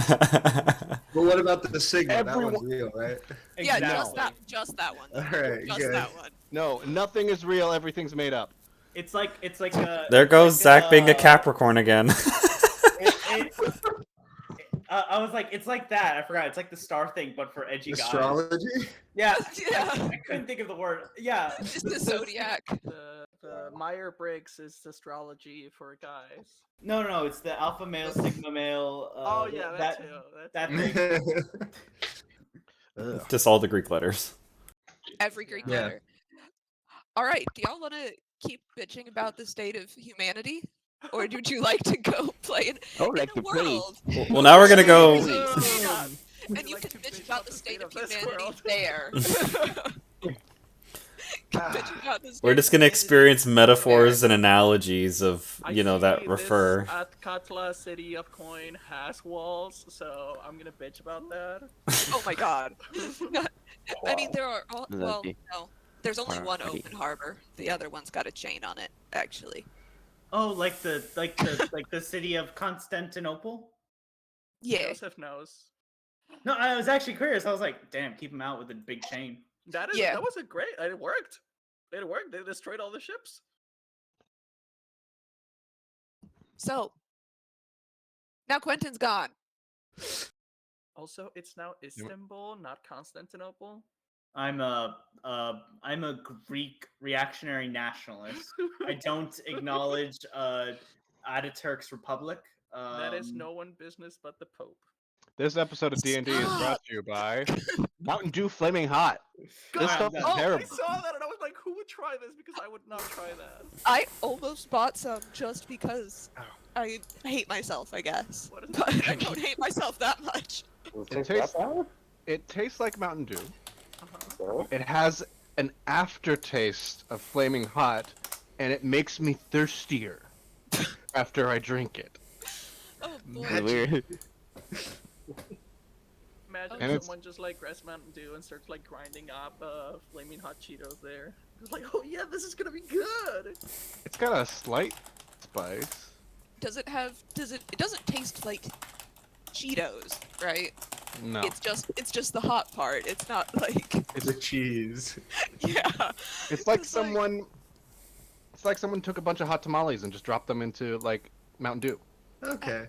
But what about the Sigma? That Everyone- one's real, right? Yeah, Exactly. just that one. All right, Just good. that one. No, nothing is real. Everything's made up. It's like There goes like, Zach being a Capricorn again. it, I was like, it's like that. I forgot. It's like the star thing, but for edgy guys. Astrology? Yeah. Yeah. I couldn't think of the word. Yeah. It's the zodiac. The Meyer-Briggs is astrology for guys. No. It's the alpha male, sigma male. Oh yeah, that too. That thing. Ugh. Just all the Greek letters. Every Greek Yeah. letter. All right. Do y'all want to keep bitching about the state of humanity, or would you like to go play in like a to play. world? Well, now we're gonna go. And you can bitch about the state of humanity there. Bitch about the state We're of just gonna humanity. experience metaphors and analogies of I that see refer. This Atkatla city of coin has walls, so I'm gonna bitch about that. Oh my god. I mean, there are all, well, Lucky. no. There's only one Alrighty. open harbor. The other one's got a chain on it, actually. Oh, like the city of Constantinople? Yeah. Joseph knows. No, I was actually curious. I was like, damn, keep him out with a big chain. That Yeah. was a great. It worked. It worked. They destroyed all the ships. So now Quentin's gone. Also, it's now Istanbul, not Constantinople. I'm a Greek reactionary nationalist. I don't acknowledge Ataturk's republic. That is no one business but the Pope. This episode of D&D is brought to you by Mountain Dew Flaming Hot. This stuff is Oh, I terrible. saw that and I was like, who would try this? Because I would not try that. I almost bought some just because I hate myself, I guess. What is But it? I don't hate myself that much. It tastes like Mountain Dew. Uh-huh. It has an aftertaste of Flaming Hot, and it makes me thirstier after I drink it. Oh boy. Magic. Weird. Imagine And it's- someone just like grabs Mountain Dew and starts like grinding up flaming hot Cheetos there. It's like, oh yeah, this is gonna be good. It's got a slight spice. Does it doesn't taste like Cheetos, right? No. It's just the hot part. It's not like It's a cheese. yeah. It's like It's like- someone. It's like someone took a bunch of hot tamales and just dropped them into like Mountain Dew. Okay.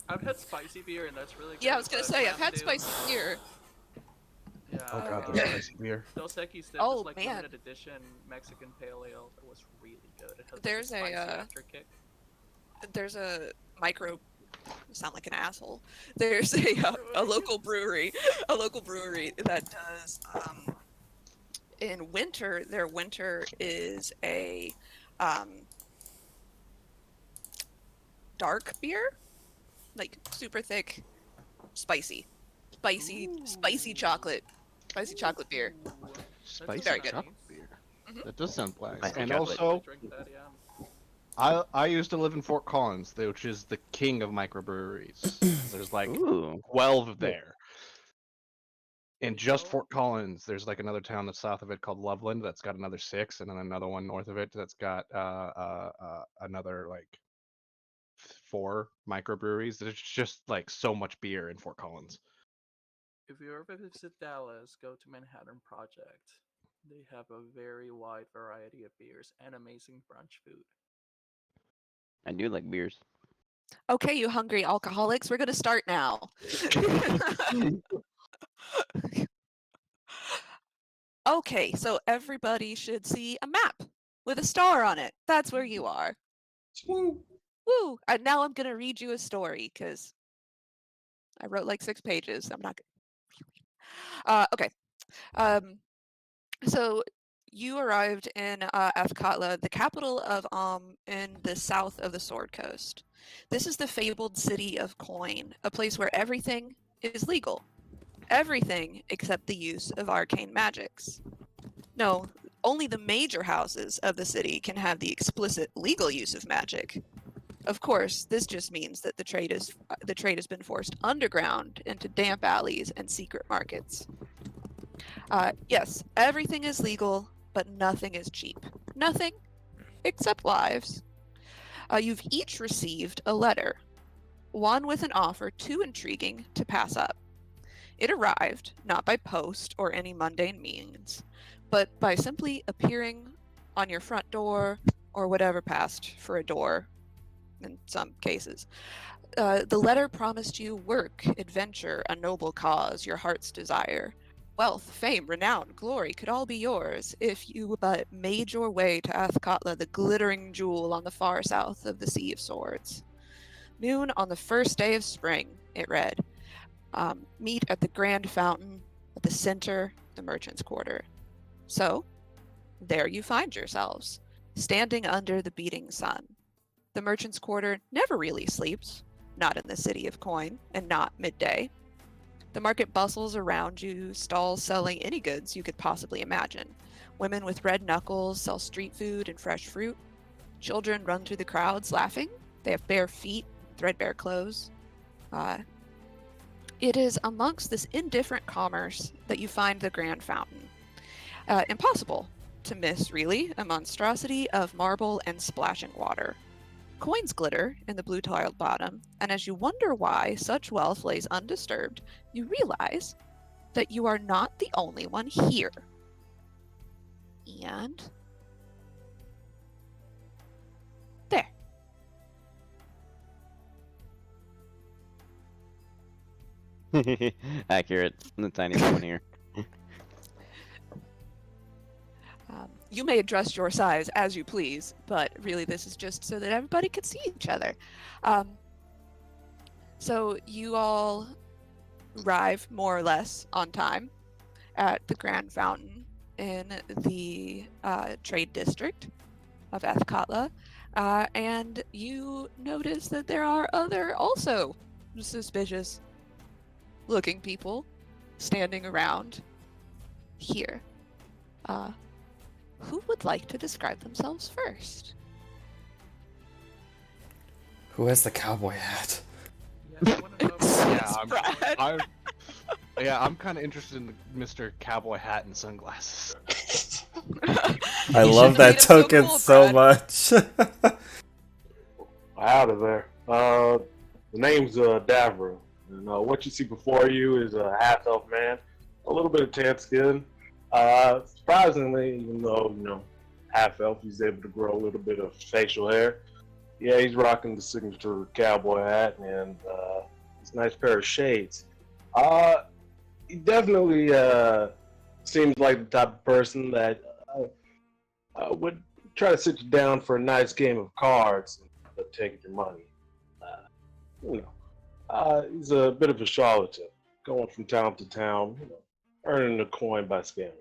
I've had spicy beer and that's really good. Yeah, I was gonna but say I've had Mountain Dew- spicy beer. Yeah. Oh god, Uh, the spicy beer. Dos Equis did Oh, this like man. limited edition Mexican pale ale that was really good. It has like, There's a, spicy uh, afterkick. There's a micro. I sound like an asshole. There's a local brewery, that does in winter. Their winter is a dark beer, like super thick, spicy chocolate beer. Spicy very good. chocolate beer. Mhm. That does sound nice. Spicy And chocolate. also, Drink that, yeah. I used to live in Fort Collins, which is the king of microbreweries. There's like Ooh. 12 there. In just Fort Collins, there's like another town that's south of it called Loveland that's got another 6, and then another one north of it that's got another like 4 microbreweries. There's just like so much beer in Fort Collins. If you ever visit Dallas, go to Manhattan Project. They have a very wide variety of beers and amazing brunch food. I do like beers. Okay, you hungry alcoholics, we're gonna start now. Okay, so everybody should see a map with a star on it. That's where you are. Woo! And now I'm gonna read you a story because I wrote like 6 pages. I'm not gonna. Okay. So you arrived in Athkatla, the capital of in the south of the Sword Coast. This is the fabled city of coin, a place where everything is legal. Everything except the use of arcane magics. No, only the major houses of the city can have the explicit legal use of magic. Of course, this just means that the trade has been forced underground into damp alleys and secret markets. Yes, everything is legal, but nothing is cheap. Nothing except lives. You've each received a letter. one with an offer too intriguing to pass up. It arrived not by post or any mundane means, but by simply appearing on your front door or whatever passed for a door in some cases. The letter promised you work, adventure, a noble cause, your heart's desire. Wealth, fame, renown, glory could all be yours if you but made your way to Athkatla, the glittering jewel on the far south of the Sea of Swords. Noon on the first day of spring, it read. Meet at the Grand Fountain at the center of the Merchant's Quarter. So, there you find yourselves, standing under the beating sun. The Merchant's Quarter never really sleeps, not in the city of coin, and not midday. The market bustles around you, stalls selling any goods you could possibly imagine. Women with red knuckles sell street food and fresh fruit. Children run through the crowds laughing. They have bare feet, threadbare clothes. It is amongst this indifferent commerce that you find the Grand Fountain. Impossible to miss, really, a monstrosity of marble and splashing water. Coins glitter in the blue-tiled bottom, and as you wonder why such wealth lays undisturbed, you realize that you are not the only one here. And there. Accurate. The tiny one here. You may adjust your size as you please, but really this is just so that everybody can see each other. So you all arrive more or less on time at the Grand Fountain in the trade district of Athkatla, and you notice that there are other also suspicious looking people standing around here. Who would like to describe themselves first? Who has the cowboy hat? Yeah, I wanna know about I'm kind of interested in Mr. Cowboy Hat and sunglasses. I You love should've that made him so token cool, so Brad. much. Out of there. The name's Davra. And what you see before you is a half-elf man, a little bit of tan skin. Surprisingly, even though, half-elf, he's able to grow a little bit of facial hair. Yeah, he's rocking the signature cowboy hat and his nice pair of shades. He definitely seems like the type of person that would try to sit you down for a nice game of cards and take your money. He's a bit of a charlatan, going from town to town, earning a coin by scamming.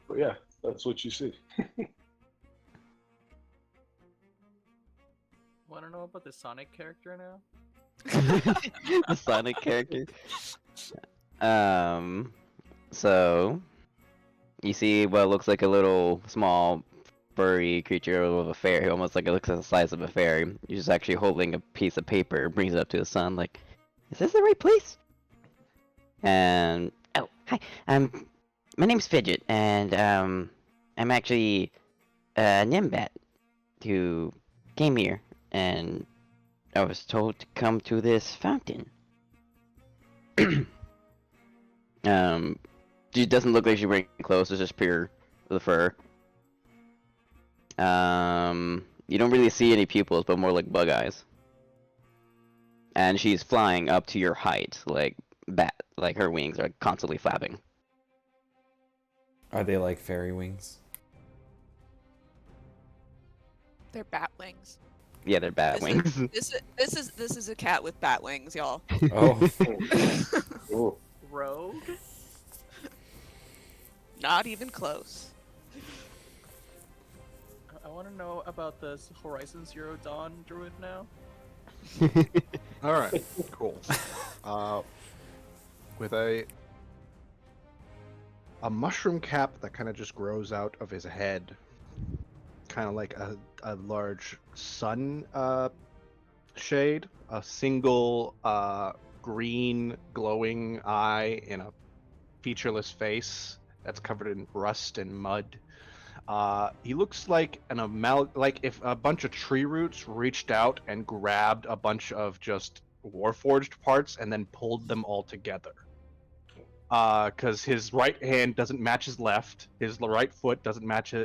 But yeah, that's what you see. wanna know about the Sonic character now? The Sonic character. So you see what looks like a little small furry creature of a fairy, almost like it looks like the size of a fairy. He's just actually holding a piece of paper, brings it up to the sun, like, is this the right place? And oh, hi, my name's Fidget, and I'm actually a Nimbat who came here, and I was told to come to this fountain. She doesn't look like she's wearing clothes, it's just pure the fur. You don't really see any pupils, but more like bug eyes. And she's flying up to your height, like bat, like her wings are constantly flapping. Are they like fairy wings? They're bat wings. Yeah, they're bat wings. This is a cat with bat wings, y'all. Oh. Ooh. Rogue? Not even close. I wanna know about this Horizon Zero Dawn druid now. All right, cool. With a mushroom cap that kind of just grows out of his head, kind of like a large sun shade, a single green glowing eye in a featureless face that's covered in rust and mud. He looks like like if a bunch of tree roots reached out and grabbed a bunch of just warforged parts and then pulled them all together. Because his right hand doesn't match his left, his right foot doesn't match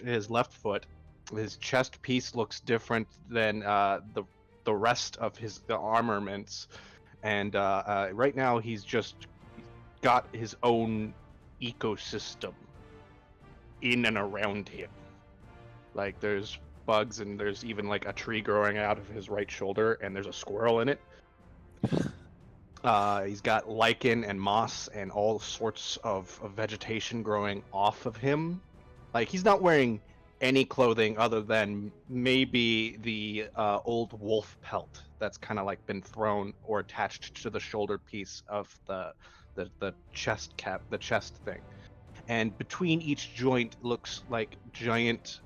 his left foot. His chest piece looks different than the rest of the armaments, and right now he's just got his own ecosystem in and around him. Like there's bugs and there's even like a tree growing out of his right shoulder and there's a squirrel in it. He's got lichen and moss and all sorts of vegetation growing off of him. Like he's not wearing any clothing other than maybe the old wolf pelt that's kind of like been thrown or attached to the shoulder piece of the chest cap, the chest thing. And between each joint looks like giant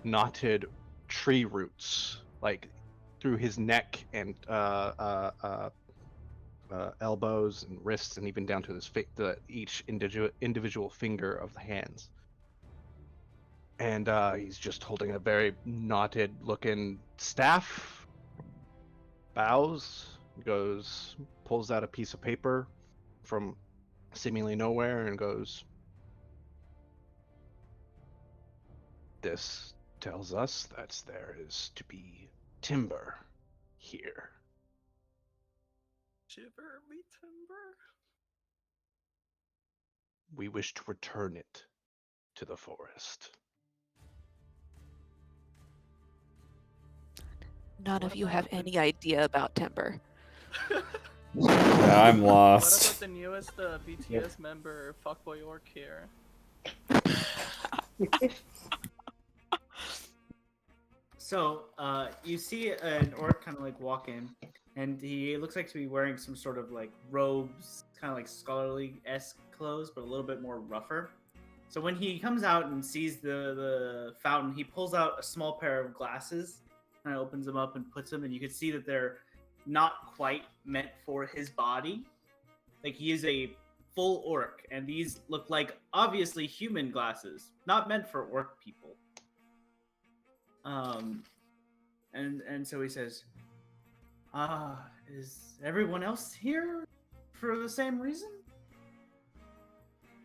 knotted tree roots, like through his neck and elbows and wrists, and even down to his each individual finger of the hands. And he's just holding a very knotted looking staff, bows, pulls out a piece of paper from seemingly nowhere and goes, "This tells us that there is to be timber here. Shiver me timber. We wish to return it to the forest." None of you have any idea about timber. Yeah, I'm What lost. about the newest BTS member, Fuckboy Orc here? So, you see an orc kind of like walk in, and he looks like to be wearing some sort of like robes, kind of like scholarly-esque clothes, but a little bit more rougher. So when he comes out and sees the fountain, he pulls out a small pair of glasses, kind of opens them up and puts them, and you can see that they're not quite meant for his body. Like he is a full orc, and these look like obviously human glasses, not meant for orc people. And so he says, is everyone else here for the same reason?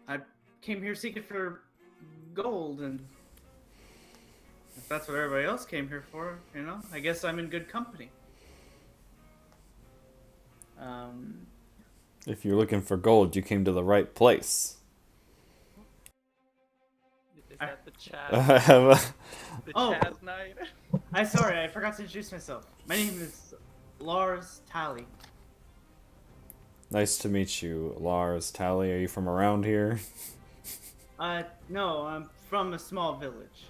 I came here seeking for gold, and if that's what everybody else came here for, I guess I'm in good company. If you're looking for gold, you came to the right place. Is that the chat? I have a... The Oh. Chaz night? I'm sorry, I forgot to introduce myself. My name is Lars Tally. Nice to meet you, Lars Tally. Are you from around here? No, I'm from a small village.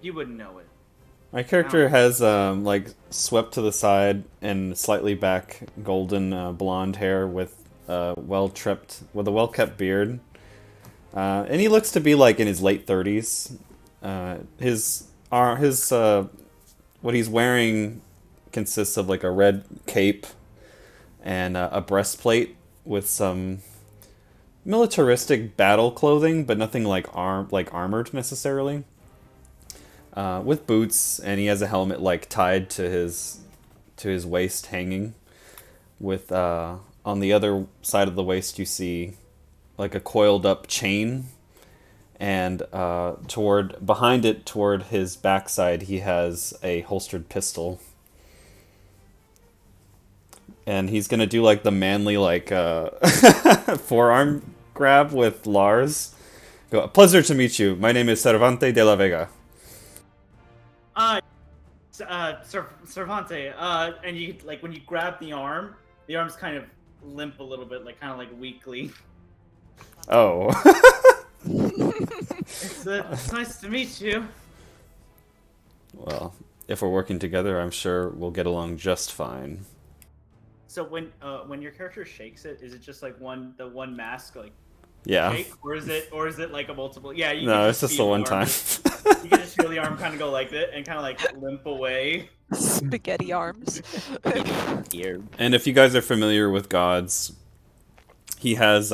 You wouldn't know it. My character has like swept to the side and slightly back golden blonde hair with a well-kept beard. And he looks to be like in his late 30s. What he's wearing consists of like a red cape and a breastplate with some militaristic battle clothing, but nothing like armored necessarily. With boots, and he has a helmet like tied to his waist, hanging. With on the other side of the waist, you see like a coiled up chain, and behind it, toward his backside, he has a holstered pistol. And he's gonna do like the manly forearm grab with Lars. Go, pleasure to meet you. My name is Cervante de la Vega. Cervante, and you like when you grab the arm's kind of limp a little bit, kind of weakly. Oh. It's nice to meet you. Well, if we're working together, I'm sure we'll get along just fine. So when your character shakes it, is it just the one mask Yeah. shake, or is it like a multiple? Yeah. No, it's just the one time. You can just feel the arm kind of go like that and kind of limp away. Spaghetti arms. And if you guys are familiar with gods, he has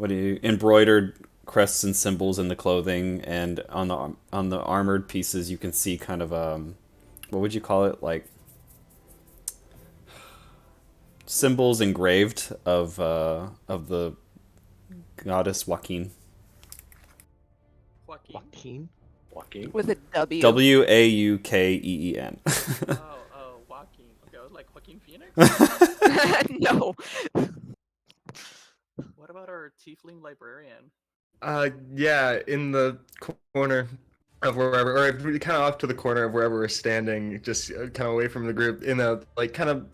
embroidered crests and symbols in the clothing, and on the armored pieces you can see kind of what would you call it, like symbols engraved of the goddess Joaquin. Joaquin. Joaquin. With a W. Waukeen. Oh, Joaquin. Okay, I was like Joaquin Phoenix. No. What about our tiefling librarian? Yeah, in the corner of wherever, or kind of off to the corner of wherever we're standing, just kind of away from the group, in a like kind of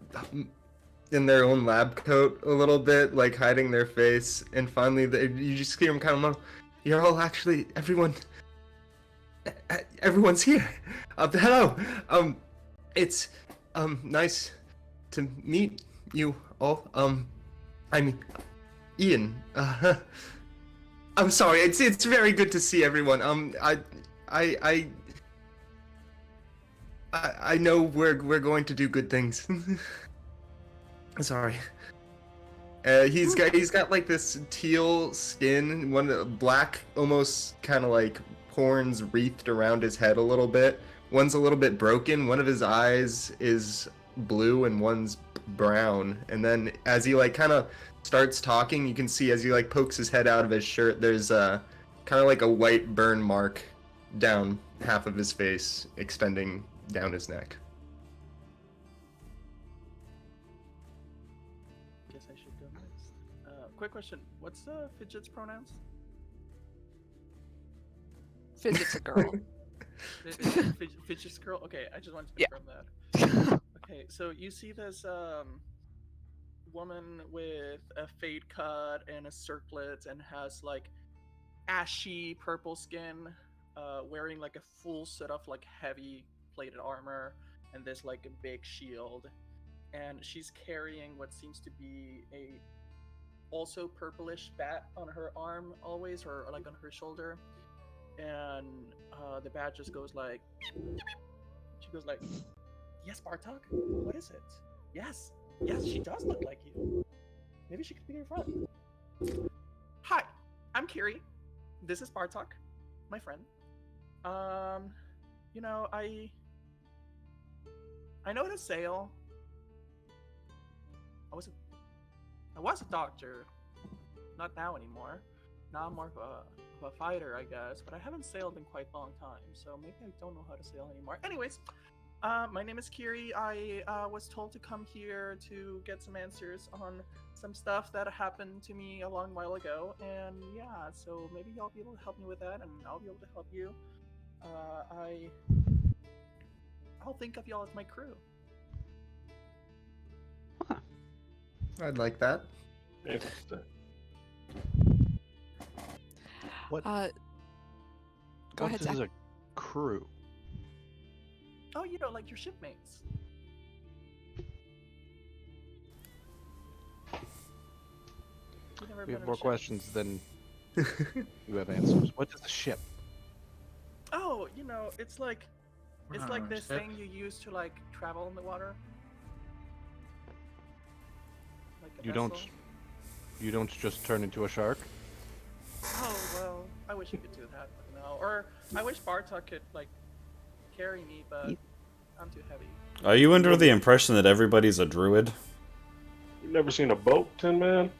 in their own lab coat a little bit, like hiding their face, and finally you just hear them kind of mutter, "You're all actually everyone's here. Hello. It's nice to meet you all. I'm Ian. I'm sorry. It's very good to see everyone. I know we're going to do good things. Sorry. He's got like this teal skin, one black, almost kind of like horns wreathed around his head a little bit. One's a little bit broken. One of his eyes is blue and one's brown. And then as he like kind of starts talking, you can see as he like pokes his head out of his shirt, there's kind of like a white burn mark down half of his face, extending down his neck. Guess I should go next. Quick question: what's Fidget's pronouns? Fidget's a girl. Fidget's girl. Okay, I just wanted to Yeah. confirm that. Okay, so you see this woman with a fade cut and a circlet and has like ashy purple skin, wearing like a full set of like heavy plated armor and this like a big shield, and she's carrying what seems to be a also purplish bat on her arm always, or like on her shoulder, and the bat just goes like, she goes like, "Yes, Bartok, what is it? Yes, she does look like you. Maybe she could be your friend." "Hi, I'm Kiri. This is Bartok, my friend. You know, I know how to sail. I was a doctor, not now anymore. Now I'm more of a fighter, I guess, but I haven't sailed in quite a long time, so maybe I don't know how to sail anymore. Anyways, my name is Kiri. I was told to come here to get some answers on some stuff that happened to me a long while ago, and yeah, so maybe y'all be able to help me with that, and I'll be able to help you. I'll think of y'all as my crew." I'd like that. Interesting. What? Go What ahead, is Zach. a crew? Oh, you know, like your shipmates. You've never We been have on a more ship? questions than you have answers. What is a ship? Oh, you know, it's like Oh, this ship. thing you use to like travel in the water. Like a You vessel. You don't just turn into a shark? Oh well, I wish you could do that, but no. Or I wish Bartok could like carry me, but I'm too heavy. Are you under the impression that everybody's a druid? You never seen a boat, Tin Man?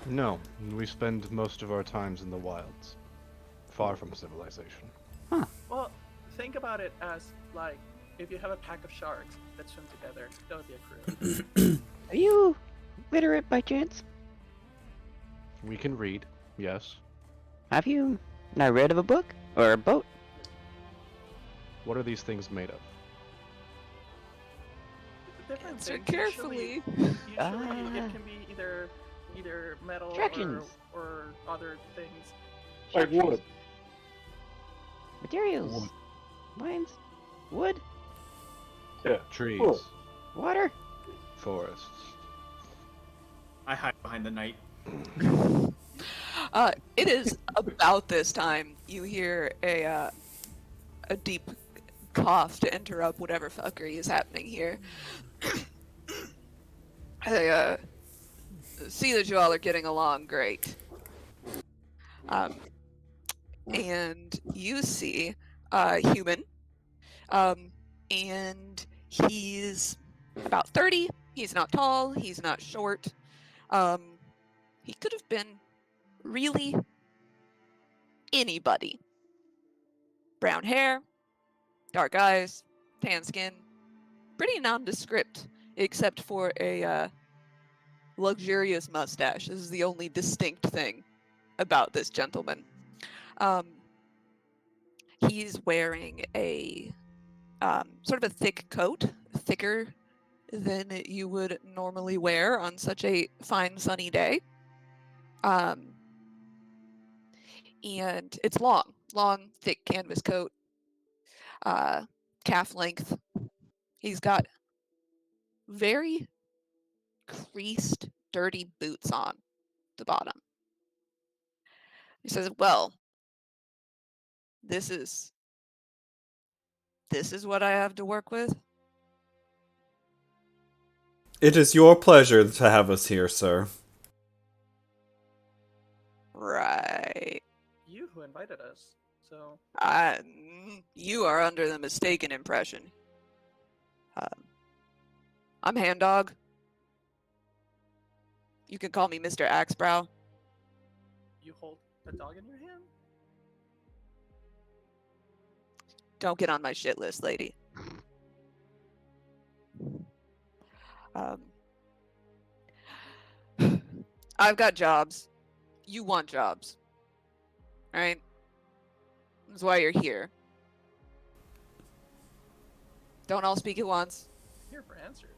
No, we spend most of our times in the wilds, far from civilization. Well, think about it as like if you have a pack of sharks that swim together, that would be a crew. Are you literate by chance? We can read, yes. Have you not read of a book or a boat? What are these things made of? Different Answer things. carefully. Usually Ah. it can be either metal Attractions. or other things. Like wood. Materials. Mines. Wood. Trees, Cool. Water. forests. I hide behind the knight. It is about this time you hear a deep cough to interrupt whatever fuckery is happening here. see that you all are getting along great. And you see human, and he's about 30. He's not tall. He's not short. He could have been really anybody. Brown hair, dark eyes, tan skin, pretty nondescript, except for a luxurious mustache. This is the only distinct thing about this gentleman. He's wearing a sort of a thick coat, thicker than you would normally wear on such a fine sunny day. And it's long, thick canvas coat, calf length. He's got very creased, dirty boots on the bottom. He says, "Well, this is what I have to work with." It is your pleasure to have us here, sir. Right. You who invited us. So You are under the mistaken impression. I'm Hand Dog. You can call me Mr. Axebrow. you hold a dog in your hand? Don't get on my shit list, lady. I've got jobs. You want jobs. Right? That's why you're here. Don't all speak at once. I'm here for answers.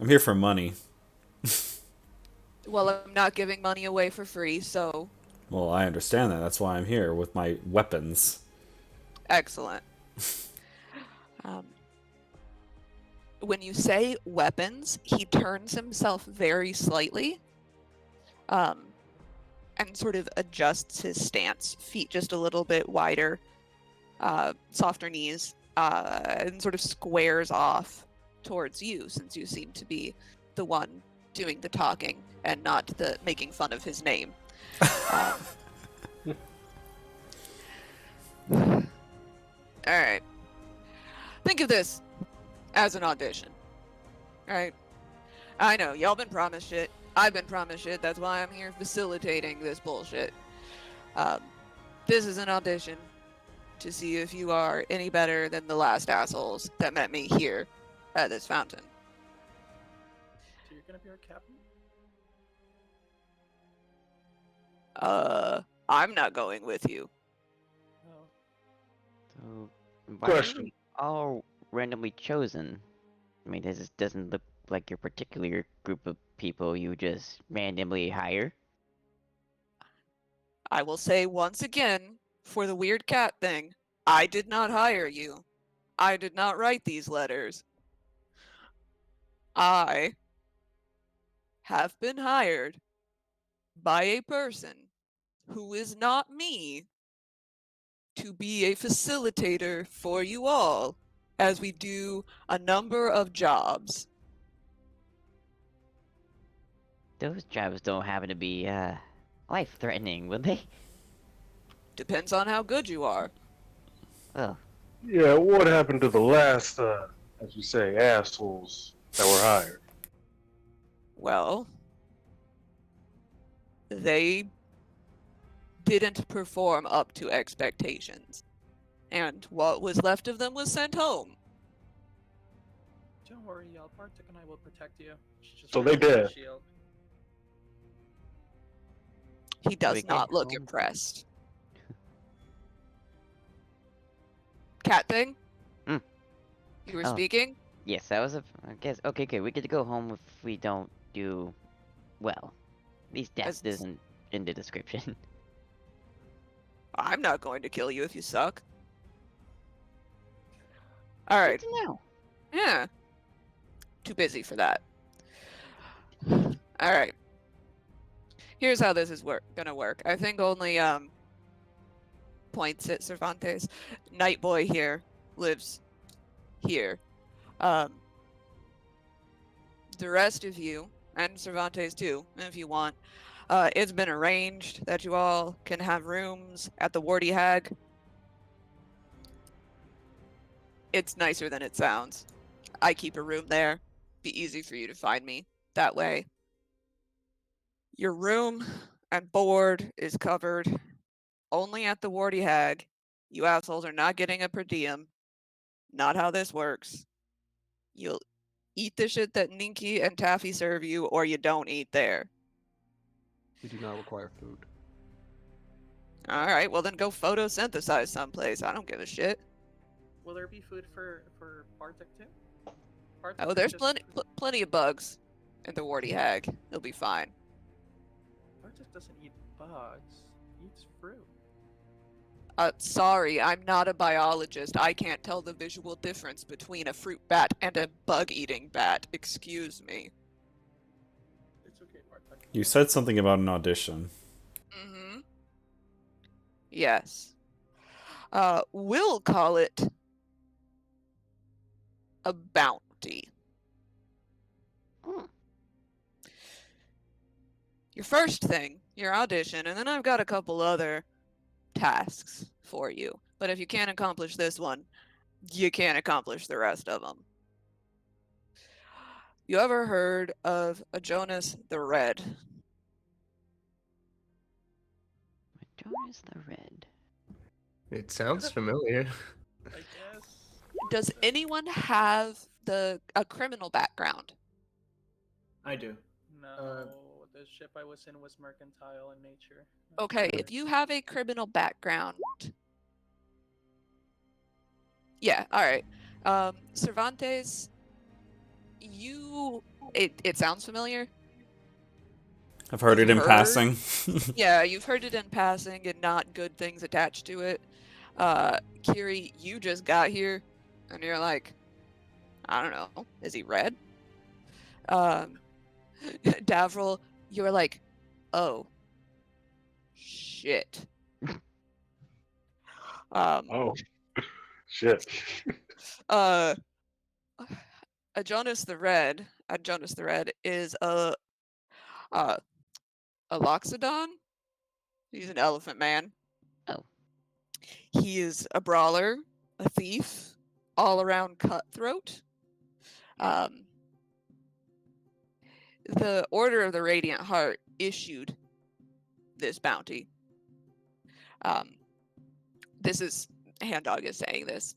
I'm here for money. Well, I'm not giving money away for free, so Well, I understand that. That's why I'm here with my weapons. excellent. When you say weapons, he turns himself very slightly, and sort of adjusts his stance, feet just a little bit wider, softer knees, and sort of squares off towards you, since you seem to be the one doing the talking and not the making fun of his name. All right. Think of this as an audition. Right? I know, y'all been promised shit. I've been promised shit. That's why I'm here facilitating this bullshit. This is an audition to see if you are any better than the last assholes that met me here at this fountain. So you're gonna be our captain? I'm not going with you. No. So, why are Question. we all randomly chosen? I mean, this doesn't look like your particular group of people you just randomly hire. I will say once again, for the weird cat thing, I did not hire you. I did not write these letters. I have been hired by a person who is not me to be a facilitator for you all as we do a number of jobs. Those jobs don't happen to be, life-threatening, will they? Depends on how good you are. Well, Yeah, what happened to the last, as you say, assholes that were hired? Well, they didn't perform up to expectations. And what was left of them was sent home. Don't worry, y'all. Bartek and I will protect you. Just So they wear a did. shield. He does we get not look home? impressed. Cat thing? Mm. You were Oh. speaking? yes, that was I guess. Okay, good. We get to go home if we don't do well. At least death As- isn't in the description. I'm not going to kill you if you suck. Alright, Good to know. yeah. Too busy for that. Alright. Here's how this is gonna work. I think only, points at Cervantes. Night Boy here lives here. The rest of you and Cervantes too, if you want. It's been arranged that you all can have rooms at the Warty Hag. It's nicer than it sounds. I keep a room there. Be easy for you to find me that way. Your room and board is covered only at the Warty Hag. You assholes are not getting a per diem. Not how this works. You'll eat the shit that Ninky and Taffy serve you, or you don't eat there. We do not require food. Alright, well then go photosynthesize someplace. I don't give a shit. Will there be food for Bartek too? Oh, there's plenty of bugs in the Warty Hag. He'll be fine. Bartek doesn't eat bugs. He eats fruit. Sorry, I'm not a biologist. I can't tell the visual difference between a fruit bat and a bug-eating bat. Excuse me. It's okay, Bartek. You said something about an audition. Mm-hmm. Yes. We'll call it a bounty. Your first thing, your audition, and then I've got a couple other tasks for you. But if you can't accomplish this one, you can't accomplish the rest of them. You ever heard of a Jonas the Red? Jonas the Red. It sounds familiar. I guess. Does anyone have a criminal background? I do. No, the ship I was in was mercantile in nature. Okay, if you have a criminal background. Yeah, alright. Cervantes, it sounds familiar. I've heard it in Heard? passing. Yeah, you've heard it in passing and not good things attached to it. Kiri, you just got here and you're like, I don't know, is he red? Davril, you're like, oh, shit. Oh, shit. A Jonas the Red is a Loxodon. He's an elephant man. Oh. He is a brawler, a thief, all around cutthroat. The Order of the Radiant Heart issued this bounty. This is Hand Dog is saying this.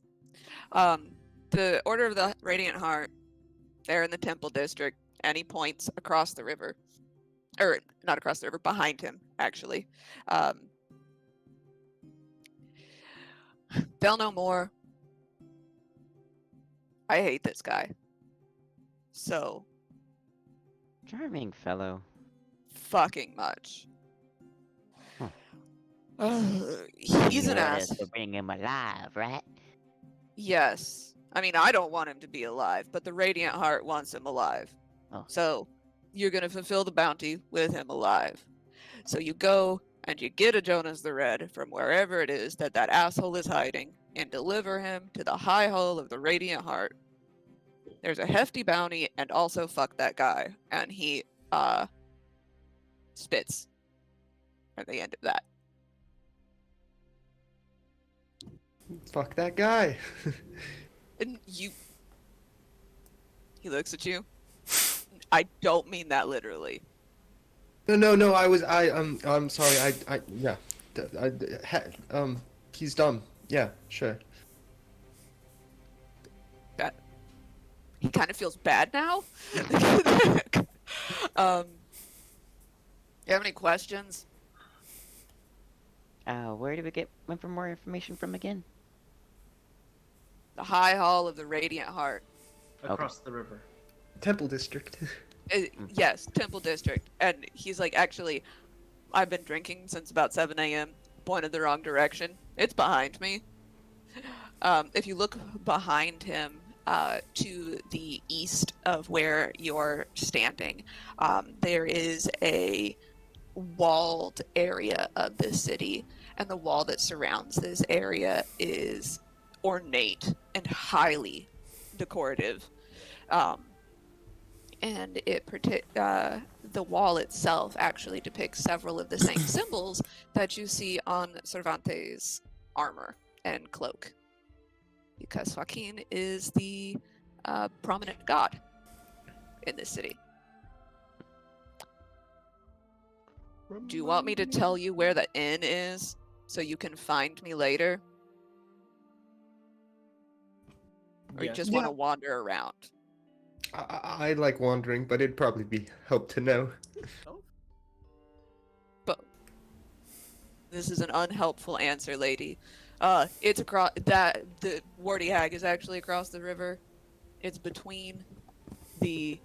The Order of the Radiant Heart, they're in the Temple District, and he points across the river. Or, not across the river, behind him, actually. They'll know more. I hate this guy. So Charming fellow. fucking much. He's an ass. To bring him alive, right? Yes. I mean, I don't want him to be alive, but the Radiant Heart wants him alive. Oh. So, you're going to fulfill the bounty with him alive. So you go and you get a Jonas the Red from wherever it is that asshole is hiding and deliver him to the High Hall of the Radiant Heart. There's a hefty bounty, and also fuck that guy. And he, spits at the end of that. Fuck that guy. And he looks at you. I don't mean that literally. No. I'm sorry. Yeah. He's dumb. Yeah, sure. That he kind of feels bad now. You have any questions? Where do we get for more information from again? The High Hall of the Radiant Heart. Across the river. Temple District. Yes, Temple District. And he's like, actually, I've been drinking since about 7 a.m. Pointed the wrong direction. It's behind me. If you look behind him, to the east of where you're standing, there is a walled area of the city, and the wall that surrounds this area is ornate and highly decorative. and the wall itself actually depicts several of the same symbols that you see on Cervantes' armor and cloak, because Joaquin is the prominent god in this city. Do you want me to tell you where the inn is so you can find me later? Or you Yes. just want to wander around? I like wandering, but it'd probably be help to know. But this is an unhelpful answer, lady. It's across the Warty Hag is actually across the river. It's between the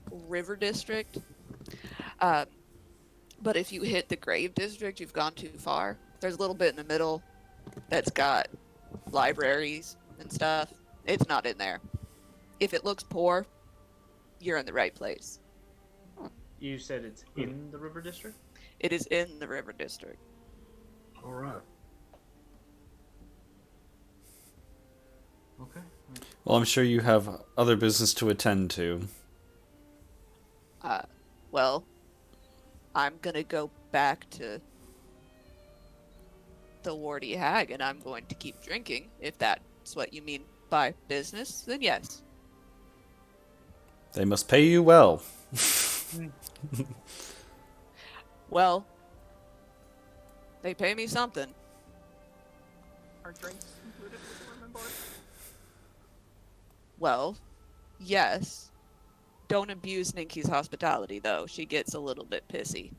river district. But if you hit the grave district, you've gone too far. There's a little bit in the middle that's got libraries and stuff. It's not in there. If it looks poor, you're in the right place. You said it's in the river district? It is in the river district. All right. Okay. Well, I'm sure you have other business to attend to. Well, I'm gonna go back to the Warty Hag and I'm going to keep drinking. If that's what you mean by business, then yes. They must pay you well. Well, they pay me something. Are drinks included with the room and board? Well, yes. Don't abuse Ninky's hospitality, though. She gets a little bit pissy.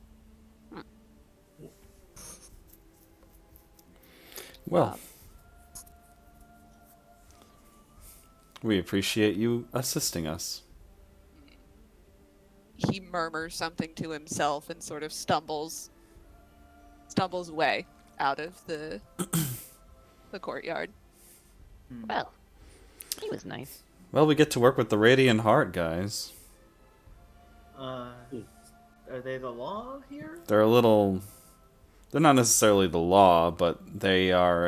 Well, we appreciate you assisting us. He murmurs something to himself and sort of stumbles away out of the courtyard. Well, he was nice. Well, we get to work with the Radiant Heart guys. Are they the law here? They're not necessarily the law, but they are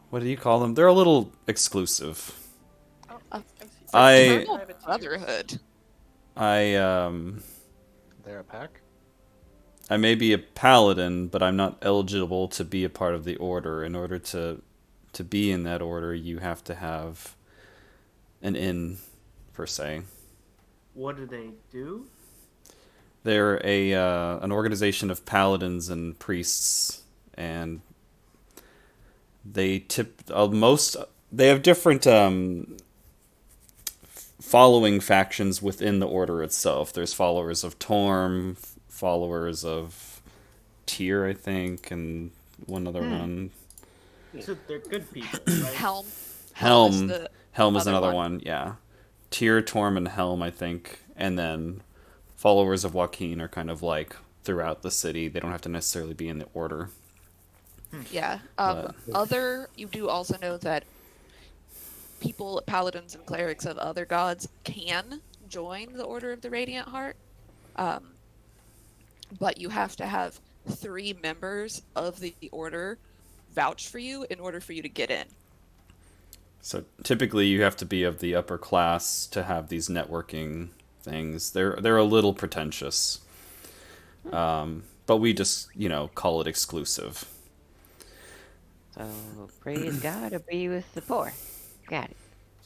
what do you call them? They're a little exclusive. Oh, Fraternal Brotherhood. They're a pack? I may be a paladin, but I'm not eligible to be a part of the order. In order to be in that order, you have to have an inn, per se. What do they do? They're an organization of paladins and priests, and they they have different following factions within the order itself. There's followers of Torm, followers of Tyr, I think, and one other one. So they're good people, right? Helm Helm is other another one. one, yeah. Tyr, Torm, and Helm, I think. And then followers of Joaquin are kind of like throughout the city. They don't have to necessarily be in the order. Yeah. You do also know that people, paladins and clerics of other gods, can join the Order of the Radiant Heart. But you have to have 3 members of the order vouch for you in order for you to get in. So typically you have to be of the upper class to have these networking things. They're a little pretentious. But we just, call it exclusive. So praise God to be with the poor. Got it.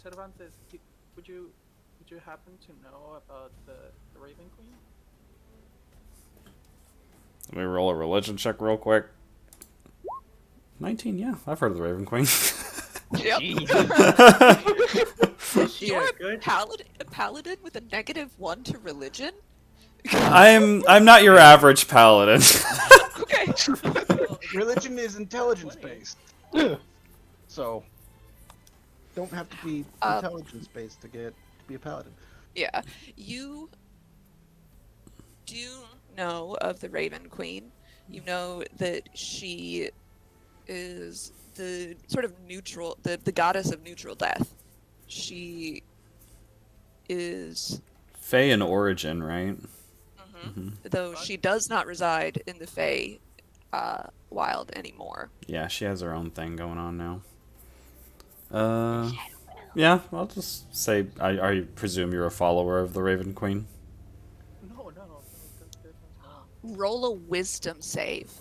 Cervantes, would you happen to know about the Raven Queen? Let me roll a religion check real quick. 19, yeah. I've heard of the Raven Queen. Yep. Is she You're a a good? paladin with a -1 to religion? I'm not your average paladin. Okay. Well, religion is intelligence based. So don't have to be intelligence based to be a paladin. Yeah. You do know of the Raven Queen. You know that she is the sort of neutral, the goddess of neutral death. She is Fey in origin, right? though she does not reside in the Fey wild anymore. Yeah, she has her own thing going on now. Yeah, I'll just say I presume you're a follower of the Raven Queen. No, definitely not. Roll a wisdom save.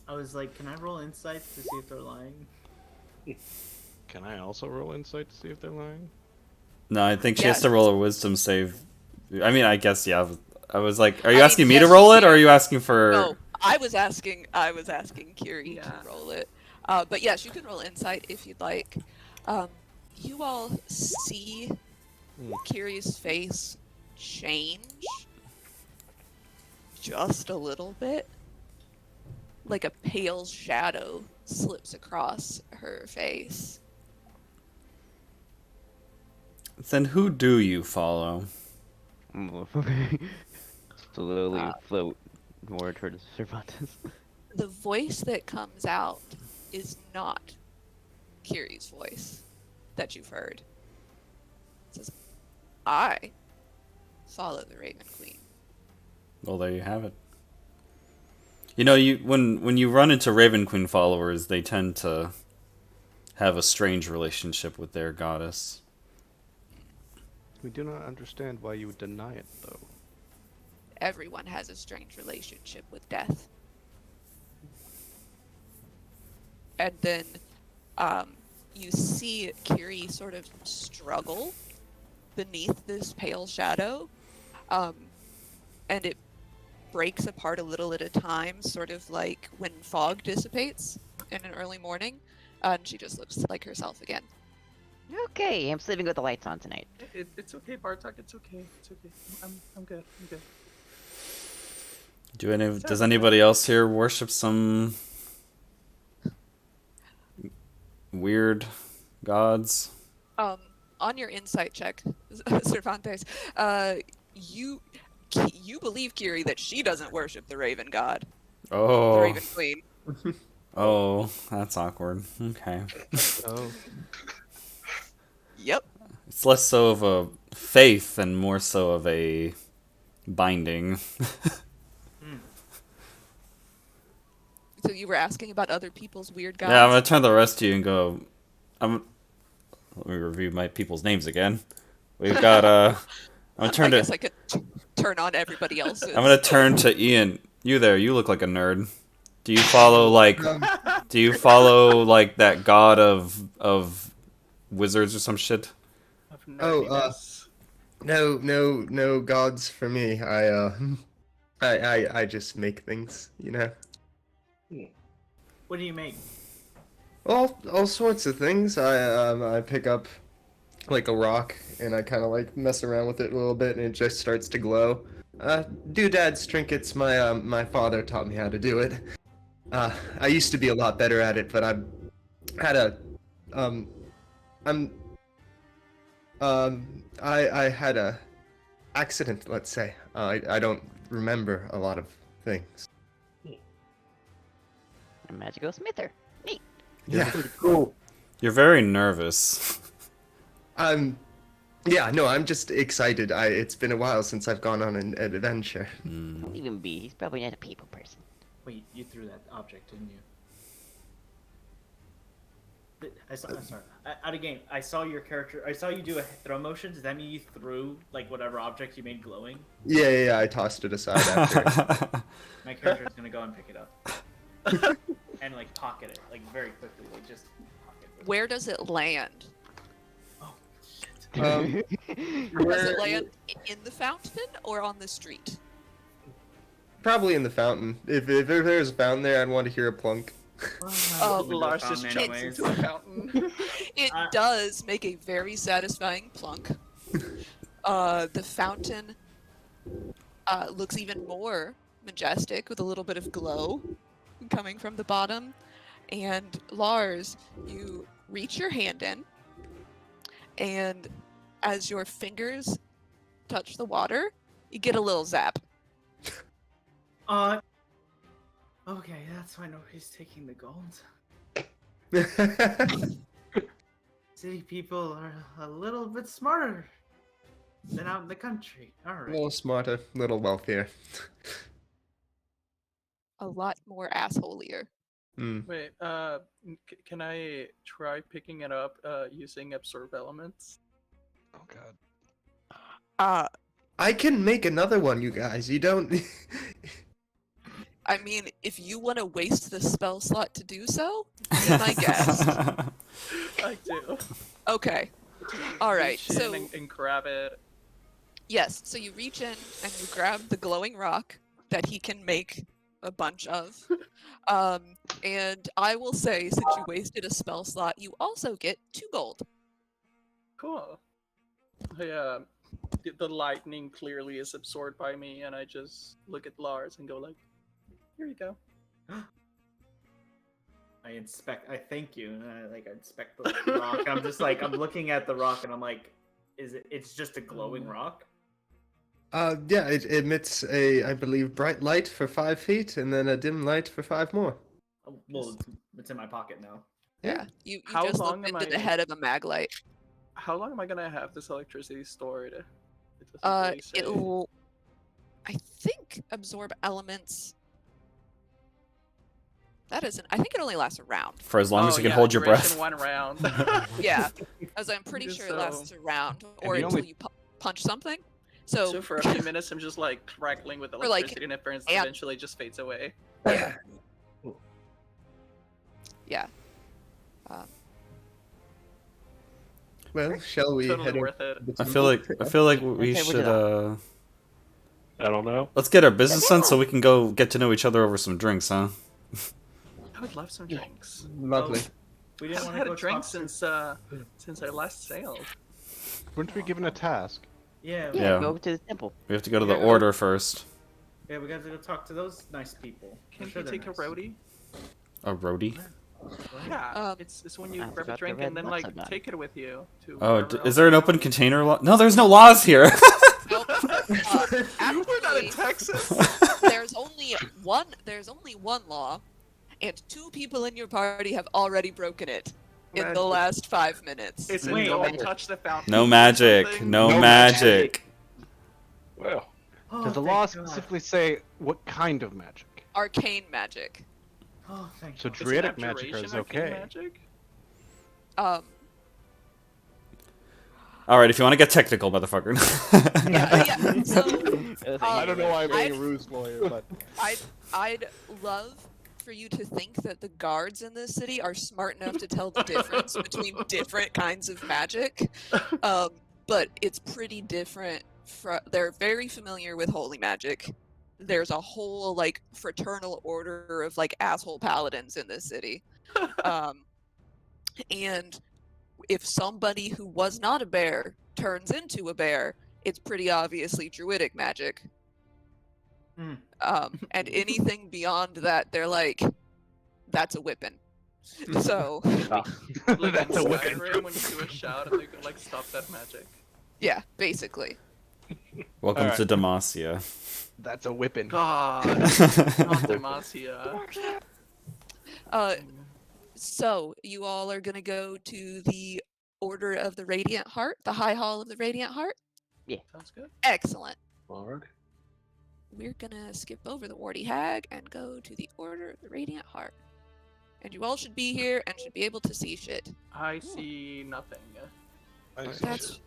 I was like, can I roll insights to see if they're lying? Can I also roll insight to see if they're lying? No, I think she Yeah. has to roll a wisdom save. I mean, I guess yeah. I was like, are you I mean, asking me yes, to roll you it, or are can. you asking for? No, I was asking Kiri Yeah. to roll it. But yes, you can roll insight if you'd like. You all see Kiri's face change just a little bit. Like a pale shadow slips across her face. Then who do you follow? Slowly float more towards Cervantes. The voice that comes out is not Kiri's voice that you've heard. It says, I follow the Raven Queen. Well, there you have it. You know, when you run into Raven Queen followers, they tend to have a strange relationship with their goddess. We do not understand why you would deny it, though. Everyone has a strange relationship with death. And then you see Kiri sort of struggle beneath this pale shadow, and it breaks apart a little at a time, sort of like when fog dissipates in an early morning, and she just looks like herself again. Okay, I'm sleeping with the lights on tonight. It's okay, Bartok. It's okay. I'm good. I'm good. Does anybody else here worship some weird gods? On your insight check, Cervantes, you believe, Kiri, that she doesn't worship the Raven God, the Oh, Raven Queen. oh, that's awkward. Okay, Oh. Yep. it's less so of a faith and more so of a binding. So you were asking about other people's weird gods? Yeah, I'm gonna turn the rest to you and go. Let me review my people's names again. We've got I'm gonna turn I to. guess I could turn on everybody else's. I'm gonna turn to Ian. You there? You look like a nerd. Do you follow like? Do you follow like that god of wizards or some shit? Of Oh, nerdiness. No gods for me. I just make things, you know. What do you make? All sorts of things. I pick up like a rock and I kind of like mess around with it a little bit and it just starts to glow. Doodads, trinkets. My father taught me how to do it. I used to be a lot better at it, but I had a I had a accident. Let's say I don't remember a lot of things. A magical smither. Neat. Yeah. Pretty cool. You're very nervous. Yeah, no, I'm just excited. It's been a while since I've gone on an adventure. Don't even be. He's probably not a people person. Wait, you threw that object, didn't you? Sorry. Out of game, I saw your character. I saw you do a throw motion. Does that mean you threw like whatever object you made glowing? Yeah, I tossed it aside after. My character is gonna go and pick it up and like pocket it like very quickly. Like just pocket it. Where does it land? Oh shit! Does Where- it land in the fountain or on the street? Probably in the fountain. If there's a fountain there, I'd want to hear a plunk. Oh, Lars just jumps anyways. into the fountain. It does make a very satisfying plunk. The fountain looks even more majestic with a little bit of glow coming from the bottom. And Lars, you reach your hand in, and as your fingers touch the water, you get a little zap. Okay, that's why nobody's taking the gold. City people are a little bit smarter than out in the country. All A right. little smarter, a little wealthier. A lot more assholier. Wait, can I try picking it up using absorb elements? Oh god. I can make another one, you guys. You don't. I mean, if you want to waste the spell slot to do so, be my guest. I do. Okay. All right. Reach in So and grab it. yes, so you reach in and you grab the glowing rock that he can make a bunch of. And I will say, since you wasted a spell slot, you also get 2 gold. Cool. The lightning clearly is absorbed by me, and I just look at Lars and go like, "Here you go." I thank you. And I inspect the rock. I'm just like, I'm looking at the rock and I'm like, it's just a glowing rock? Yeah, it emits I believe, bright light for 5 feet, and then a dim light for 5 more. Oh, well, it's in my pocket now. Yeah. You How just long looked am into the I- head of a mag light. How long am I gonna have this electricity stored? It doesn't really say. It'll, I think, absorb elements. That isn't. I think it only lasts a round. For as long as Oh, you can yeah, hold your duration breath. 1 round. Yeah, as I'm pretty Just sure it lasts a round, And or you until only- you punch something. So, So for a few minutes, I'm just like crackling with like, electricity, and it burns. amp- Eventually, just fades away. yeah. Yeah. Well, shall we Totally head worth it. over I to feel like we Okay, should I don't know. let's get our business done so we can go get to know each other over some drinks, huh? I would love some drinks. Lovely. We I didn't haven't want had to a go drink talk to- since I last sailed. Weren't we given a task? Yeah, Yeah, Yeah. go to the temple. We have to go to the Yeah. order first. yeah, we got to go talk to those nice people. I'm Can sure you they're take nice. a roadie? A roadie? Yeah, it's when you I grab a forgot the drink red and then nuts like I got. take it with you to. Oh, wherever is else there an you open go. container law? No, there's no laws here. Nope. We're not in Actually, Texas. there's only one law, and 2 people in your party have already broken it in the Man. last 5 minutes. It's Wait. don't touch the fountain. No or magic. something. No No magic. Well, Oh, Does the thank law God. specifically say what kind of magic? Arcane magic. Oh, thank So God. Isn't druidic magic abjuration is arcane okay. Magic? All right, if you want to get technical, motherfucker. Yeah. So I don't know why I'm being I'd- a ruse lawyer, but I'd love for you to think that the guards in this city are smart enough to tell the difference between different kinds of magic. But it's pretty different. They're very familiar with holy magic. There's a whole like fraternal order of like asshole paladins in this city. And if somebody who was not a bear turns into a bear, it's pretty obviously druidic magic. Hmm. And anything beyond that, they're like, that's a whipping. So, Like That's in a wicked Skyrim when you do a shout and they go like stop that magic. yeah, basically. Welcome Alright. to Demacia. that's a whipping. God, not Demacia. So you all are gonna go to the Order of the Radiant Heart, the High Hall of the Radiant Heart. Sounds good. Excellent. alright. We're gonna skip over the Warty Hag and go to the Order of the Radiant Heart. And you all should be here and should be able to see shit. I see nothing. I see That's- shit.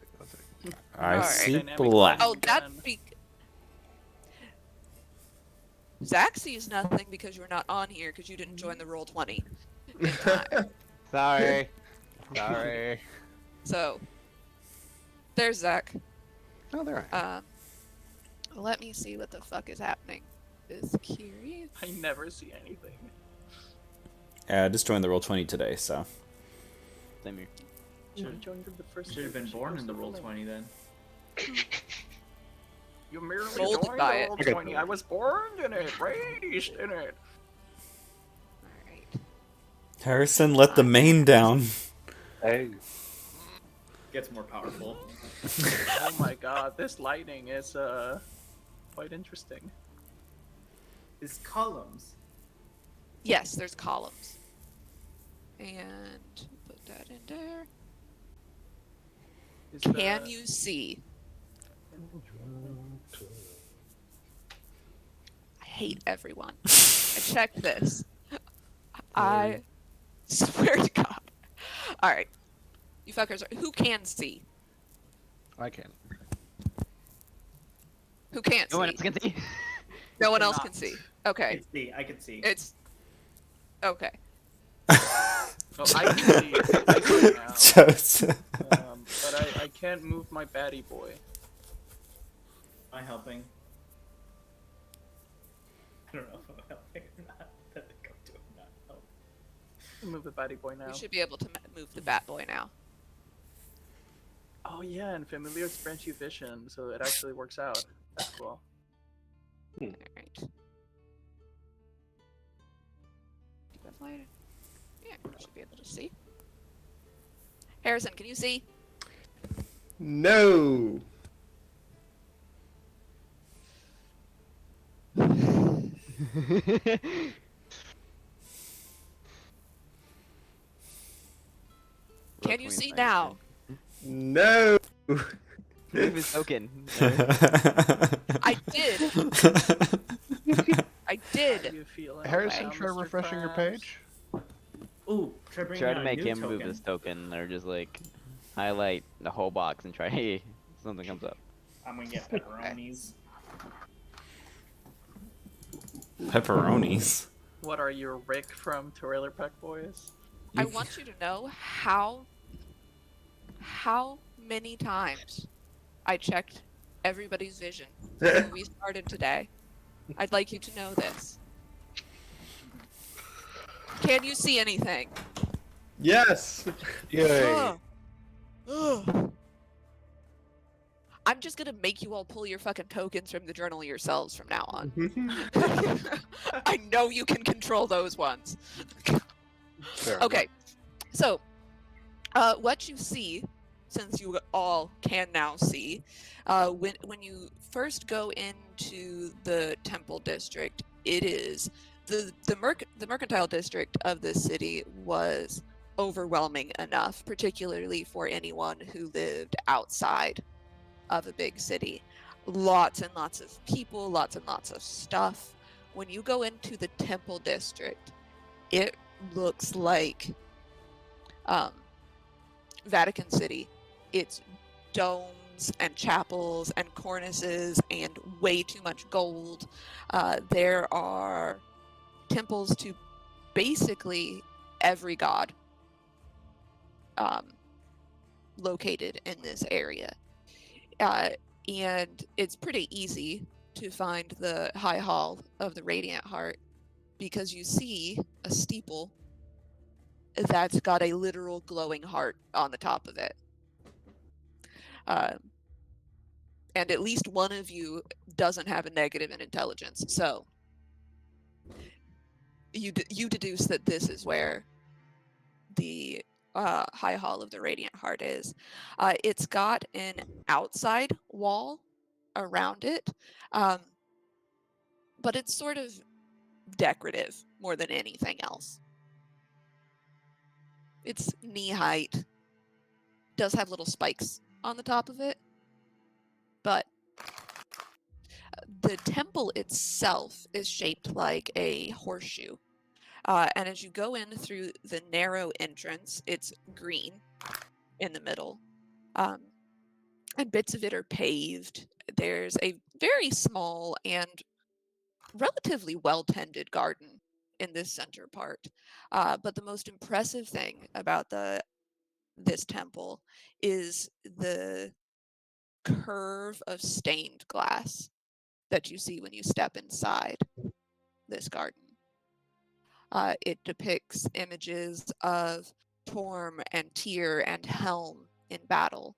I Alright. see Dynamic black. Oh, Again. that's Zach sees nothing because you're not on here because you didn't join the roll 20 in time. Sorry. Sorry. So there's Zach. Oh, there I am. Let me see what the fuck is happening with Kiri. I never see anything. I just joined the Roll20 today, so. Same here. Should joined in the first. Should have been born in the roll 20 then. You merely Molded joined by the it. roll 20. I was born in it, raised in it. Alright. Harrison, let the mane down. Hey, Gets more powerful. Oh my god, this lightning is quite interesting. Is columns. Yes, there's columns. And put that in there. Is Can the- you see? I hate everyone. I checked this. I swear to God. All right, you fuckers. Who can see? I can. Who can't No one see? else can see. No one else cannot. can see. I Okay, can see. I can see. it's okay. So I can see right now, Joseph. but I can't move my baddie boy. Am I helping? I don't know if I'm helping or not. I think I'm doing not help. Move the baddie boy now. You should be able to move the bat boy now. Oh yeah, and familiars grant you vision, so it actually works out. That's cool. All right. Yeah, you should be able to see. Harrison, can you see? No. Can you see now? No. Move his token. I did. I How did. do you feel? Harrison, Now, try Mr. refreshing your Krabs? page. Ooh, try bringing Try out to a make new him token. move his token, or just like highlight the whole box and try something comes up. I'm gonna get pepperonis. Pepperonis. What are you, Rick from Trailer Park Boys? I want you to know how many times I checked everybody's vision before we started today. I'd like you to know this. Can you see anything? Yes. Yay. Ugh. Ugh. I'm just gonna make you all pull your fucking tokens from the journal yourselves from now on. I know you can control those ones. Fair Okay, so what you see, since you all can now see, when you first go into the temple district, it is the mercantile district of the city was overwhelming enough, particularly for anyone who lived outside of a big city. Lots and lots of people, lots and lots of stuff. When you go into the temple district, it looks like Vatican City. It's domes and chapels and cornices and way too much gold. There are temples to basically every god located in this area. And it's pretty easy to find the High Hall of the Radiant Heart because you see a steeple that's got a literal glowing heart on the top of it. And at least one of you doesn't have a negative in intelligence, so you deduce that this is where the High Hall of the Radiant Heart is. It's got an outside wall around it, but it's sort of decorative more than anything else. It's knee height, does have little spikes on the top of it, but the temple itself is shaped like a horseshoe. And as you go in through the narrow entrance, it's green in the middle. And bits of it are paved. There's a very small and relatively well-tended garden in this center part. But the most impressive thing about this temple is the curve of stained glass that you see when you step inside this garden. It depicts images of Torm and Tyr and Helm in battle.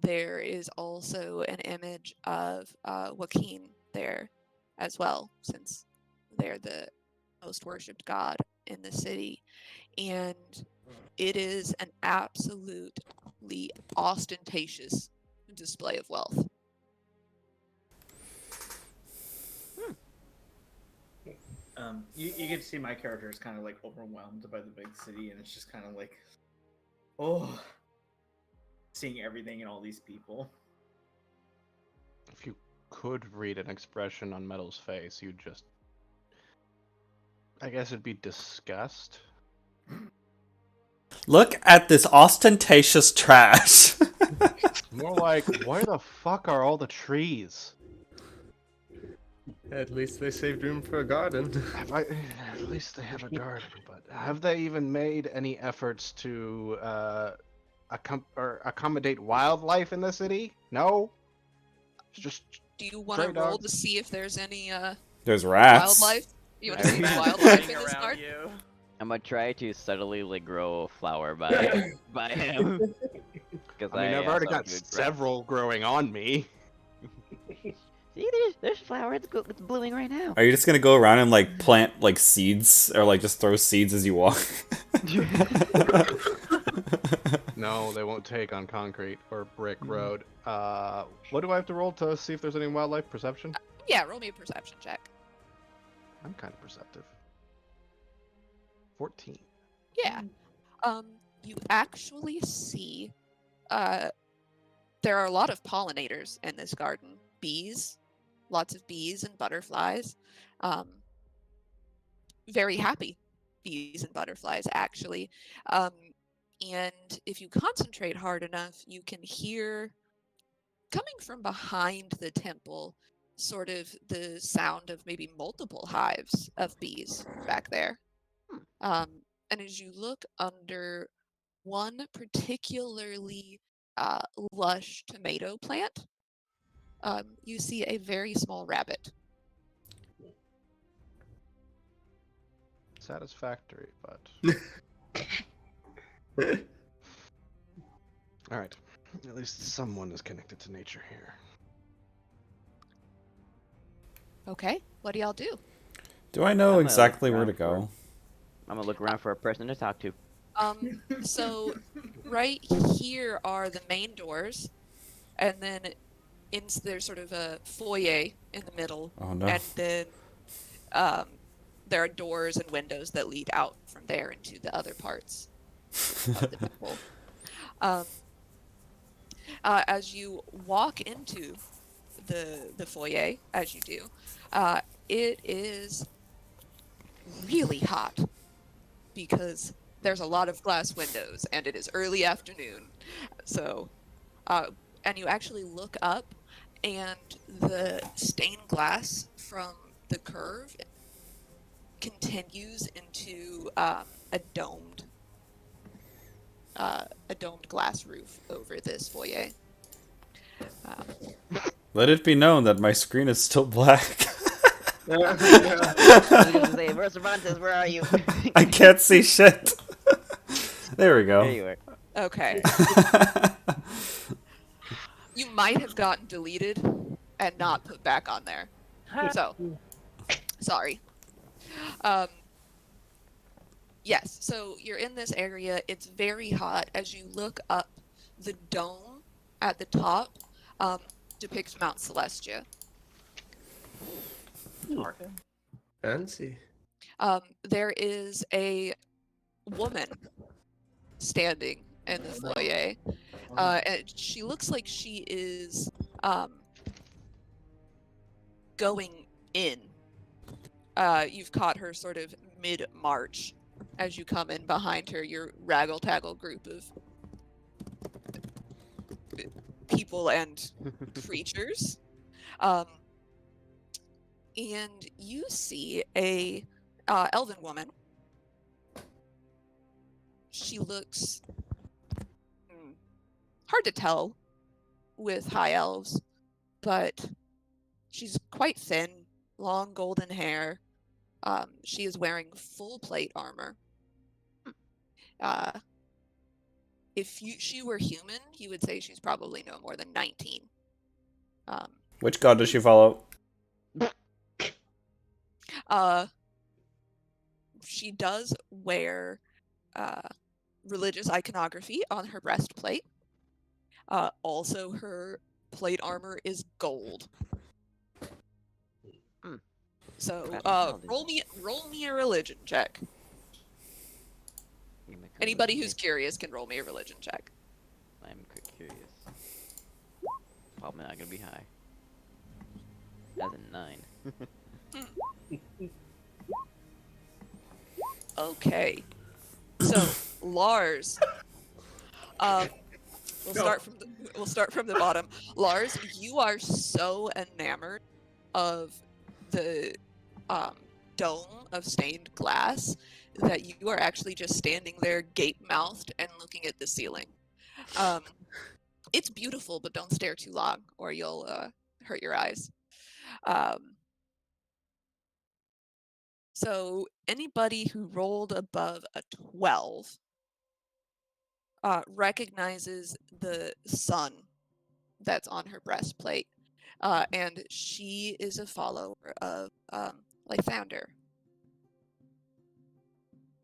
There is also an image of Joaquin there as well, since they're the most worshipped god in the city. And it is an absolutely ostentatious display of wealth. You can see my character is kind of like overwhelmed by the big city, and it's just kind of like, oh, seeing everything and all these people. If you could read an expression on Metal's face, you'd just I guess it'd be disgust. Look at this ostentatious trash. More like, where the fuck are all the trees? At least they saved room for a garden. Have I? At least they have a garden, but have they even made any efforts to accommodate wildlife in the city? No. It's just Do you want to stray roll dogs. to see if there's any There's rats. wildlife? You want to There's see rats wildlife running in this around garden? you. I'm gonna try to subtly like grow a flower by him. Because I mean, I've already got also have good several growing on me. grass. See, there's flower. It's blooming right now. Are you just gonna go around and like plant like seeds or like just throw seeds as you walk? No, they won't take on concrete or brick road. What do I have to roll to see if there's any wildlife? Perception? Yeah, roll me a perception check. I'm kind of perceptive. 14. Yeah. You actually see there are a lot of pollinators in this garden. Bees, lots of bees and butterflies. Very happy bees and butterflies, actually. And if you concentrate hard enough, you can hear, coming from behind the temple, sort of the sound of maybe multiple hives of bees back there. And as you look under one particularly lush tomato plant, you see a very small rabbit. Satisfactory, but. Alright. At least someone is connected to nature here. Okay, what do y'all do? Do I know I'm gonna exactly look where to around go? I'm gonna look around for a person to talk to. So right here are the main doors, and then there's sort of a foyer in the middle, Oh no. and then there are doors and windows that lead out from there into the other parts of the temple. As you walk into the foyer, as you do, it is really hot because there's a lot of glass windows and it is early afternoon. So, and you actually look up, and the stained glass from the curve continues into a domed glass roof over this foyer. Let it be known that my screen is still black. I was gonna say, where's Cervantes? Where are you? I can't see shit. There we go. There you are. Okay. You might have gotten deleted and not put back on there. So, sorry. Yes, so you're in this area. It's very hot. As you look up, the dome at the top depicts Mount Celestia. Fancy. There is a woman standing in the foyer. And she looks like she is going in. You've caught her sort of mid-march as you come in behind her, your raggle-taggle group of people and creatures. And you see a elven woman. She looks hard to tell with high elves, but she's quite thin, long golden hair. She is wearing full plate armor. If she were human, you would say she's probably no more than 19. Which god does she follow? She does wear religious iconography on her breastplate. Also, her plate armor is gold. So, roll me a religion check. Anybody who's curious can roll me a religion check. I'm curious. Probably not gonna be high. That's a 9. Okay. So, Lars. We'll Go. start from the bottom. Lars, you are so enamored of the dome of stained glass that you are actually just standing there gape-mouthed and looking at the ceiling. It's beautiful, but don't stare too long or you'll hurt your eyes. So anybody who rolled above a 12 recognizes the sun that's on her breastplate, and she is a follower of Lythander.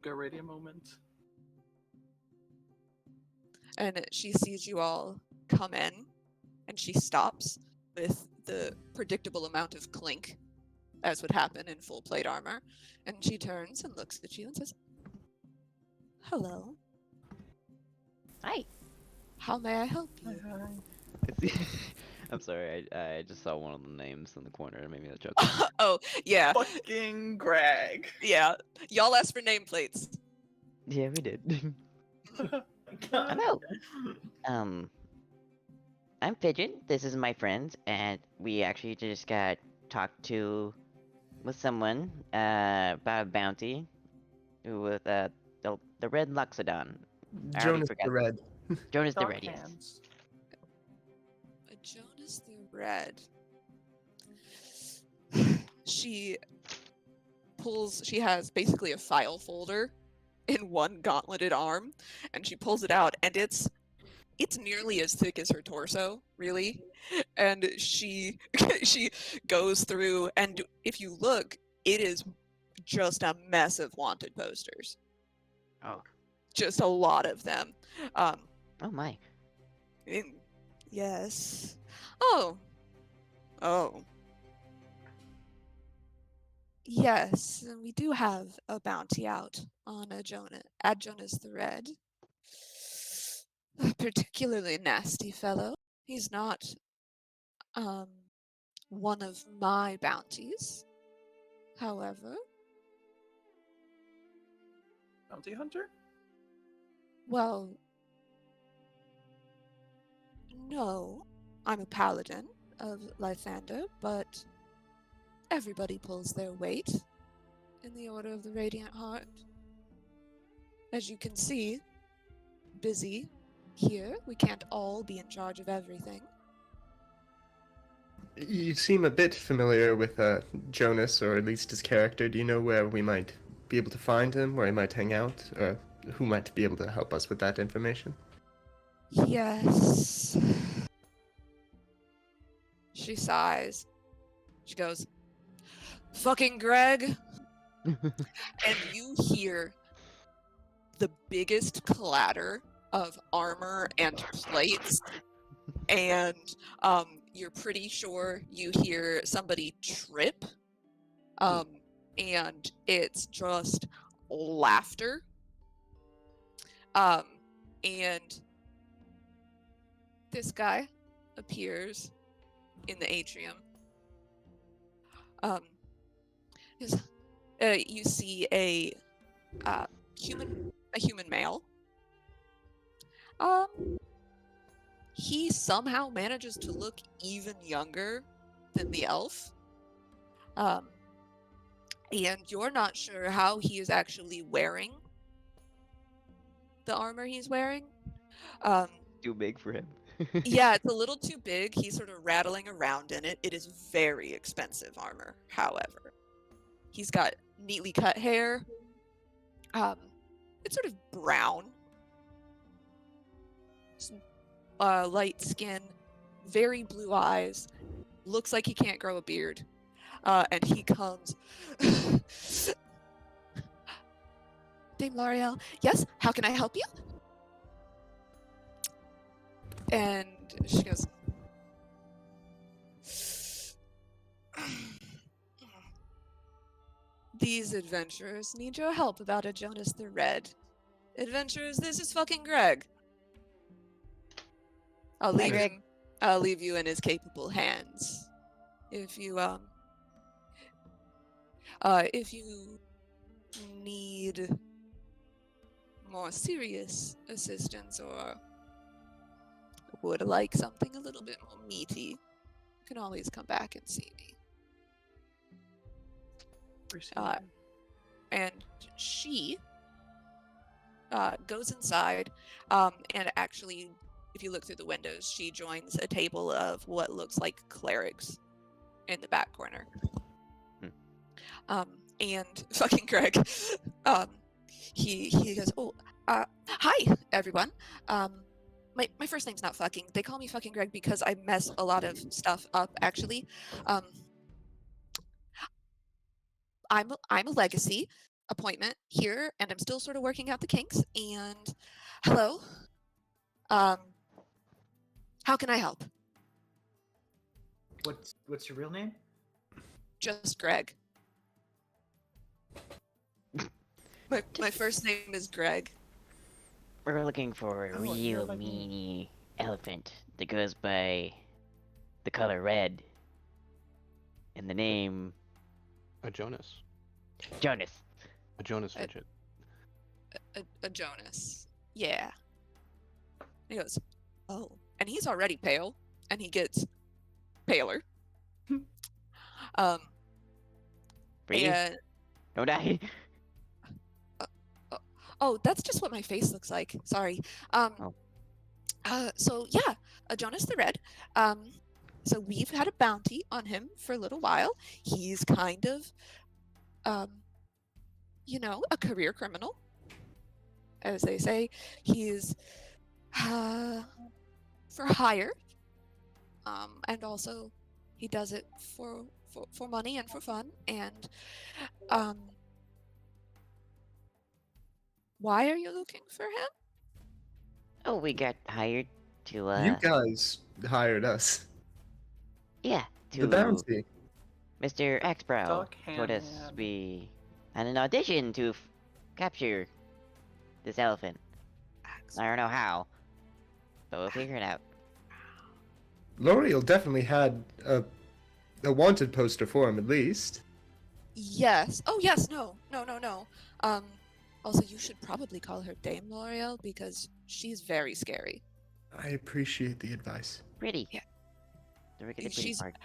Garadia moment. And she sees you all come in, and she stops with the predictable amount of clink, as would happen in full plate armor, and she turns and looks at you and says, "Hello, Hi. how may I help you?" I'm sorry, I just saw one of the names in the corner and made me a joke. Oh, yeah, Fucking Greg. yeah. Y'all asked for nameplates. Yeah, we did. God. Hello. I'm Pigeon. This is my friend, and we actually just got talked to with someone about a bounty with the red Loxodon. I already Jonas forgot. the Red. Jonas the Dark Red, yes. hands. Jonas the Red. She has basically a file folder in one gauntleted arm, and she pulls it out, and it's nearly as thick as her torso, really. And she she goes through, and if you look, it is just a mess of wanted posters. Oh. Just a lot of them. Oh my. Yes. Oh. Yes, and we do have a bounty out on Jonas the Red. A particularly nasty fellow. He's not one of my bounties. However, Bounty hunter? well, no, I'm a paladin of Lythander, but everybody pulls their weight in the Order of the Radiant Heart. As you can see, busy here. We can't all be in charge of everything. You seem a bit familiar with Jonas, or at least his character. Do you know where we might be able to find him, where he might hang out, or who might be able to help us with that information? Yes. She sighs. She goes, "Fucking Greg." And you hear the biggest clatter of armor and plates, and you're pretty sure you hear somebody trip, and it's just laughter. And this guy appears in the atrium. You see a human male. He somehow manages to look even younger than the elf. And you're not sure how he is actually wearing the armor he's wearing. Too big for him. Yeah, it's a little too big. He's sort of rattling around in it. It is very expensive armor, however. He's got neatly cut hair. It's sort of brown. Light skin, very blue eyes. Looks like he can't grow a beard. And he comes. Dame L'Oreal, yes, how can I help you? And she goes, "These adventurers need your help about a Jonas the Red. Adventurers, this is fucking Greg. I'll leave you in his capable hands. If you need more serious assistance or would like something a little bit more meaty, you can always come back and see me. Appreciate it. And she goes inside, and actually, if you look through the windows, she joins a table of what looks like clerics in the back corner. And fucking Greg, he goes, oh, hi everyone. My first name's not fucking. They call me fucking Greg because I mess a lot of stuff up. Actually, I'm a legacy appointment here, and I'm still sort of working out the kinks. And hello, how can I help? What's your real name? Just Greg. My first name is Greg. We're looking for a Oh, you're real like meanie elephant that goes by the color red. And the name A Jonas. Jonas. A Jonas Uh, fidget. A Jonas. Yeah. He goes, oh, and he's already pale, and he gets paler. Breathe. And Don't die. oh, that's just what my face looks like. Sorry. So yeah, Jonas the Red. So we've had a bounty on him for a little while. He's kind of, a career criminal, as they say. He's for hire, and also he does it for money and for fun. And why are you looking for him? Oh, we got hired to You guys hired us. yeah, The to bounty. Mr. Axbrow Duck told us Hamman. we had an audition to capture this elephant. I don't know how, but we'll figure it out. L'Oreal definitely had a wanted poster for him, at least. Yes. Oh, yes. No. Also, you should probably call her Dame L'Oreal because she's very scary. I appreciate the advice. Pretty. Yeah. The rickety pretty She's- part.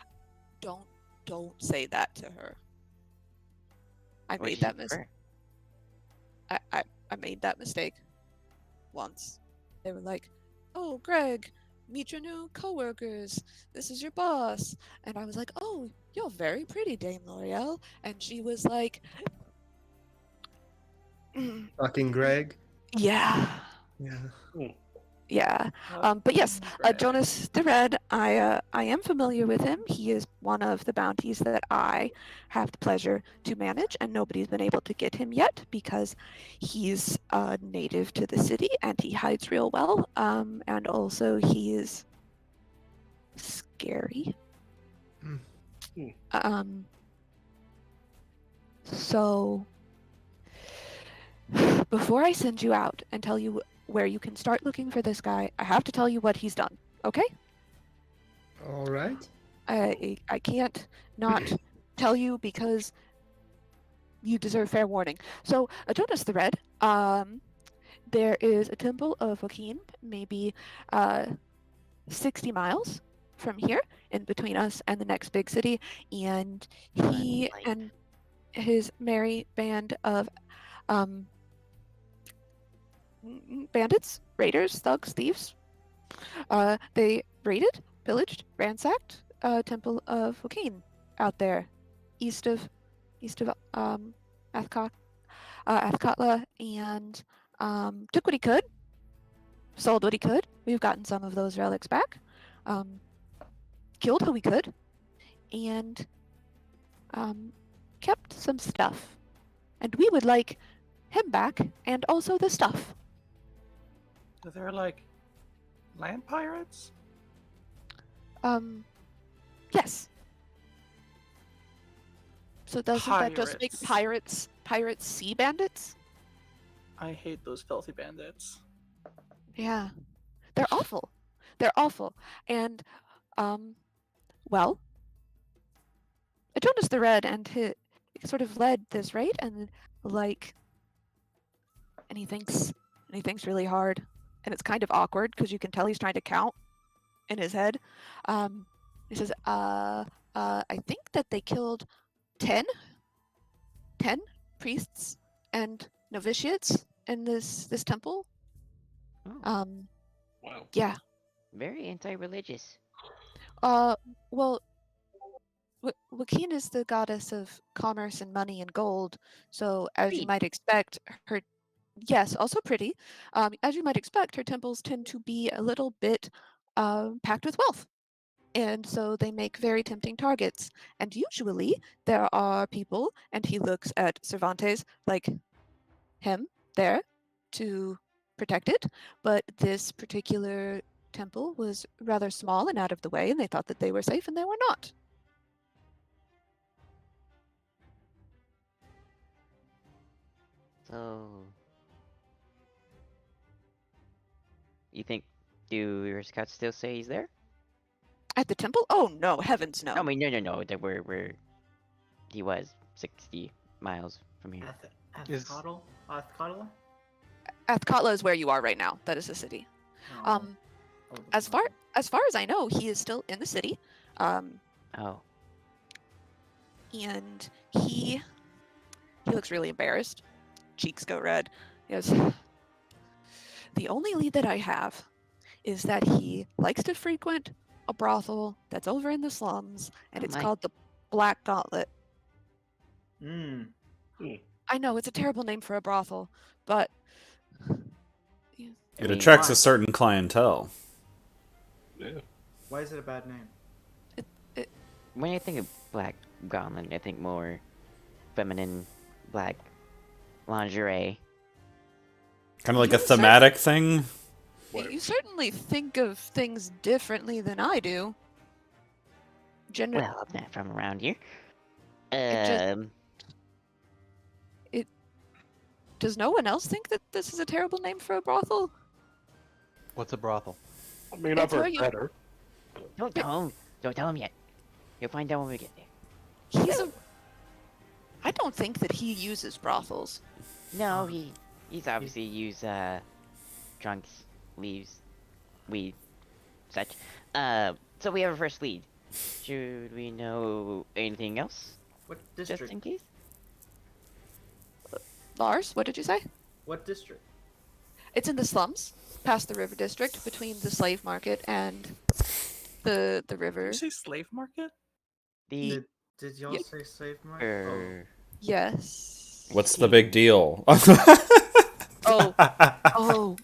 Don't say that to her. I What'd made you that say mistake. for? I made that mistake once. They were like, "Oh, Greg, meet your new coworkers. This is your boss." And I was like, "Oh, you're very pretty, Dame L'Oreal." And she was like, Fucking Greg. "Yeah, Yeah. yeah." Uh, But yes, Greg. Jonas the Red. I am familiar with him. He is one of the bounties that I have the pleasure to manage, and nobody's been able to get him yet because he's native to the city and he hides real well. And also he is scary. So before I send you out and tell you where you can start looking for this guy, I have to tell you what he's done. Okay? All right. I can't not tell you because you deserve fair warning. So, Jonas the Red, there is a temple of Joaquin, maybe 60 miles from here, in between us and the next big city, and he Right. and his merry band of bandits, raiders, thugs, thieves, they raided, pillaged, ransacked Temple of Joaquin out there, east of Athkatla, and took what he could, sold what he could. We've gotten some of those relics back, killed who we could, and kept some stuff. And we would like him back, and also the stuff. So they're like land pirates? Yes. So doesn't that just make Pirates. pirates sea bandits? I hate those filthy bandits. Yeah. They're awful. They're awful. And well, Jonas the Red and he sort of led this raid, and he thinks and he thinks really hard, and it's kind of awkward because you can tell he's trying to count in his head. He says, I think that they killed 10 priests and novitiates in this temple. Oh, Wow. Yeah. very anti-religious. Well, Wakeen is the goddess of commerce and money and gold, so as you Pretty. might expect, her yes, also pretty. As you might expect, her temples tend to be a little bit packed with wealth, and so they make very tempting targets. And usually there are people, and he looks at Cervantes like him there to protect it, but this particular temple was rather small and out of the way, and they thought that they were safe, and they were not. So, you think, do your scouts still say he's there? At the temple? Oh no, heavens no. I mean, no. That where he was 60 miles from here. Is- Athkatla? Athkatla is where you are right now. That is the city. As far as I know, he is still in the city. Oh, And he looks really embarrassed. Cheeks go red. He goes, the only lead that I have is that he likes to frequent a brothel that's over in the slums, and Oh it's my. called the Black Gauntlet. Hmm. I know it's a terrible name for a brothel, but I It mean, attracts why? a certain clientele. Yeah. Why is it a bad name? when I think of black gauntlet, I think more feminine black lingerie. Kind of like a You said- thematic thing. you certainly think of things differently than I do. Well, I'm not from around here. It just- Does no one else think that this is a terrible name for a brothel? What's a brothel? I mean, That's I've where heard you- better. Don't tell him. Don't tell him yet. You'll find out when we get there. I don't think that he uses brothels. No, he's obviously used drunks, leaves, weed, such. So we have a first lead. Should we know anything else? What Just district? in case? Lars, what did you say? What district? It's in the slums, past the river district, between the slave market and the river. Did you say slave market? The Did y'all Yeah. say slave market? er, Yes. What's the big deal? Oh, oh.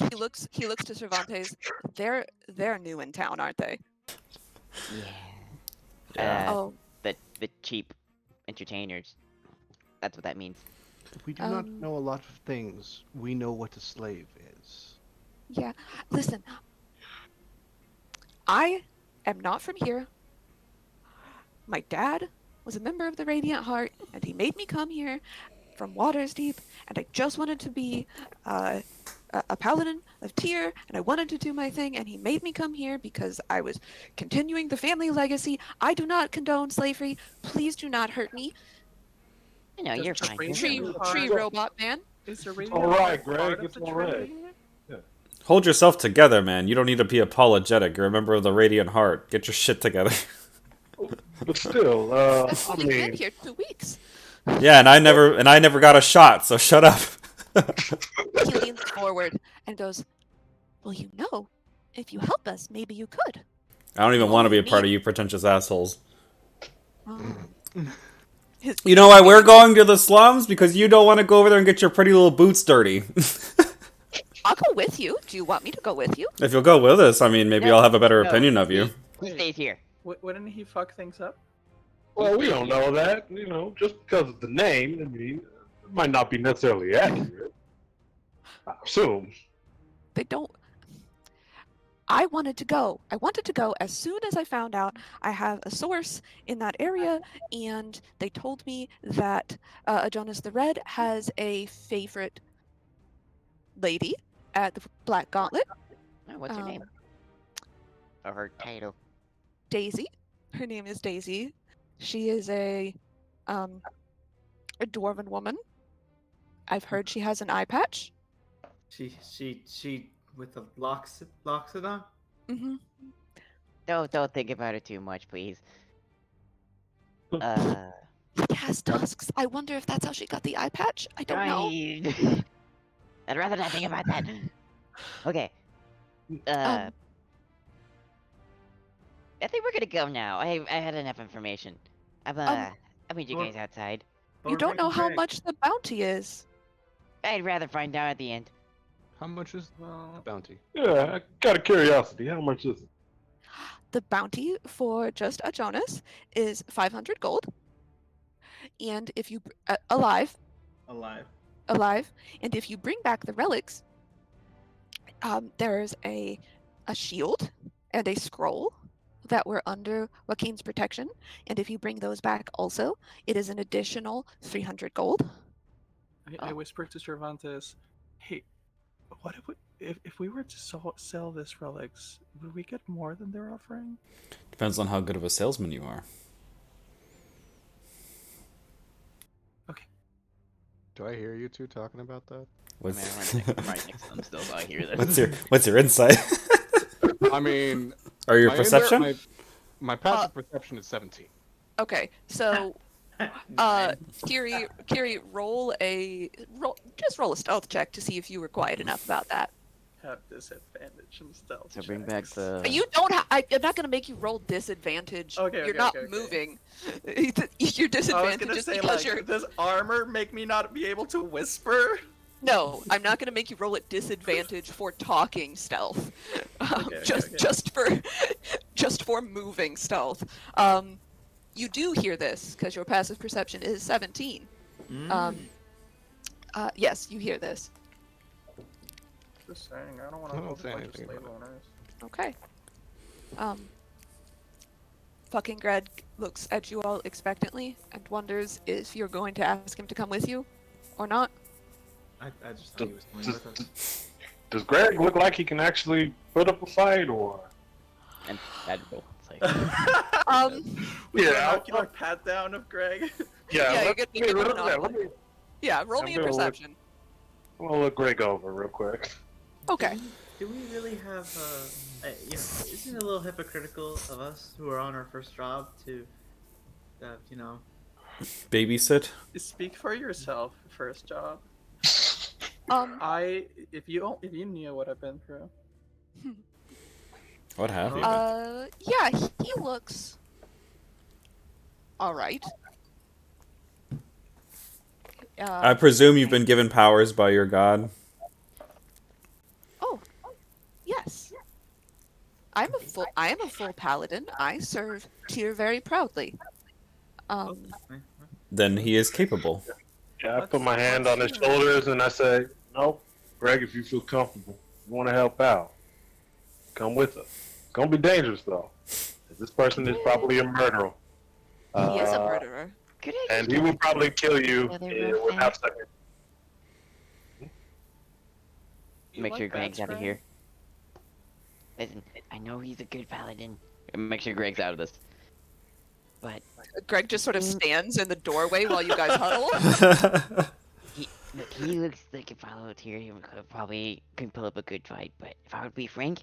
He looks to Cervantes. They're new in town, aren't they? yeah. Oh, The cheap entertainers. That's what that means. We do not Um, know a lot of things. We know what a slave is. yeah. Listen, I am not from here. My dad was a member of the Radiant Heart, and he made me come here from Waters Deep, and I just wanted to be a paladin of Tyr, and I wanted to do my thing, and he made me come here because I was continuing the family legacy. I do not condone slavery. Please do not hurt me. No, Does you're the fine. Radiant Tree, Heart- tree robot man. Is the radio all right, part Greg, of it's the all right. Trinity? Hold yourself together, man. You don't need to be apologetic. You're a member of the Radiant Heart. Get your shit together. But still, I've I only been mean, here 2 weeks. Yeah, and I never got a shot, so shut up. He leans forward and goes, well, you know, if you help us, maybe you could. I don't even You want to be a only part of need- you pretentious assholes. His- You know why we're going to the slums? Because you don't want to go over there and get your pretty little boots dirty. I'll go with you. Do you want me to go with you? If you'll go with us, I mean, maybe No, I'll have a better no, opinion of you. He stays here. Wouldn't he fuck things up? well, we don't know that. You know, just because of the name, I mean, it might not be necessarily accurate. I assume. They don't. I wanted to go. I wanted to go as soon as I found out I have a source in that area, and they told me that Jonas the Red has a favorite lady at the Black Gauntlet, Oh, what's her name? Or her title? Daisy. Her name is Daisy. She is a dwarven woman. I've heard she has an eye patch. She with the loxodon. Mm-hmm. Don't think about it too much, please. Uh, He has tusks. I wonder if that's how she got the eye patch. I don't know. I'd rather not think about that. Okay. I think we're gonna go now. I had enough information. I'll meet you Or- guys outside. You don't know how Greg. much the bounty is. I'd rather find out at the end. How much is the Well, bounty? Yeah, I got a curiosity. How much is it? The bounty for just a Jonas is 500 gold. And if you alive, and if you bring back the relics, there's a shield and a scroll that were under Joaquin's protection. And if you bring those back also, it is an additional 300 gold. I whispered to Cervantes, "Hey, what if we were to sell this relics? Would we get more than they're offering?" Depends on how good of a salesman you are. Do I hear you two talking about that? I mean, I'm right next to them still, so I hear this. What's your insight? I mean, Or your my perception? my passive perception is 17. Okay, so Kiri, roll a stealth check to see if you were quiet enough about that. Have disadvantage in stealth. So bring back checks. the. You don't. I'm not going to make you roll disadvantage. Okay, You're okay, not okay, okay. moving. Your I was disadvantage gonna is say, because like, you're. does armor make me not be able to whisper? No, I'm not going to make you roll at disadvantage for talking stealth. Okay, Just for moving stealth. You do hear this because your passive perception is 17. Yes, you hear this. Just saying, I don't want I to don't hold a say bunch of anything slave about owners. Okay. Fucking Greg looks at you all expectantly and wonders if you're going to ask him to come with you or not. I just thought he was coming with us. Does Greg look like he can actually put up a fight, or? And edible. It's like. We do Yeah, an ocular pat down of Greg. Yeah, let you get me- one let off. me- Yeah, roll me a I'm gonna look- perception. I'm gonna look Greg over real quick. Okay. Do we really have? Isn't it a little hypocritical of us who are on our first job to, Babysit? Speak for yourself. First job. If you knew what I've been through. What have you? Yeah, he looks all right. I presume you've been given powers by your god. Oh, yes. I am a full paladin. I serve Tyr very proudly. Then he is capable. Yeah, I put my hand on his shoulders and I say, "No, Greg, if you feel comfortable, you want to help out, come with us. It's gonna be dangerous though. This person is probably a murderer. He is a murderer. Could I And just he will get probably kill you together real without fast? second. You Make like sure Greg's bats, out of Greg? here. Listen, I know he's a good paladin. Make sure Greg's out of this. But Greg just sort of stands in the doorway while you guys huddle. he looks like if I lived here, he probably could pull up a good fight. But if I would be frank,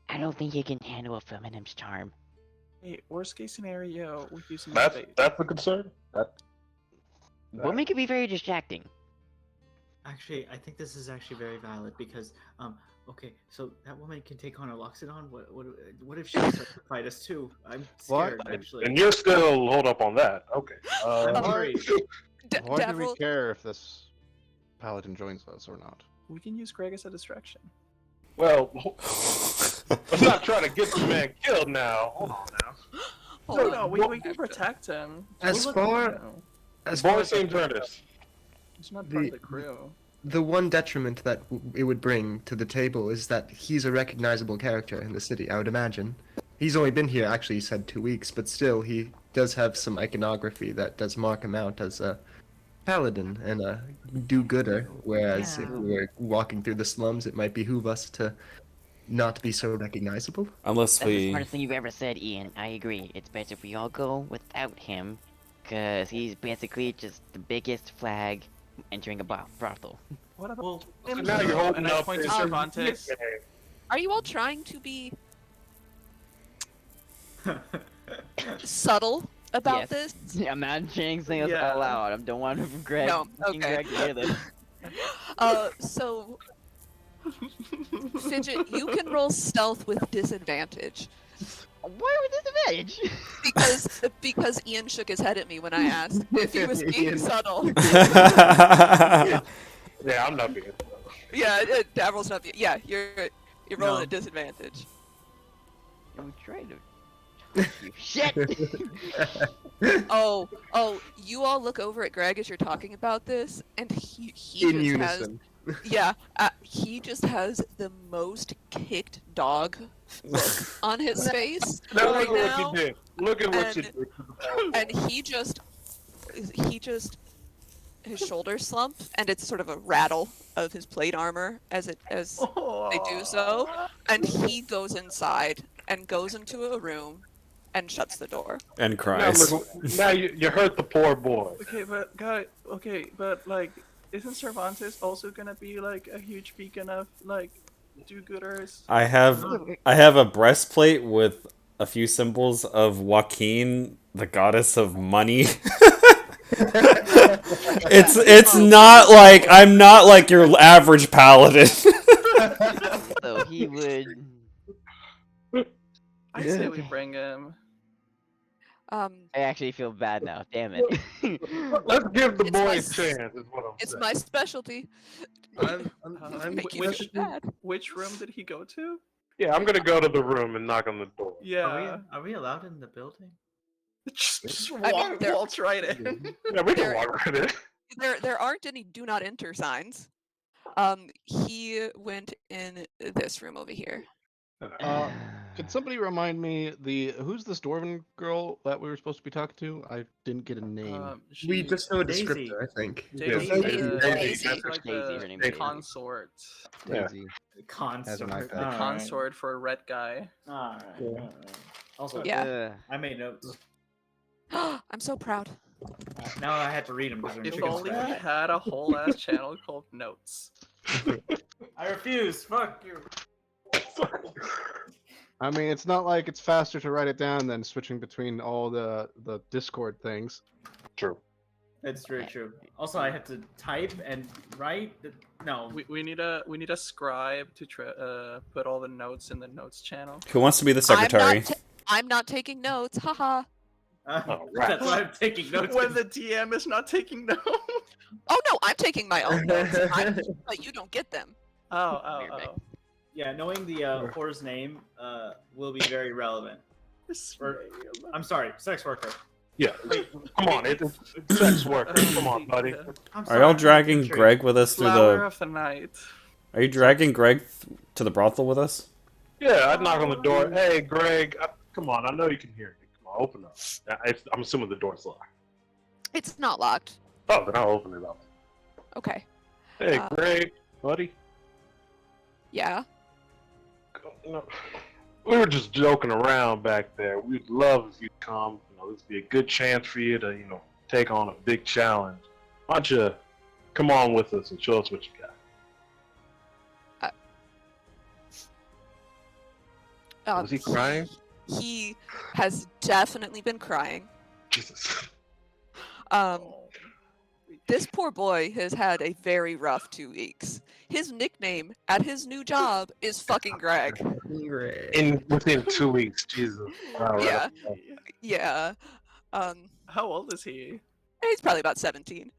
I don't think he can handle a feminine's charm. Hey, worst case scenario, we use some That's bait. a concern. Women can be very distracting. Actually, I think this is actually very valid because, okay, so that woman can take on a Loxodon. What if she starts to fight us too? I'm scared, actually. And you're still hold up on that. Okay. I'm Why- worried. Why do we Davril, care if this paladin joins us or not? We can use Greg as a distraction. Well, let's not try to get the man killed now. Hold on now. hold No, on. we can protect him. As We'll far- look- no, As far Boy as seems earnest. he's not part of the crew. the one detriment that it would bring to the table is that he's a recognizable character in the city, I would imagine. He's only been here, actually, he said 2 weeks, but still, he does have some iconography that does mark him out as a paladin and a do-gooder, whereas if we were walking through the slums, it might behoove us to not be so recognizable. Unless That's the we... smartest thing you've ever said, Ian. I agree. It's best if we all go without him, because he's basically just the biggest flag entering a brothel. What about Well, So now you're holding and I up point to this- Cervantes. Are you all trying to be subtle about Yes. this? Yeah, I'm not saying things Yeah. out loud. I don't want Greg, No, fucking okay. Greg to hear this. So Fidget, you can roll stealth with disadvantage Why with disadvantage? because Ian shook his head at me when I asked if he was being Ian. subtle. Yeah, I'm not being. Yeah, Davril's not. Yeah, you're rolling No. at disadvantage. I'm trying to. You shit! Oh, you all look over at Greg as you're talking about this, and he In just unison. has he just has the most kicked dog look on his face Now right look at now, what you did. Look at what you And- did. and he just his shoulders slump, and it's sort of a rattle of his plate armor as they do so, and he goes inside and goes into a room and shuts the door. And Now, cries. now you hurt the poor boy. Okay, but like, isn't Cervantes also gonna be like a huge beacon of like do-gooders? I have a breastplate with a few symbols of Joaquin, the goddess of money. It's not like I'm not like your average paladin. So he would. I say we bring him. I actually feel bad now. Damn it. Let's give the It's boy my a s- chance. Is what I'm It's saying. my specialty. I'm Make you which- feel bad. Which room did he go to? Yeah, I'm gonna go to the room and knock on the door. Yeah. Are we allowed in the building? Just I mean, there- waltz right in. Yeah, we can There- walk right in. There aren't any do not enter signs. He went in this room over here. Could somebody remind me who's this dwarven girl that we were supposed to be talking to? I didn't get a name. We She- just know a Daisy. descriptor, I think. Daisy, Yeah. Daisy. she's like Daisy, her name the is Daisy. consort. Yeah. Daisy. Consort. my pet. The consort for a red guy. Alright. Yeah. Also, Yeah. I made notes. I'm so proud. Now I had to read them because they're in If chicken only we scratch. had a whole ass channel called Notes. I refuse. Fuck you. I mean, it's not like it's faster to write it down than switching between all the Discord things. True. It's very true. Also, I had to type and write. No. We need a scribe to put all the notes in the notes channel. Who wants to be the secretary? I'm not taking notes. Haha. Oh, right. That's why I'm taking notes. When the DM is not taking notes. Oh no, I'm taking my own notes, but you don't get them. Oh. Yeah, knowing the whore's name will be very relevant. I'm sorry, sex worker. Yeah. Come on, it's sex work. Come on, buddy. I'm Are sorry, y'all I'm dragging intrigued. Greg with us through Flower the? of the night. Are you dragging Greg to the brothel with us? Yeah, I'd knock on the door. Hey, Greg, come on. I know you can hear me. Come on, open up. I'm assuming the door's locked. It's not locked. Oh, then I'll open it up. Okay. Hey, Uh, Greg, buddy. Yeah. No, we were just joking around back there. We'd love if you'd come. This would be a good chance for you to, take on a big challenge. Why don't you come on with us and show us what you got? Was he crying? He has definitely been crying. Jesus. This poor boy has had a very rough 2 weeks. His nickname at his new job is fucking Greg. Within 2 weeks, Jesus. All right. Yeah. Yeah. How old is he? He's probably about 17.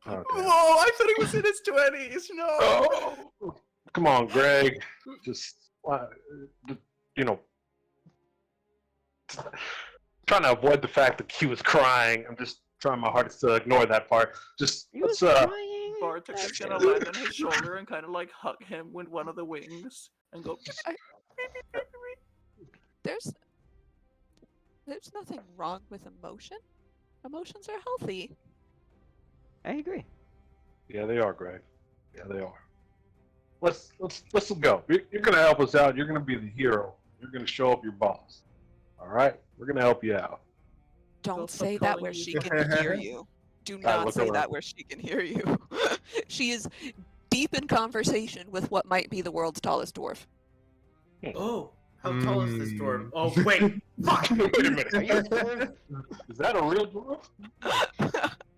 Okay. Whoa! I thought he was in his 20s. No. Oh, come on, Greg. Just, trying to avoid the fact that he was crying. I'm just trying my hardest to ignore that part. Just let's Bartek is gonna land on his shoulder and kind of like hug him with one of the wings and go. There's nothing wrong with emotion. Emotions are healthy. I agree. Yeah, they are, Greg. Yeah, they are. Let's go. You're gonna help us out. You're gonna be the hero. You're gonna show up your boss. All right, we're gonna help you out. Don't stop say that calling where you she Greg. can hear you. Do not look say around. that where she can hear you. She is deep in conversation with what might be the world's tallest dwarf. Oh, how tall is this dwarf? Hmm. Oh, wait. Fuck. Wait a minute. Are you a dwarf? Is that a real dwarf?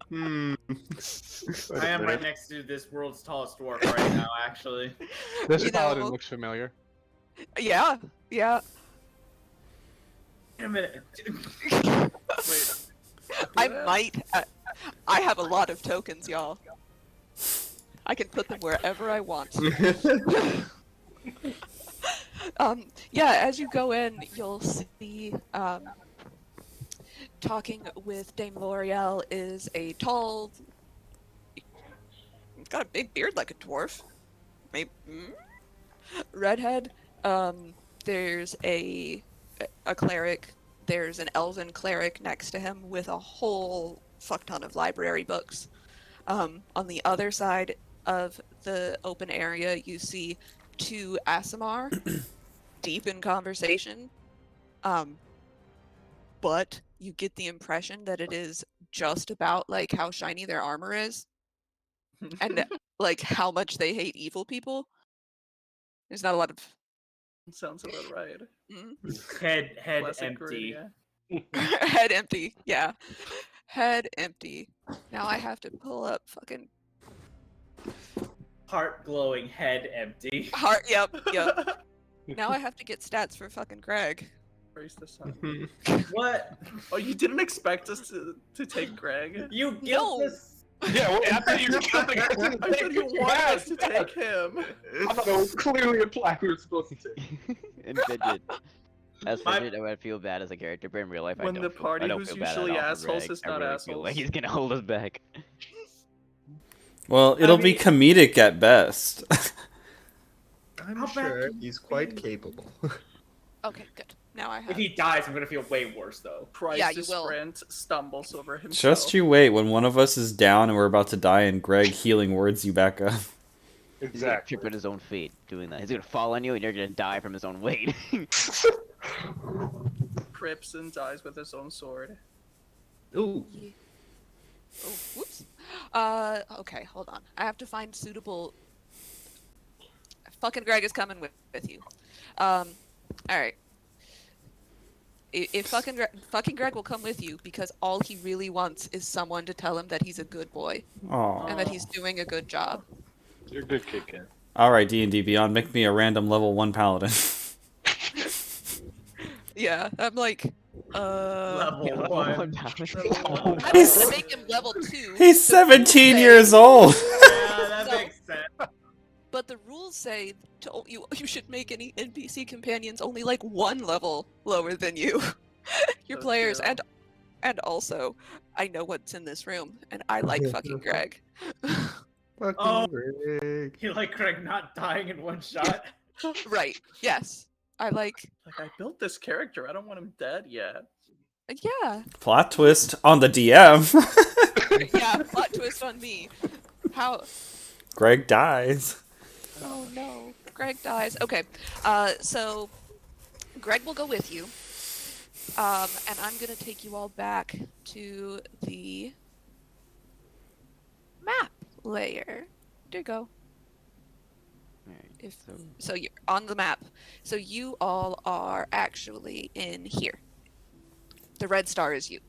Hmm. Wait I a am right minute. next to this world's tallest dwarf right now, actually. This You paladin know- looks familiar. Yeah, yeah. Wait a minute. Wait. I Yeah. might. I have a lot of tokens, y'all. I can put them wherever I want. Yeah, as you go in, you'll see. Talking with Dame L'Oreal is a tall. Got a big beard like a dwarf. Maybe redhead. There's a cleric. There's an elven cleric next to him with a whole fuck ton of library books. On the other side of the open area, you see two Asimar deep in conversation. But you get the impression that it is just about like how shiny their armor is and like how much they hate evil people. There's not a lot of Sounds about right. Head Classic empty. Grid, head empty. Yeah, head empty. Now I have to pull up fucking Heart glowing, head empty. heart. Yep, yeah. yep. Now I have to get stats for fucking Greg. Praise the sun. What? Oh, you didn't expect us to take Greg? You No. guilt us. Yeah, wait, I thought you were something. I thought you wanted us to take him. I thought it was clearly implied we were supposed to take. And Fidget. As My- Fidget, I would feel bad as a character, but in real life, When I the don't party I don't who's feel bad at usually all for assholes Greg. is I not really feel assholes. like he's gonna hold us back. Well, it'll be mean- comedic at best. I'm How bad sure can he's you quite be? capable. Okay, good. Now I If have. he dies, I'm gonna feel way worse though. Tries Yeah, to you will. sprint, stumbles over himself. Just you wait. When one of us is down and we're about to die, and Greg healing words you back up. He's gonna Exactly. trip at his own fate doing that. He's gonna fall on you, and you're gonna die from his own weight. Trips and dies with his own sword. Ooh. Oh, whoops. Okay, hold on. I have to find suitable. Fucking Greg is coming with you. All right. If fucking Greg will come with you because all he really wants is someone to tell him that he's a good boy Aw. and that he's doing a good job. You're a good kid, Ken. All right, D&D Beyond, make me a random level 1 paladin. Yeah, I'm like, Level Yeah, level one. one paladin. I'm gonna He's- make him level 2. He's The rules 17 say- years old. Yeah, that So- makes sense. But the rules say you should make any NPC companions only like 1 level lower than you, your So players, true. and also I know what's in this room, and I like fucking Greg. Fucking Oh. Greg. You like Craig not dying in one shot? Right? Yes, I like. Like, I built this character. I don't want him dead yet. Yeah, Plot twist on the DM. yeah. Plot twist on me. How? Greg dies. Oh no, Greg dies. Okay, so Greg will go with you, and I'm gonna take you all back to the map layer. There you go. Alright, If so so, you're on the map. So you all are actually in here. The red star is you.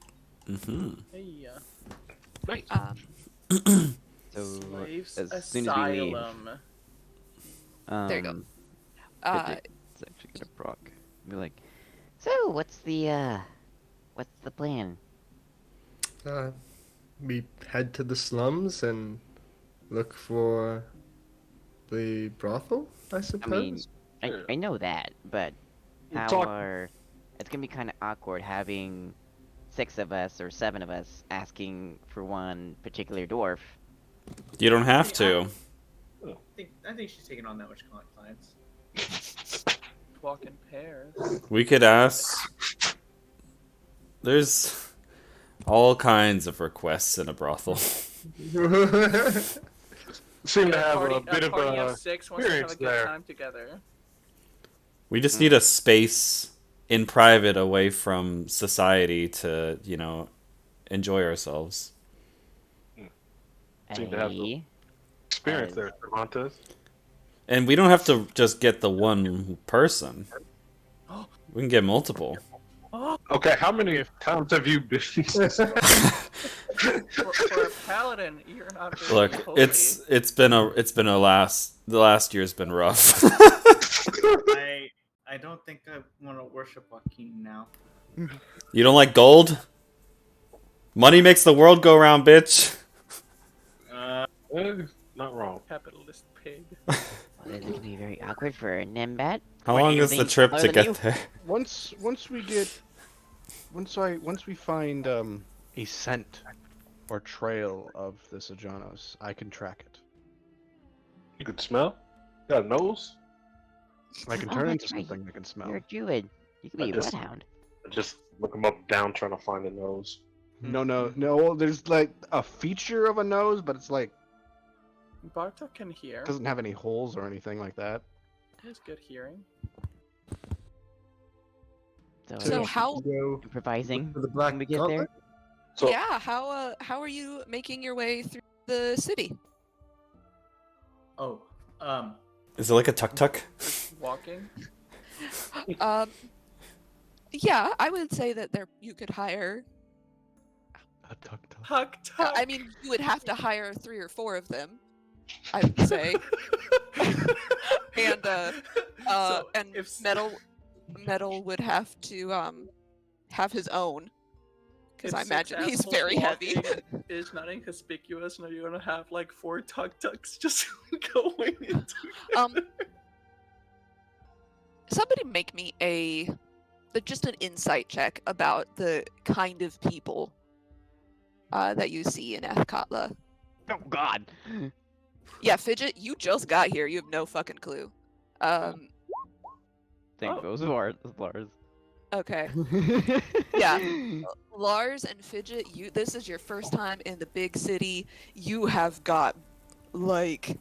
Mm-hmm. Hey, Nice. so slaves as soon as we leave, asylum. There you go. Fidget is actually gonna proc. Be like, so what's the plan? We head to the slums and look for the brothel, I suppose. I know that, but We'll how talk- are it's gonna be kind of awkward having 6 of us or 7 of us asking for one particular dwarf. You don't have to. I think she's taking on that much clients. Walk in pairs. We could ask. There's all kinds of requests in a brothel. Seem to have party, a bit of party a of 6 wants to have a experience good there. time together. We just need a space in private away from society to, enjoy ourselves. Seem to have Aye. Experience there, Cervantes. And we don't have to just get the one person. We can get multiple. Okay, how many times have you been? For a paladin, you're not very Look, holy. it's been a the last year's been rough. I don't think I want to worship Joaquin now. You don't like gold? Money makes the world go round, bitch. Not wrong. Capitalist pig. Well, this is gonna be very awkward for Nimbat. How What long do you is the think? trip Taller to than get you? there? Once we find a scent or trail of the Sojournos, I can track it. You could smell? Got a nose? I can Oh, turn that's into right. something I can smell. You're a druid. You can I be a just- bloodhound. Just look them up and down trying to find a nose. No. There's like a feature of a nose, but it's like Bartok can hear. doesn't have any holes or anything like that. He has good hearing. So how? Go improvising for the black when we get gauntlet? there? So Yeah. How are you making your way through the city? Oh, Is it like a tuk-tuk? Just walking. Yeah, I would say that you could hire. A tuk-tuk. Tuck, tuck. I mean, you would have to hire 3 or 4 of them, I would say. And So, and if- metal would have to have his own, because if I imagine he's successful very heavy. walking is not inconspicuous, and you're gonna have like 4 tuk tuks just going into. Somebody make me just an insight check about the kind of people that you see in Ethkatla. Oh God! Yeah, Fidget, you just got here. You have no fucking clue. Think Oh. those are Lars. Okay. Yeah. Lars and Fidget, this is your first time in the big city. You have got like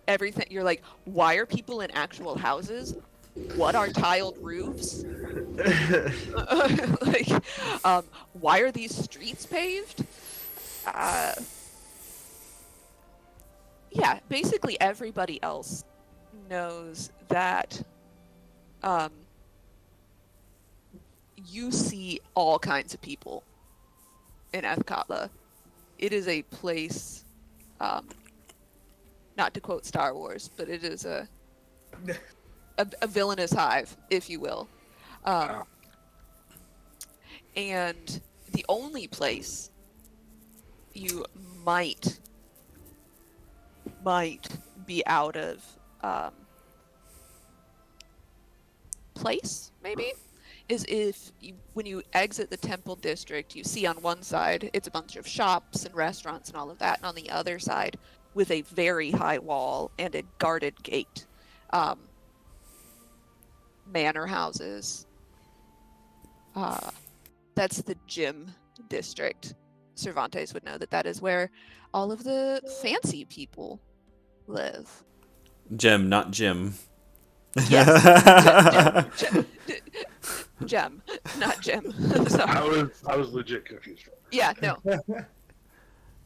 everything. You're like, why are people in actual houses? What are tiled roofs? Like, why are these streets paved? Yeah, basically everybody else knows that you see all kinds of people in Ethkatla. It is a place, not to quote Star Wars, but it is a villainous hive, if you will. And the only place you might be out of place, maybe, is if when you exit the temple district, you see on one side it's a bunch of shops and restaurants and all of that, and on the other side, with a very high wall and a guarded gate, manor houses. That's the gym district. Cervantes would know that is where all of the fancy people live. Gem, not Jim. Gem, not Jim. Sorry. I was legit confused. Yeah, no.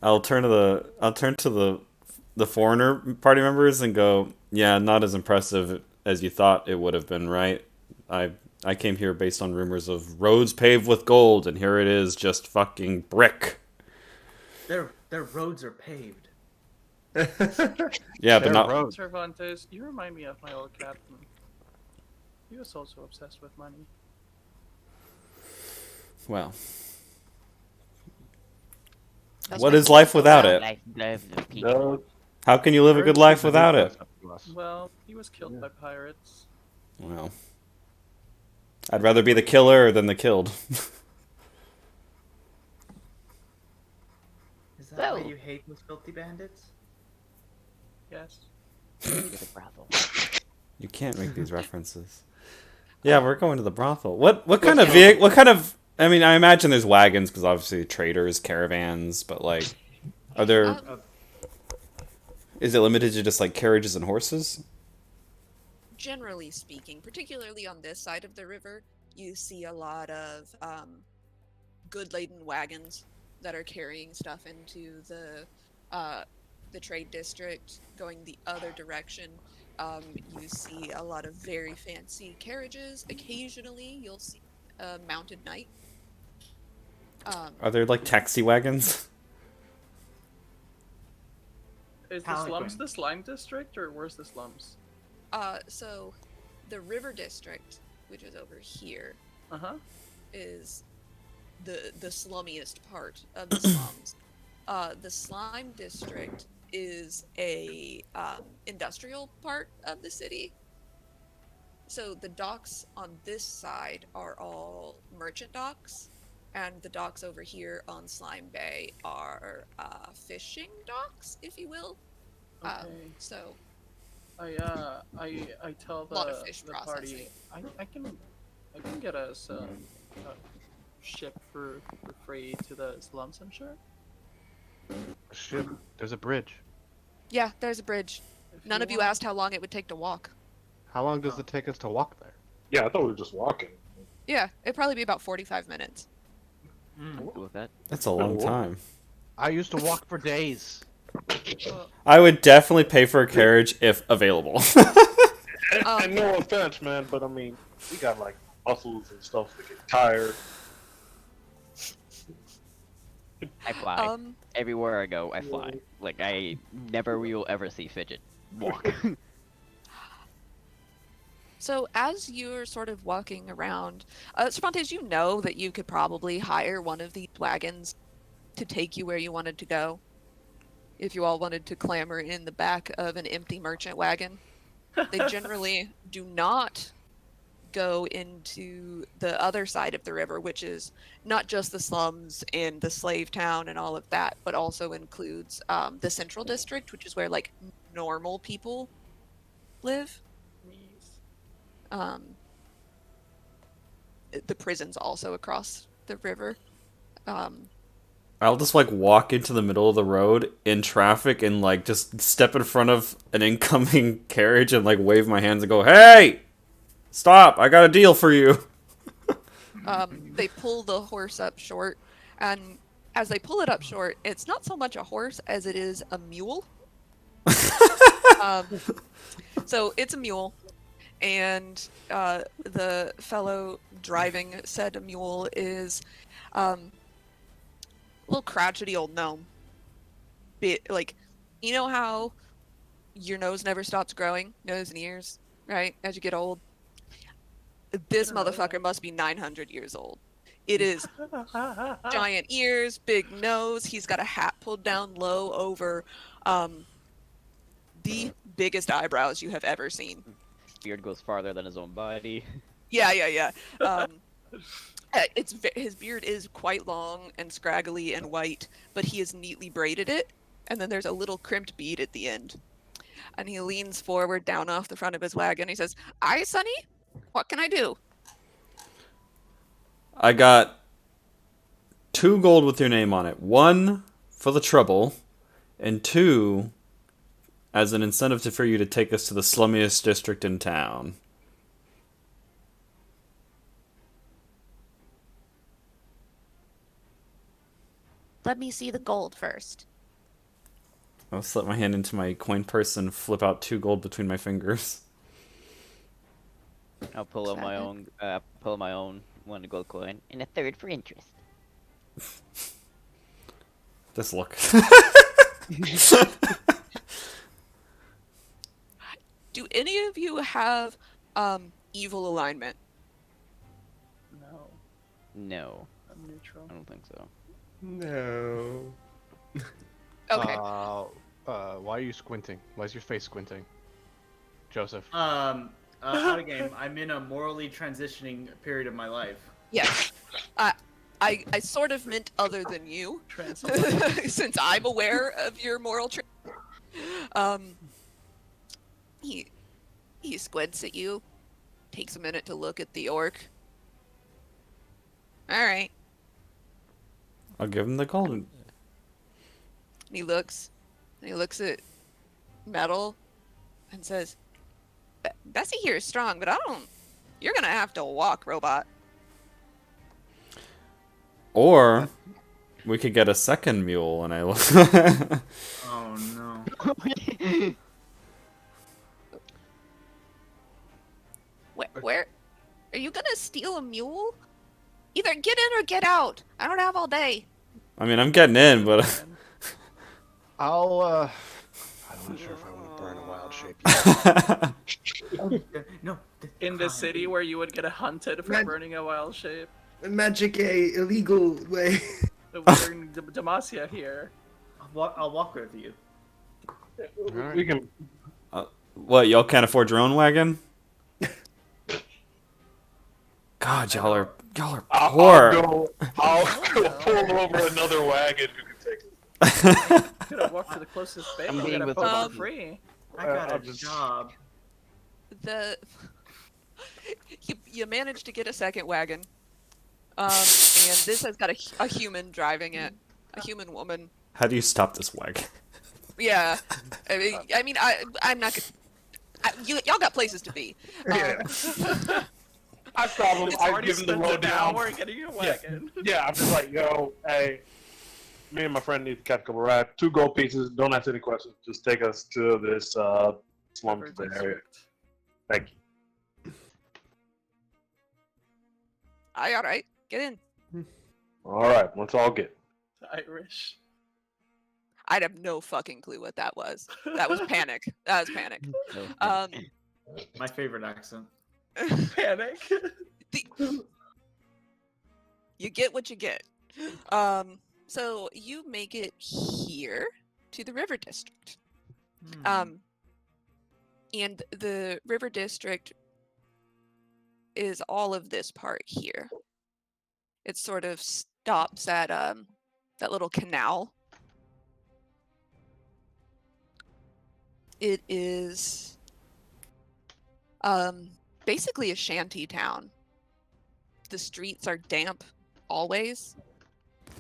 I'll turn to the foreigner party members and go, yeah, not as impressive as you thought it would have been, right? I came here based on rumors of roads paved with gold, and here it is, just fucking brick. their roads are paved. Yeah, but Fair not. road. Cervantes, you remind me of my old captain. He was also obsessed with money. Well, That's what fine. is life without it? Life of people. No, How can you live a good life without it? Well, he was killed by pirates. Well, I'd rather be the killer than the killed. Is that why So- you hate those filthy bandits? Yes. To the brothel. You can't make these references. Yeah, we're going to the brothel. What kind of vehicle? What kind of? I mean, I imagine there's wagons because obviously traders, caravans, but like, are there? Um, Is it limited to just like carriages and horses? generally speaking, particularly on this side of the river, you see a lot of good laden wagons that are carrying stuff into the the trade district, going the other direction, you see a lot of very fancy carriages. Occasionally, you'll see a mounted knight. Are there like taxi wagons? Is the Palanquin. slums the slime district, or where's the slums? So the river district, which is over here, Uh-huh. is the slummiest part of the slums. The slime district is a industrial part of the city. So the docks on this side are all merchant docks, and the docks over here on Slime Bay are fishing docks, if you will. Okay. So I tell the, lot of fish the processing. party I can get us a ship for freight to the slums, I'm sure. Ship. There's a bridge. Yeah, there's a bridge. If None of you want. asked how long it would take to walk. How long does it take us to walk there? Yeah, I thought we were just walking. Yeah, it'd probably be about 45 minutes. I'm cool with that. That's a long time. I used to walk for days. I would definitely pay for a carriage if available. And no offense, man, but I mean, we got like muscles and stuff that get tired. I fly. Everywhere I go, I fly. Like, I never will ever see Fidget walk. So as you're sort of walking around, Spontaneous, you know that you could probably hire one of these wagons to take you where you wanted to go. If you all wanted to clamber in the back of an empty merchant wagon. They generally do not go into the other side of the river, which is not just the slums and the slave town and all of that, but also includes the central district, which is where like normal people live. The prison's also across the river. I'll just like walk into the middle of the road in traffic and like just step in front of an incoming carriage and like wave my hands and go, "Hey, stop! I got a deal for you." They pull the horse up short, and as they pull it up short, it's not so much a horse as it is a mule. So it's a mule, and the fellow driving said mule is a little crotchety old gnome. Like, you know how your nose never stops growing, nose and ears, right, as you get old? This motherfucker must be 900 years old. It is giant ears, big nose. He's got a hat pulled down low over the biggest eyebrows you have ever seen. Beard goes farther than his own body. Yeah. His beard is quite long and scraggly and white, but he has neatly braided it, and then there's a little crimped bead at the end. And he leans forward down off the front of his wagon. He says, "Aye, Sonny? What can I do?" I got 2 gold with your name on it. 1 for the trouble, and 2 as an incentive for you to take us to the slummiest district in town. Let me see the gold first. I'll slip my hand into my coin purse and flip out 2 gold between my fingers. I'll pull out my own. Pull my own 1 gold coin and a 3rd for interest. This look. Do any of you have evil alignment? No, No, I'm neutral. I don't think so. No. Okay. Why are you squinting? Why is your face squinting? Joseph. Out of game. I'm in a morally transitioning period of my life. Yes. I sort of meant other than you, since I'm aware of your moral he squints at you, takes a minute to look at the orc. All right. I'll give him the gold. And he looks at Metal and says, "Bessie here is strong, but you're gonna have to walk, robot." Or we could get a second mule, and I look. Oh no. Where are you gonna steal a mule? Either get in or get out. I don't have all day. I mean, I'm getting in, but Man. I'll I'm not sure if I want to burn a wild shape yet. No. In the city where you would get hunted for Mag- burning a wild shape. Magic a illegal way. We're in Demacia here. I'll walk with you. We can. what? Y'all can't afford your own wagon? God, y'all are I'll poor. I'll go pull over another wagon who can take it. Could have walked to the closest bay I'm and meeting get a with boat the- for free. I got I'll a just- job. You managed to get a second wagon, and this has got a human driving it, a human woman. How do you stop this wagon? Yeah, I mean, I'm not. Y'all got places to be. Yeah. I stop him. It's I already give him the spent an lowdown. hour getting a wagon. Yeah, I'm just like, yo, hey, me and my friend need to catch a couple rides. 2 gold pieces. Don't ask any questions. Just take us to this slum River area. district. Thank you. All right, get in. All right, let's all get. Irish. I'd have no fucking clue what that was. That was panic. That was panic. My favorite accent. Panic. You get what you get. So you make it here to the river district. And the river district is all of this part here. It sort of stops at that little canal. It is basically a shanty town. The streets are damp always,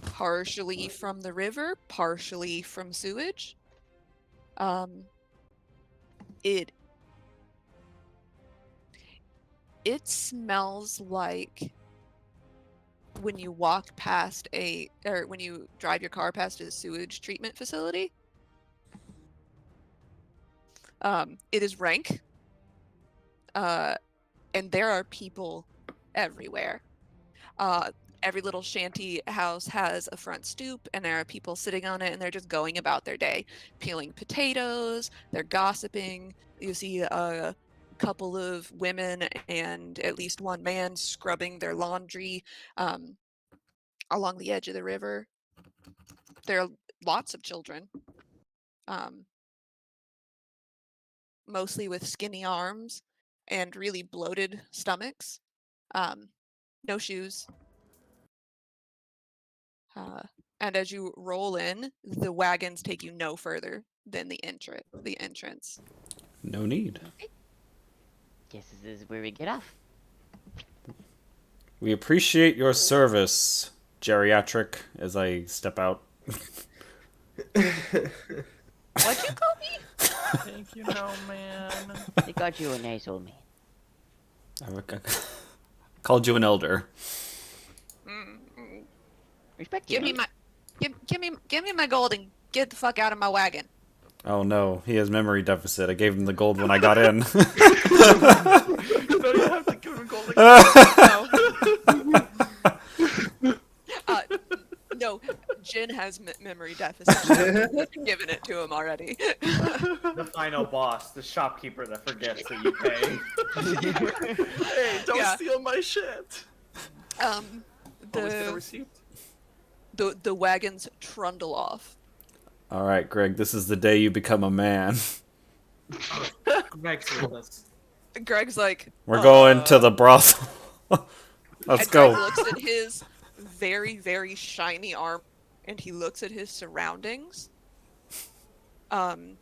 partially from the river, partially from sewage. It smells like when you walk past when you drive your car past a sewage treatment facility. It is rank. And there are people everywhere. Every little shanty house has a front stoop, and there are people sitting on it, and they're just going about their day, peeling potatoes, they're gossiping. You see a couple of women and at least one man scrubbing their laundry along the edge of the river. There are lots of children, mostly with skinny arms and really bloated stomachs. No shoes. And as you roll in, the wagons take you no further than the entrance. No need. Guess this is where we get off. We appreciate your service, geriatric, as I step out. What'd you call me? Thank you, no man. They got you a nice old man. I called you an elder. Respect Give you. me my gold and get the fuck out of my wagon. Oh no, he has memory deficit. I gave him the gold when I got in. No, you have to give him gold again. No, Jin has memory deficit. I've given it to him already. The final boss, the shopkeeper that forgets that you pay. Hey, don't Yeah. steal my shit. Always get a The receipt. the wagons trundle off. All right, Greg, this is the day you become a man. Greg's with us. Greg's like, We're going to the brothel. Let's and go. Greg looks at his very, very shiny arm, and he looks at his surroundings. And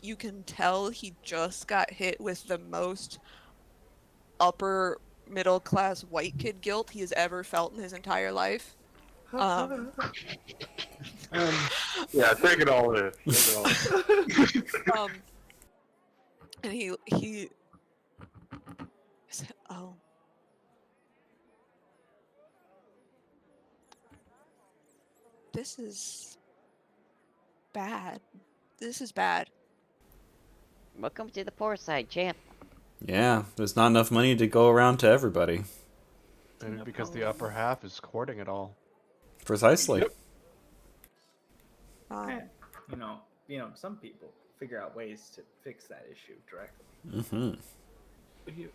you can tell he just got hit with the most upper middle class white kid guilt he has ever felt in his entire life. Yeah, take it all in. Take it all in. And he said, "Oh, this is bad." This is bad. Welcome to the poor side, champ. Yeah, there's not enough money to go around to everybody. Maybe because the upper half is hoarding it all. Precisely. Yep. Um, Some people figure out ways to fix that issue directly. Hmm. You-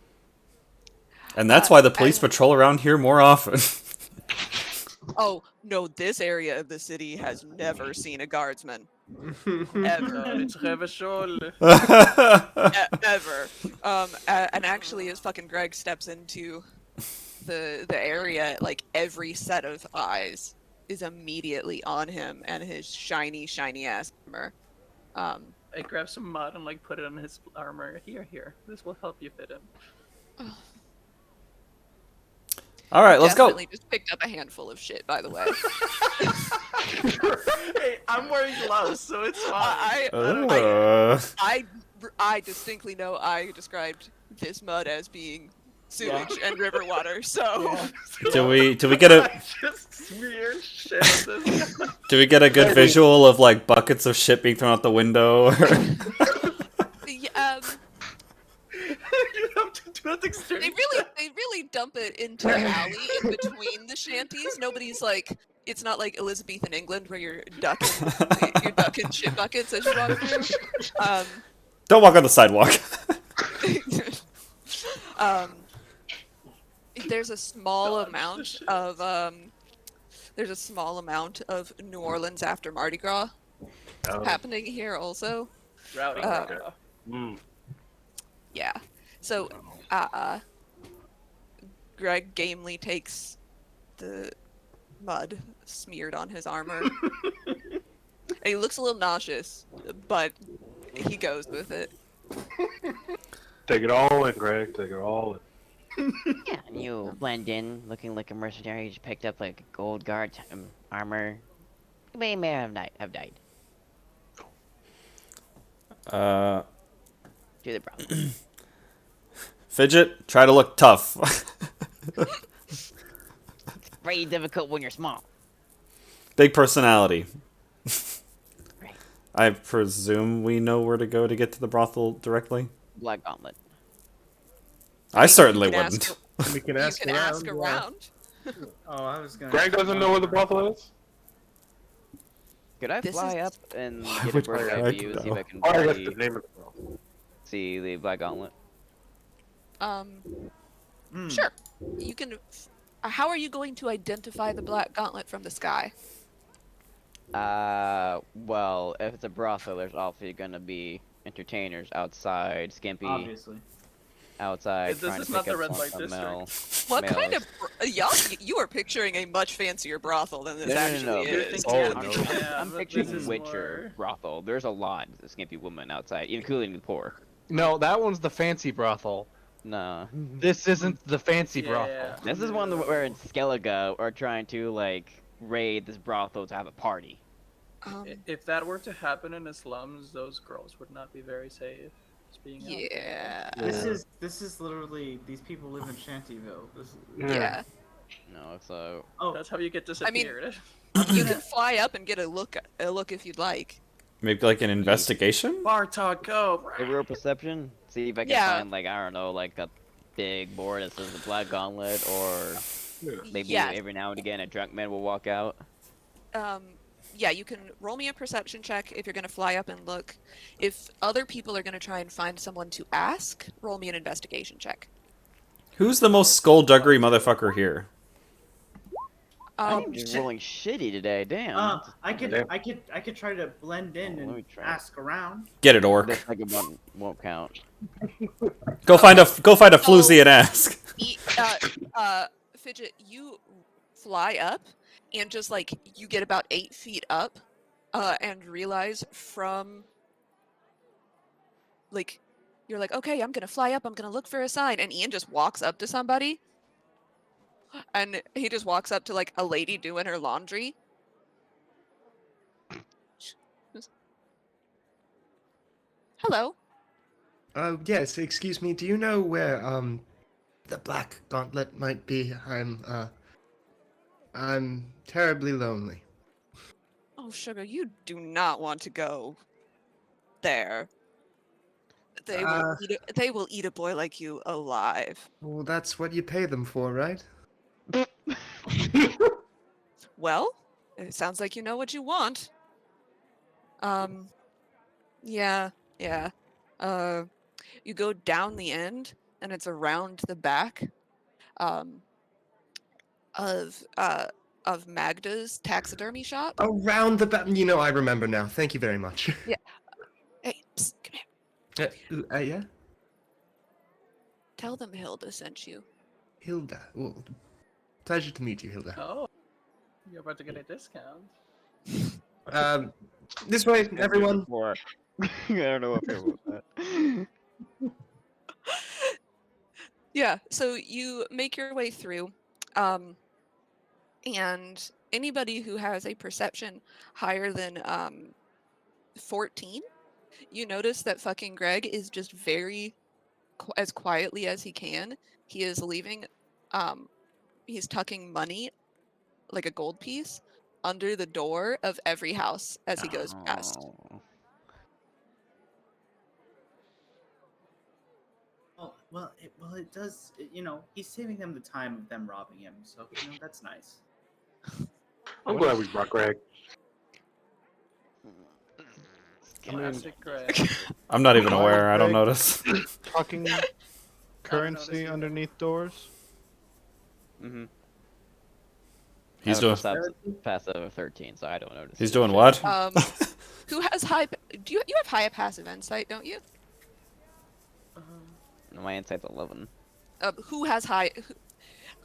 And that's why the police I- patrol around here more often. oh no, this area of the city has never seen a guardsman God, ever. it's Revachol. Ever. And actually, as fucking Greg steps into the area, like every set of eyes is immediately on him and his shiny ass armor. I grab some mud and like put it on his armor. Here. This will help you fit him. All right, let's go. Definitely just picked up a handful of shit, by the way. Hey, I'm wearing gloves, so it's fine. I distinctly know I described this mud as being sewage and river water. So Do we get a I just smeared shit on this guy. do we get a good visual of like buckets of shit being thrown out the window? yeah, You have to do that exterior. they really dump it into the alley in between the shanties. Nobody's like, it's not like Elizabethan England where you're ducking shit buckets as you walk through. Don't walk on the sidewalk. There's a small amount of New Orleans after Mardi Gras happening here also. Rowdy. Mm. Yeah. So, Greg gamely takes the mud smeared on his armor. And he looks a little nauseous, but he goes with it. Take it all in, Greg. Take it all in. Yeah, and you blend in, looking like a mercenary. You just picked up like gold guard armor. You may have died. To the brothel. Fidget, try to look tough. Very difficult when you're small. Big personality. Right. I presume we know where to go to get to the brothel directly. Black Gauntlet. I certainly You can wouldn't. We can You ask can around. ask yeah. around. Oh, I was gonna. Greg doesn't know where the brothel is? Could I This fly is- up and Why get a would bird's eye Greg view, see if know? I can Oh, I guess see, the name of the brothel. see the Black Gauntlet? Sure. You can. How are you going to identify the Black Gauntlet from the sky? Well, if it's a brothel, there's obviously gonna be entertainers outside, skimpy Obviously. outside, This trying is to not pick the up red light some district. What kind males. of y'all? You are picturing a much fancier brothel than this No, actually You're is. thinking, Oh, yeah, no. yeah, I'm but picturing this is Witcher brothel. There's a lot of skimpy women outside, including the poor. No, that one's the fancy brothel. No. This isn't the fancy Yeah. brothel. This is one where Skellige are trying to like raid this brothel to have a party. If that were to happen in the slums, those girls would not be very safe. Just being out there. Yeah. This is literally these people live in Shantyville. Yeah. No, so Oh, That's how you get disappeared. You can fly up and get a look if you'd like. Maybe like an investigation? Bartok, go! a real perception. See if I can Yeah. find like I don't know, like a big board that says the Black Gauntlet, or maybe Yeah. every now and again a drunk man will walk out. Yeah, you can roll me a perception check if you're going to fly up and look. If other people are going to try and find someone to ask, roll me an investigation check. Who's the most skullduggery motherfucker here? I'm just rolling shitty today. Damn. I could try to blend in Oh, let me and try. ask around. Get it, orc. This like it won't count. Go find a floozy and ask. Fidget, you fly up and just like you get about 8 feet up, and realize from like you're like, okay, I'm gonna fly up, I'm gonna look for a sign, and Ian just walks up to somebody, and he just walks up to like a lady doing her laundry. Hello. Yes, excuse me. Do you know where the Black Gauntlet might be? I'm terribly lonely. Oh, sugar, you do not want to go there. They will eat a boy like you alive. Well, that's what you pay them for, right? Well, it sounds like you know what you want. Yeah. You go down the end, and it's around the back, of Magda's taxidermy shop. Around the back. You know, I remember now. Thank you very much. Yeah. Hey, psst, come here. Yeah? Tell them Hilda sent you. Hilda. Well, pleasure to meet you, Hilda. Oh, you're about to get a discount. This way, everyone. I don't know what feel about that. Yeah, so you make your way through, and anybody who has a perception higher than 14, you notice that fucking Greg is just very as quietly as he can. He is leaving, he's tucking money, like a gold piece, under the door of every house as he goes past. Oh. Oh, it does. He's saving them the time of them robbing him, so that's nice. I'm glad we brought Greg. Classic Greg. I'm not even aware. I don't Greg. notice. Tucking currency underneath doors. Mm-hmm. He's doing. Passive of 13, so I don't notice. He's doing what? Who has high? You have high passive insight, don't you? My insight's 11. Who has high?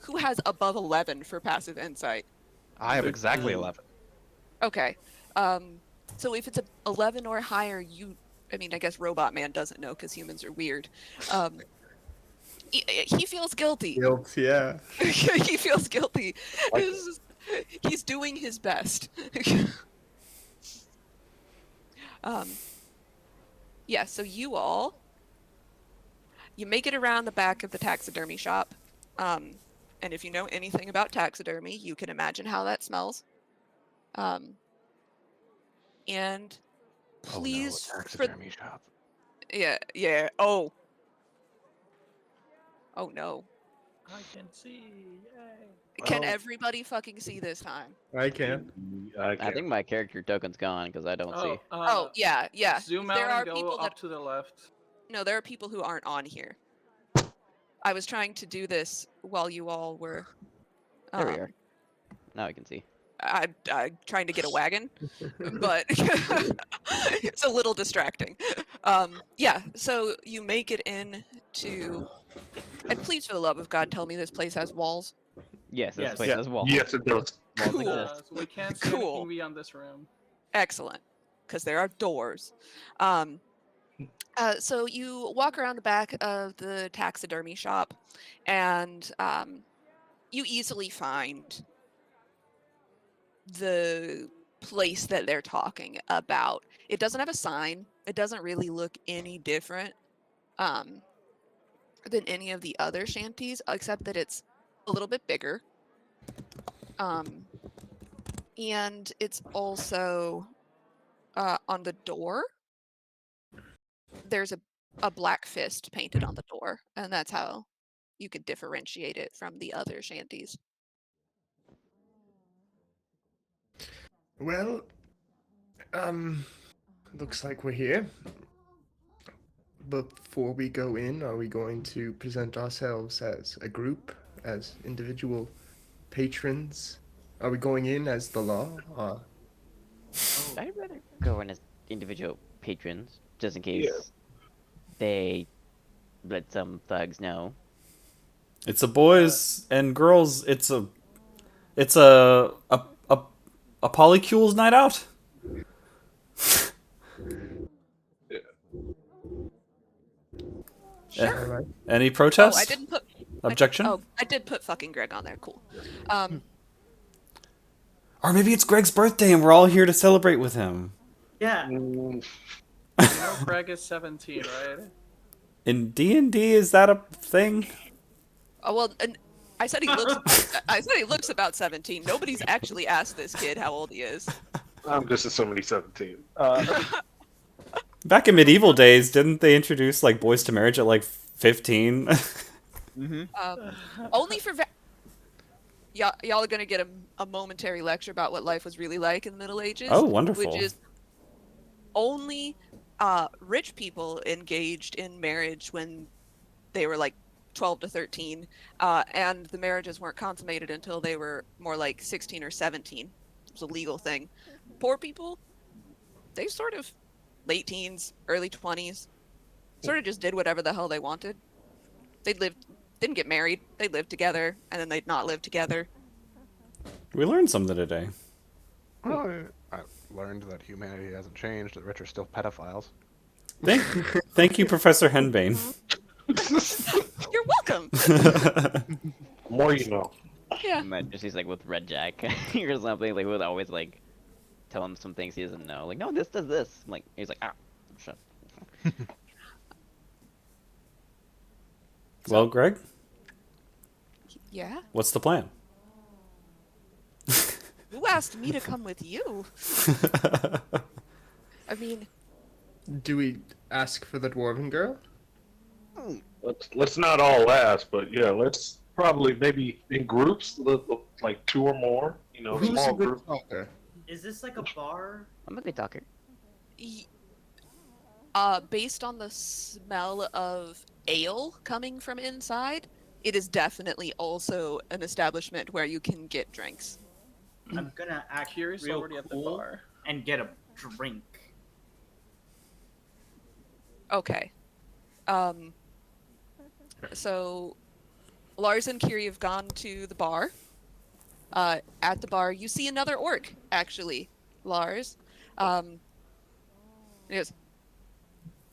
Who has above 11 for passive insight? I have exactly 11. Okay. So if it's a 11 or higher, I guess Robot Man doesn't know because humans are weird. He feels guilty. Guilt, yeah. He feels guilty. Like He's doing his best. Yeah, so you make it around the back of the taxidermy shop. And if you know anything about taxidermy, you can imagine how that smells. And please, Taxidermy shop. yeah. Oh no. I can see. Yay. Can Well- everybody fucking see this time? I can. I think my character token's gone because I don't see. Oh yeah. Zoom There out are and go people up that to the left. No, there are people who aren't on here. I was trying to do this while you all were. There we are. Now I can see. I'm trying to get a wagon, but it's a little distracting. Yeah, so you make it in to, and please, for the love of God, tell me this place has walls. Yes, this Yes. place Yeah. has walls. Yes, it does. Walls Cool. exist. So we can't see Cool. anything beyond this room. Excellent, because there are doors. So you walk around the back of the taxidermy shop, and you easily find the place that they're talking about. It doesn't have a sign. It doesn't really look any different than any of the other shanties, except that it's a little bit bigger. And it's also on the door. There's a black fist painted on the door, and that's how you could differentiate it from the other shanties. Well, looks like we're here. Before we go in, are we going to present ourselves as a group, as individual patrons? Are we going in as the law? I'd rather go in as individual patrons, just in case they let some thugs know. It's a boys and girls. It's a polycules night out. Sure. Alright. Any Oh, protests? I didn't put. Objection? I did put fucking Greg on there. Cool. Or maybe it's Greg's birthday and we're all here to celebrate with him. Yeah. You know Greg is 17, right? In D&D, is that a thing? Oh well, and I said he looks. I said he looks about 17. Nobody's actually asked this kid how old he is. I'm just assuming he's 17. Back in medieval days, didn't they introduce like boys to marriage at like 15? Only for y'all are gonna get a momentary lecture about what life was really like in the Middle Ages. Oh, wonderful. Which is only rich people engaged in marriage when they were like 12 to 13, and the marriages weren't consummated until they were more like 16 or 17. It was a legal thing. Poor people, they sort of late teens, early 20s, sort of just did whatever the hell they wanted. Didn't get married, they'd live together, and then they'd not live together. We learned something today. Well, I learned that humanity hasn't changed. The rich are still pedophiles. Thank you, Professor Henbane. You're welcome. More you know. Yeah. Imagine she's like with Red Jack or something, like would always like tell him some things he doesn't know. Like, no, this does this. I'm like, he's like, shut. Well, Greg, Yeah. what's the plan? Who asked me to come with you? I mean, Do we ask for the dwarven girl? Let's not all ask, but yeah, let's probably maybe in groups, like 2 or more. You know, Who's small a good groups. talker? Is this like a bar? I'm a good talker. based on the smell of ale coming from inside, it is definitely also an establishment where you can get drinks. I'm gonna act Kiri's real already at the cool bar. and get a drink. Okay. So Lars and Kiri have gone to the bar. At the bar, you see another orc, actually, Lars. He goes,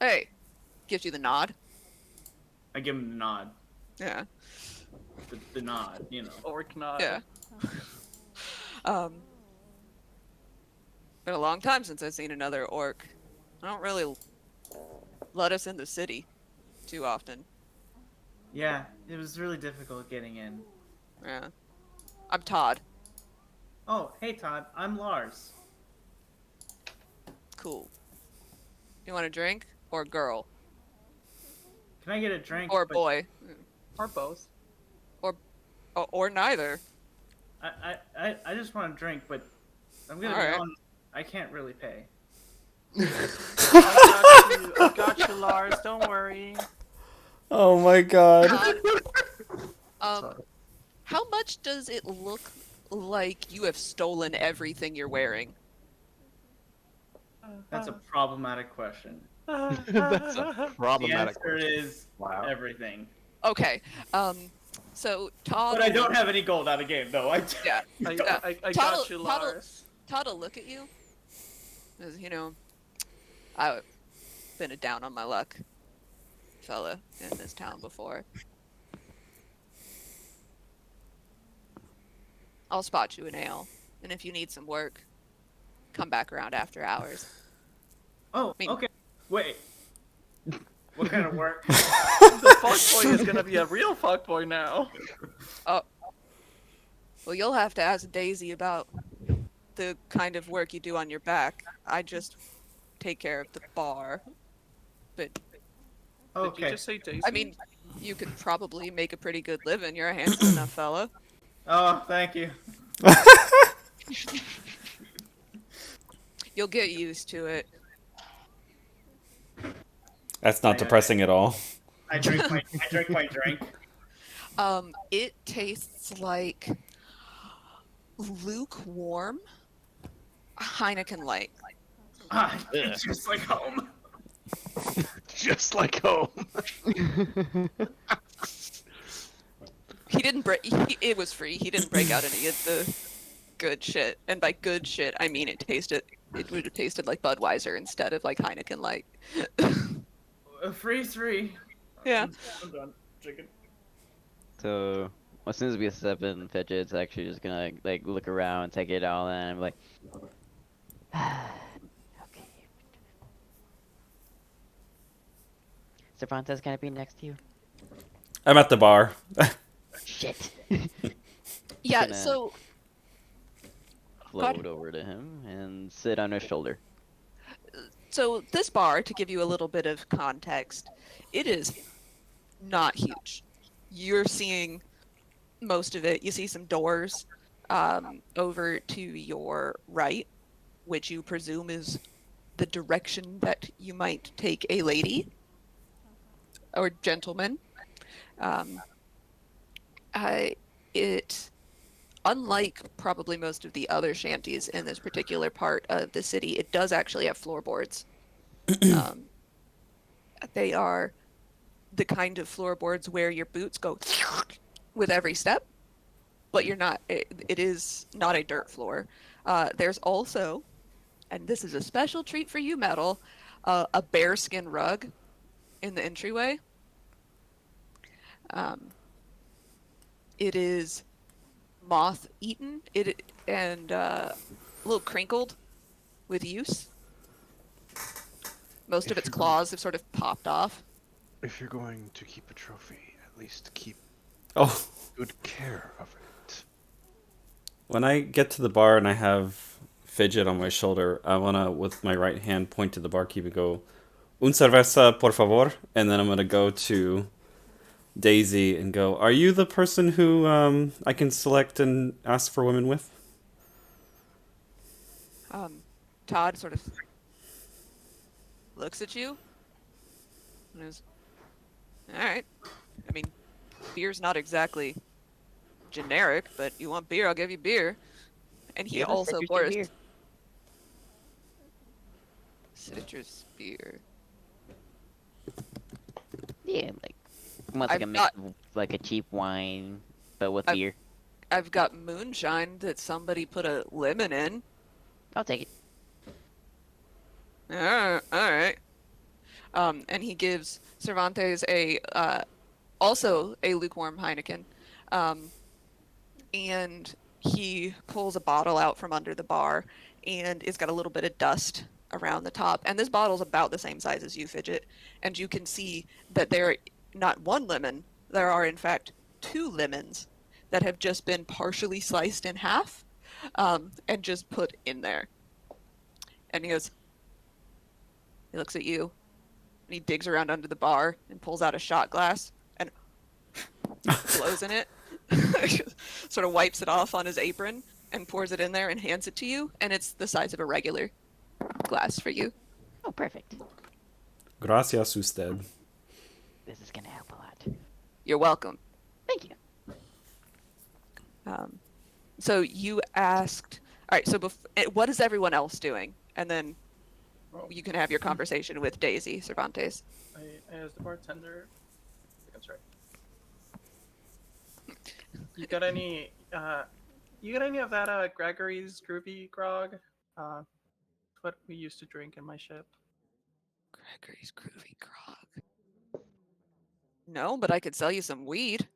"Hey," gives you the nod. I give him the nod. Yeah. The nod, you know. Orc nod. Yeah. Been a long time since I've seen another orc. I don't really let us in the city too often. Yeah, it was really difficult getting in. Yeah. I'm Todd. Oh, hey Todd, I'm Lars. Cool. You want a drink? Or girl? Can I get a drink? Or but boy? Or both. Or neither. I just want a drink, but I'm gonna be Alright. honest, I can't really pay. I got you, Lars. Don't worry. Oh my god. How much does it look like you have stolen everything you're wearing? That's a problematic question. That's a The problematic answer question. is Wow. everything. Okay. So Todd. But I don't have any gold out of game, though. Yeah. I Todd'll- got you, Todd'll- Lars. Todd will look at you. As I've been a down on my luck fella in this town before. I'll spot you an ale, and if you need some work, come back around after hours. Oh, mean- okay. Wait. What kind of work? The fuckboy is gonna be a real fuckboy now. Well, you'll have to ask Daisy about the kind of work you do on your back. I just take care of the bar. But, Did Okay. you just say Daisy? I mean, you could probably make a pretty good living. You're a handsome enough fella. Oh, thank you. You'll get used to it. That's not depressing at all. I drink my drink. It tastes like lukewarm Heineken Light. It's just like home. Just like home. He didn't break. It was free. He didn't break out any of the good shit. And by good shit, I mean it would have tasted like Budweiser instead of like Heineken Light. Free 3. Yeah. I'm done. Chicken. So as soon as we step in, Fidget's actually just gonna like look around, take it all in, and be like, okay. Cervantes, can I be next to you? I'm at the bar. Shit. Yeah. Gonna- So Float over to him and sit on his shoulder. So this bar, to give you a little bit of context, it is not huge. You're seeing most of it. You see some doors over to your right, which you presume is the direction that you might take a lady or gentleman. It, unlike probably most of the other shanties in this particular part of the city, it does actually have floorboards. They are the kind of floorboards where your boots go with every step, but you're not. It is not a dirt floor. There's also, and this is a special treat for you, Metal, a bearskin rug in the entryway. It is moth-eaten. And a little crinkled with use. Most of its claws have sort of popped off. If you're going to keep a trophy, at least keep Oh, good care of it. when I get to the bar and I have Fidget on my shoulder, I wanna, with my right hand, point to the barkeep and go, "Un cerveza, por favor." And then I'm gonna go to Daisy and go, "Are you the person who I can select and ask for women with?" Todd sort of looks at you and is, all right. I mean, beer's not exactly generic, but you want beer, I'll give you beer. And he Give us also citrus pours beer. citrus beer. Yeah, like almost like I've a mix of like a cheap wine, but with beer. I've got moonshine that somebody put a lemon in. I'll take it. All right. And he gives Cervantes also a lukewarm Heineken, and he pulls a bottle out from under the bar, and it's got a little bit of dust around the top. And this bottle's about the same size as you, Fidget, and you can see that there not one lemon, there are in fact 2 lemons that have just been partially sliced in half, and just put in there. And he goes, he looks at you, and he digs around under the bar and pulls out a shot glass and blows in it, sort of wipes it off on his apron and pours it in there and hands it to you, and it's the size of a regular glass for you. Oh, perfect. Gracias usted. This is gonna help a lot. You're welcome. Thank you. So you asked, all right, so what is everyone else doing? And then you can have your conversation with Daisy, Cervantes. I asked the bartender. I think that's right. You got any of that Gregory's Groovy Grog? What we used to drink in my ship. Gregory's Groovy Grog. No, but I could sell you some weed.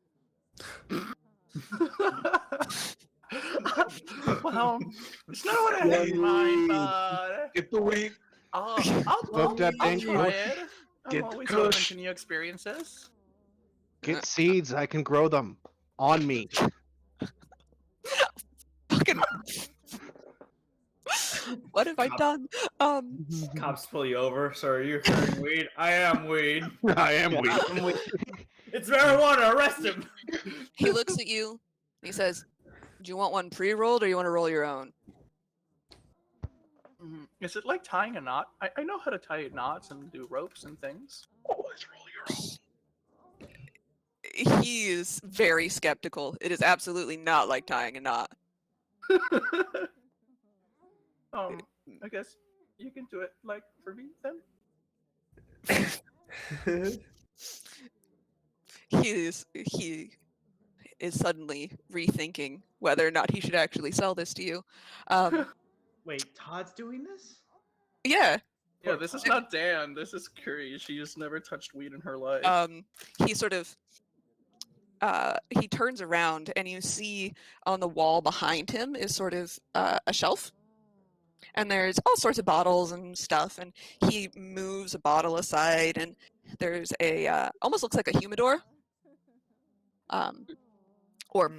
Well, it's not what I had in mind, but Get the weed. I'll that try thing, it. Get I'm the always open kush. to new experiences. Get seeds. I can grow them on me. Fucking. What have I done? Cops pull you over. So are you carrying weed? I am weed. I am weak. It's marijuana. Arrest him. He looks at you. And he says, "Do you want one pre-rolled, or you want to roll your own?" Is it like tying a knot? I know how to tie knots and do ropes and things. Always roll your own. He is very skeptical. It is absolutely not like tying a knot. I guess you can do it like for me then. He is suddenly rethinking whether or not he should actually sell this to you. Wait, Todd's doing this? Yeah. Yeah, this is not Dan. This is Curry. She just never touched weed in her life. He sort of he turns around, and you see on the wall behind him is sort of a shelf, and there's all sorts of bottles and stuff, and he moves a bottle aside, and there's a almost looks like a humidor, or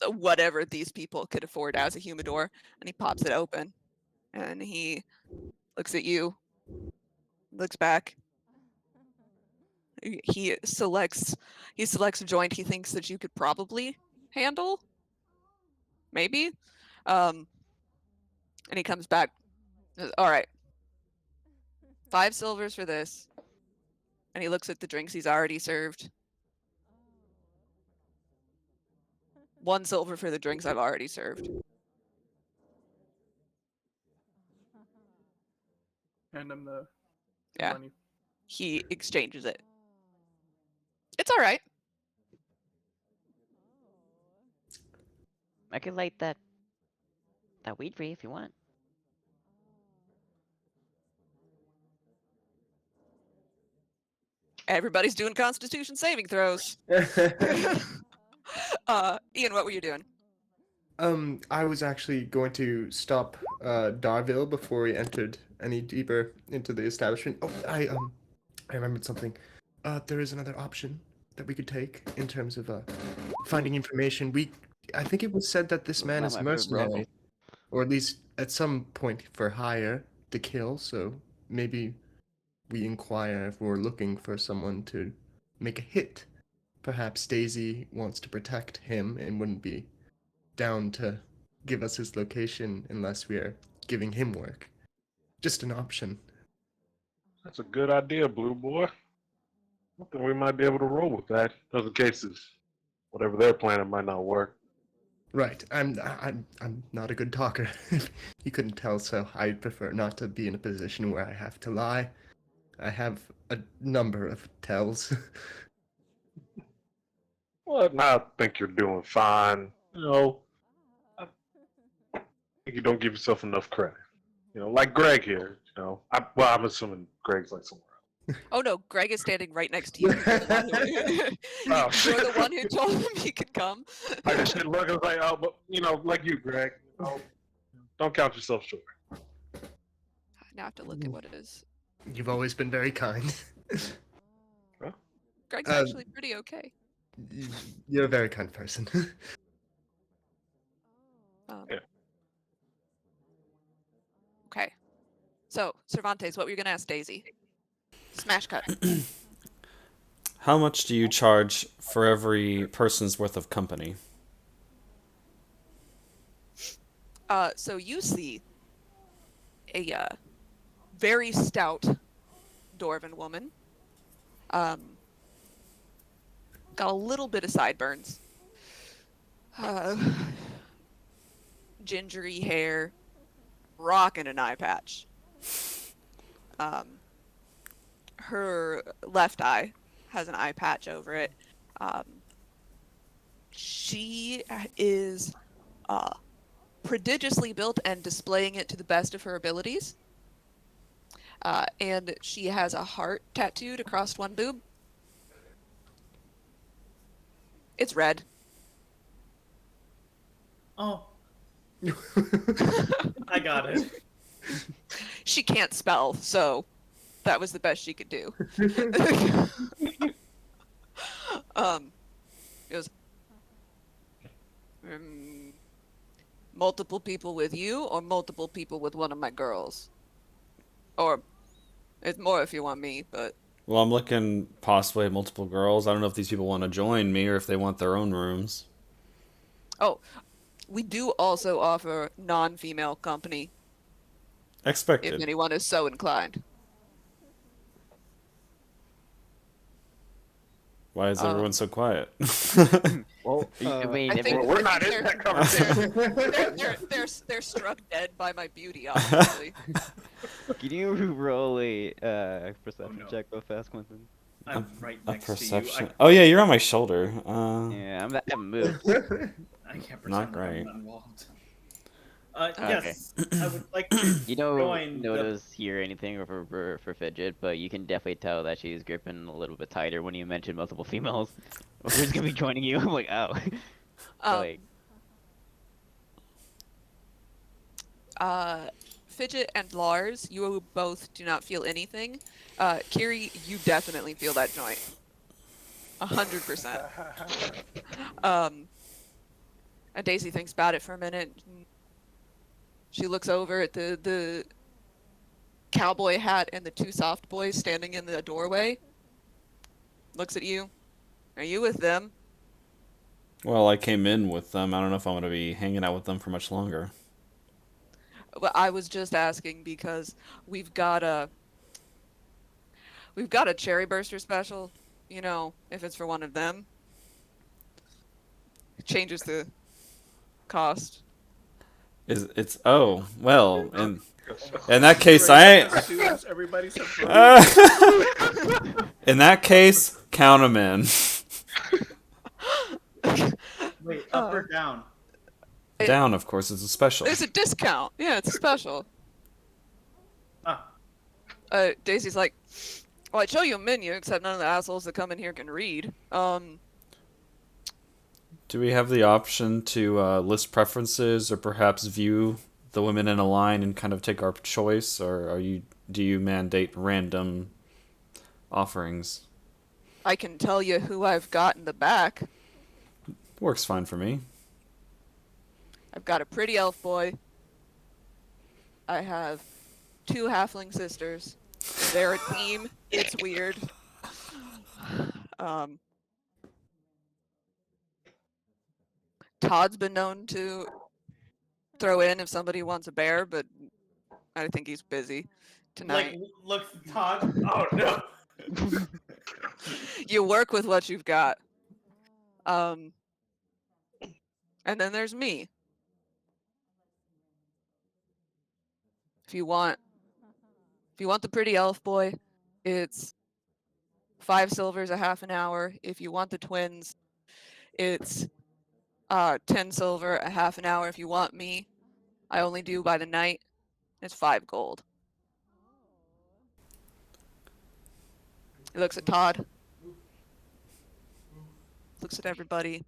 whatever these people could afford as a humidor, and he pops it open, and he looks at you, Looks back. He selects a joint he thinks that you could probably handle. Maybe. And he comes back. All right. 5 silvers for this. And he looks at the drinks he's already served. 1 silver for the drinks I've already served. Hand him the Yeah. money. He exchanges it. It's all right. I could light that weed for you if you want. Everybody's doing Constitution saving throws. Ian, what were you doing? I was actually going to stop Darville before we entered any deeper into the establishment. Oh, I remembered something. There is another option that we could take in terms of finding information. I think it was said that this man That's is not my favorite role. mercenary, or at least at some point for hire to kill. So maybe we inquire if we're looking for someone to make a hit. Perhaps Daisy wants to protect him and wouldn't be down to give us his location unless we are giving him work. Just an option. That's a good idea, Blue Boy. I think we might be able to roll with that. In other cases, whatever they're planning might not work. Right. I'm not a good talker. You couldn't tell, so I prefer not to be in a position where I have to lie. I have a number of tells. Well, I think you're doing fine. You know, I think you don't give yourself enough credit. You know, like Greg here. You know, I'm assuming Greg's like somewhere else. Oh no, Greg is standing right next to you. You're the one who told him he could come. I just didn't look. I was like, oh, but you know, like you, Greg. You know, don't count yourself short. Now I have to look at what it is. You've always been very kind. Greg's actually pretty okay. You're a very kind person. Yeah. Okay. So, Cervantes, what were you going to ask Daisy? Smash cut. How much do you charge for every person's worth of company? So you see a very stout dwarven woman. Got a little bit of sideburns. Gingery hair. Rocking an eye patch. Her left eye has an eye patch over it. She is prodigiously built and displaying it to the best of her abilities. And she has a heart tattooed across one boob. It's red. Oh. I got it. She can't spell, so that was the best she could do. It was multiple people with you or multiple people with one of my girls? Or it's more if you want me, but Well, I'm looking possibly at multiple girls. I don't know if these people want to join me or if they want their own rooms. oh, we do also offer non-female company if Expected. anyone is so inclined. Why is everyone so quiet? Well, I mean, I if think- it- We're not in that conversation. They're struck dead by my beauty, obviously. can you roll a perception no. check real fast, Quentin? I'm right A next perception. to Oh yeah, you're on my shoulder. Yeah, I haven't moved. you. I can't Not pretend like I'm great. not involved. Yes, I would like to You don't join the- notice, hear anything for Fidget, but you can definitely tell that she's gripping a little bit tighter when you mention multiple females. Who's gonna be joining you? I'm like, oh. Like, Fidget and Lars, you both do not feel anything. Kiri, you definitely feel that joint. 100%. And Daisy thinks about it for a minute. She looks over at the cowboy hat and the two soft boys standing in the doorway. Looks at you. Are you with them? Well, I came in with them. I don't know if I'm going to be hanging out with them for much longer. Well, I was just asking because we've got a cherry burster special. You know, if it's for one of them, it changes the cost. It's oh well, in that case I Assumes everybody's a in that case count 'em in. Wait, up or down? Down, of course, is a special. There's a discount. Yeah, it's a special. Ah, Daisy's like, well, I'd show you a menu, except none of the assholes that come in here can read. Do we have the option to list preferences, or perhaps view the women in a line and kind of take our choice, or do you mandate random offerings? I can tell you who I've got in the back. Works fine for me. I've got a pretty elf boy. I have 2 halfling sisters. They're a team. It's weird. Todd's been known to throw in if somebody wants a bear, but I think he's busy tonight. like, look, Todd. Oh no. You work with what you've got. And then there's me. If you want the pretty elf boy, it's 5 silvers a half an hour. If you want the twins, it's 10 silver a half an hour. If you want me, I only do by the night. It's 5 gold. He looks at Todd. Looks at everybody.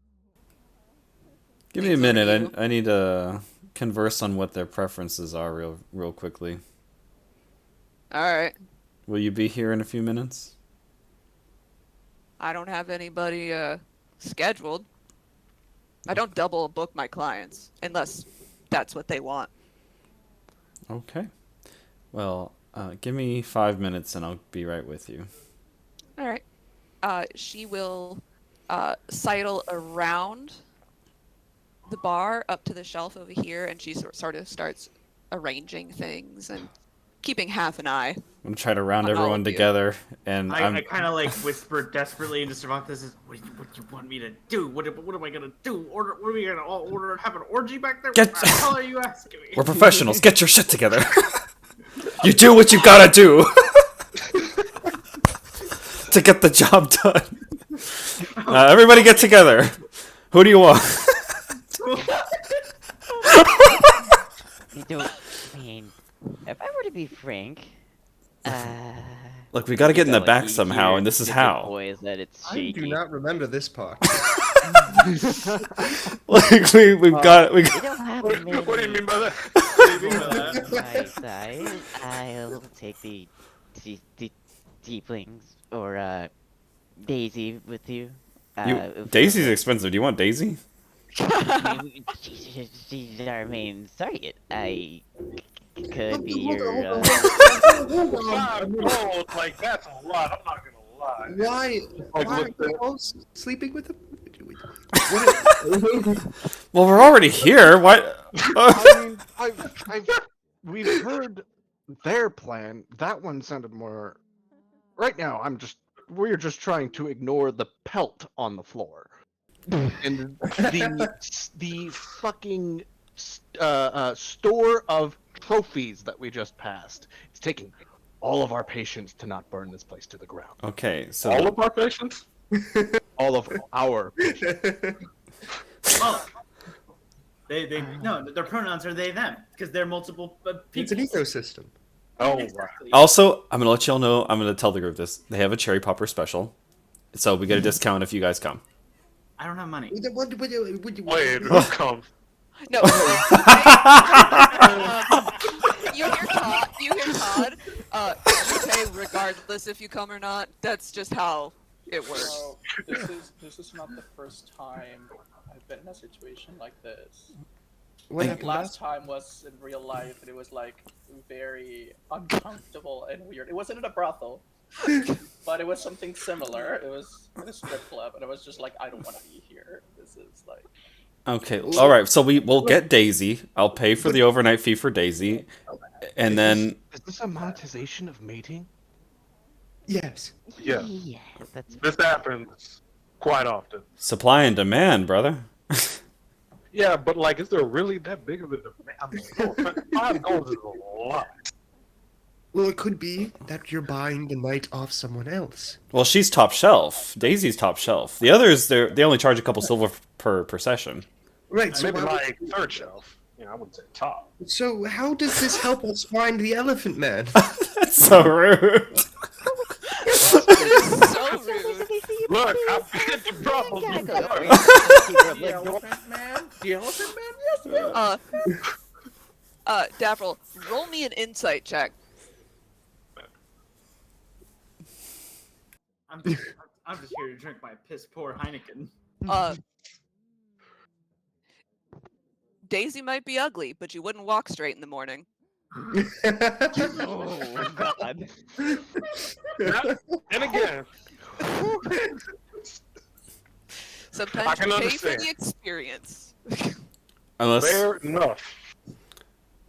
Give me a Including minute. you. I need to converse on what their preferences are real quickly. All right. Will you be here in a few minutes? I don't have anybody scheduled. I don't double book my clients unless that's what they want. Okay. Well, give me 5 minutes and I'll be right with you. All right. She will sidle around the bar up to the shelf over here, and she sort of starts arranging things and keeping half an eye. I'm gonna try to round On all everyone of you. together, and I kind of like whisper desperately into Cervantes, what do you want me to do? What am I gonna do? What are we gonna all order? Have an orgy back there? Get- What the hell are you asking me? we're professionals. Get your shit together. You do what you gotta do to get the job done. Everybody get together. Who do you want? You don't mean, if I were to be frank, Look, we gotta get in the like, back you somehow, hear and this is the how. boys that it's I shaky. do not remember this part. Like we've got. You don't have to make What do you mean by that? my side. I'll take the deeplings or Daisy with you. Daisy's expensive. Do you want Daisy? She's our main target. I could be your. God, bro, like that's a lot. I'm not gonna lie. Why? Like, Why are look, you all sleeping with him? Well, we're already here. What? I mean, we've heard their plan. That one sounded more. Right now, we're just trying to ignore the pelt on the floor, and the fucking store of trophies that we just passed. It's taking all of our patience to not burn this place to the ground. Okay, so All of our patients? All of our patience. Oh. No, their pronouns are they them because they're multiple It's people. an ecosystem. Oh, right. Exactly. also, I'm gonna let y'all know. I'm gonna tell the group this. They have a cherry popper special, so we get a discount if you guys come. I don't have money. Wait, who comes? No. You hear Todd. You pay regardless if you come or not. That's just how it works. So this is not the first time I've been in a situation like this. What I- happened Last time was in real life, and it was like very uncomfortable and weird. It wasn't in a brothel, but it was something similar. It was in a strip club, and I was just like, I don't want to be here. This is like, Okay, all right. So we'll get Daisy. I'll pay for the overnight fee for Daisy, and then Is this a monetization of mating? Yes. Yeah. Yeah, that's This happens quite often. supply and demand, brother. Yeah, but like, is there really that big of a demand? I mean, $5 is a lot. Well, it could be that you're buying the night off someone else. Well, she's top shelf. Daisy's top shelf. The others, they only charge a couple silver per session. Right. So Maybe why- like third shelf. You know, I wouldn't say top. So how does this help us find the Elephant Man? That's so rude. So rude. Look, I've been to problems gotta go before. The Elephant Man? The Elephant Man? Yes, ma'am. Davril, roll me an insight check. I'm just here to drink my piss poor Heineken. Daisy might be ugly, but you wouldn't walk straight in the morning. oh god. And again, Sometimes I can you pay for understand. the experience. Unless, fair enough.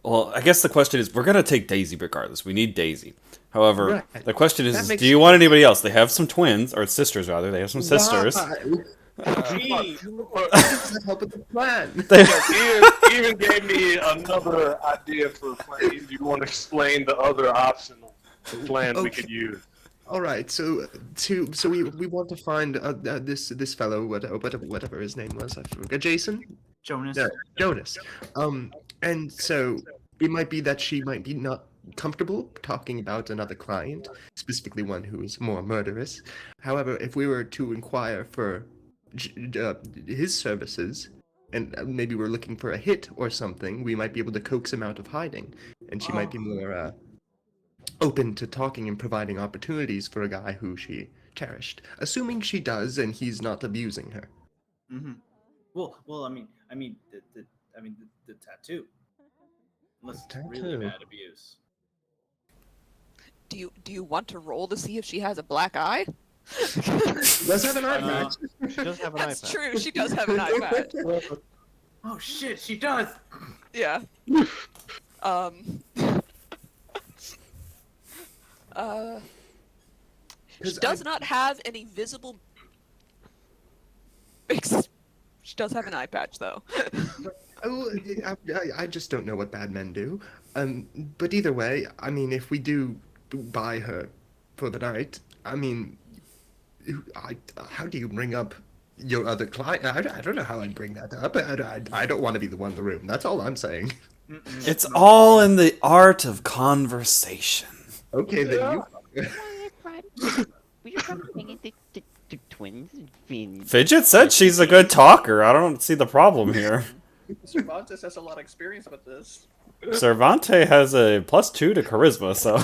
well, I guess the question is, we're gonna take Daisy regardless. We need Daisy. However, Right. the question That is, makes do you want anybody else? They have some twins, or sisters rather. They have some sisters. Gee, Help with the plan. Ian even gave me another idea for a plan. Do you want to explain the other option plan we could use? All right, so we want to find this fellow, whatever his name was, I forgot. Jason? Jonas. No, Jonas. And so it might be that she might be not comfortable talking about another client, specifically one who is more murderous. However, if we were to inquire for his services, and maybe we're looking for a hit or something, we might be able to coax him out of hiding, and she might be more open to talking and providing opportunities for a guy who she cherished, assuming she does and he's not abusing her. Mm-hmm. Well, I mean, the tattoo. Unless it's really Tattoo. bad abuse. Do you want to roll to see if she has a black eye? Does have an eye patch. She does have an That's iPad. true. She does have an eye patch. Oh shit, she does. Yeah. She 'Cause does not have any visible. She does have an eye patch, though. I just don't know what bad men do. But either way, I mean, if we do buy her for the night, I mean, how do you bring up your other client? I don't know how I'd bring that up. I don't want to be the one in the room. That's all I'm saying. It's all in the art of conversation. Okay, then you. We just have the twins being Fidget said she's a good talker. I don't see the problem here. Cervantes has a lot of experience with this. Cervante has a +2 to charisma, so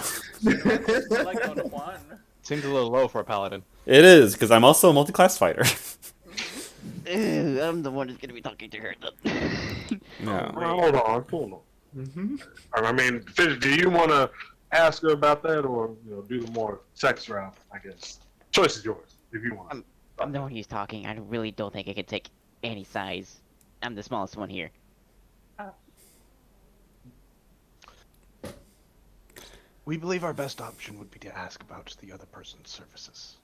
It's like Don Juan. Seems a little low for a paladin. it is because I'm also a multi-class fighter. I'm the one who's gonna be talking to her. Yeah. Hold on. Mm-hmm. I mean, Fidget, do you want to ask her about that, or do the more sex route? I guess choice is yours if you want. I'm the one who's talking. I really don't think I can take any size. I'm the smallest one here. We believe our best option would be to ask about the other person's services.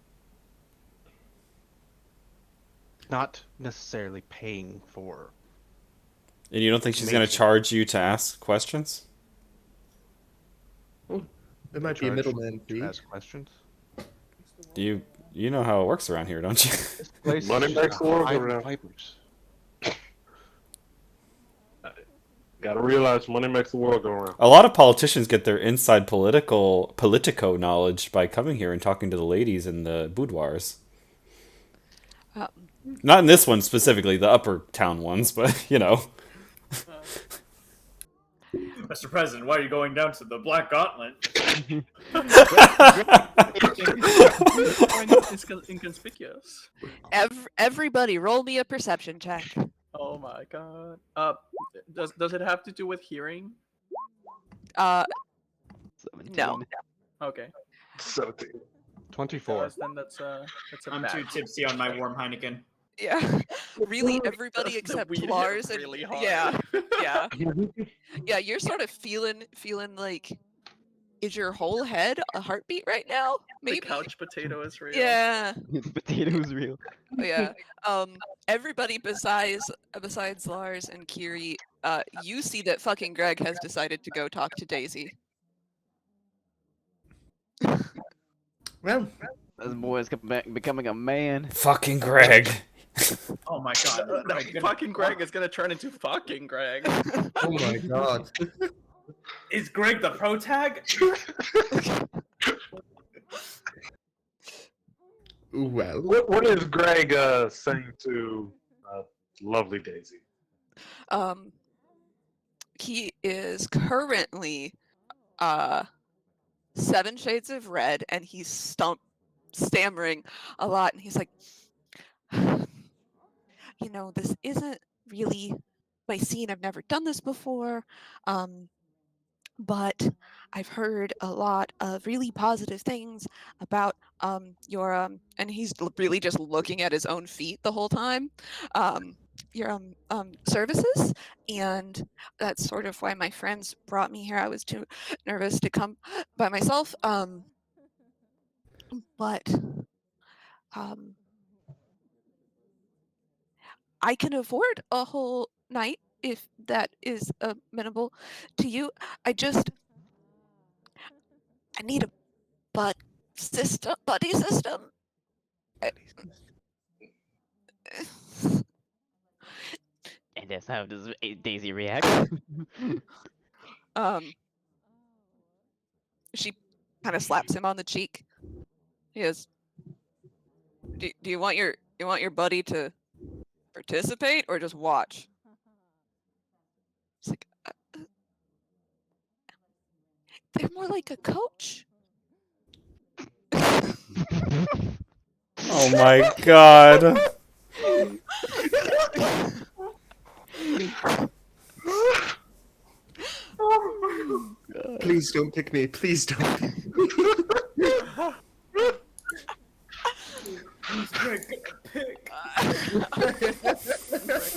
Not necessarily paying for. And you don't think she's gonna charge you to ask questions? There might be a charge middleman to fee. ask questions. You know how it works around here, don't you? This place is Money just makes a the world hive go of round. vipers. Gotta realize money makes the world go round. A lot of politicians get their inside politico knowledge by coming here and talking to the ladies in the boudoirs. Um, Not in this one specifically, the upper town ones, but Mr. President, why are you going down to the Black Gauntlet? It's inconspicuous. everybody, roll me a perception check. Oh my god. Does it have to do with hearing? No. 17. Okay. 17. 24. Then that's a I'm bad too tipsy on my warm Heineken. Yeah. Really, everybody The except weed hit Lars and really hard. yeah, yeah, yeah. You're sort of feeling like, is your whole head a heartbeat right now? The Maybe. couch potato is real. Yeah, The potato's real. yeah. Everybody besides Lars and Kiri, you see that fucking Greg has decided to go talk to Daisy. Well, This boy's becoming a man. Fucking Greg. Oh my god. Greg, gonna- Fucking Greg is gonna turn into fucking Greg. oh my god. Is Greg the pro tag? Well, What is Greg saying to lovely Daisy? He is currently 7 shades of red, and he's stammering a lot, and he's like, this isn't really my scene. I've never done this before, but I've heard a lot of really positive things about your and he's really just looking at his own feet the whole time, your services, and that's sort of why my friends brought me here. I was too nervous to come by myself, but I can afford a whole night if that is amenable to you. I need a buddy system. And that's how does Daisy react? She kind of slaps him on the cheek. He goes, do you want your buddy to participate or just watch? It's like, they're more like a coach. Oh my god. please don't pick me. Please don't pick me. Who's Greg gonna pick? Greg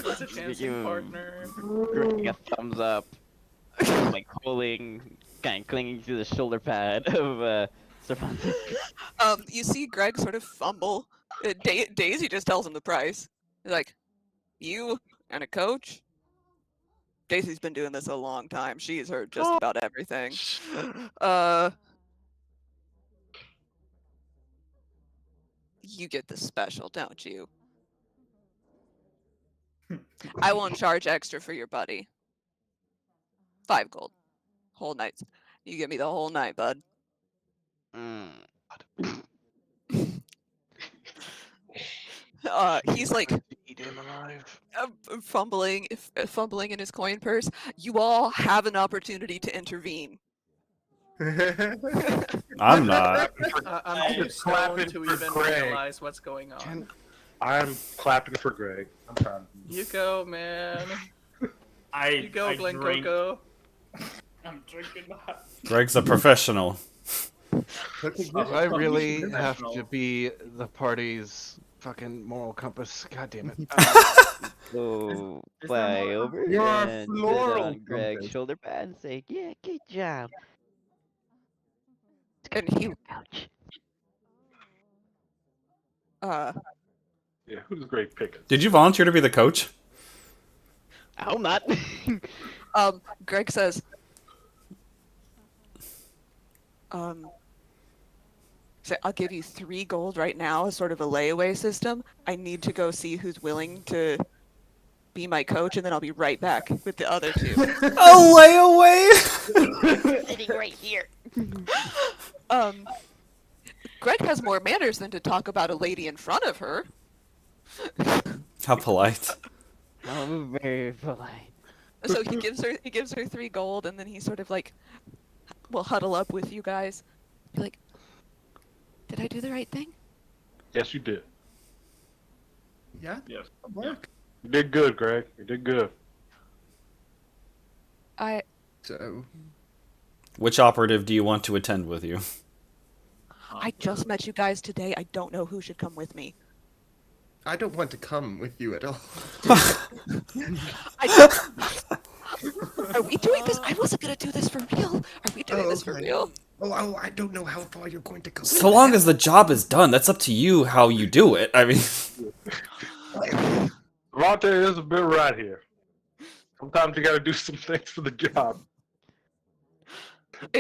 was a dancing partner. Giving a thumbs up, like holding, kind of clinging to the shoulder pad of Cervantes. You see Greg sort of fumble. Daisy just tells him the price. He's like, you and a coach? Daisy's been doing this a long time. She's heard just about everything. You get the special, don't you? I won't charge extra for your buddy. 5 gold. Whole night. You give me the whole night, bud. He's like Eat him alive. fumbling in his coin purse. You all have an opportunity to intervene. I'm not. I'm too stoned clapping to for even Greg. realize what's going on. I'm clapping for Greg. I'm proud of you. You go, man. You I go, Glen drink. Coco. I'm drinking that. Greg's a professional. If I really have to be the party's fucking moral compass, god damn it. So Is fly there more? over You're a and sit floral on Greg's compass. shoulder pad and say, "Yeah, good job." And he Ouch. Yeah, who's Greg picking? Did you volunteer to be the coach? I'm not. Greg says, so I'll give you 3 gold right now as sort of a layaway system. I need to go see who's willing to be my coach, and then I'll be right back with the other 2. A layaway? Sitting right here. Greg has more manners than to talk about a lady in front of her. How polite. I'm very polite. So he gives her 3 gold, and then he sort of like will huddle up with you guys. Be like, did I do the right thing? Yes, you did. Yeah. Yes. Work. You did good, Greg. You did good. So, Which operative do you want to attend with you? I just met you guys today. I don't know who should come with me. I don't want to come with you at all. Are we doing this? I wasn't gonna do this for real. Are we doing this for okay. real? Oh, I don't know how far you're going to go. So long as the job is done, that's up to you how you do it. I mean, Devontae is a bit right here. Sometimes you gotta do some things for the job.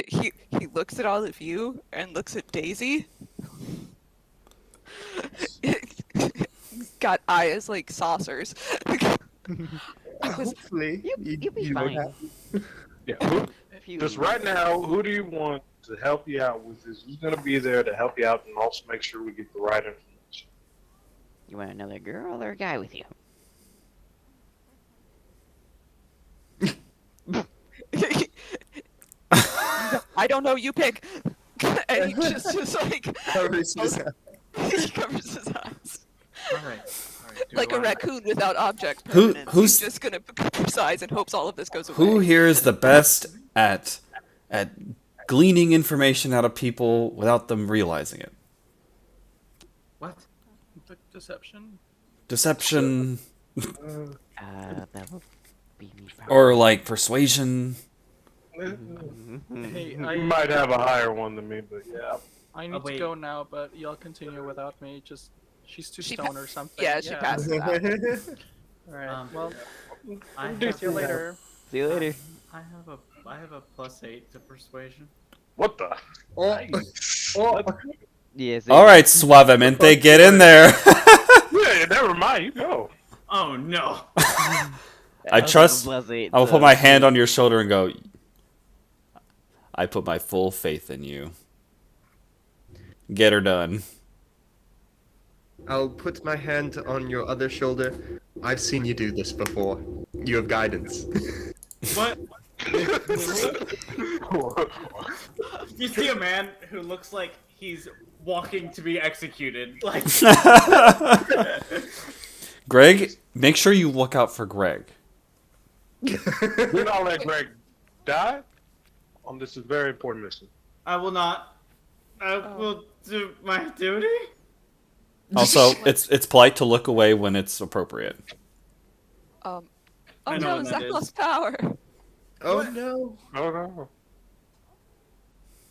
He looks at all of you and looks at Daisy. Got eyes like saucers. Hopefully, You'll be you won't fine. have- Yeah. If you Just right now, who do you want to help you out with this? Who's gonna be there to help you out and also make sure we get the right information? You want another girl or a guy with you? I don't know. You pick. And he just like Covers his eyes. he covers his eyes All right. Do like I- a raccoon without object Who- permanence. who's- He's just gonna cover his eyes and hopes all of this goes away. who here is the best at gleaning information out of people without them realizing it? What? Deception. Deception That will be me. or like persuasion. Hey, You I might have a higher one than me, but yeah. I need to wait. go now, but y'all continue without me. Just she's too She stoned or something. Yeah, she passes out. All right. Um, Well, I see have you a- later. See you later. I have a +8 to persuasion. What the? Oh, Yes. All right, Suavemente, get in there. Yeah, never mind. You go. Oh no! I trust. I I'll put my hand on your shoulder and go. I put my full faith in you. Get her done. I'll put my hand on your other shoulder. I've seen you do this before. You have guidance. What? You see a man who looks like he's walking to be executed. Like Greg, make sure you look out for Greg. Do not let Greg die on this very important mission. I will not. I will do my duty. Also, it's polite to look away when it's appropriate. Oh I know no, what that Zach is. lost power. Oh no! Oh no.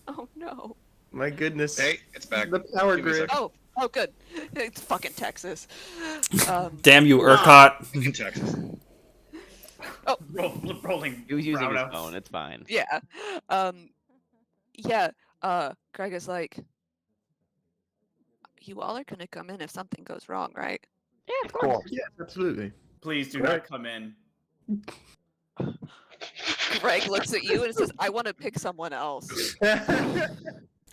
Oh no. My goodness. Hey, it's back. The power Give me a grid. second. Oh good. It's fucking Texas. Damn you, Urquhart. In Texas. Rolling. He was using his roundhouse. phone. It's fine. Yeah. Yeah. Greg is like, you all are gonna come in if something goes wrong, right? Yeah, of Of course. course. Yeah, absolutely. Please do not come in. Greg looks at you and says, I want to pick someone else.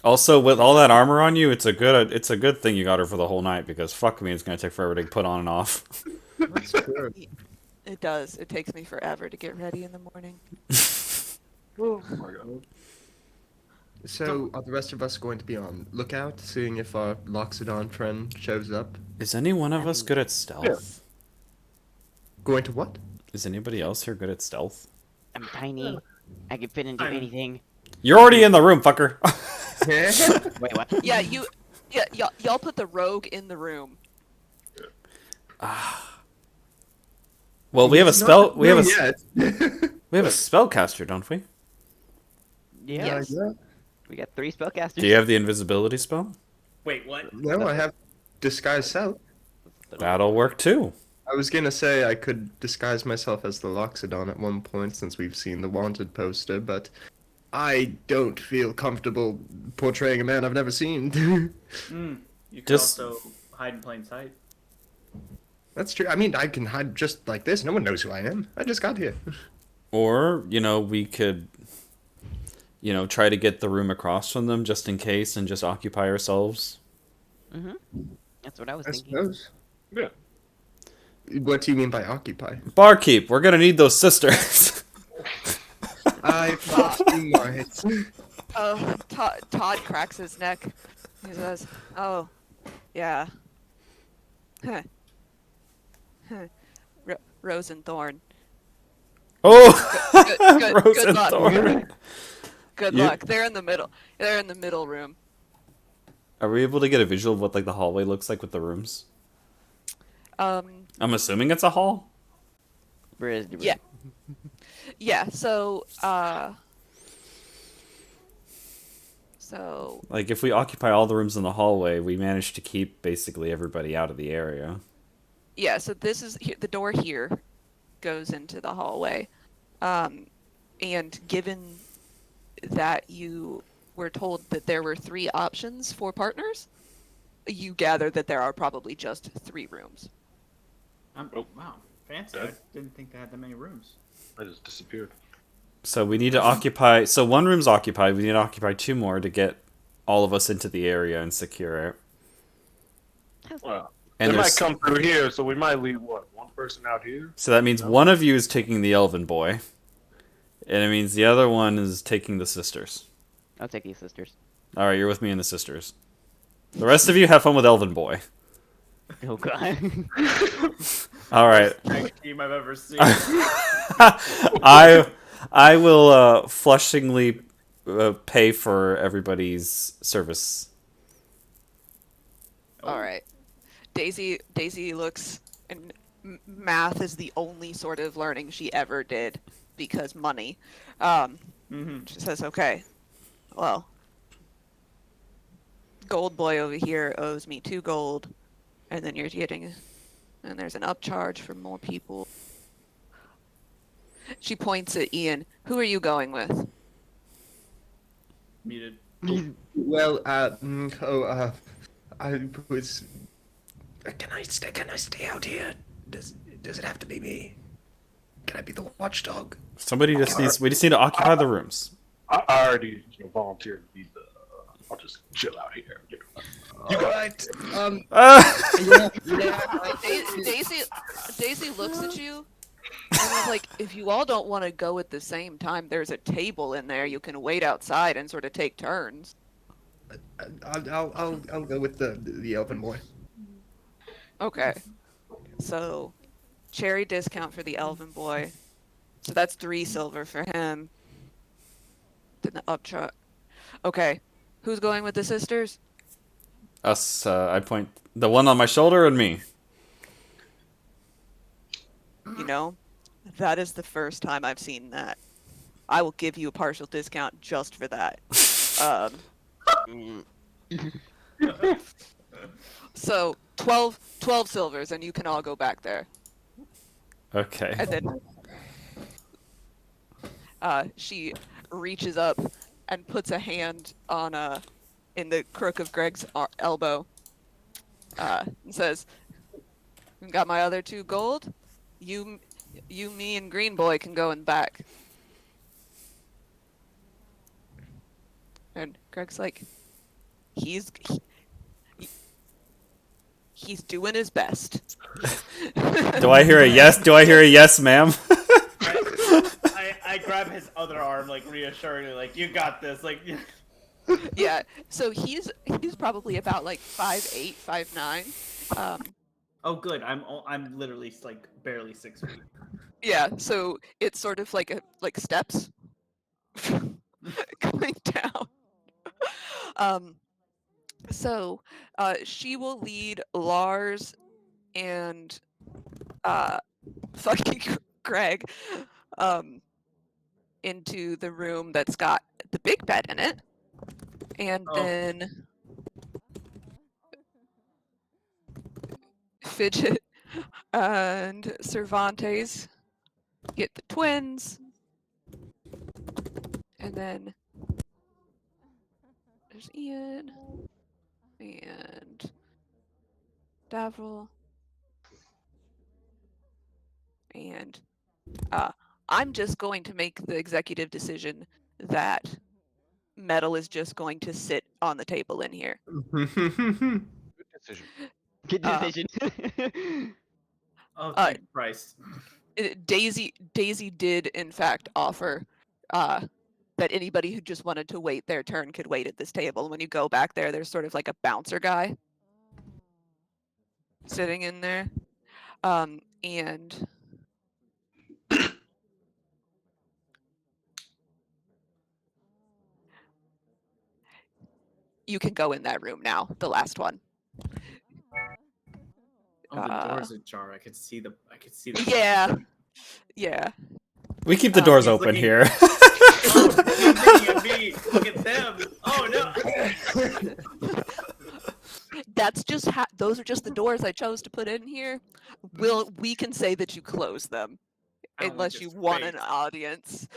Also, with all that armor on you, it's a good thing you got her for the whole night because fuck me, it's gonna take forever to put on and off. That's true. It does. It takes me forever to get ready in the morning. Oh my god. So, are the rest of us going to be on lookout, seeing if our Loxodon friend shows up? Is any one of us good at stealth? Going to what? Is anybody else here good at stealth? I'm tiny. I can fit into I'm- anything. You're already in the room, fucker. Wait, what? Yeah, y'all put the rogue in the room. Well, we have a spell. We have a yet. we have a spellcaster, don't we? Yeah. Yes. Yeah. We got 3 spellcasters. Do you have the invisibility spell? Wait, what? No, I have disguise self. That'll work too. I was gonna say I could disguise myself as the Loxodon at one point since we've seen the wanted poster, but I don't feel comfortable portraying a man I've never seen. You can Just- also hide in plain sight. That's true. I mean, I can hide just like this. No one knows who I am. I just got here. Or, we could, try to get the room across from them just in case and just occupy ourselves. That's what I was I thinking. suppose. Yeah. What do you mean by occupy? Barkeep, we're gonna need those sisters. I thought you might. Todd cracks his neck. He says, "Oh, yeah. Huh. Huh. Rose and Thorn. Oh, Rose good and luck. Thorn. Good You- luck. They're in the middle. They're in the middle room. Are we able to get a visual of what like the hallway looks like with the rooms? Um, I'm assuming it's a hall. Where is the room? Yeah. yeah. So, Like if we occupy all the rooms in the hallway, we manage to keep basically everybody out of the area. yeah. So this is the door here goes into the hallway, and given that you were told that there were 3 options for partners, you gather that there are probably just 3 rooms. Wow, fancy. I didn't think they had that many rooms. I just disappeared. So we need to occupy. So one room's occupied. We need to occupy 2 more to get all of us into the area and secure it. Well, And they might there's- come through here, so we might leave one person out here. So that means one of you is taking the elven boy, and it means the other one is taking the sisters. I'll take these sisters. All right, you're with me and the sisters. The rest of you have fun with elven boy. Oh god. All right. Tag team I've ever seen. I will flushingly pay for everybody's service. All right. Daisy looks, and math is the only sort of learning she ever did because money. She says, "Okay, well, gold boy over here owes me 2 gold, and then you're getting, and there's an upcharge for more people." She points at Ian. "Who are you going with?" Muted. Well, I was. Can I stay out here? Does it have to be me? Can I be the watchdog? Somebody just needs. We just need to occupy the rooms. I already volunteered to be the. I'll just chill out here. You got Daisy looks at you and is like, "If you all don't want to go at the same time, there's a table in there. You can wait outside and sort of take turns." I'll go with the elven boy. Okay. So, cherry discount for the elven boy. So that's 3 silver for him. Then the upcharge. Okay. Who's going with the sisters? Us. I point the one on my shoulder and me. You know, that is the first time I've seen that. I will give you a partial discount just for that. So 12 silvers, and you can all go back there. Okay. And then she reaches up and puts a hand on in the crook of Greg's elbow, and says, "Got my other 2 gold? You, me, and Green Boy can go in back." And Greg's like, he's doing his best. Do I hear a yes? Do I hear a yes, ma'am? I grab his other arm, like reassuringly, like, "You got this." Like, Yeah. So he's probably about like 5'8", 5'9". oh, good. I'm literally like barely 6 feet. Yeah. So it's sort of like steps going down. So she will lead Lars and fucking Greg into the room that's got the big bed in it, and then Fidget and Cervantes get the twins, and then there's Ian and Davril, and I'm just going to make the executive decision that metal is just going to sit on the table in here. Good decision. Good decision. Oh, thank Christ. Daisy did in fact offer that anybody who just wanted to wait their turn could wait at this table. When you go back there, there's sort of like a bouncer guy sitting in there, and You can go in that room now, the last one. Oh, the door's ajar. I could see the. Yeah. Yeah. We keep the doors he's open looking- here. Oh, he's thinking of me. Look at them. Oh no. That's just those are just the doors I chose to put in here. We can say that you close them I don't like unless you his want an face. audience.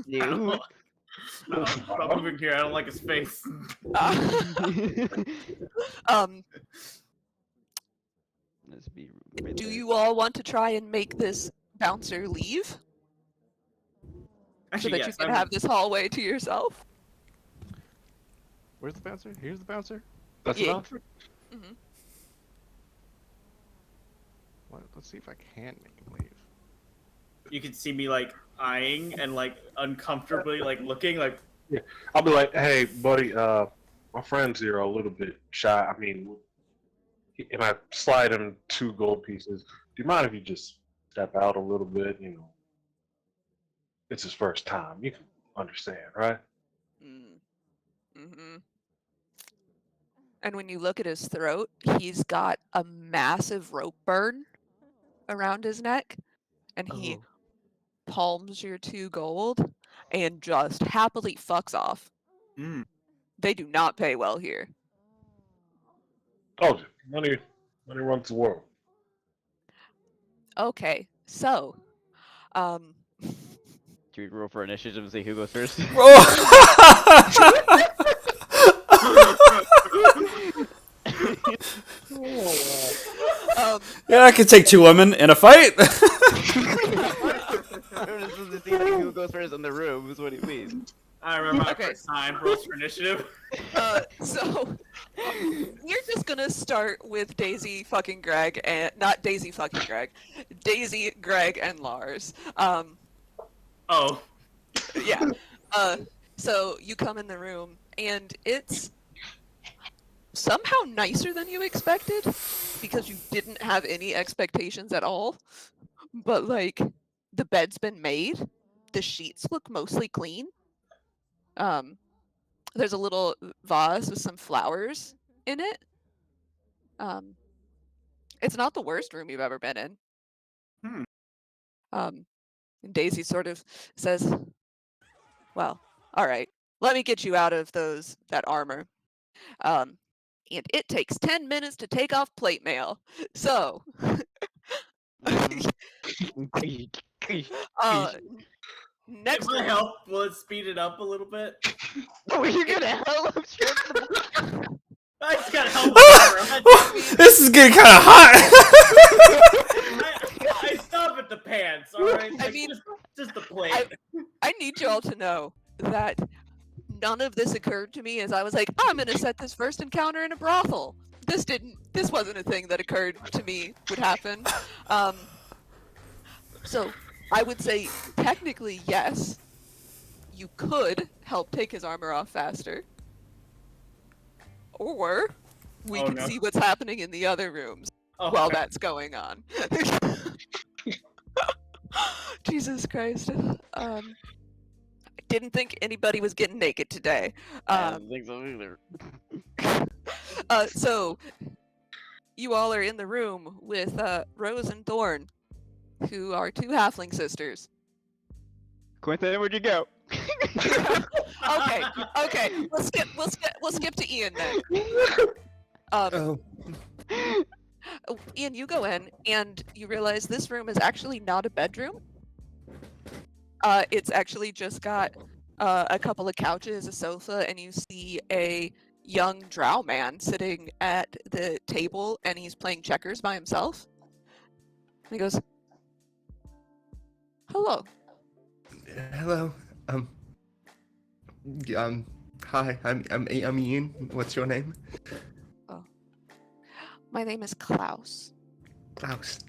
You. Stop moving here. I don't like his face. um, Let's be right do there. you all want to try and make this bouncer leave so Actually, that yes. you can have this hallway to yourself? Where's the bouncer? Here's the bouncer. That's Yeah. the bouncer. Mhm. Let's see if I can make him leave. You can see me like eyeing and like uncomfortably like looking like. I'll be like, hey, buddy, my friends here are a little bit shy. I mean, and I slide him 2 gold pieces. Do you mind if you just step out a little bit? You know, it's his first time. You can understand, right? Mm-hmm. And when you look at his throat, he's got a massive rope burn around his neck, and he palms your 2 gold and just happily fucks off. Mm. They do not pay well here. Told you, money runs the world. Okay, so, Should we roll for initiative and see who goes first? Yeah, I could take 2 women in a fight. I'm just supposed to see who goes first in the room. Is what he means. I remember my Okay. first time rolls for initiative. so we're just gonna start with Daisy fucking Greg and not Daisy fucking Greg, Daisy, Greg, and Lars. Oh. Yeah. So you come in the room and it's somehow nicer than you expected because you didn't have any expectations at all. But like the bed's been made, the sheets look mostly clean. There's a little vase with some flowers in it. It's not the worst room you've ever been in. And Daisy sort of says, "Well, all right, let me get you out of that armor. And it takes 10 minutes to take off plate mail. So, next If I room, help, will it speed it up a little bit? Oh, you're gonna help? I just gotta help. This is getting kind of hot. I stop at the pants, alright? I mean, just the plate. I need y'all to know that none of this occurred to me as I was like, I'm gonna set this first encounter in a brothel. This wasn't a thing that occurred to me would happen. So I would say technically yes, you could help take his armor off faster. Or we can see what's happening in the other rooms while that's going on. Jesus Christ. I didn't think anybody was getting naked today. I don't think so either. So you all are in the room with Rose and Thorn, who are 2 halfling sisters. Quentin, where'd you go? Okay. We'll skip to Ian then. Ian, you go in and you realize this room is actually not a bedroom. It's actually just got a couple of couches, a sofa, and you see a young drow man sitting at the table, and he's playing checkers by himself. And he goes, "Hello." Hello. Hi. I'm Ian. What's your name? Oh, my name is Klaus. Klaus.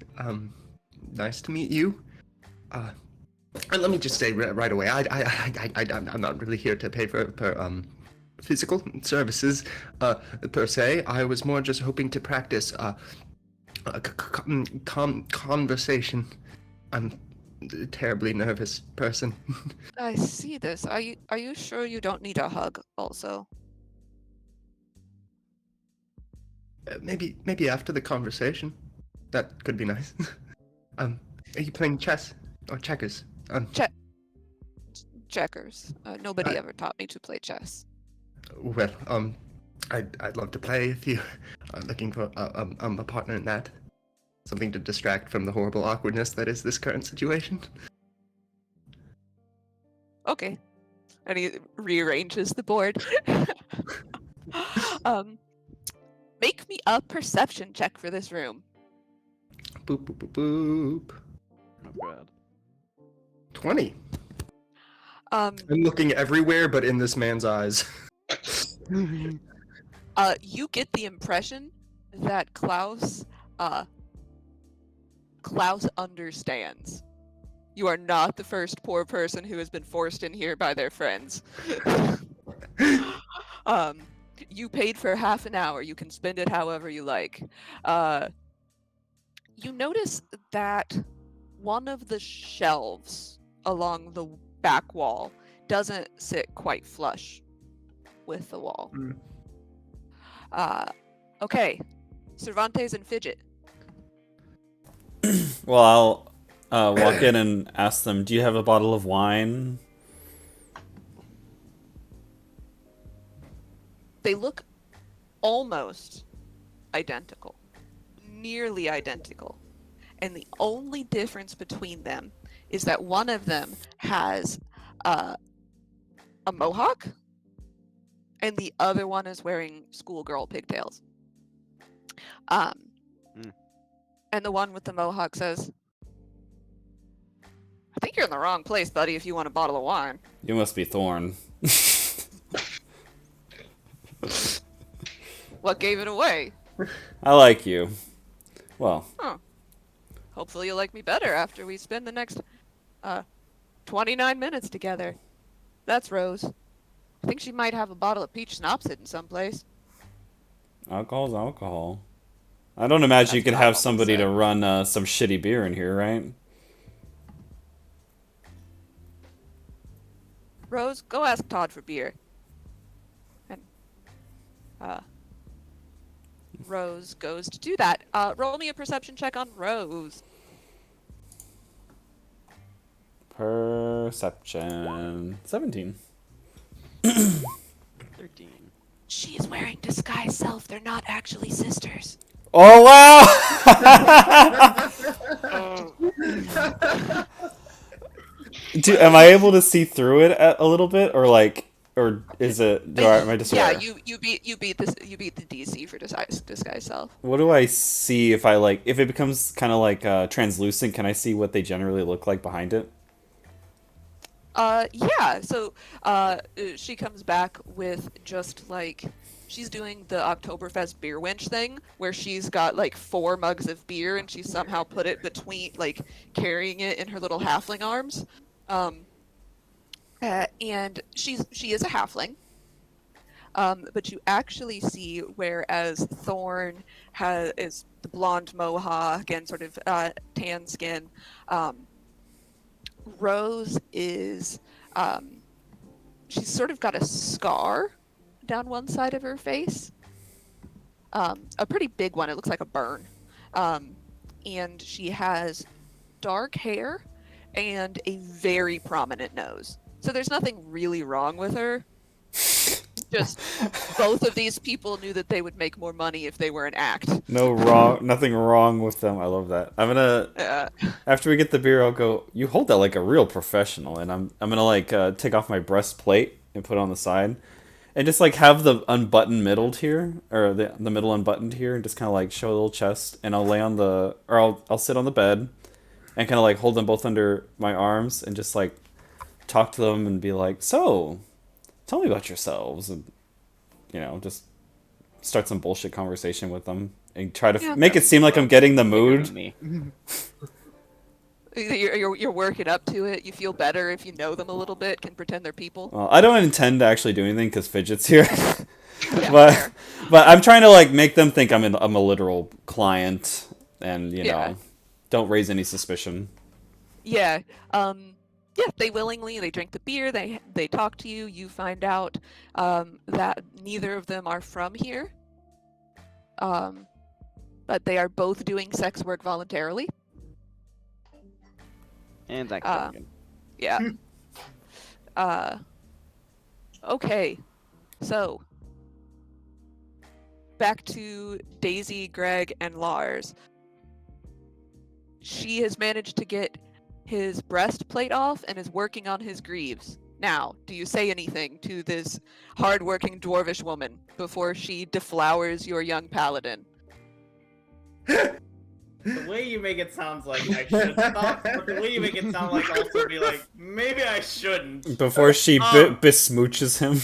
Nice to meet you. And let me just say right away, I'm not really here to pay for physical services per se. I was more just hoping to practice conversation. I'm a terribly nervous person. I see this. Are you sure you don't need a hug also? Maybe after the conversation. That could be nice. Are you playing chess or checkers? Checkers. Nobody I- ever taught me to play chess. Well, I'd love to play if you are looking for a partner in that. Something to distract from the horrible awkwardness that is this current situation. Okay. And he rearranges the board. Make me a perception check for this room. Boop boop boop boop. Oh god. 20. Um, I'm looking everywhere but in this man's eyes. you get the impression that Klaus understands. You are not the first poor person who has been forced in here by their friends. You paid for half an hour. You can spend it however you like. You notice that one of the shelves along the back wall doesn't sit quite flush with the wall. Okay, Cervantes and Fidget. Well, I'll walk in and ask them, do you have a bottle of wine? They look almost identical, nearly identical. And the only difference between them is that one of them has a mohawk and the other one is wearing schoolgirl pigtails. And the one with the mohawk says, I think you're in the wrong place, buddy, if you want a bottle of wine. You must be Thorn. What gave it away? I like you. Well, Hopefully you'll like me better after we spend the next 29 minutes together. That's Rose. I think she might have a bottle of peach schnapps hidden someplace. alcohol's alcohol. I don't imagine you That's could what I have always somebody say. to run some shitty beer in here, right? Rose, go ask Todd for beer. And Rose goes to do that. Roll me a perception check on Rose. Perception. 17. 13. She is wearing disguise self. They're not actually sisters. Oh, wow! Am I able to see through it a little bit, or is it? Am I just? Yeah, you beat the DC for disguise self. What do I see if if it becomes kind of like translucent? Can I see what they generally look like behind it? Yeah. So she comes back with just like she's doing the Oktoberfest beer wench thing, where she's got like 4 mugs of beer and she somehow put it between, like carrying it in her little halfling arms. And she is a halfling. But you actually see, whereas Thorn is the blonde mohawk and sort of tan skin, Rose is she's sort of got a scar down one side of her face, a pretty big one. It looks like a burn, and she has dark hair and a very prominent nose. So there's nothing really wrong with her. Just both of these people knew that they would make more money if they were an act. Nothing wrong with them. I love that. I'm gonna after we get the beer, I'll go. You hold that like a real professional, and I'm gonna like take off my breastplate and put it on the side, and just like have the unbuttoned middle here, or the middle unbuttoned here, and just kind of like show a little chest, and I'll lay on I'll sit on the bed, and kind of like hold them both under my arms, and just like talk to them and be like, so, tell me about yourselves, and just start some bullshit conversation with them and try to make it seem like I'm getting the mood. You're working up to it. You feel better if you know them a little bit, can pretend they're people. Well, I don't intend to actually do anything because Fidget's here. Yeah, but I'm trying to like make them think I'm a literal client, and don't raise any suspicion. Yeah. Yeah, they willingly, they drink the beer, they talk to you. You find out that neither of them are from here. but they are both doing sex work voluntarily. And thanks, Uh, Jorgen. Yeah. Okay. So, back to Daisy, Greg, and Lars. She has managed to get his breastplate off and is working on his greaves. Now, do you say anything to this hardworking dwarvish woman before she deflowers your young paladin? The way you make it sounds like I should stop, but the way you make it sound like also be like, maybe I shouldn't. Before she Um, besmooches him.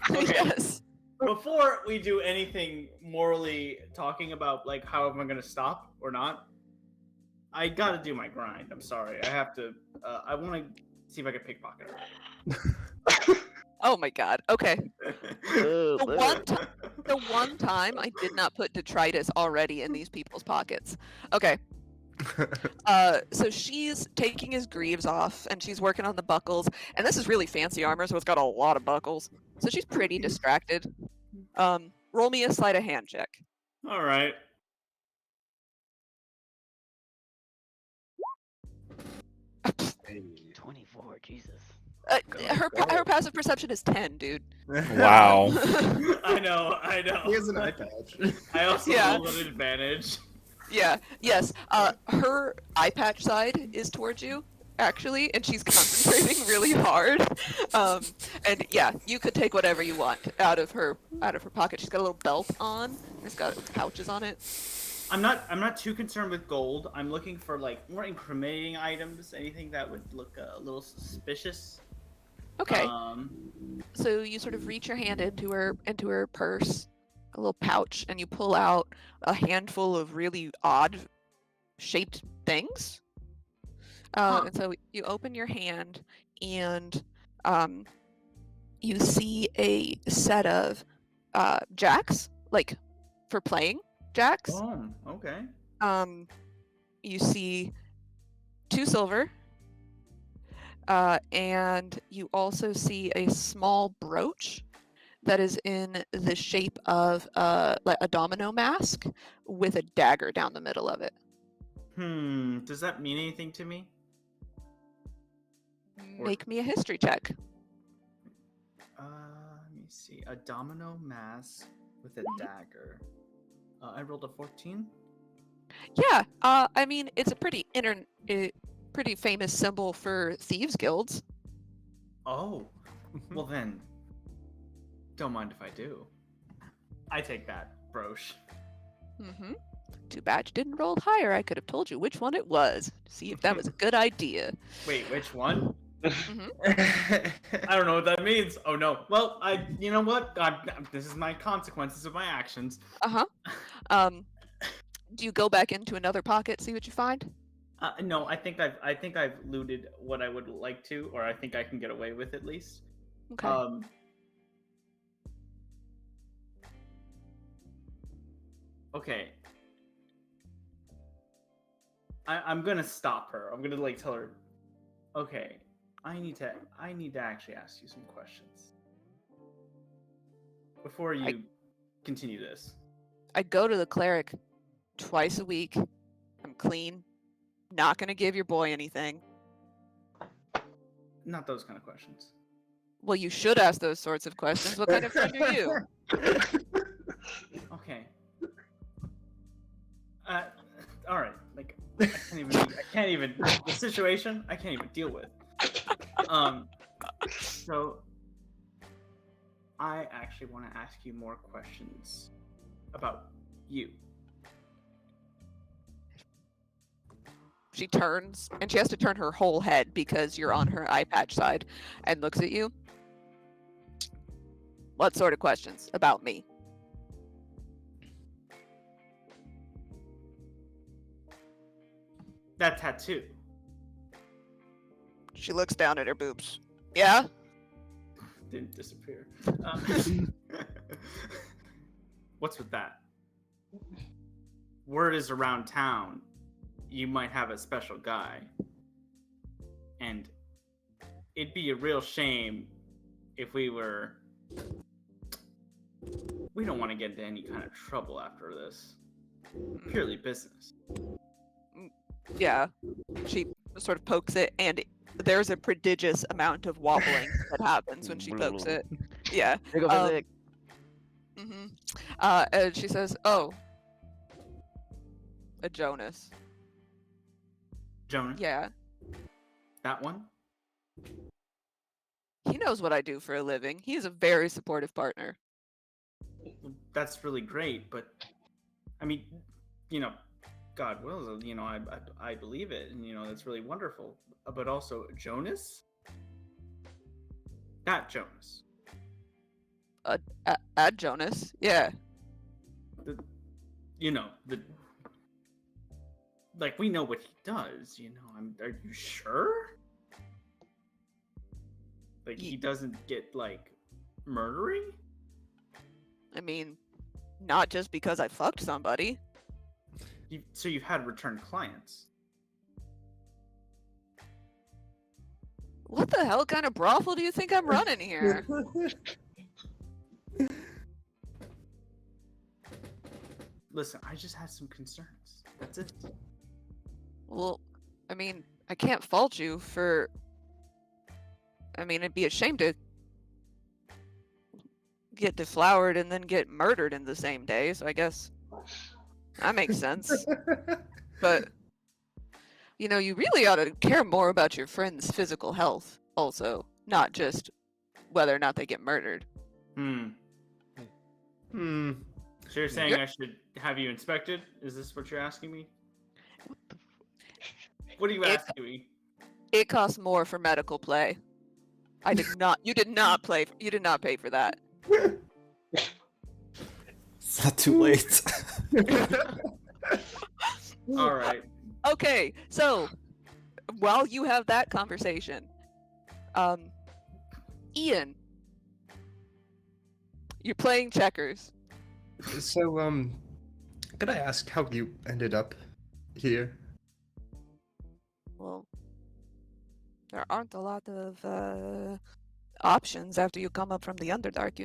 Okay. Yes. Before we do anything morally talking about like how am I gonna stop or not, I gotta do my grind. I'm sorry. I have to. I want to see if I can pickpocket her. Oh my god. Okay. Oh, The one time I did not put detritus already in these people's pockets. Okay. So she's taking his greaves off and she's working on the buckles. And this is really fancy armor, so it's got a lot of buckles. So she's pretty distracted. Roll me a sleight of hand check. All right. Hey. 24, Jesus. Her passive perception is 10, dude. Wow. I know. He has an eye patch. I also Yeah. rolled an advantage. Yeah. Yes. Her eye patch side is towards you, actually, and she's concentrating really hard. And yeah, you could take whatever you want out of her pocket. She's got a little belt on. It's got pouches on it. I'm not too concerned with gold. I'm looking for like more incriminating items, anything that would look a little suspicious. Okay. So you sort of reach your hand into her purse, a little pouch, and you pull out a handful of really odd shaped things. And so you open your hand, and you see a set of jacks, like for playing jacks. Oh, okay. You see 2 silver. And you also see a small brooch that is in the shape of like a domino mask with a dagger down the middle of it. Does that mean anything to me? Make me a history check. Let me see. A domino mask with a dagger. I rolled a 14. Yeah. I mean, it's a pretty pretty famous symbol for thieves guilds. Oh, well then, don't mind if I do. I take that brooch. Mm-hmm. Too bad you didn't roll higher. I could have told you which one it was. See if that was a good idea. Wait, which one? Mm-hmm. I don't know what that means. Oh no. Well, you know what? This is my consequences of my actions. Do you go back into another pocket, see what you find? No, I think I've looted what I would like to, or I think I can get away with at least. Okay. Okay. I'm gonna stop her. I'm gonna like tell her, okay, I need to actually ask you some questions before you continue this. I go to the cleric twice a week. I'm clean. Not gonna give your boy anything. Not those kind of questions. Well, you should ask those sorts of questions. What kind of friend are you? Okay. All right. Like, I can't even. The situation, I can't even deal with. So, I actually want to ask you more questions about you. She turns, and she has to turn her whole head because you're on her eye patch side, and looks at you. What sort of questions about me? That tattoo. She looks down at her boobs. Yeah? Didn't disappear. What's with that? Word is around town you might have a special guy. And it'd be a real shame if we were we don't want to get into any kind of trouble after this. Purely business. Yeah. She sort of pokes it, and there's a prodigious amount of wobbling that happens when she pokes it. Yeah. There go physics. Mm-hmm. And she says, "Oh, a Jonas. Jonah, Yeah. that one? He knows what I do for a living. He's a very supportive partner." That's really great, but I mean, God wills, I believe it, and that's really wonderful. But also, Jonas? That Jonas. At Jonas. Yeah. The like, we know what he does, are you sure? Like, he doesn't get, like, murdery? I mean, not just because I fucked somebody. So you've had return clients. What the hell kind of brothel do you think I'm running here? Listen, I just had some concerns. That's it. Well, I mean, I can't fault you for... I mean, it'd be a shame to get deflowered and then get murdered in the same day, so I guess that makes sense. But, you really ought to care more about your friend's physical health, also, not just whether or not they get murdered. So you're saying I should have you inspected? Is this what you're asking me? What are you asking me? It costs more for medical play. I did not. You did not pay for that. It's not too late. All right. Okay, so while you have that conversation, Ian, you're playing checkers. So, could I ask how you ended up here? Well, there aren't a lot of options after you come up from the Underdark,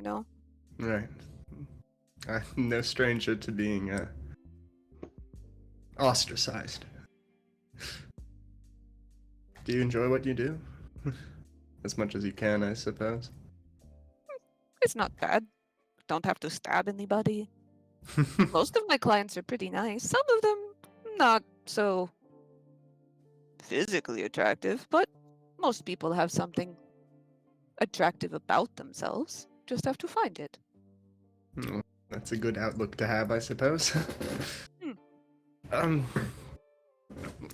Right. I'm no stranger to being ostracized. Do you enjoy what you do? As much as you can, I suppose. It's not bad. Don't have to stab anybody. Most of my clients are pretty nice. Some of them not so physically attractive, but most people have something attractive about themselves. Just have to find it. Well, that's a good outlook to have, I suppose.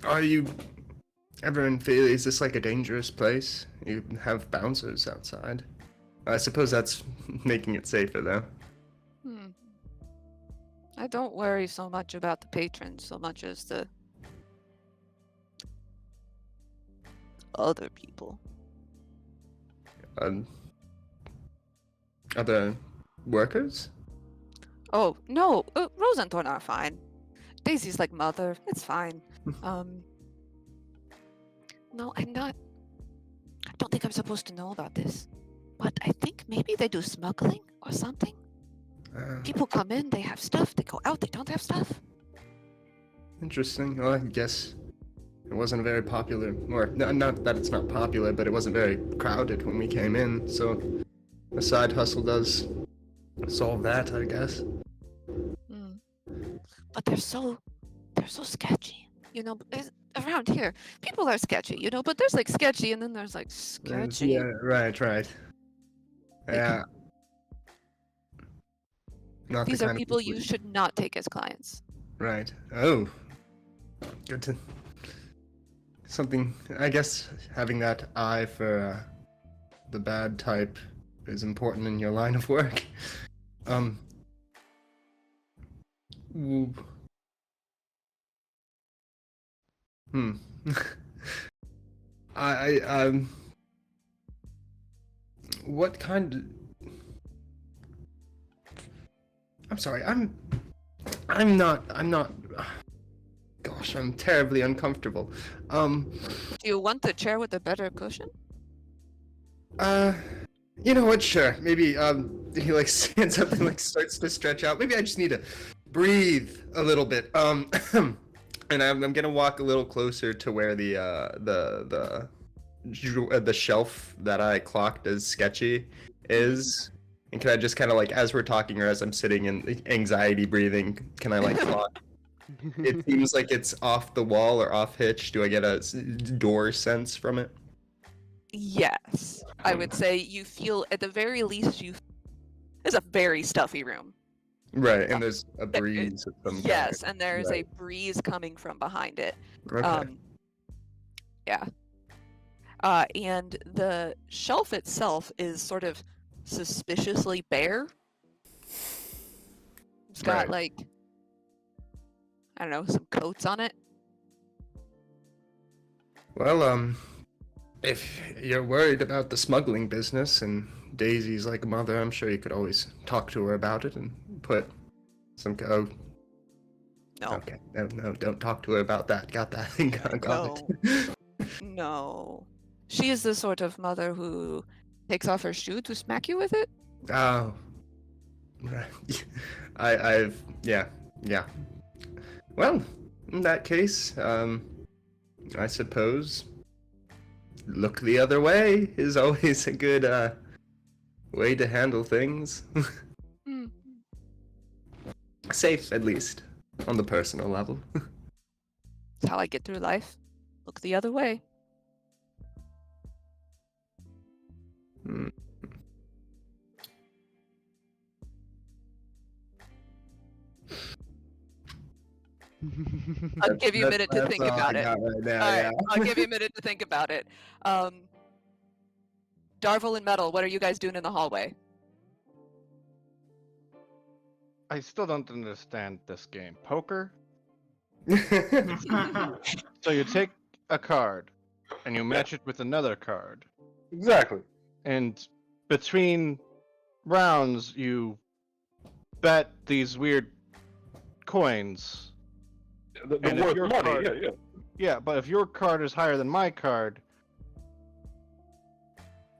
Are you ever in fear? Is this like a dangerous place? You have bouncers outside. I suppose that's making it safer, though. I don't worry so much about the patrons so much as the other people. Other workers? Oh, no, Rose and Thorn are fine. Daisy's like mother, it's fine. No, I don't think I'm supposed to know about this. But I think maybe they do smuggling or something. People come in, they have stuff, they go out, they don't have stuff. Interesting. Well, I guess it wasn't very popular, or not that it's not popular, but it wasn't very crowded when we came in, so a side hustle does solve that, I guess. But they're so sketchy. Around here, people are sketchy, but there's like sketchy and then there's like sketchy. Yeah, right. Yeah. Not These the are kind of people you should not take as clients. Right. Oh. Good to... Something... I guess having that eye for the bad type is important in your line of work. Ooh. What kind... I'm sorry, I'm not... Gosh, I'm terribly uncomfortable. Do you want the chair with the better cushion? Yeah, You know what? Sure. Maybe he like stands up and like starts to stretch out. Maybe I just need to breathe a little bit. And I'm gonna walk a little closer to where the shelf that I clocked as sketchy is. And can I just kind of like, as we're talking or as I'm sitting in anxiety breathing, can I like clock? It seems like it's off the wall or off hitch. Do I get a door sense from it? Yes, I would say you feel at the very least it's a very stuffy room. Right, and there's a breeze of some Yes, kind. and there's Right. a breeze coming from behind it. Okay. Yeah. And the shelf itself is sort of suspiciously bare. It's got Right. like, I don't know, some coats on it. Well, if you're worried about the smuggling business and Daisy's like a mother, I'm sure you could always talk to her about it and put some. Oh, No. okay. No, don't talk to her about that. Got that? Got it. No. She is the sort of mother who takes off her shoe to smack you with it. Oh. Right. Yeah. Well, in that case, I suppose look the other way is always a good way to handle things. Hmm. Safe, at least, on the personal level. It's how I get through life. Look the other way. Hmm. I'll give you a minute to That's think all about I it. got right now, All right, yeah. I'll give you a minute to think about it. Darvel and Metal, what are you guys doing in the hallway? I still don't understand this game. Poker? So you take a card and you match it with another card, Exactly. and between rounds you bet these weird coins. The And if worth your money, card- yeah. Yeah, but if your card is higher than my card,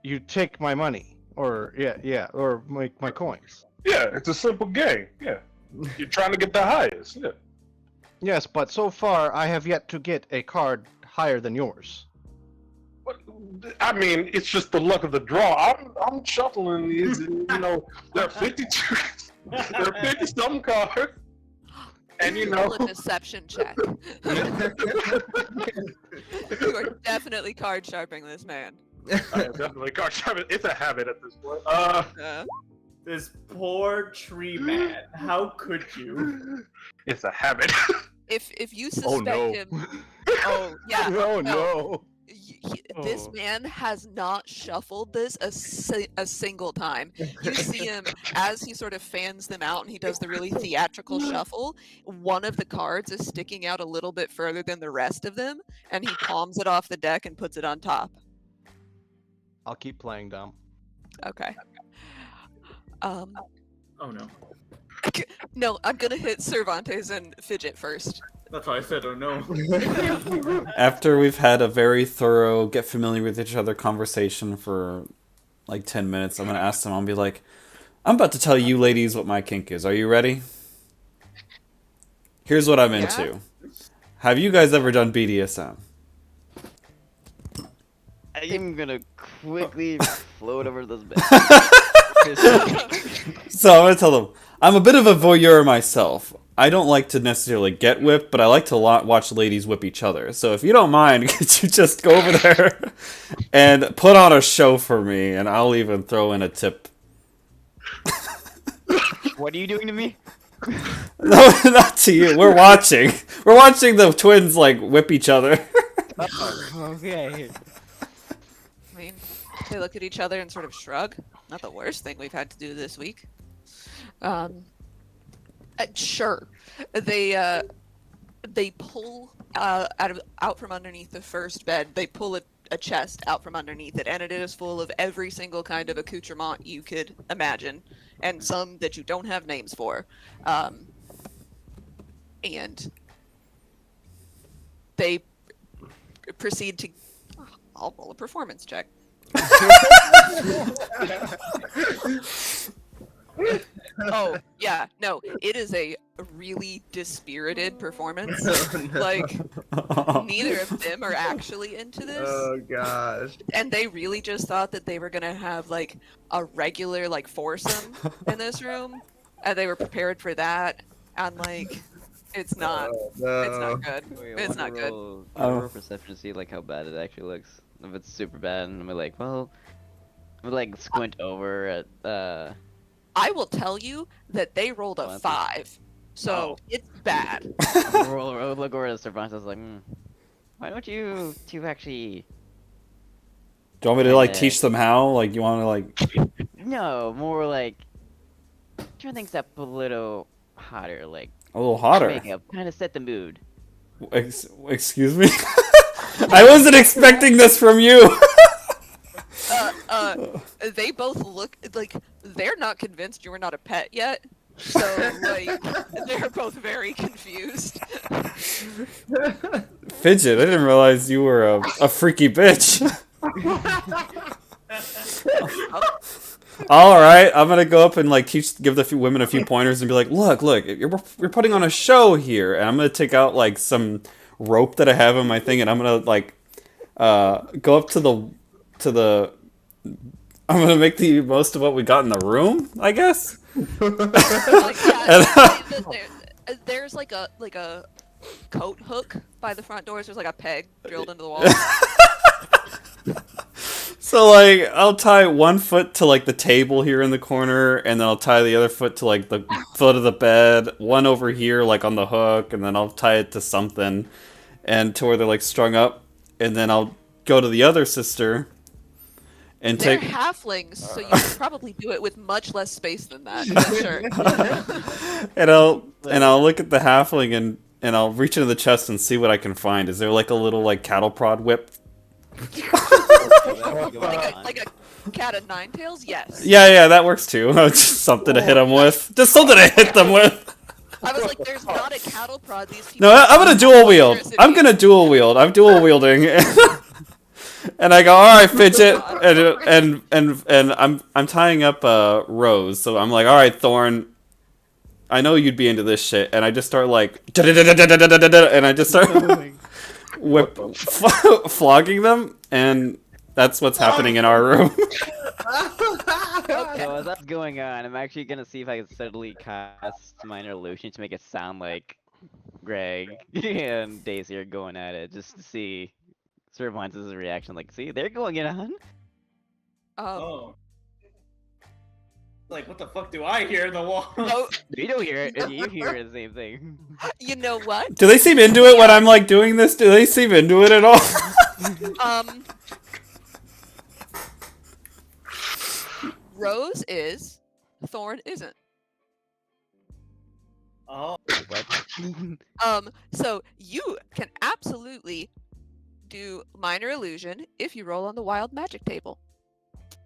you take my money, or or my coins. Yeah, it's a simple game. Yeah. You're trying to get the highest. Yeah. Yes, but so far I have yet to get a card higher than yours. But, I mean, it's just the luck of the draw. I'm shuffling these, and, there are 52, there are 50 some cards, and Roll a deception check. You are definitely card sharpening this man. I am definitely card sharpening. It's a habit at this point. This poor tree man. How could you? It's a habit. If you suspect Oh no! him, oh yeah, Oh no. no! This Oh. man has not shuffled this a single time. You see him as he sort of fans them out and he does the really theatrical shuffle. One of the cards is sticking out a little bit further than the rest of them, and he palms it off the deck and puts it on top. I'll keep playing dumb. Okay. Oh no. No, I'm gonna hit Cervantes and Fidget first. That's why I said oh no. After we've had a very thorough get familiar with each other conversation for like 10 minutes, I'm going to ask them, I'll be like, I'm about to tell you ladies what my kink is. Are you ready? Here's what I'm into. Have you guys ever done BDSM? I'm gonna quickly float over this bed. So I'm going to tell them, I'm a bit of a voyeur myself. I don't like to necessarily get whipped, but I like to watch ladies whip each other. So if you don't mind, could you just go over there and put on a show for me, and I'll even throw in a tip. What are you doing to me? No, not to you. We're watching. We're watching the twins, like, whip each other. Oh, okay. I mean, they look at each other and sort of shrug. Not the worst thing we've had to do this week. Sure. They pull out from underneath the first bed. They pull a chest out from underneath it, and it is full of every single kind of accoutrement you could imagine, and some that you don't have names for. And they proceed to. I'll roll a performance check. Oh, yeah, no, it is a really dispirited performance. Like, neither of them are actually into this. Oh gosh. And they really just thought that they were gonna have, like, a regular, like, foursome in this room. And they were prepared for that. And, like, it's not. It's not good. Wait, It's not good. Roll perception to see like how bad it actually looks. If it's super bad, and we're like, well, we like squint over at I will tell you that they rolled a 5. So, it's bad. roll look over at Cervantes. I was like, why don't you two actually? Do you want me to like teach them how? Like you want to like? No, more like turn things up a little hotter, like A little hotter. makeup, kind of set the mood. Excuse me. I wasn't expecting this from you. They both look like they're not convinced you were not a pet yet. So, like, they're both very confused. Fidget, I didn't realize you were a freaky bitch. All right, I'm gonna go up and like give the few women a few pointers and be like, look, you're putting on a show here, and I'm gonna take out like some rope that I have in my thing, and I'm gonna like go up to the. I'm gonna make the most of what we got in the room, I guess. There's like a coat hook by the front doors. There's like a peg drilled into the wall. So like I'll tie one foot to like the table here in the corner, and then I'll tie the other foot to like the foot of the bed, one over here like on the hook, and then I'll tie it to something and to where they're like strung up, and then I'll go to the other sister and They're take halflings, so you could probably do it with much less space than that. For sure. and I'll look at the halfling and I'll reach into the chest and see what I can find. Is there like a little like cattle prod whip? like a cat of nine tails? Yes. Yeah, that works too. Just something to hit them with. Just something to hit them with. I was like, there's not a cattle prod. These people. No, I'm gonna dual wield. I'm gonna dual wield. I'm dual wielding. And I go, all right, Fidget, and I'm tying up Rose. So I'm like, all right, Thorn, I know you'd be into this shit, and I just start like, and I just start flogging them, and that's what's happening in our room. So as that's going on, I'm actually gonna see if I can subtly cast minor illusion to make it sound like Greg and Daisy are going at it, just to see Cervantes' reaction. Like, see, they're going it on. Oh. Like, what the fuck do I hear in the wall? Oh, You don't hear it, and you hear the same thing. you know what? Do they seem into it when I'm like doing this? Do they seem into it at all? Rose is, Thorn isn't. Oh. So you can absolutely do minor illusion if you roll on the wild magic table.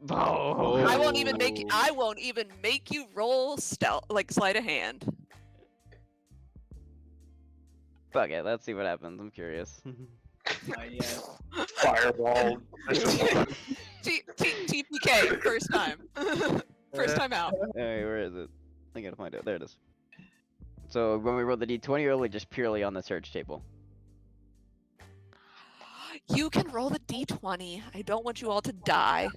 Oh. I won't even make you roll stealth, like sleight of hand. Fuck it, let's see what happens. I'm curious. Yeah. Fireball. TPK, first time. First time out. Alright, where is it? I gotta find it. There it is. So when we roll the d20, or just purely on the search table? You can roll the d20. I don't want you all to die.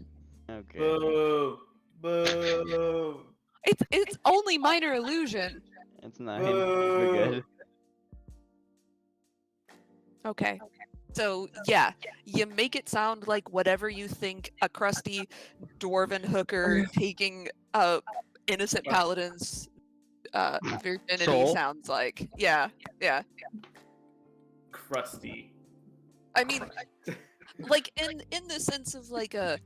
Okay. Boo. Boo. It's only minor illusion. It's not him. We're good. Okay. So yeah, you make it sound like whatever you think a crusty dwarven hooker taking innocent paladin's virginity Soul? sounds like. Yeah. Crusty. I mean, like in the sense of like a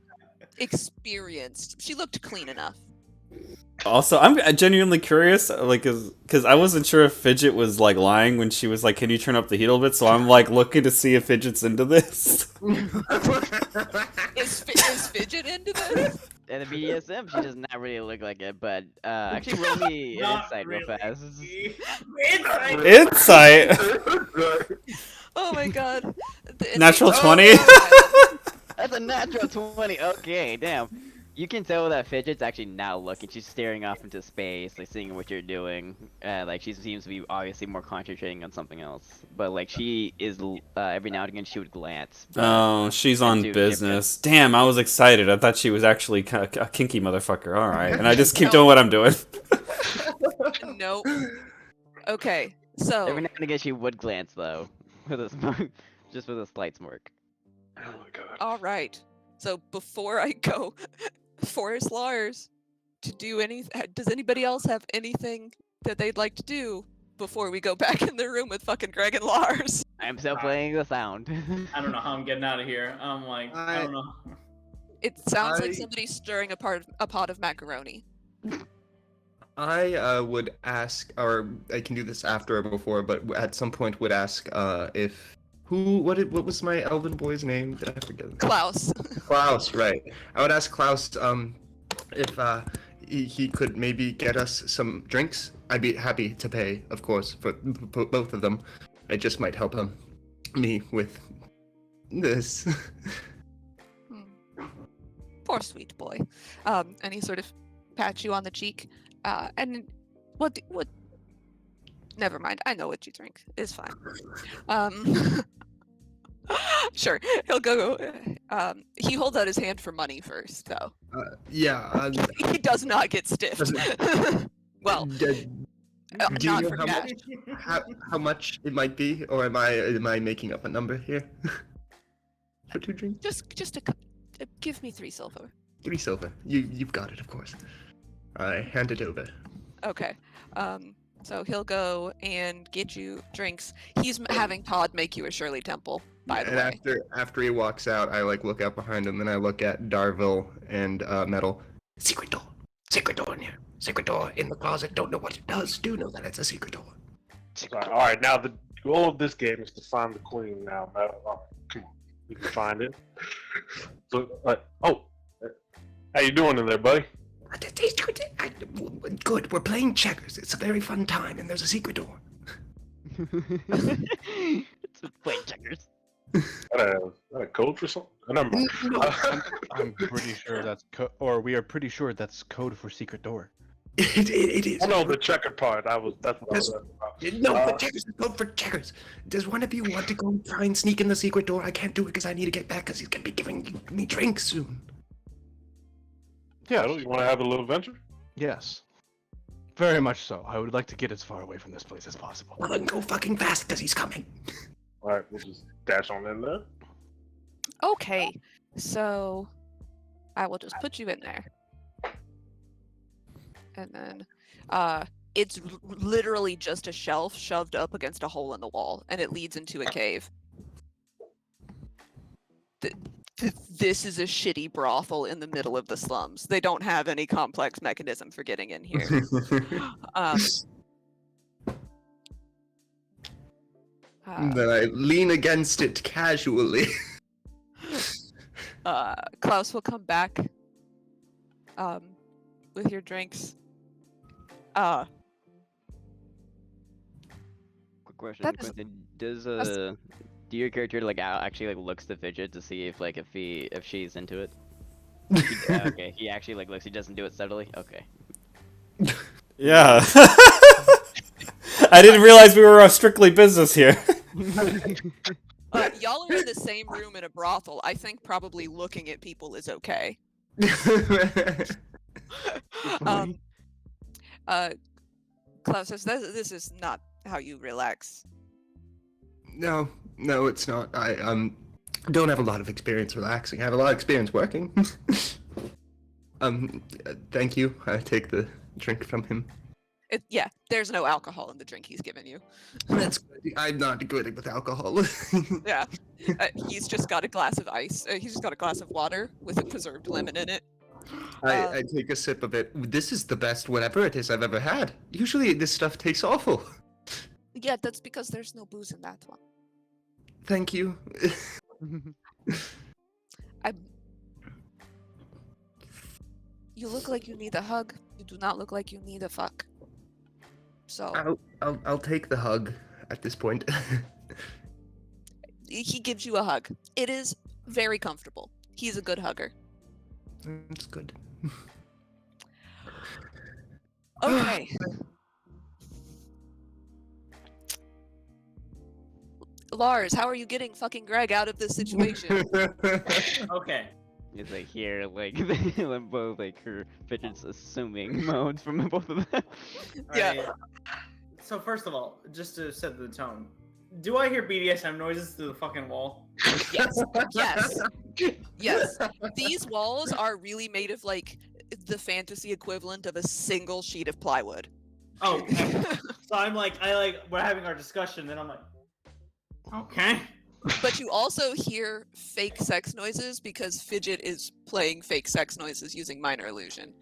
experienced. She looked clean enough. Also, I'm genuinely curious, like, because I wasn't sure if Fidget was like lying when she was like, "Can you turn up the heat a little bit?" So I'm like looking to see if Fidget's into this. Is Fidget into this? And the BDSM, she does not really look like it, but actually roll me an Not insight real really. fast. Insight. Oh my god. Natural Oh, 20. my God. That's a natural 20. Okay, damn. You can tell that Fidget's actually now looking. She's staring off into space, like seeing what you're doing. Like she seems to be obviously more concentrating on something else. But like she is every now and again she would glance. But Oh, she's on into business. Damn, I was excited. I thought she was actually a kinky motherfucker. All right, and I just keep doing what I'm doing. Nope. Okay, Every so now and again she would glance though, with a smirk, just with a slight smirk. Oh my god. all right. So before I go, Forest Lars, to do does anybody else have anything that they'd like to do before we go back in the room with fucking Greg and Lars? I'm still playing the sound. I don't know how I'm getting out of here. I'm like, I don't know. It sounds I- like somebody's stirring a pot of macaroni. I would ask, or I can do this after or before, but at some point would ask if what was my elven boy's name? Did I forget? Klaus. Klaus, right? I would ask Klaus if he could maybe get us some drinks. I'd be happy to pay, of course, for both of them. It just might help me with this. Poor sweet boy. And he sort of pats you on the cheek. And what? Never mind. I know what you drink. It's fine. Sure. He'll go. He holds out his hand for money first, though. Yeah. He does not get stiffed. Well, Do you not know for how cash. how much it might be, or am I making up a number here? For 2 drinks? Just give me 3 silver. 3 silver. You've got it, of course. I hand it over. Okay. So he'll go and get you drinks. He's having Todd make you a Shirley Temple, by the And way. after he walks out, I look out behind him, and I look at Darville and Metal. Secret door in here. Secret door in the closet. Don't know what it does. Do know that it's a secret door. All right, now the goal of this game is to find the queen. Now, all right, come on, we can find it. So, how you doing in there, buddy? Good. We're playing checkers. It's a very fun time, and there's a secret door. It's playing checkers. Is that a code for something? Never mind. I'm pretty sure that's or we are pretty sure that's code for secret door. It is. I know the checker part. That's what I was asking about. No, the checkers is code for checkers. Does one of you want to go try and sneak in the secret door? I can't do it because I need to get back because he's gonna be giving me drinks soon. Yeah. You want to have a little venture? Yes. Very much so. I would like to get as far away from this place as possible. Well, then go fucking fast because he's coming. All right, we'll just dash on in there. Okay. So I will just put you in there. And then it's literally just a shelf shoved up against a hole in the wall, and it leads into a cave. This is a shitty brothel in the middle of the slums. They don't have any complex mechanism for getting in here. Then I lean against it casually. Klaus will come back with your drinks. Quick question. That is- Does that's- do your character like actually like looks to Fidget to see if like if she's into it? Okay, he actually like looks. He doesn't do it subtly. Okay. Yeah. I didn't realize we were strictly business here. Y'all are in the same room in a brothel. I think probably looking at people is okay. Klaus says, this is not how you relax. No, it's not. I don't have a lot of experience relaxing. I have a lot of experience working. Thank you. I take the drink from him. Yeah, there's no alcohol in the drink he's given you. That's good. I'm not good with alcohol. Yeah, he's just got a glass of ice. He's just got a glass of water with a preserved lemon in it. I take a sip of it. This is the best whatever it is I've ever had. Usually this stuff tastes awful. Yeah, that's because there's no booze in that one. Thank you. You look like you need a hug. You do not look like you need a fuck. So I'll take the hug at this point. he gives you a hug. It is very comfortable. He's a good hugger. That's good. Okay. Lars, how are you getting fucking Greg out of this situation? Okay. It's like here, like they both like her Fidget's assuming modes from both of them. Yeah. Alright. So first of all, just to set the tone, do I hear BDSM noises through the fucking wall? Yes. Yes. Yes. These walls are really made of like the fantasy equivalent of a single sheet of plywood. Oh, so we're having our discussion, and I'm like, okay. But you also hear fake sex noises because Fidget is playing fake sex noises using minor illusion.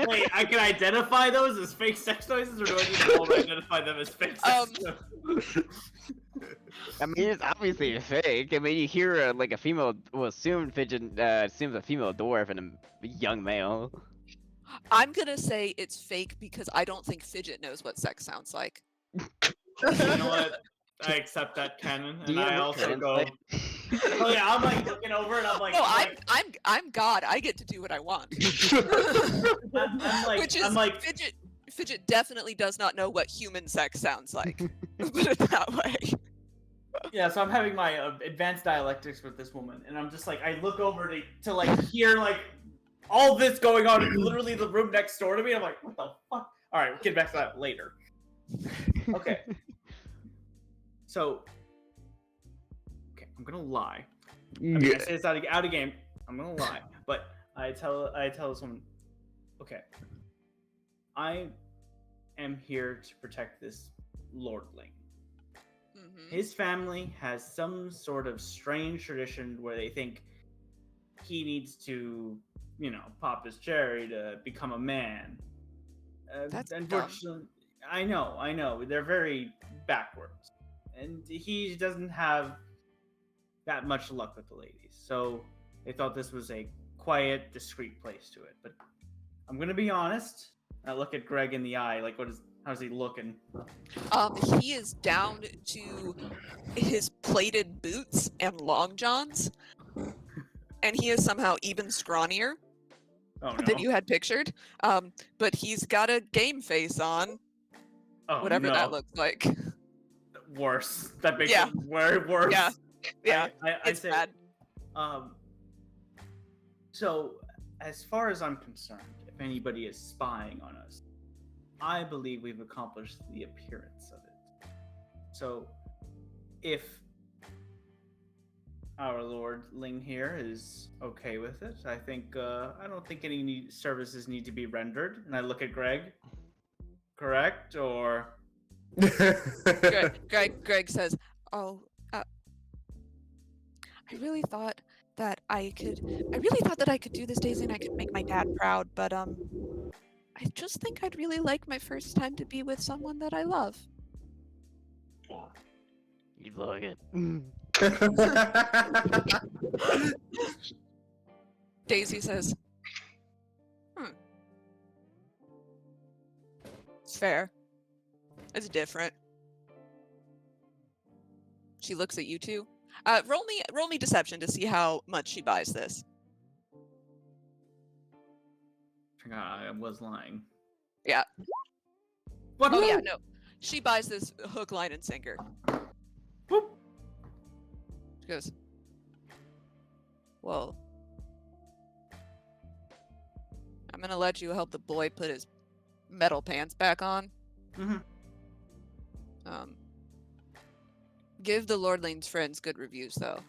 Wait, I can identify those as fake sex noises, or do I need to roll to identify them as fake sex noises? I mean, it's obviously fake. I mean, you hear like a female, well, assumed Fidget assumes a female dwarf and a young male. I'm gonna say it's fake because I don't think Fidget knows what sex sounds like. You know what? I accept that canon, Do and you I have a also go. translate? Oh yeah, I'm like looking over, and I'm like, No, I'm God. I get to do what I want. Which is I'm like, Fidget definitely does not know what human sex sounds like. Put it that way. yeah. So I'm having my advanced dialectics with this woman, and I'm just like, I look over to like hear like all this going on in literally the room next door to me. I'm like, what the fuck? All right, we'll get back to that later. Okay. So, okay, I'm gonna lie. I mean, I say it's out of game. I'm gonna lie, but I tell this woman, okay, I am here to protect this lordling. Mhm. His family has some sort of strange tradition where they think he needs to, pop his cherry to become a man. That's unfortunately, I know, they're very backwards, and he doesn't have that much luck with the ladies. So they thought this was a quiet, discreet place to it. But I'm gonna be honest. I look at Greg in the eye, like, how's he looking? He is down to his plated boots and long johns, and he is somehow even scrawnier Oh no! than you had pictured. But he's got a game face on, Oh whatever no! that looks like. Worse. That makes Yeah. it worse. Yeah. Yeah, I it's say, bad. So, as far as I'm concerned, if anybody is spying on us, I believe we've accomplished the appearance of it. So, if our lordling here is okay with it, I think I don't think any services need to be rendered. And I look at Greg. Correct or? Greg says, "Oh, I really thought that I could do this, Daisy, and I could make my dad proud, but I just think I'd really like my first time to be with someone that I love." You like it. Daisy says, "It's fair. It's different." She looks at you two. Roll me deception to see how much she buys this. I was lying. Yeah. What? Oh yeah, no. She buys this hook, line, and sinker. Whoop. She goes, "Well, I'm gonna let you help the boy put his metal pants back on. Mhm. Give the Lordling's friends good reviews, though."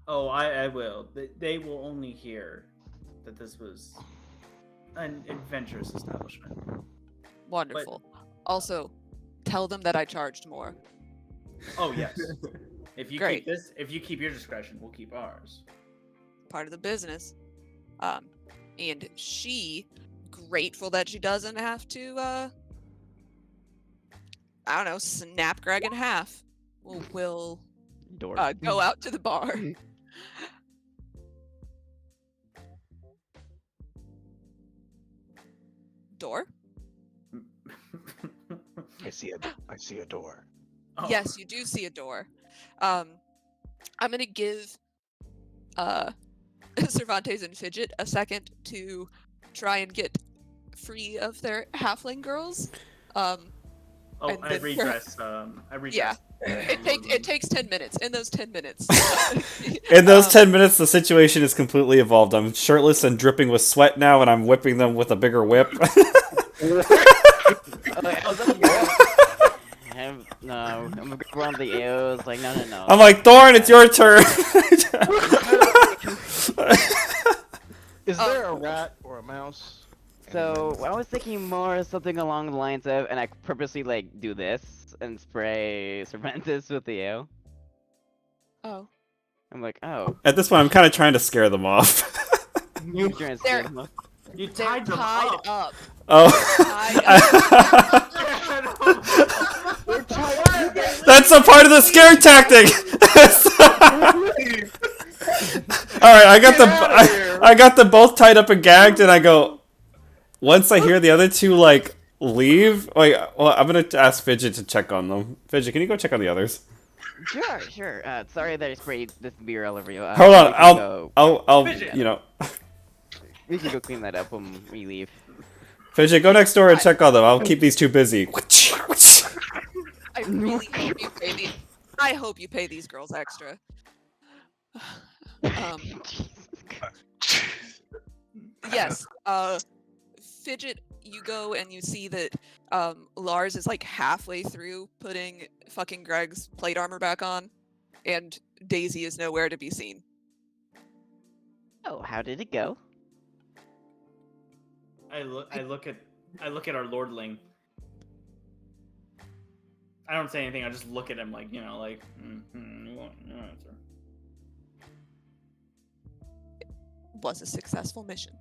Oh, I will. They will only hear that this was an adventurous establishment. Wonderful. Also, tell them that I charged more. Oh yes. If you Great. if you keep your discretion, we'll keep ours. Part of the business. And she, grateful that she doesn't have to, I don't know, snap Greg in half, will Door. go out to the bar. Door? I see a door. Oh. Yes, you do see a door. I'm gonna give Cervantes and Fidget a second to try and get free of their halfling girls. Oh, And I then- redress. Yeah. It takes 10 minutes. In those 10 minutes. In those 10 minutes, the situation is completely evolved. I'm shirtless and dripping with sweat now, and I'm whipping them with a bigger whip. I'm gonna grab one of the arrows. Like, no. I'm like, Thorn, it's your turn. Is there a rat or a mouse? So I was thinking more something along the lines of, and I purposely like do this and spray Cervantes with the arrow. Oh. I'm like, oh. At this point, I'm kind of trying to scare them off. You're trying to scare them off. You They're tied them tied up. up. Oh. That's a part of the scare tactic. All right, I got them both tied up and gagged, and I go. Once I hear the other two like leave, like, well, I'm gonna ask Fidget to check on them. Fidget, can you go check on the others? Sure. Sorry that I sprayed this beer all over you. Hold on, I'll, Fidget. you know. We can go clean that up when we leave. Fidget, go next door and check on them. I'll keep these two busy. I really hope you pay these. I hope you pay these girls extra. Yes. Fidget, you go and you see that Lars is like halfway through putting fucking Greg's plate armor back on, and Daisy is nowhere to be seen. Oh, how did it go? I look at our lordling. I don't say anything. I just look at him like, you want no answer. Was a successful mission.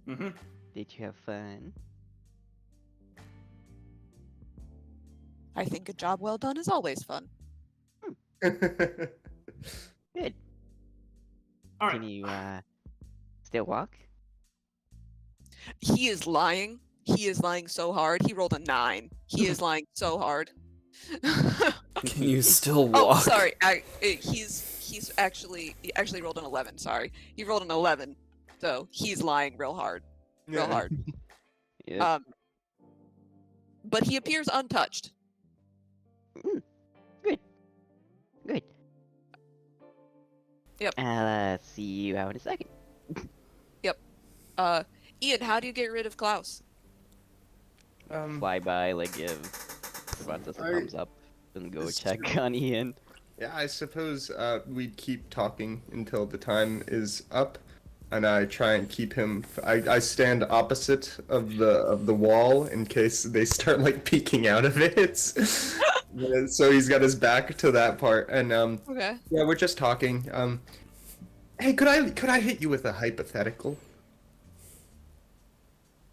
Mm-hmm. Did you have fun? I think a job well done is always fun. Good. All Can right. you still walk? He is lying. He is lying so hard. He rolled a 9. He is lying so hard. Can you still walk? Oh, sorry. He actually rolled an 11. Sorry, he rolled an 11. So he's lying real hard, real hard. Yeah. But he appears untouched. Good. Yep. I'll see you out in a second. Ian, how do you get rid of Klaus? Fly by, like, give Cervantes a thumbs up, and go check on Ian. Yeah, I suppose we'd keep talking until the time is up, and I try and keep him. I stand opposite of the wall in case they start like peeking out of it. So he's got his back to that part, and Okay. yeah, we're just talking. Hey, could I hit you with a hypothetical?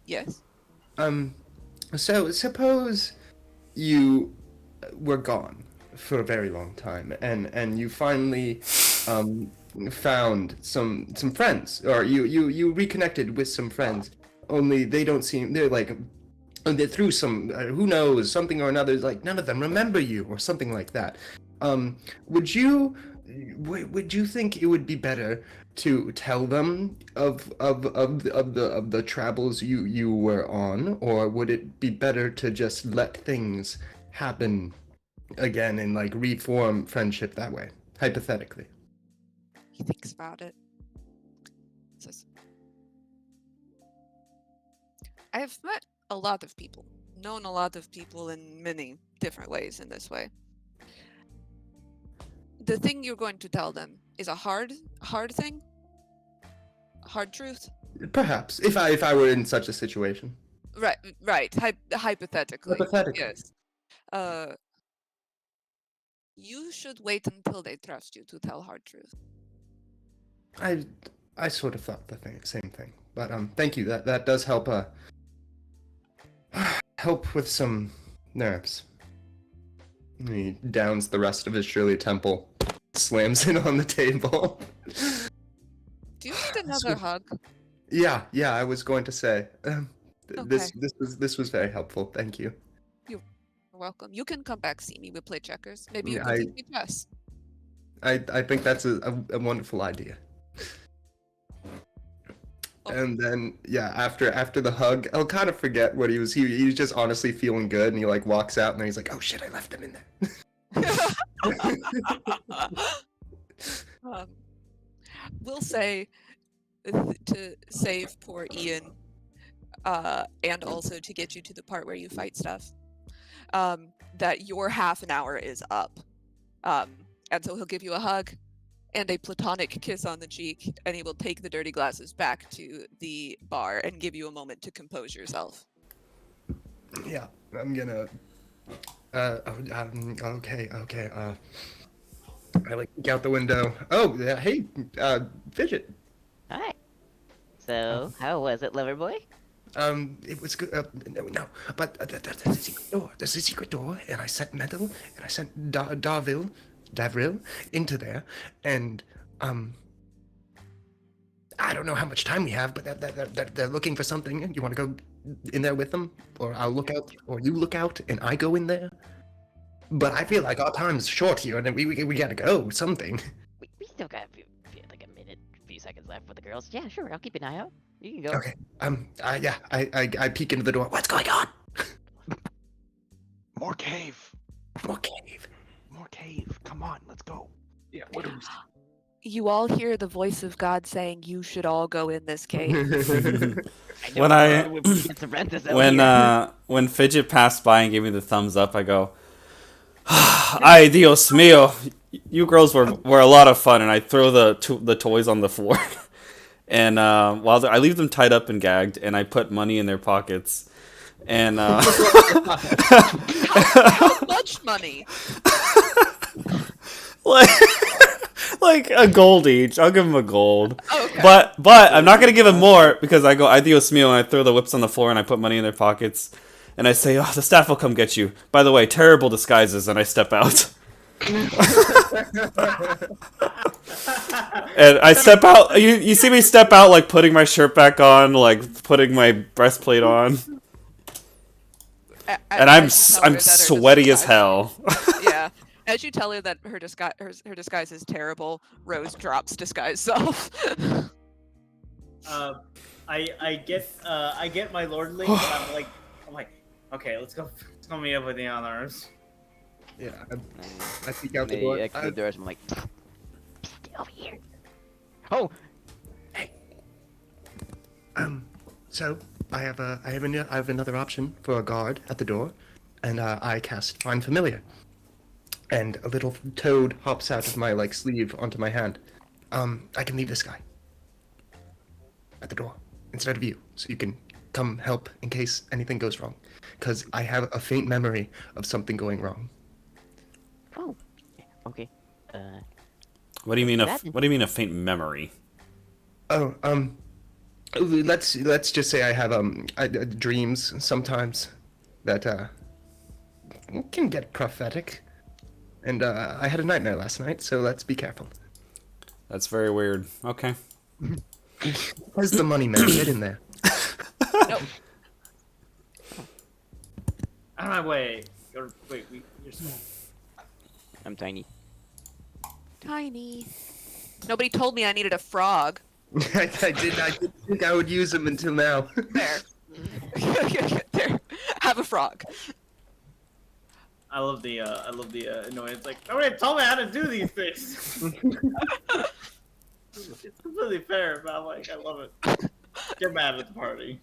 Yes. So suppose you were gone for a very long time, and you finally found some friends, or you reconnected with some friends. Only they don't seem, they're like, they're through some who knows, something or another. Like none of them remember you or something like that. Would you think it would be better to tell them of the travels you were on, or would it be better to just let things happen again and like reform friendship that way, hypothetically? He thinks about it. Says, I have met a lot of people, known a lot of people in many different ways in this way. The thing you're going to tell them is a hard thing? Hard truth? Perhaps, if I were in such a situation. Right. Hypothetically. Hypothetically. Yes. You should wait until they trust you to tell hard truth. I sort of thought the same thing, but thank you. That does help. Help with some nerves. He downs the rest of his Shirley Temple, slams it on the table. Do you need another hug? Yeah. I was going to say, this Okay. this was very helpful. Thank you. You're welcome. You can come back see me. We'll play checkers. Maybe you Yeah, can teach me chess. I think that's a wonderful idea. And then yeah, after the hug, I'll kind of forget what he was. He's just honestly feeling good, and he like walks out, and then he's like, "Oh shit, I left him in there." We'll say to save poor Ian, and also to get you to the part where you fight stuff, that your half an hour is up, and so he'll give you a hug and a platonic kiss on the cheek, and he will take the dirty glasses back to the bar and give you a moment to compose yourself. Yeah, I'm gonna. Okay. I like look out the window. Oh, yeah, hey, Fidget. Hi. So, how was it, lover boy? It was good. No, but there's a secret door. There's a secret door, and I sent Metal, and I sent Davril into there, and I don't know how much time we have, but they're looking for something. You want to go in there with them, or I'll look out, or you look out, and I go in there. But I feel like our time's short here, and we gotta go. Something. We still got like a minute, a few seconds left with the girls. Yeah, sure. I'll keep an eye out. You can go. Okay. Yeah. I peek into the door. What's going on? More cave. More cave. More cave. Come on, let's go. Yeah, what do we You all hear the voice of God saying, "You should all go in this cave." When Fidget passed by and gave me the thumbs up, I go, "Ay, Dios mío, you girls were a lot of fun." And I throw the toys on the floor, and while I leave them tied up and gagged, and I put money in their pockets, and How much money? like a gold each. I'll give them a gold. Okay. But I'm not gonna give them more because I go "Ay, Dios mío," and I throw the whips on the floor and I put money in their pockets. And I say, "Oh, the staff will come get you. By the way, terrible disguises," and I step out. And I step out. You see me step out, like putting my shirt back on, like putting my breastplate on. And I'm sweaty as hell. Yeah. As you tell her that her disguise is terrible, Rose drops disguise self. I get my lordling, and I'm like, okay, let's go meet up with the others. Yeah, I peek out the Maybe door. I can do I'm like, get over here. Oh, So I have another option for a guard at the door, and I cast Find Familiar, and a little toad hops out of my sleeve onto my hand. I can leave this guy at the door instead of you, so you can come help in case anything goes wrong, because I have a faint memory of something going wrong. oh, okay. What do you mean a faint memory? Oh, let's just say I have dreams sometimes that can get prophetic, and I had a nightmare last night, so let's be careful. That's very weird. Okay. Where's the money, man? Get in there. Nope. Out of my way. You're small. I'm tiny. Tiny. Nobody told me I needed a frog. I didn't think I would use them until now. There. There. Have a frog. I love the annoyance. Like, nobody told me how to do these things. It's completely fair, but I'm like, I love it. Get mad at the party.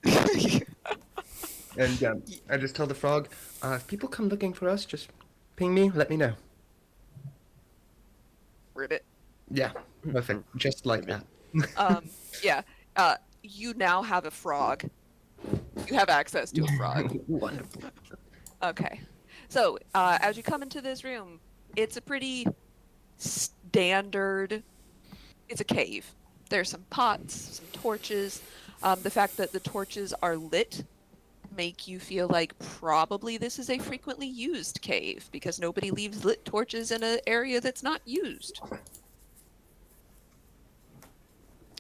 And I just tell the frog, if people come looking for us, just ping me, let me know. Ribbit. Yeah, perfect. Just like that. Yeah. You now have a frog. You have access to a frog. Wonderful. Okay. So, as you come into this room, it's a pretty standard... It's a cave. There's some pots, some torches. The fact that the torches are lit make you feel like probably this is a frequently used cave, because nobody leaves lit torches in an area that's not used.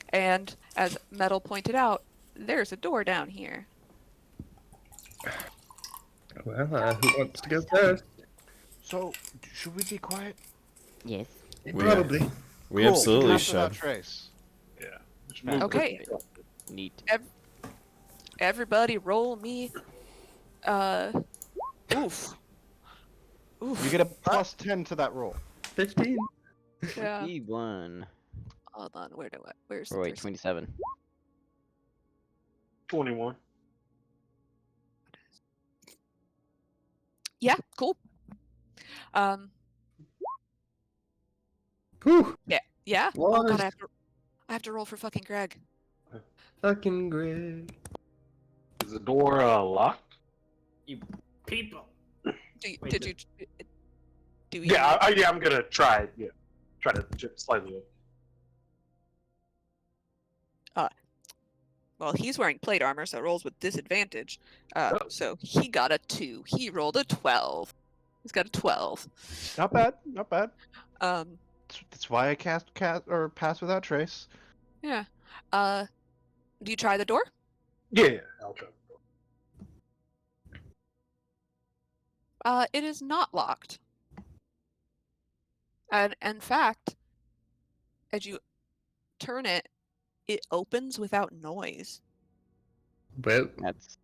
And, as Metal pointed out, there's a door down here. Well, who wants to go first? So, should we be quiet? Yes. Probably. We Cool. absolutely Pass without should. trace. Which means Okay. Neat. Everybody roll me. Oof. Oof. You get a plus 10 to that roll. 15. Yeah. E1. Hold on. Where's Or the wait, person? 27. 21. Yeah. Cool. Whew. Yeah. Oh god, Lost. I have to roll for fucking Greg. Fucking Greg. Is the door locked? You people. Wait, Did you? Do you? Yeah, yeah, I'm gonna try it. Yeah, try to chip slightly open. Well, he's wearing plate armor, so rolls with disadvantage. Oh. So he got a 2. He rolled a 12. He's got a 12. Not bad. Not bad. Um, That's why I cast or pass without trace. yeah. Do you try the door? Yeah, I'll try. It is not locked. And in fact, as you turn it, it opens without noise. But That's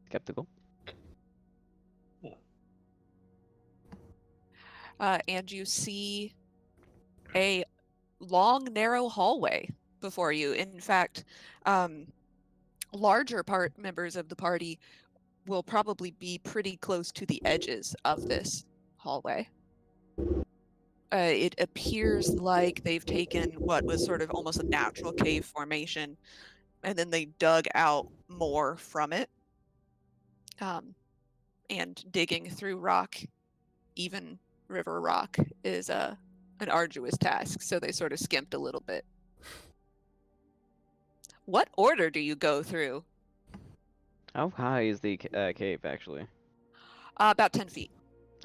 skeptical. And you see a long, narrow hallway before you. In fact, larger members of the party will probably be pretty close to the edges of this hallway. It appears like they've taken what was sort of almost a natural cave formation, and then they dug out more from it. And digging through rock, even river rock, is an arduous task, so they sort of skimped a little bit. What order do you go through? How high is the cave, actually? About 10 feet.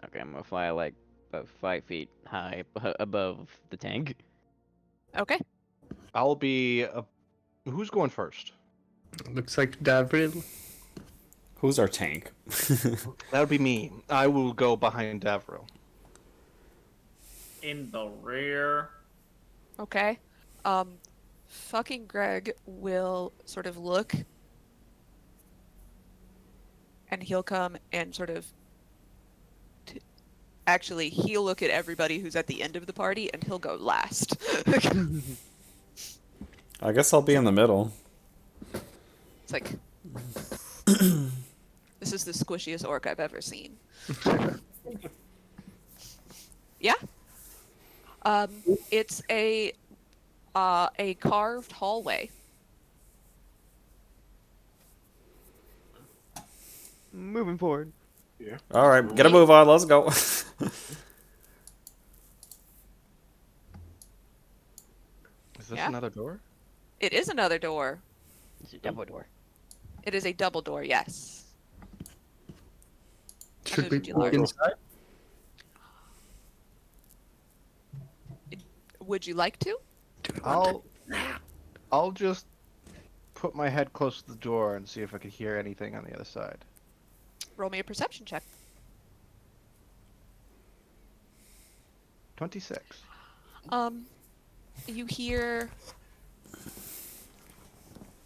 Okay, I'm gonna fly like about 5 feet high above the tank. Okay. I'll be. Who's going first? looks like Davril. Who's our tank? That would be me. I will go behind Davril. In the rear. Okay. Fucking Greg will sort of look, and he'll come and sort of. Actually, he'll look at everybody who's at the end of the party, and he'll go last. I guess I'll be in the middle. It's like, this is the squishiest orc I've ever seen. Yeah. It's a carved hallway. Moving forward. All right, get a move on. Let's go. Is this Yeah. another door? It is another door. It's a double door. It is a double door, yes. Should we moved you walk large. inside? Would you like to? I'll just put my head close to the door and see if I can hear anything on the other side. Roll me a perception check. 26. You hear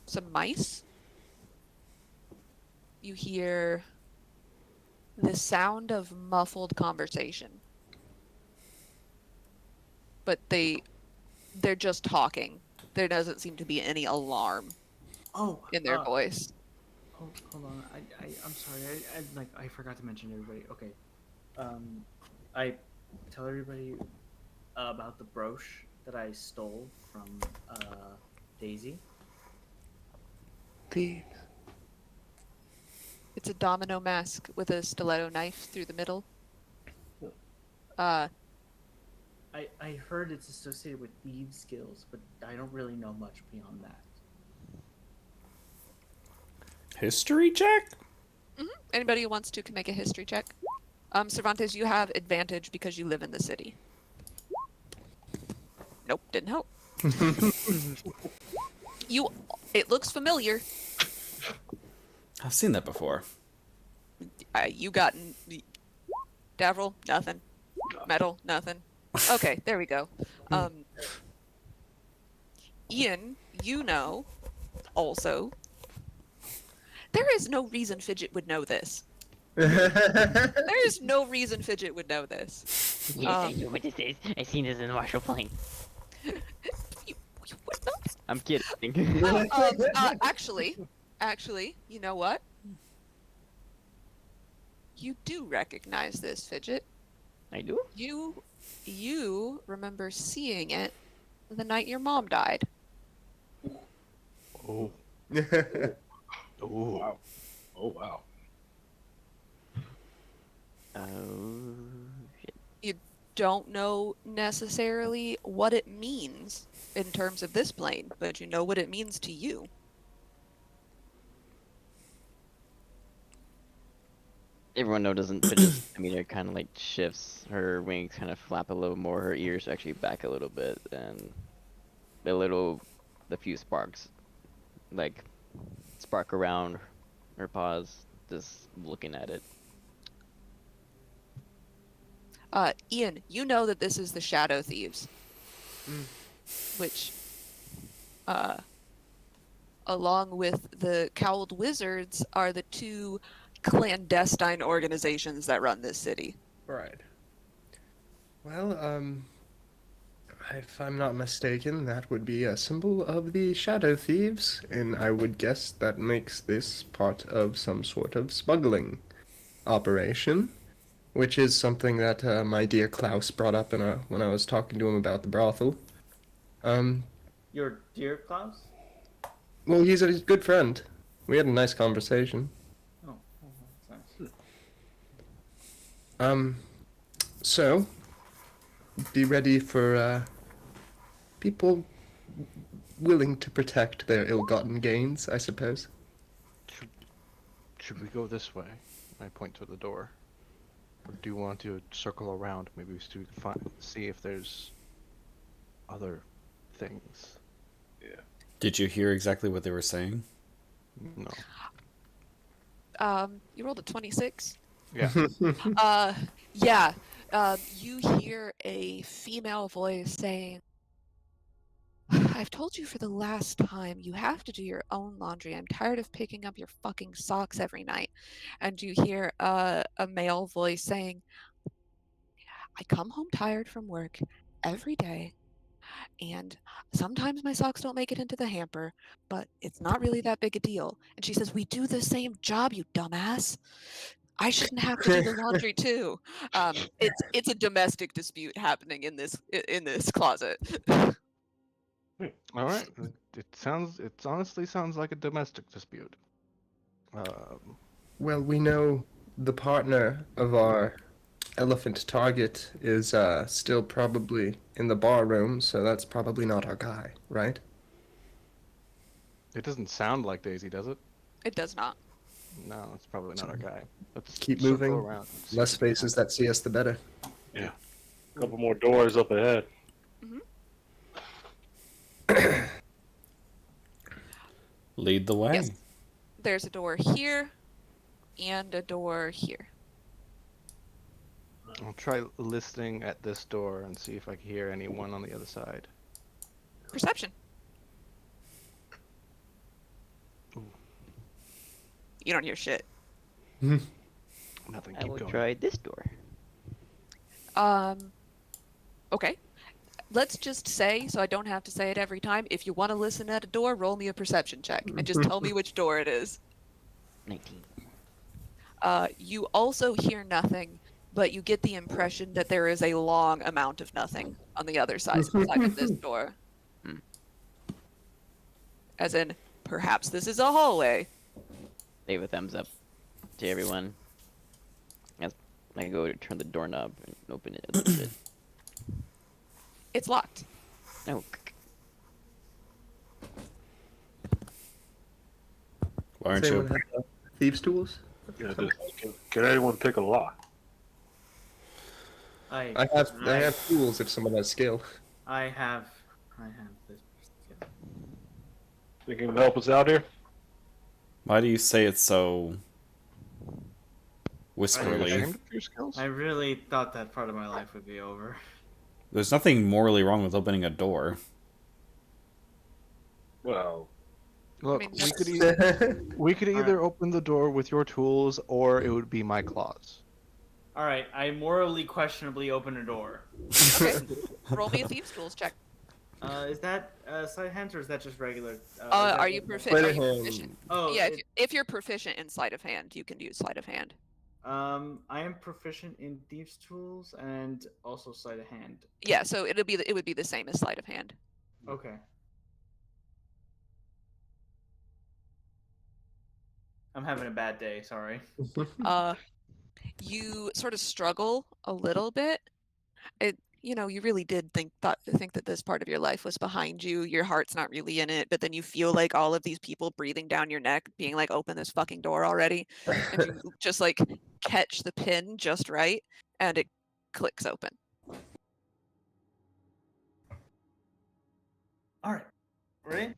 some mice. You hear the sound of muffled conversation. But they're just talking. There doesn't seem to be any alarm Oh, in their voice. Oh, hold on. I'm sorry. I forgot to mention everybody. Okay. I tell everybody about the brooch that I stole from Daisy. Thieves. It's a domino mask with a stiletto knife through the middle. I heard it's associated with thieves' skills, but I don't really know much beyond that. History check? Anybody who wants to can make a history check. Cervantes, you have advantage because you live in the city. Nope, didn't help. It looks familiar. I've seen that before. You got Davril, nothing. Metal, nothing. Okay, there we go. Ian, you know, also, there is no reason Fidget would know this. There is no reason Fidget would know this. Yes, I know what this is. I seen this in the Marshall Plane. You would know. I'm kidding. Actually, you know what? You do recognize this, Fidget. I do? You remember seeing it the night your mom died. Oh. Oh. Wow. Oh wow. Oh, shit. You don't know necessarily what it means in terms of this plane, but you know what it means to you. Everyone notices Fidget's demeanor kind of like shifts. Her wings kind of flap a little more. Her ears actually back a little bit, and the few sparks, like, spark around her paws, just looking at it. Ian, you know that this is the Shadow Thieves, which, along with the Cowled Wizards, are the two clandestine organizations that run this city. Right. Well, if I'm not mistaken, that would be a symbol of the Shadow Thieves, and I would guess that makes this part of some sort of smuggling operation, which is something that my dear Klaus brought up when I was talking to him about the brothel. Your dear Klaus? Well, he's a good friend. We had a nice conversation. Oh, that's nice. So, be ready for people willing to protect their ill-gotten gains, I suppose. Should we go this way? I point to the door. Or do you want to circle around? Maybe we should see if there's other things. Did you hear exactly what they were saying? No. You rolled a 26. Yeah. Yeah. You hear a female voice saying, I've told you for the last time, you have to do your own laundry. I'm tired of picking up your fucking socks every night. And you hear a male voice saying, I come home tired from work every day, and sometimes my socks don't make it into the hamper, but it's not really that big a deal. And she says, we do the same job, you dumbass. I shouldn't have to do the laundry too. It's a domestic dispute happening in this closet. All right. It honestly sounds like a domestic dispute. Well, we know the partner of our elephant target is still probably in the bar room, so that's probably not our guy, right? It doesn't sound like Daisy, does it? It does not. No, it's probably not our guy. Let's Keep circle moving. around and see Less if we can faces find- that see us, the better. A couple more doors up ahead. Lead the way. Yes. There's a door here and a door here. I'll try listening at this door and see if I can hear anyone on the other side. Perception. Ooh. You don't hear shit. Nothing. I Keep will going. try this door. Okay. Let's just say, so I don't have to say it every time, if you want to listen at a door, roll me a perception check and just tell me which door it is. 19. You also hear nothing, but you get the impression that there is a long amount of nothing on the other side of this door. As in, perhaps this is a hallway. Leave a thumbs up to everyone. As I go to turn the doorknob and open it a little bit. It's locked. Oh, Why aren't Does you? anyone have thieves' tools? Yeah, can anyone pick a lock? I have tools if someone has skill. I have this. Think you can help us out here? Why do you say it so Are you whisperly? ashamed of your skills? I really thought that part of my life would be over. There's nothing morally wrong with opening a door. Well, Look, mean, we could either Alright. open the door with your tools, or it would be my claws. All right, I morally questionably open a door. Okay. Roll me a thieves' tools check. Is that sleight of hand or is that just regular? Are you Sleight of proficient? hand. Oh, Yeah, if you're proficient in sleight of hand, you can do sleight of hand. I am proficient in thieves' tools and also sleight of hand. Yeah, so it would be the same as sleight of hand. Okay. I'm having a bad day. Sorry. You sort of struggle a little bit. You really did think that this part of your life was behind you. Your heart's not really in it, but then you feel like all of these people breathing down your neck, being like, "Open this fucking door already!" And you just like catch the pin just right, and it clicks open. All right. Ready?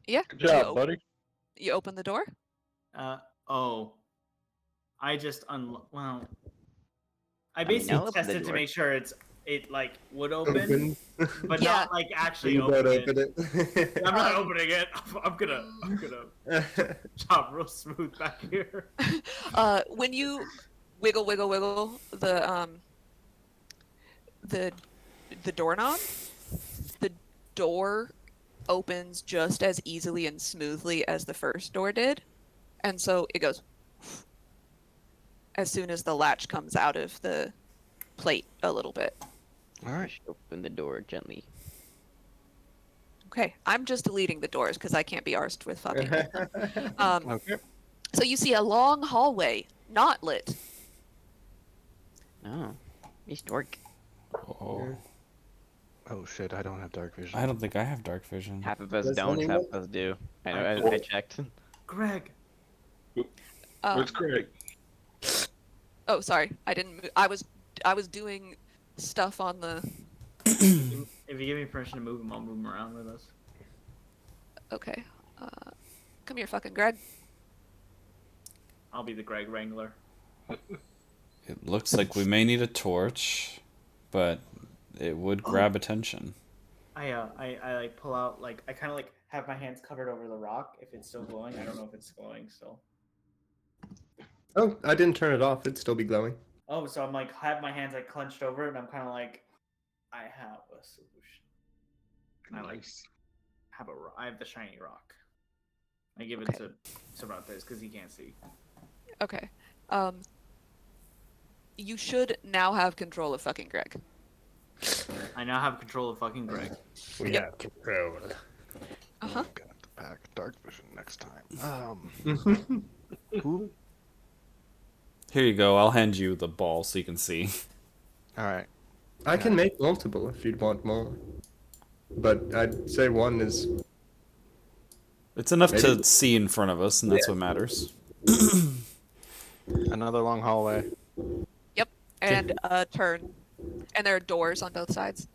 Yeah. good you job, op- buddy. You open the door. Oh. I just well. I mean, basically I'll open the tested to door. make sure it like would open, Open. but Yeah. not like actually You open don't it. open it. I'm not opening it. I'm gonna chop real smooth back here. When you wiggle the doorknob, the door opens just as easily and smoothly as the first door did, and so it goes as soon as the latch comes out of the plate a little bit. All right. Open the door gently. Okay, I'm just deleting the doors because I can't be arsed with fucking with them. Okay. So you see a long hallway, not lit. Oh, he's dork. Oh, Oh shit! I don't have dark vision. I don't think I have dark vision. Half of us Does don't, half anyone- of us do. I know. I checked. Greg. What's great? Oh, sorry, I didn't. I was doing stuff on the. If you give me permission to move him, I'll move him around with us. Okay, come here, fucking Greg. I'll be the Greg Wrangler. It looks like we may need a torch, but it would grab attention. I like pull out like I kind of like have my hands covered over the rock if it's still glowing. I don't know if it's glowing still. Oh, I didn't turn it off. It'd still be glowing. Oh, so I'm like have my hands like clenched over it, and I'm kind of like, I have a solution. I like I have the shiny rock. I give it Okay. to Cervantes because he can't see. Okay. You should now have control of fucking Greg. I now have control of fucking Greg. We Yep. have control. Uh huh. Gonna have to pack dark vision next time. Who? Here you go. I'll hand you the ball so you can see. All right. I can make multiple if you'd want more. But I'd say one is. It's enough to Maybe- see in front of us, and that's what matters. Another long hallway. And a turn, and there are doors on both sides.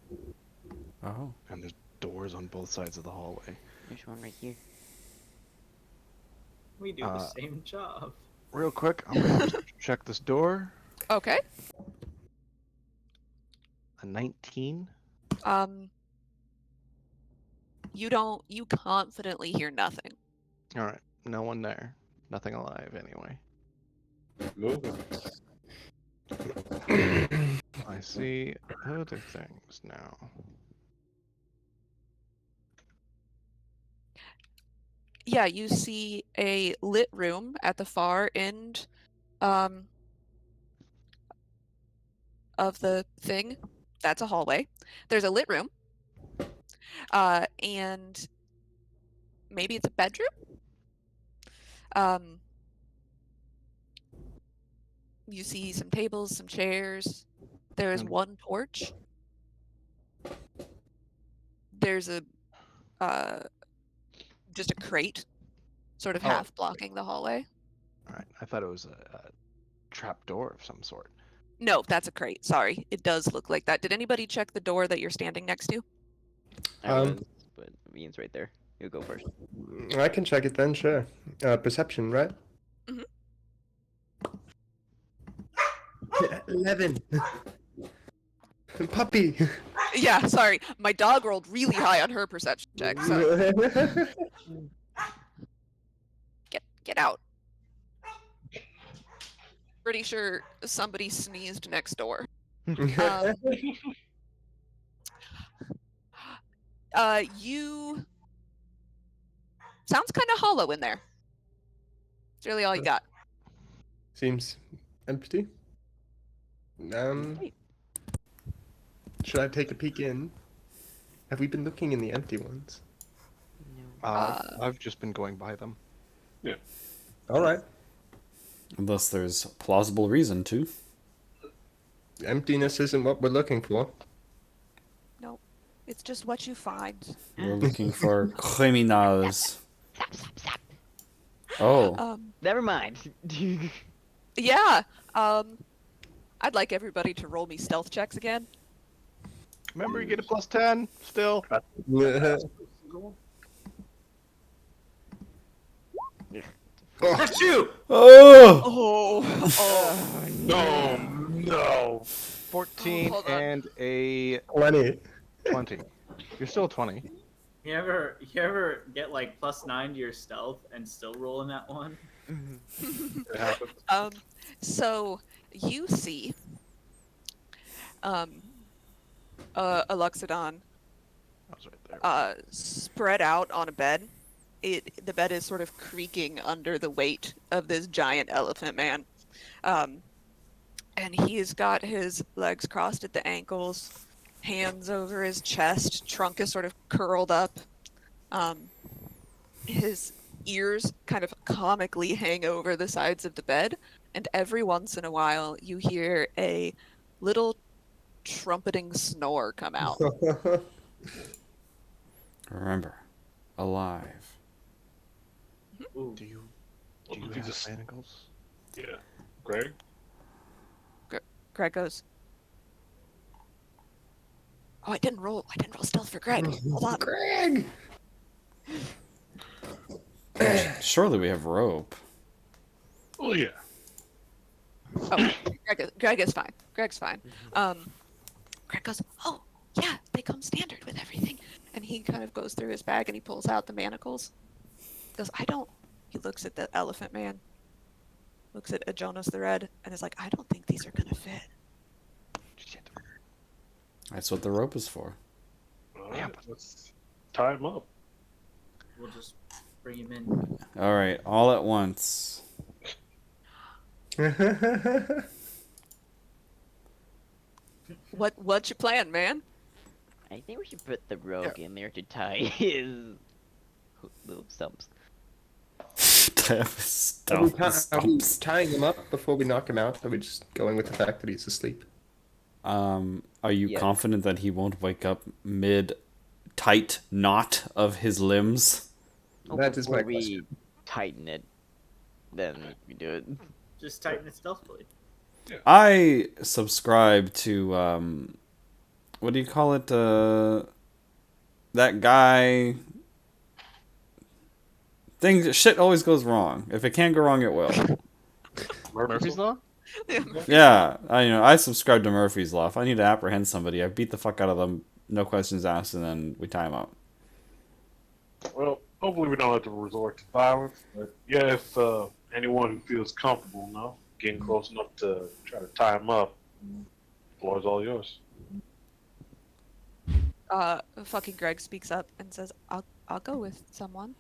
Oh. And there's doors on both sides of the hallway. There's one right here. We do the same job. Real quick, I'm gonna check this door. Okay. A 19. You confidently hear nothing. All right. No one there. Nothing alive anyway. Moving. I see other things now. Yeah, you see a lit room at the far end of the thing. That's a hallway. There's a lit room. And maybe it's a bedroom. You see some tables, some chairs. There is And- one torch. There's a just a crate, sort of Oh. half blocking the hallway. All right. I thought it was a trap door of some sort. No, that's a crate. Sorry, it does look like that. Did anybody check the door that you're standing next to? I was, but Ian's right there. You go first. I can check it then, sure. Perception, right? Mhm. 11. Puppy. Yeah, sorry. My dog rolled really high on her perception check, so get out. Pretty sure somebody sneezed next door. You sounds kind of hollow in there. It's really all you got. Seems empty. Great. Should I take a peek in? Have we been looking in the empty ones? I've just been going by them. All right. Unless there's plausible reason to. Emptiness isn't what we're looking for. Nope. It's just what you find. We're looking for criminals. Oh, Never mind. Yeah. I'd like everybody to roll me stealth checks again. Remember, you get a +10 still. That's you! oh! Oh. No, no. 14 hold on. and a 20. 20. You're still 20. You ever get like +9 to your stealth and still roll in that one? It happens. So you see a Luxodon I was right there. spread out on a bed. The bed is sort of creaking under the weight of this giant elephant man. And he's got his legs crossed at the ankles, hands over his chest, trunk is sort of curled up. His ears kind of comically hang over the sides of the bed, and every once in a while you hear a little trumpeting snore come out. Remember, alive. Ooh. Do you He have just- manacles? Yeah. Greg? Greg goes, "Oh, I didn't roll stealth for Greg. Hold on." Greg! Surely we have rope. Oh, yeah. Oh, Greg is fine. Greg's fine. Greg goes, "Oh, yeah, they come standard with everything." And he kind of goes through his bag and he pulls out the manacles. He goes, He looks at the elephant man, looks at Jonas the Red, and is like, "I don't think these are gonna fit." That's what the rope is for. All right, let's tie him up. We'll just bring him in. All right, all at once. What's your plan, man? I think we should put the rogue in there to tie his little stumps. Are we tying him up before we knock him out? Or are we just going with the fact that he's asleep? Are you Yeah. confident that he won't wake up mid tight knot of his limbs? Oh, That is my before we question. tighten it, then we do it. Just tighten it stealthily. I subscribe to what do you call it? That guy. Shit always goes wrong. If it can't go wrong, it will. Murphy's Law? Yeah, I subscribe to Murphy's Law. If I need to apprehend somebody, I beat the fuck out of them, no questions asked, and then we tie them up. Well, hopefully we don't have to resort to violence. But yeah, if anyone who feels comfortable, getting close enough to try to tie him up, the floor is all yours. Fucking Greg speaks up and says, I'll go with someone."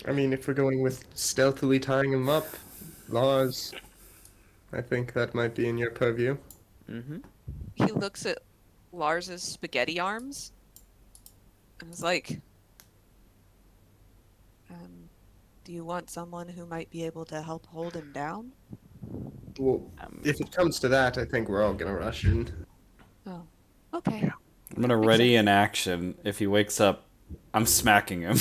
I mean, if we're going with stealthily tying him up, laws, I think that might be in your purview. Mm-hmm. He looks at Lars's spaghetti arms and is like, "Do you want someone who might be able to help hold him down?" Well, if it comes to that, I think we're all gonna rush in. Oh, okay. I'm gonna ready an action. If he wakes up, I'm smacking him.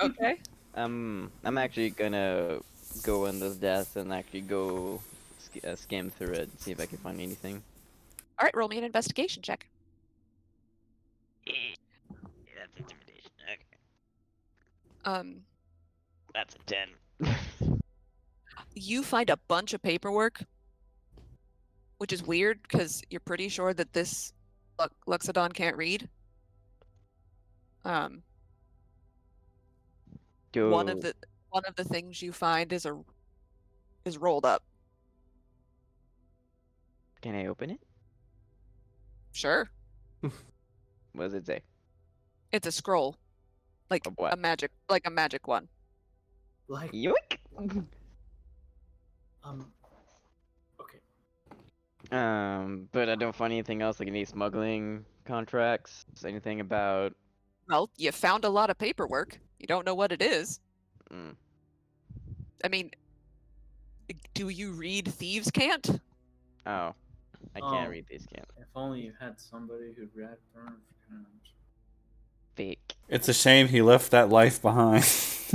Okay. I'm actually gonna go on this desk and actually go skim through it, see if I can find anything. All right, roll me an investigation check. That's intimidation. Okay. That's a 10. You find a bunch of paperwork which is weird because you're pretty sure that this Luxodon can't read. One of Go. the things you find is rolled up. Can I open it? Sure, What does it say? it's a scroll, like Of what? a magic one. Like, Yoink! okay. But I don't find anything else, like any smuggling contracts, anything about. Well, you found a lot of paperwork. You don't know what it is. Mm. I mean, do you read Thieves' Cant? Oh, I Oh. can't read these. Can't. If only you had somebody who read Burn. Fake. It's a shame he left that life behind. It's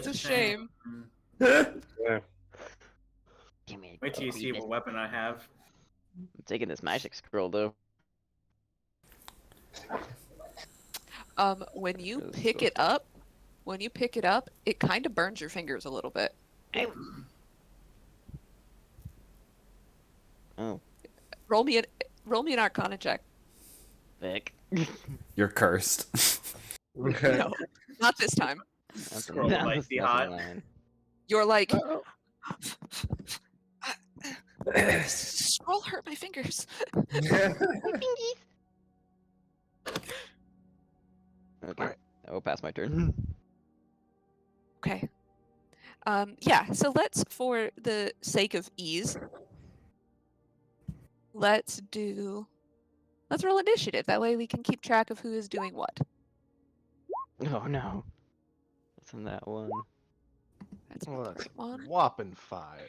a shame. Yeah. Give me. Wait till you see what weapon I have. I'm taking this magic scroll though. When you That's pick so it up, it kind of burns your fingers a little bit. Oh, Roll me an Arcana check. Vic. You're cursed. Okay. No, not this time. Scroll might be hot. You're like, scroll hurt my fingers. Okay, I will pass my turn. Okay. Yeah, so for the sake of ease, let's roll initiative. That way we can keep track of who is doing what. Oh no. What's in that one? That's Well, a that's great one. whopping 5.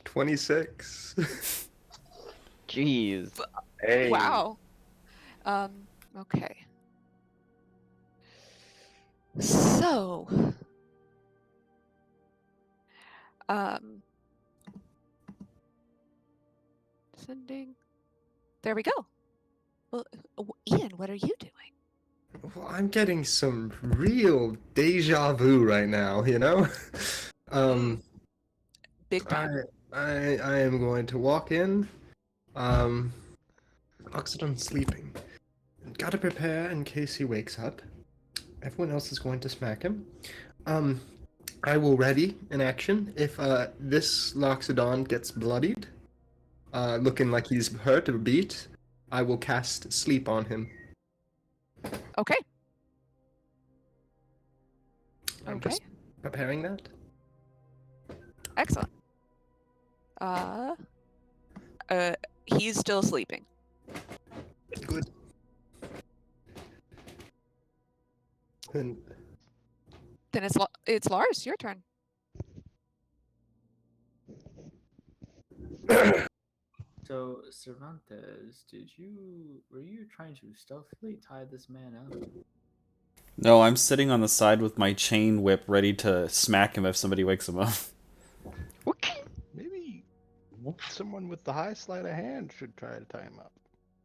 26. Jeez. Hey. Wow. Okay. So, sending. There we go. Well, Ian, what are you doing? Well, I'm getting some real deja vu right now, you know? Big time. I am going to walk in. Oxidon's sleeping. Gotta prepare in case he wakes up. Everyone else is going to smack him. I will ready in action if this Loxodon gets bloodied, looking like he's hurt or beat. I will cast sleep on him. Okay. I'm Okay. just preparing that. Excellent. He's still sleeping. Good. And Then it's Lars. Your turn. So, Cervantes, were you trying to stealthily tie this man up? No, I'm sitting on the side with my chain whip ready to smack him if somebody wakes him up. Maybe someone with the high sleight of hand should try to tie him up.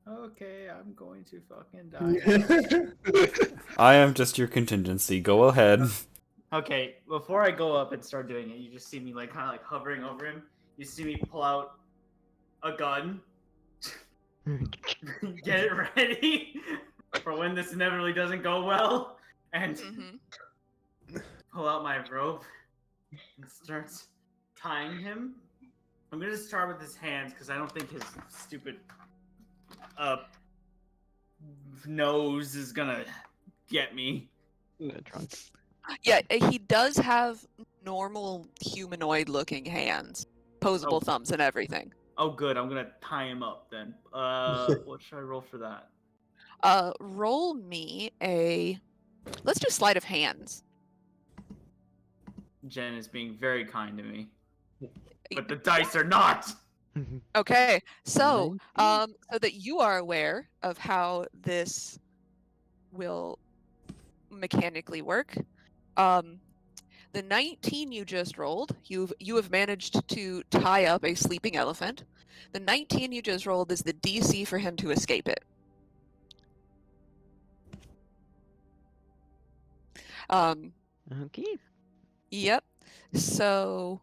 Okay, I'm going to fucking die. I am just your contingency. Go ahead. Okay, before I go up and start doing it, you just see me like kind of like hovering over him. You see me pull out a gun. Get it ready for when this inevitably doesn't go well, and Mm-hmm. pull out my rope and start tying him. I'm gonna start with his hands because I don't think his stupid nose is gonna get me. Yeah, he does have normal humanoid-looking hands, posable Oh. thumbs, and everything. Oh, good. I'm gonna tie him up then. What should I roll for that? Roll me a. Let's do sleight of hands. Jen is being very kind to me, but the dice are not. Okay, so so that you are aware of how this will mechanically work, the 19 you just rolled, you have managed to tie up a sleeping elephant. The 19 you just rolled is the DC for him to escape it. Okay. Yep. So,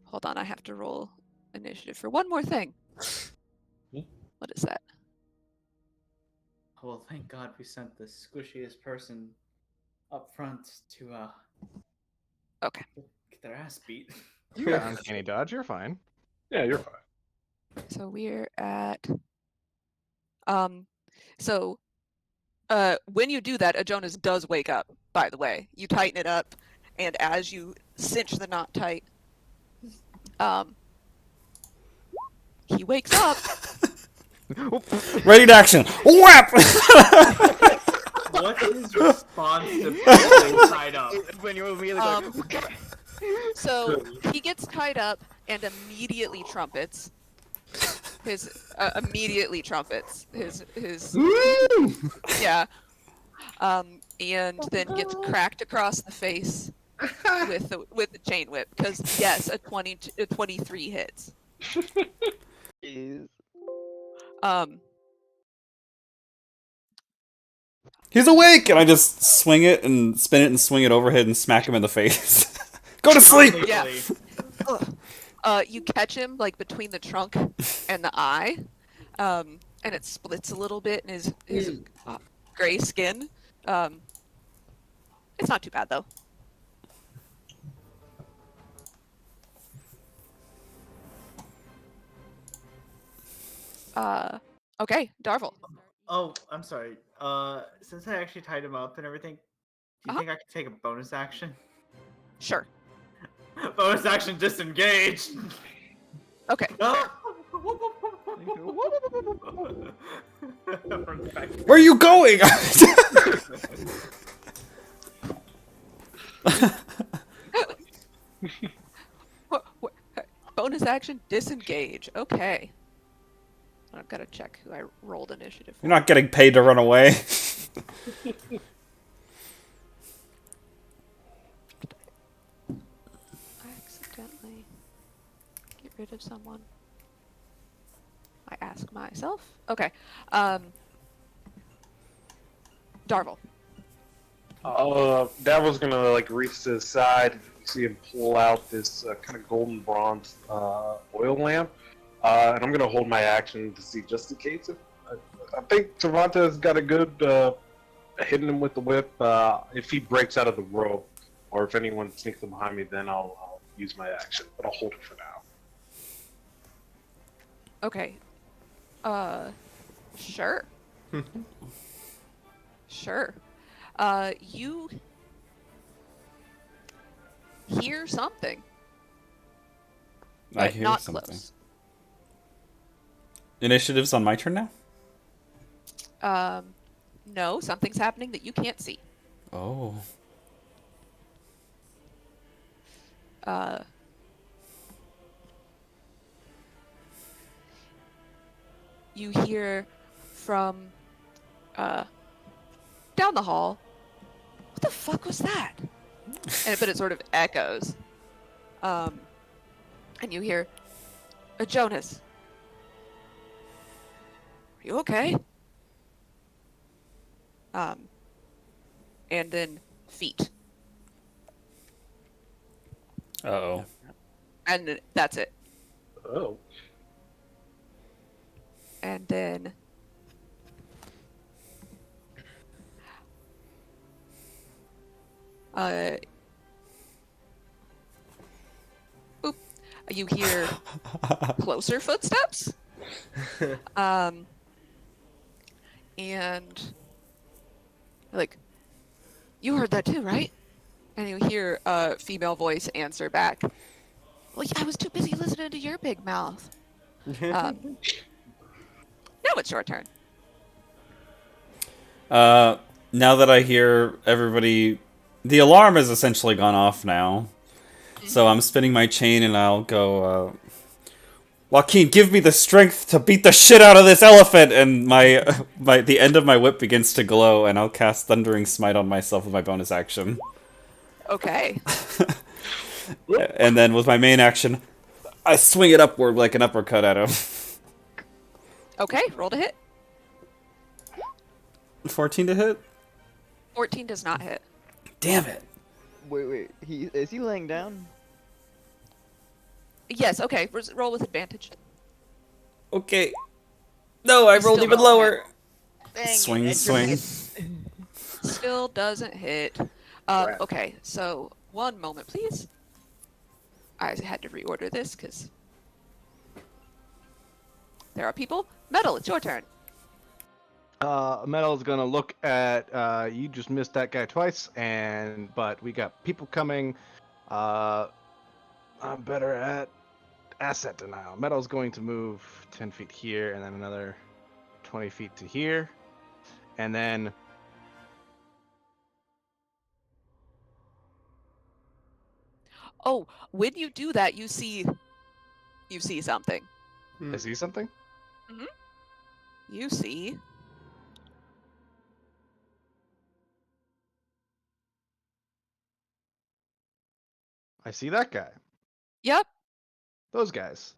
hold on, I have to roll initiative for one more thing. What is that? Well, thank God we sent the squishiest person up front to Okay. get their ass beat. You got uncanny dodge. You're fine. Yeah, you're fine. So we're at so when you do that, a Jonas does wake up, by the way. You tighten it up, and as you cinch the knot tight, he wakes up. Ready to action. Whap! What's his response to being tied up? When you're immediately like, So he gets tied up and immediately trumpets. His immediately trumpets. His yeah. And then gets cracked across the face with the chain whip because yes, a 23 hits. Jeez. He's awake! And I just swing it and spin it and swing it overhead and smack him in the face. Go to sleep! Yeah. You catch him like between the trunk and the eye, and it splits a little bit in his gray skin. It's not too bad though. Okay, Darvel. Oh, I'm sorry. Since I actually tied him up and everything, do you Uh-huh. think I could take a bonus action? Sure. Bonus action disengage. Okay. Where are you going? Bonus action disengage. Okay. I've got to check who I rolled initiative for. You're not getting paid to run away. I accidentally get rid of someone. I ask myself. Okay. Darvel. Davil's gonna like reach to his side. You see him pull out this kind of golden bronze oil lamp, and I'm gonna hold my action to see just in case. I think Tavanta's got a good hitting him with the whip. If he breaks out of the rope, or if anyone sneaks up behind me, then I'll use my action. But I'll hold it for now. Okay. Sure. Sure. You hear something, I but hear not something. close. Initiative's on my turn now? No, something's happening that you can't see. Oh. You hear from down the hall. What the fuck was that? But it sort of echoes. And you hear, Jonas, are you okay? And then feet. Uh-oh. And that's it. Oh. And then boop, you hear closer footsteps. And like, you heard that too, right? And you hear a female voice answer back. Well, yeah, I was too busy listening to your big mouth. Now it's your turn. Now that I hear everybody... The alarm has essentially gone off now. So I'm spinning my chain and I'll go, Joaquin, give me the strength to beat the shit out of this elephant! And the end of my whip begins to glow, and I'll cast Thundering Smite on myself with my bonus action. Okay. And then with my main action, I swing it upward like an uppercut at him. Okay, roll to hit. 14 to hit? 14 does not hit. Damn it. Wait, is he laying down? Yes. Okay. Roll with advantage. Okay. No, I It's rolled still even not lower. Dang it, Swing, Edgar swing. gets- Still doesn't hit. Crap. Okay. So 1 moment, please. I had to reorder this because there are people. Metal, it's your turn. Metal's gonna look at you. Just missed that guy twice, but we got people coming. I'm better at asset denial. Metal's going to move 10 feet here, and then another 20 feet to here, and then Oh, when you do that, you see something. I see something. You see I see that guy. Yep. Those guys.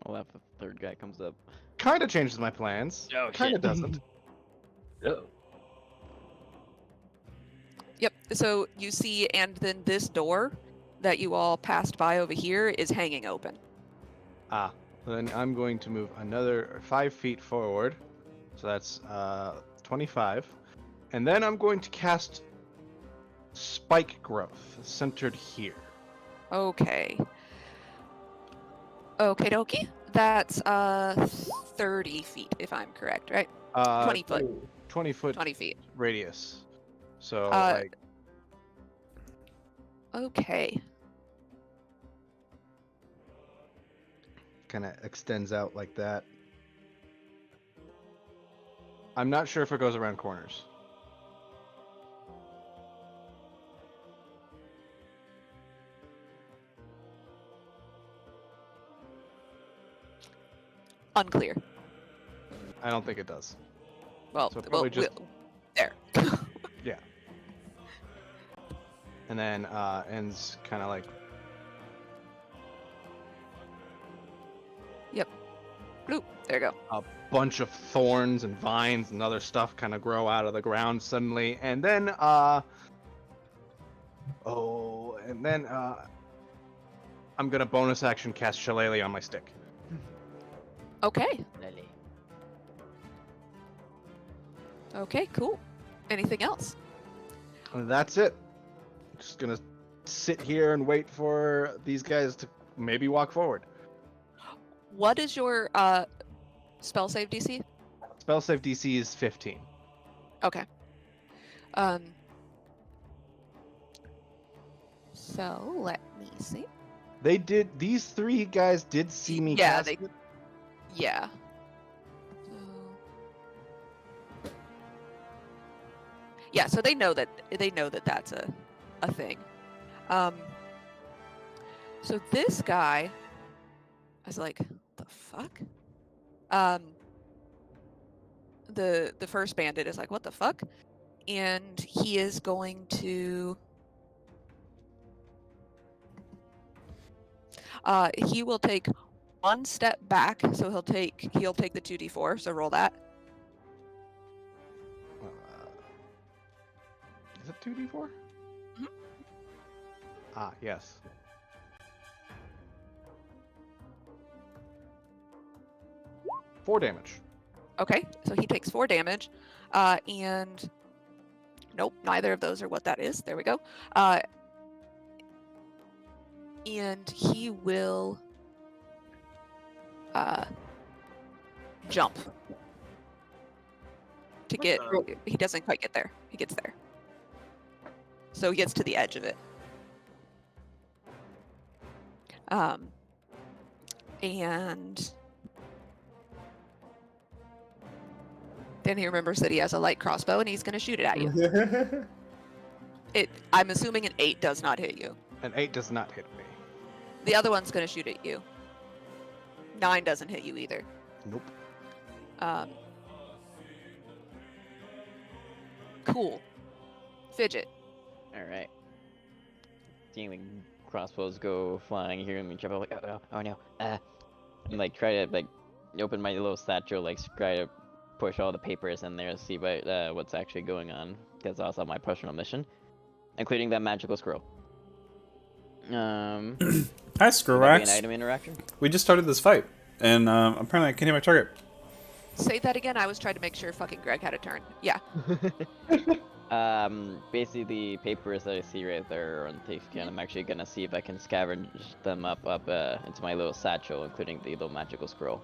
Well, that third guy comes up. Kind of changes my plans. Oh, Kind of shit. doesn't. Yep. So you see, and then this door that you all passed by over here is hanging open. Then I'm going to move another 5 feet forward. So that's 25. And then I'm going to cast Spike Growth, centered here. Okay. Okie dokie. That's 30 feet, if I'm correct, right? 20 foot. 20 foot 20 feet. radius. So, Uh, Okay. kind of extends out like that. I'm not sure if it goes around corners. Unclear. I don't think it does. Well, So probably just- there. Yeah. And then ends kind of like. Bloop. There you go. A bunch of thorns and vines and other stuff kind of grow out of the ground suddenly, and then I'm gonna bonus action cast Shillelagh on my stick. Okay. Okay, cool. Anything else? And that's it. Just gonna sit here and wait for these guys to maybe walk forward. What is your spell save DC? Spell save DC is 15. Okay. So let me see. These three guys did see me Yeah, cast it. Yeah. Yeah, so they know that that's a thing. So this guy I was like, the fuck? The first bandit is like, what the fuck? And he is going to he will take 1 step back, so he'll take the 2d4, so roll that. Is it 2d4? Mhm. Ah, yes. Four damage. Okay, so he takes 4 damage, and nope, neither of those are what that is. There we go. And he will jump to get. He doesn't quite get there. He gets there, so he gets to the edge of it. And then he remembers that he has a light crossbow, and he's going to shoot it at you. I'm assuming an 8 does not hit you. An 8 does not hit me. The other one's going to shoot at you. 9 doesn't hit you either. Nope. Cool. Fidget. Alright. Seeing the crossbows go flying, hearing me jump, I'm like, oh no. And like try to like open my little satchel, like try to push all the papers in there to see what's actually going on. That's also my personal mission, including that magical scroll. Hi, Would that be an Screwax. item interaction? We just started this fight, and apparently I can't hit my target. Say that again. I was trying to make sure fucking Greg had a turn. Yeah. Basically the papers that I see right there on the can, I'm actually gonna see if I can scavenge them up into my little satchel, including the little magical scroll.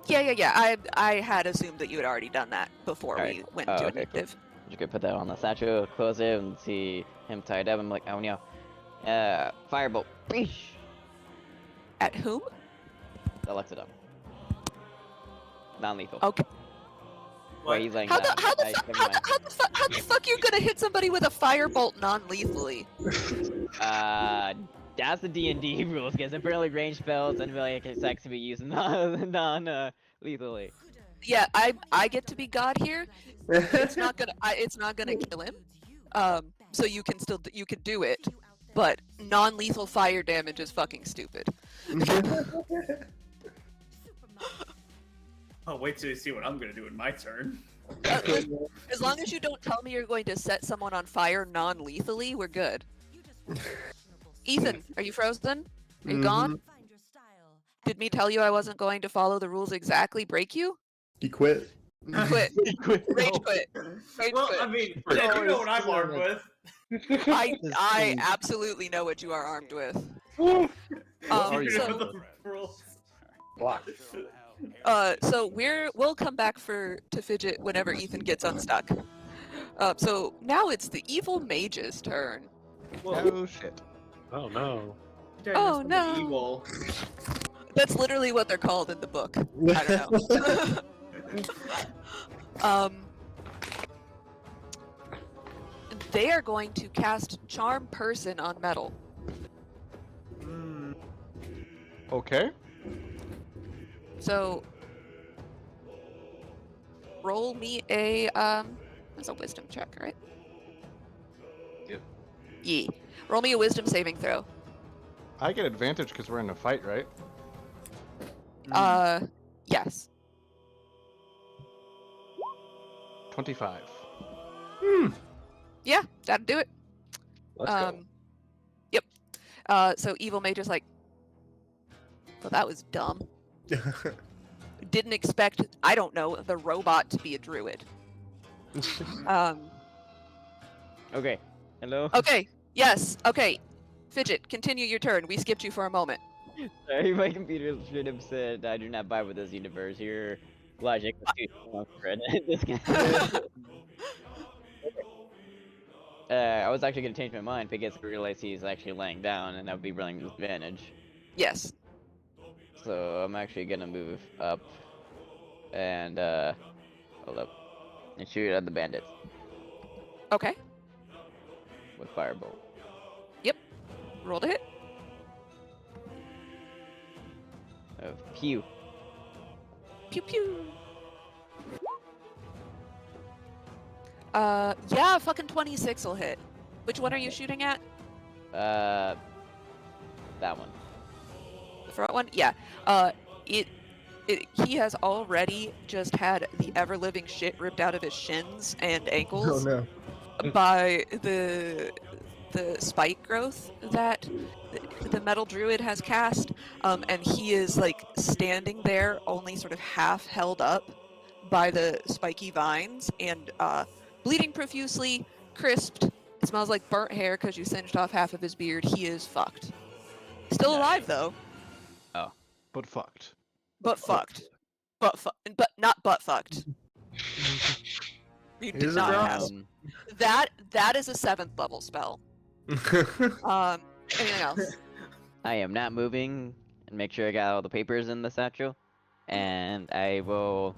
Yeah. I had assumed that you had already done that before Alright. we went Oh, to okay, cool. initiative. Just gonna put that on the satchel, close it, and see him tied up. I'm like, oh no. Firebolt. Beesh! At whom? That locks it up. Non-lethal. Okay. Wait, he's laying How down. the how the Nice, fuck never how mind. the fuck you gonna hit somebody with a firebolt non-lethally? That's the D&D rules, because apparently range spells and really attacks to be used non-lethally. Yeah, I get to be God here. It's not gonna kill him. So you can do it, but non-lethal fire damage is fucking stupid. Oh, wait till you see what I'm gonna do in my turn. As long as you don't tell me you're going to set someone on fire non-lethally, we're good. Ethan, are you frozen? Are you gone? Did me tell you I wasn't going to follow the rules exactly? Break you? He quit. Quit. Quit. Rage No. quit. Rage Well, quit. I mean, Jen, you know what I'm armed with. I absolutely know what you are armed with. are you? So, With the rules. Block. so we'll come back to Fidget whenever Ethan gets unstuck. So now it's the evil mage's turn. Oh shit. Oh no. Jen, Oh, that's no. Evil. That's literally what they're called in the book. I don't know. They are going to cast Charm Person on Metal. Okay. So roll me a that's a wisdom check, right? Yep. Yeah. Roll me a wisdom saving throw. I get advantage because we're in a fight, right? Yes. 25. Yeah, that'd do it. Let's go. Yep. So evil mage is like, well, that was dumb. Didn't expect, I don't know, the robot to be a druid. Okay. Hello? Okay. Yes. Okay. Fidget, continue your turn. We skipped you for a moment. Sorry, my computer should have said I do not vibe with this universe. Your logic was too strong for it. This guy- I was actually going to change my mind because I realized he's actually laying down and that would be running with advantage. Yes. So I'm actually going to move up and, hold up, and shoot at the bandits Okay. with Firebolt. Roll to hit. Pew. Pew pew. Yeah, fucking 26 will hit. Which one are you shooting at? That one. The front one? Yeah. He has already just had the ever-living shit ripped out of his shins and Oh ankles no. by the spike growth that the metal druid has cast, and he is like standing there, only sort of half held up by the spiky vines and bleeding profusely, crisped. It smells like burnt hair because you singed off half of his beard. He is fucked. Still alive though, But fucked. but fucked. But not butt fucked. You did Is it not Ross? have that is a 7th level spell. Anything else? I am not moving and make sure I got all the papers in the satchel. And I will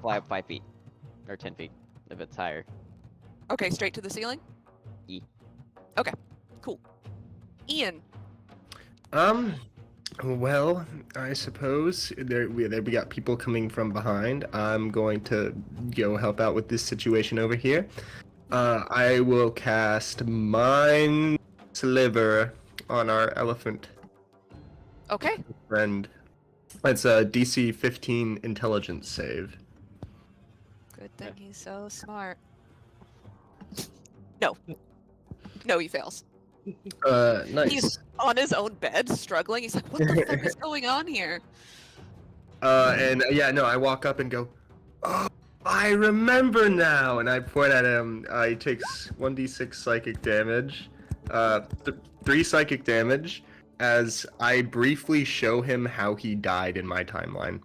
fly up 5 feet. Or 10 feet, if it's higher. Okay, straight to the ceiling? E. Okay, cool. Ian, Well, I suppose we got people coming from behind. I'm going to go help out with this situation over here. I will cast Mind Sliver on our elephant okay. friend. It's a DC 15 intelligence save. Good thing he's so smart. No. No, he fails. Nice. He's on his own bed, struggling. He's like, "What the fuck is going on here?" And yeah, no, I walk up and go, "Oh, I remember now." And I point at him. He takes 1d6 psychic damage, 3 psychic damage, as I briefly show him how he died in my timeline.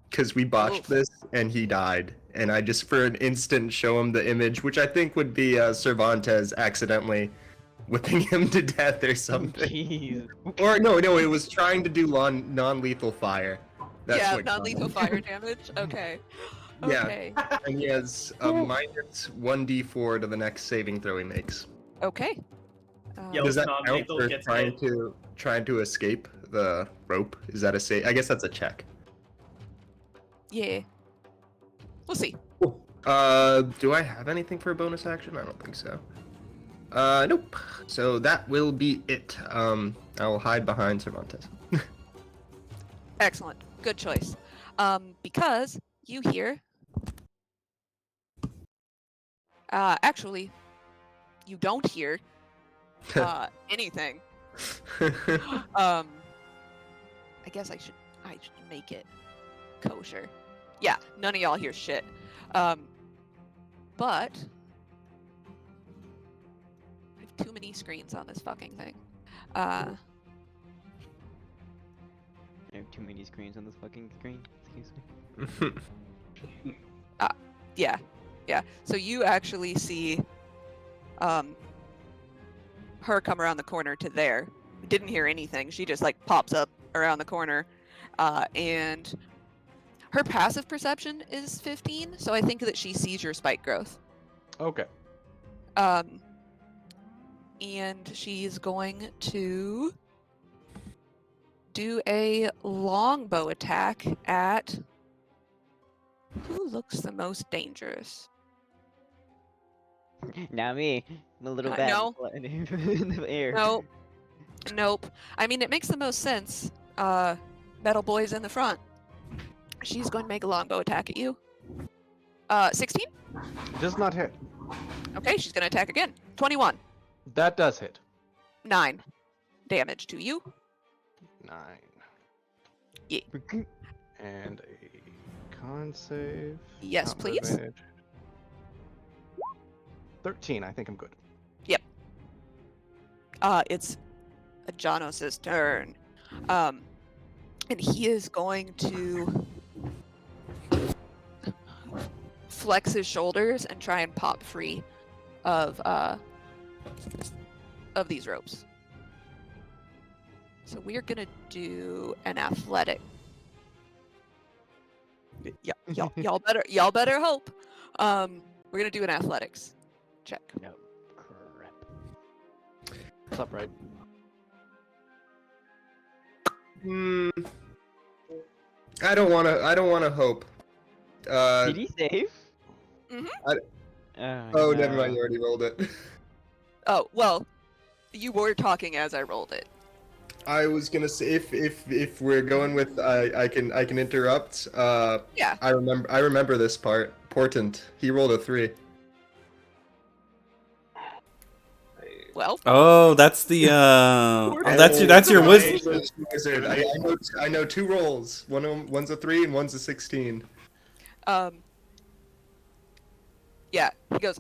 Because we botched Oof. this, and he died. And I just, for an instant, show him the image, which I think would be Cervantes accidentally whipping him to death or something. Jeez. Or no, it was trying to do non-lethal fire. That's yeah, what non-lethal fire damage. Okay. Yeah. Okay. And he has a minus 1d4 to the next saving throw he makes. Okay. Yo, Does that count non-lethal for gets trying to escape the rope? Is that a save? I guess that's a check. Yeah. We'll see. Do I have anything for a bonus action? I don't think so. Nope. So that will be it. I will hide behind Cervantes. Excellent. Good choice. Because you hear. Actually, you don't hear anything. I guess I should make it kosher. Yeah, none of y'all hear shit. But I have too many screens on this fucking thing. I have too many screens on this fucking screen. Excuse me. Yeah. So you actually see her come around the corner to there. Didn't hear anything. She just like pops up around the corner, and her passive perception is 15. So I think that she sees your spike growth. Okay. And she's going to do a longbow attack at who looks the most dangerous. Not me. I'm a little bad No. in the air. Nope. I mean, it makes the most sense. Metal Boy's in the front. She's going to make a longbow attack at you. 16? Does not hit. Okay, she's going to attack again. 21. That does hit. 9 damage to you. 9. Yeah. And a con save. Yes, Not please. advantage. 13. I think I'm good. It's Janos's turn. And he is going to flex his shoulders and try and pop free of these ropes. So we're gonna do an athletic. Yeah, y'all better hope. We're gonna do an athletics check. No crap. What's up, right? I don't wanna hope. Did he save? Mhm. Oh, never mind. You already rolled it. Oh well, you were talking as I rolled it. I was gonna say if we're going with I can interrupt. Yeah. I remember this part. Portent. He rolled a 3. Well, Oh, that's the that's your wisdom. Wizard. I know 2 rolls. One's a 3 and one's a 16. yeah, he goes.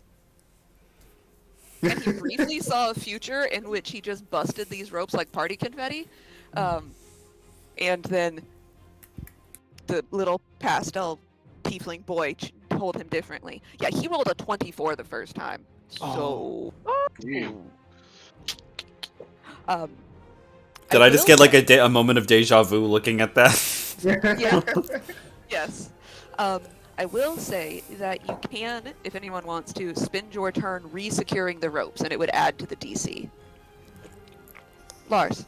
And he briefly saw a future in which he just busted these ropes like party confetti. And then the little pastel tiefling boy told him differently. Yeah, he rolled a 24 the first time. So, Did I just will get like say- a moment of deja vu looking at that? Yeah. Yes. I will say that you can, if anyone wants to, spend your turn re-securing the ropes, and it would add to the DC. Lars.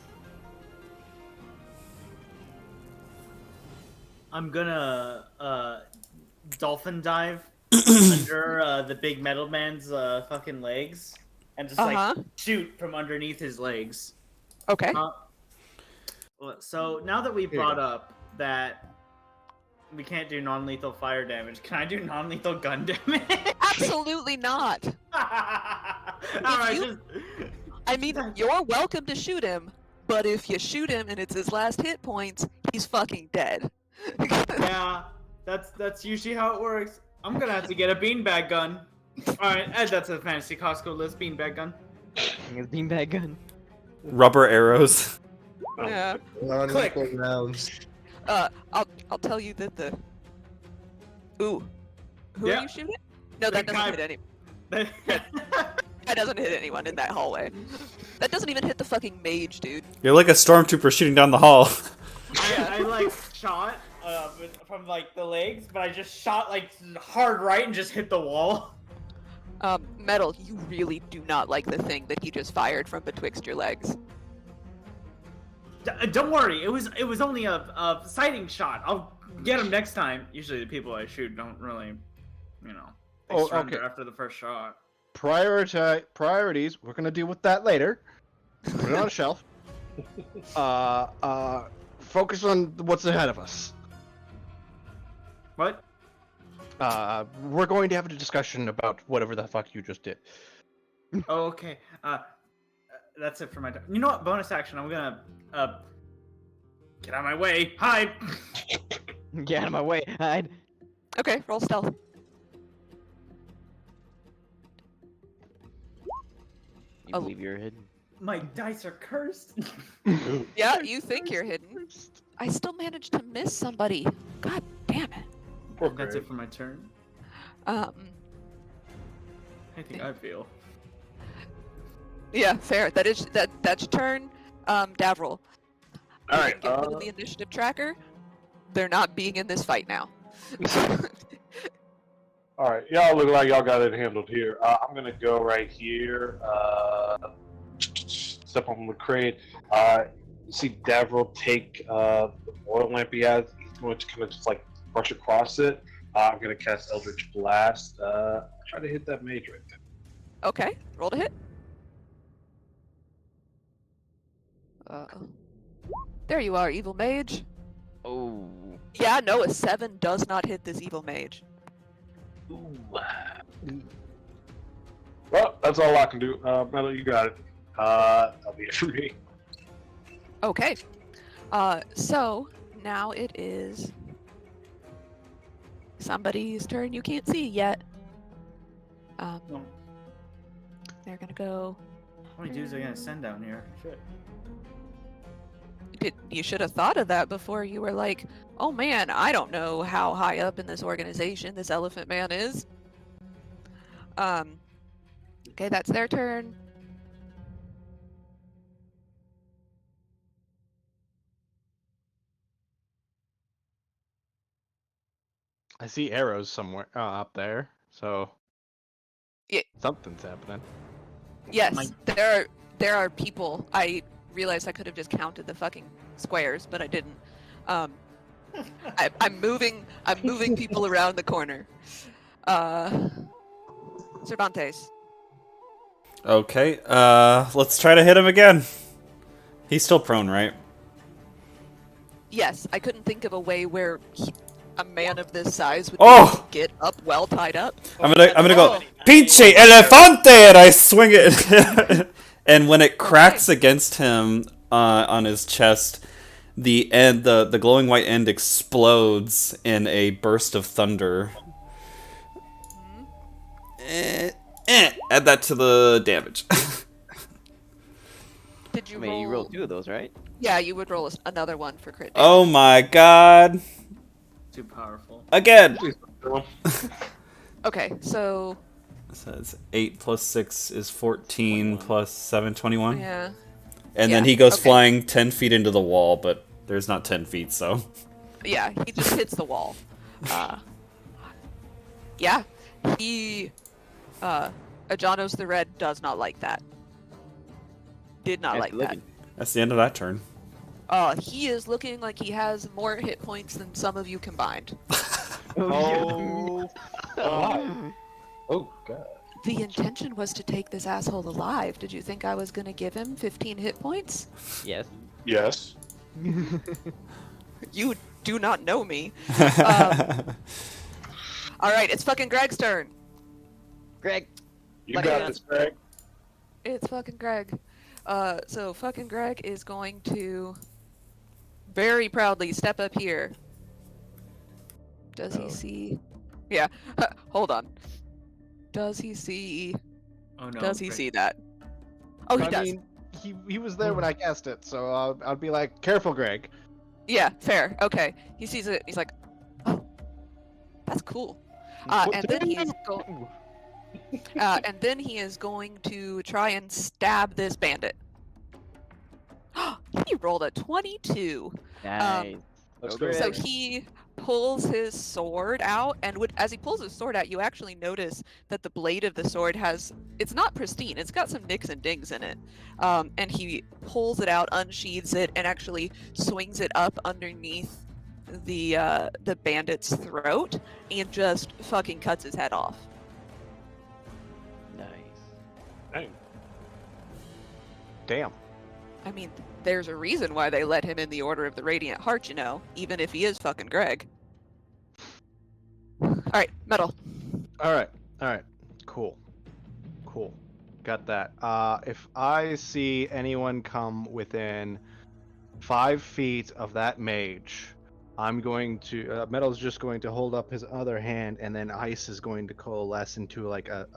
I'm gonna dolphin dive under the big metal man's fucking legs and just like shoot from underneath his legs. Okay. So now that we brought up that we can't do non-lethal fire damage, can I do non-lethal gun damage? Absolutely not. Alright, I mean, you're welcome to shoot him, but if you shoot him and it's his last hit points, he's fucking dead. Yeah, that's usually how it works. I'm gonna have to get a beanbag gun. Alright, that's a fantasy Costco list, beanbag gun. His beanbag gun. Rubber arrows. Yeah. Non-equal rounds. I'll tell you that the. Ooh. Who Yeah. are you shooting? No, that The doesn't guy- hit any. That doesn't hit anyone in that hallway. That doesn't even hit the fucking mage, dude. You're like a stormtrooper shooting down the hall. I like shot from like the legs, but I just shot like hard right and just hit the wall. Metal, you really do not like the thing that he just fired from betwixt your legs. Don't worry, it was only a sighting shot. I'll get him next time. Usually the people I shoot don't really, they surrender okay. after the first shot. Priorities. We're gonna deal with that later. Put it on a shelf. Focus on what's ahead of us. What? We're going to have a discussion about whatever the fuck you just did. Oh, okay. That's it for my. You know what? Bonus action. I'm gonna get out of my way. Hide. Get out of my way. Hide. Okay, roll stealth. You believe you're hidden? My dice are cursed. Yeah, you think you're hidden. I still managed to miss somebody. God damn it. That's it for my turn. I think I feel. Yeah, fair. That's your turn. Davril. All right. Get rid of the initiative tracker. They're not being in this fight now. All right, y'all look like y'all got it handled here. I'm gonna go right here. Step on the crate. You see Davril take the oil lamp he has. He's going to kind of just like brush across it. I'm gonna cast Eldritch Blast. Try to hit that mage right there. Okay, roll to hit. There you are, evil mage. Oh. Yeah, no, a 7 does not hit this evil mage. Ooh. Well, that's all I can do. Metal, you got it. That'll be it for me. Okay. So now it is somebody's turn you can't see yet. No. They're gonna go. How many dudes are gonna send down here? Shit. You should have thought of that before you were like, oh man, I don't know how high up in this organization this elephant man is. Okay, that's their turn. I see arrows somewhere up there, so Yeah. something's happening. Yes, there are people. I realized I could have just counted the fucking squares, but I didn't. I'm moving people around the corner. Cervantes. Okay, let's try to hit him again. He's still prone, right? Yes, I couldn't think of a way where a man of this size would get up well tied up. I'm gonna go pinche elefante, and I swing it, and when it cracks against him on his chest, the glowing white end explodes in a burst of thunder. Add that to the damage. Did you I mean, roll? you rolled 2 of those, right? Yeah, you would roll another one for crit. Oh my god! Too powerful. Again. Okay, so. It says 8 plus 6 is 14 21. plus 7, 21. Yeah. And then Yeah, he goes okay. flying 10 feet into the wall, but there's not 10 feet, so. Yeah, he just hits the wall. Yeah, he. Ajanos the Red does not like that. Did not like that. That's the end of that turn. He is looking like he has more hit points than some of you combined. Oh, oh god. The intention was to take this asshole alive. Did you think I was gonna give him 15 hit points? Yes. Yes. You do not know me. Alright, it's fucking Greg's turn. Greg. You Buddy, got this, Greg. It's fucking Greg. So fucking Greg is going to very proudly step up here. Does he Oh. see? Yeah. Hold on. Does he see? Oh no. Does he Greg. see that? Oh, he I does. mean, he was there when I cast it, so I'll be like, careful, Greg. Yeah, fair. Okay. He sees it. He's like, oh, that's cool. And then he is and then he is going to try and stab this bandit. He rolled a 22. Nice. Let's Go go. So Greg. he pulls his sword out, and as he pulls his sword out, you actually notice that the blade of the sword it's not pristine. It's got some nicks and dings in it. And he pulls it out, unsheathes it, and actually swings it up underneath the bandit's throat, and just fucking cuts his head off. Nice. Dang. Damn. I mean, there's a reason why they let him in the Order of the Radiant Heart, you know, even if he is fucking Greg. Alright, metal. All right. Cool. Got that. If I see anyone come within 5 feet of that mage, I'm going to Metal's just going to hold up his other hand, and then Ice is going to coalesce into like a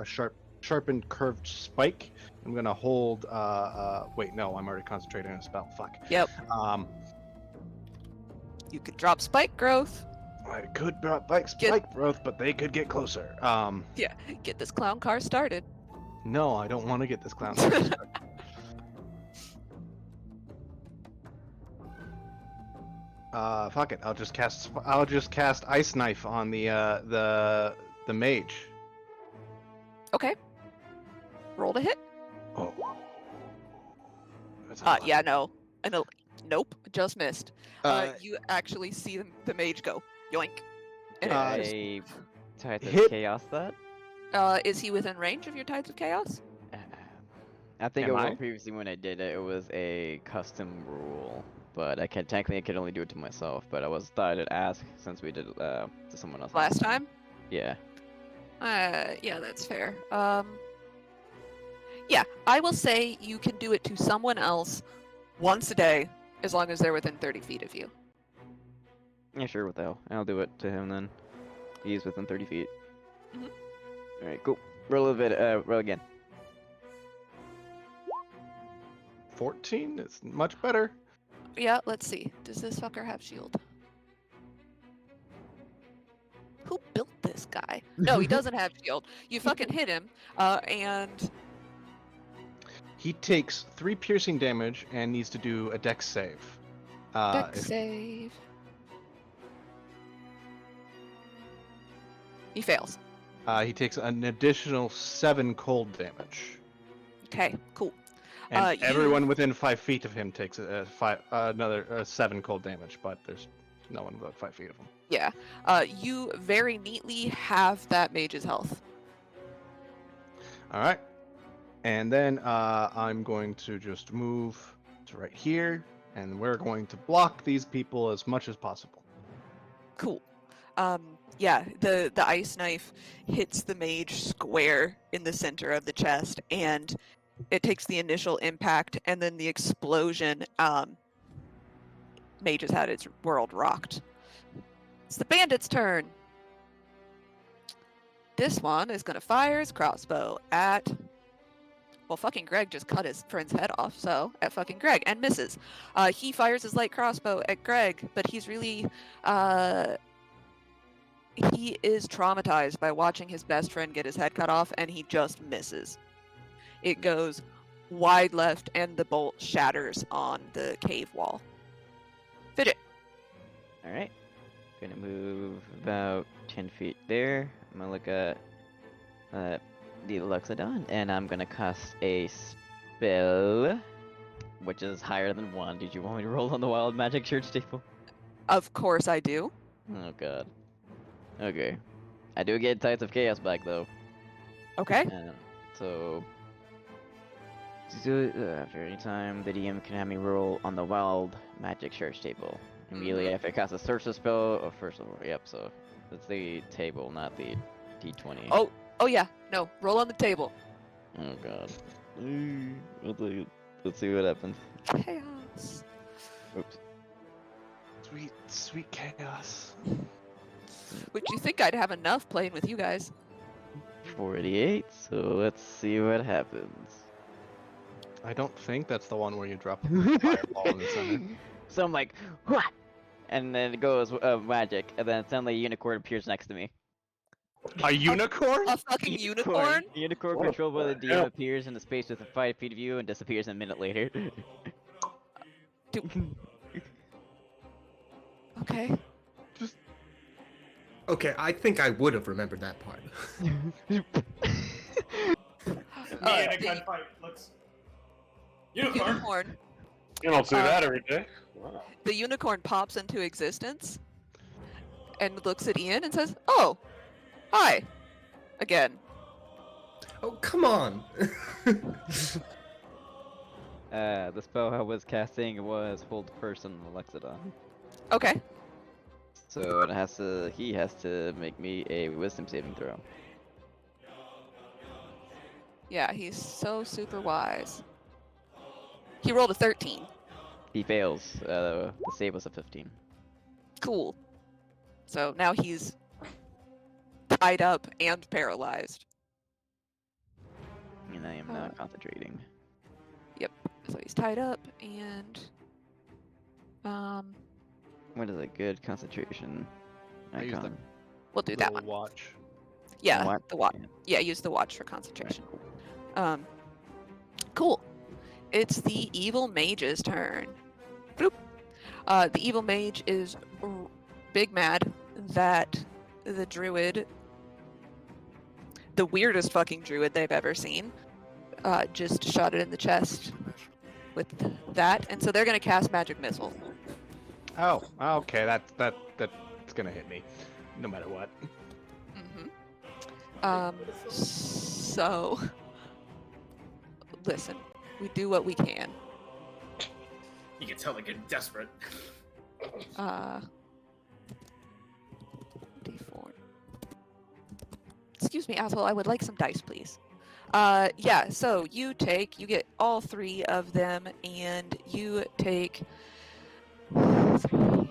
sharpened curved spike. I'm gonna hold. Wait, no, I'm already concentrating on a spell. Fuck. Yep. You could drop spike growth. I could drop spike growth, but they could get closer. Yeah, get this clown car started. No, I don't want to get this clown. Fuck it. I'll just cast Ice Knife on the mage. Okay. Roll to hit. Oh. That's a Yeah, no. Nope, just missed. Uh, You actually see the mage go yoink. And Uh, I Tides of hit- Chaos that. is he within range of your Tides of Chaos? I think Am it was I? previously when I did it. It was a custom rule, but I could only do it to myself. But thought I'd ask since we did it to someone else Last time? Yeah. Yeah, that's fair. Yeah, I will say you can do it to someone else once a day, as long as they're within 30 feet of you. Yeah, sure. What the hell? I'll do it to him then. He's within 30 feet. Mhm. All right, cool. Roll a bit. Roll again. 14 is much better. Yeah, let's see. Does this fucker have shield? Who built this guy? No, he doesn't have shield. You fucking hit him, and He takes 3 piercing damage and needs to do a dex save. dex save. He fails. He takes an additional 7 cold damage. Okay, cool. And You- everyone within 5 feet of him takes another 7 cold damage, but there's no one about 5 feet of him. Yeah. You very neatly have that mage's health. All right. And then I'm going to just move to right here, and we're going to block these people as much as possible. Cool. Yeah, the ice knife hits the mage square in the center of the chest, and it takes the initial impact, and then the explosion. Mage has had its world rocked. It's the bandit's turn. This one is gonna fire his crossbow at. Well, fucking Greg just cut his friend's head off, so at fucking Greg, and misses. He fires his light crossbow at Greg, but he's really he is traumatized by watching his best friend get his head cut off, and he just misses. It goes wide left, and the bolt shatters on the cave wall. Fidget. All right. Gonna move about 10 feet there. I'm gonna look at the Luxodon, and I'm gonna cast a spell, which is higher than 1. Did you want me to roll on the Wild Magic Church table? Of course I do. Oh god. Okay. I do get Tides of Chaos back though. Okay. So after any time, the DM can have me roll on the Wild Magic Church table. Immediately after I cast a sorcerer spell, or first of all, yep, so it's the table, not the d20. Oh yeah. No. Roll on the table. Oh god. Let's see what happens. Chaos. Oops. Sweet, sweet chaos. Would you think I'd have enough playing with you guys? 48. So let's see what happens. I don't think that's the one where you drop a fireball in the center. So I'm like, what? And then it goes magic, and then suddenly a unicorn appears next to me. A unicorn? A fucking unicorn? A unicorn What controlled by the the DM hell? appears in the space within 5 feet of you and disappears a minute later. Okay. Okay, I think I would have remembered that part. Me in a the gunfight looks. Unicorn. unicorn. You don't see that every day. Wow. The unicorn pops into existence and looks at Ian and says, "Oh, hi." Again. Oh, come on. The spell I was casting was Hold Person Alexidon. Okay. So he has to make me a wisdom saving throw. Yeah, he's so super wise. He rolled a 13. He fails. The save was a 15. Cool. So now he's tied up and paralyzed. And I am now concentrating. So he's tied up and What is a good concentration I use the icon? we'll do that Little one. watch. Yeah, Watch? the watch. Yeah, use the watch for concentration. Cool. It's the evil mage's turn. Boop. The evil mage is big mad that the druid, the weirdest fucking druid they've ever seen, just shot it in the chest with that, and so they're gonna cast magic missile. Oh, okay. That's gonna hit me, no matter what. So listen, we do what we can. You can tell they're getting desperate. D4. Excuse me, asshole. I would like some dice, please. Yeah. So you get all 3 of them, and you take 3.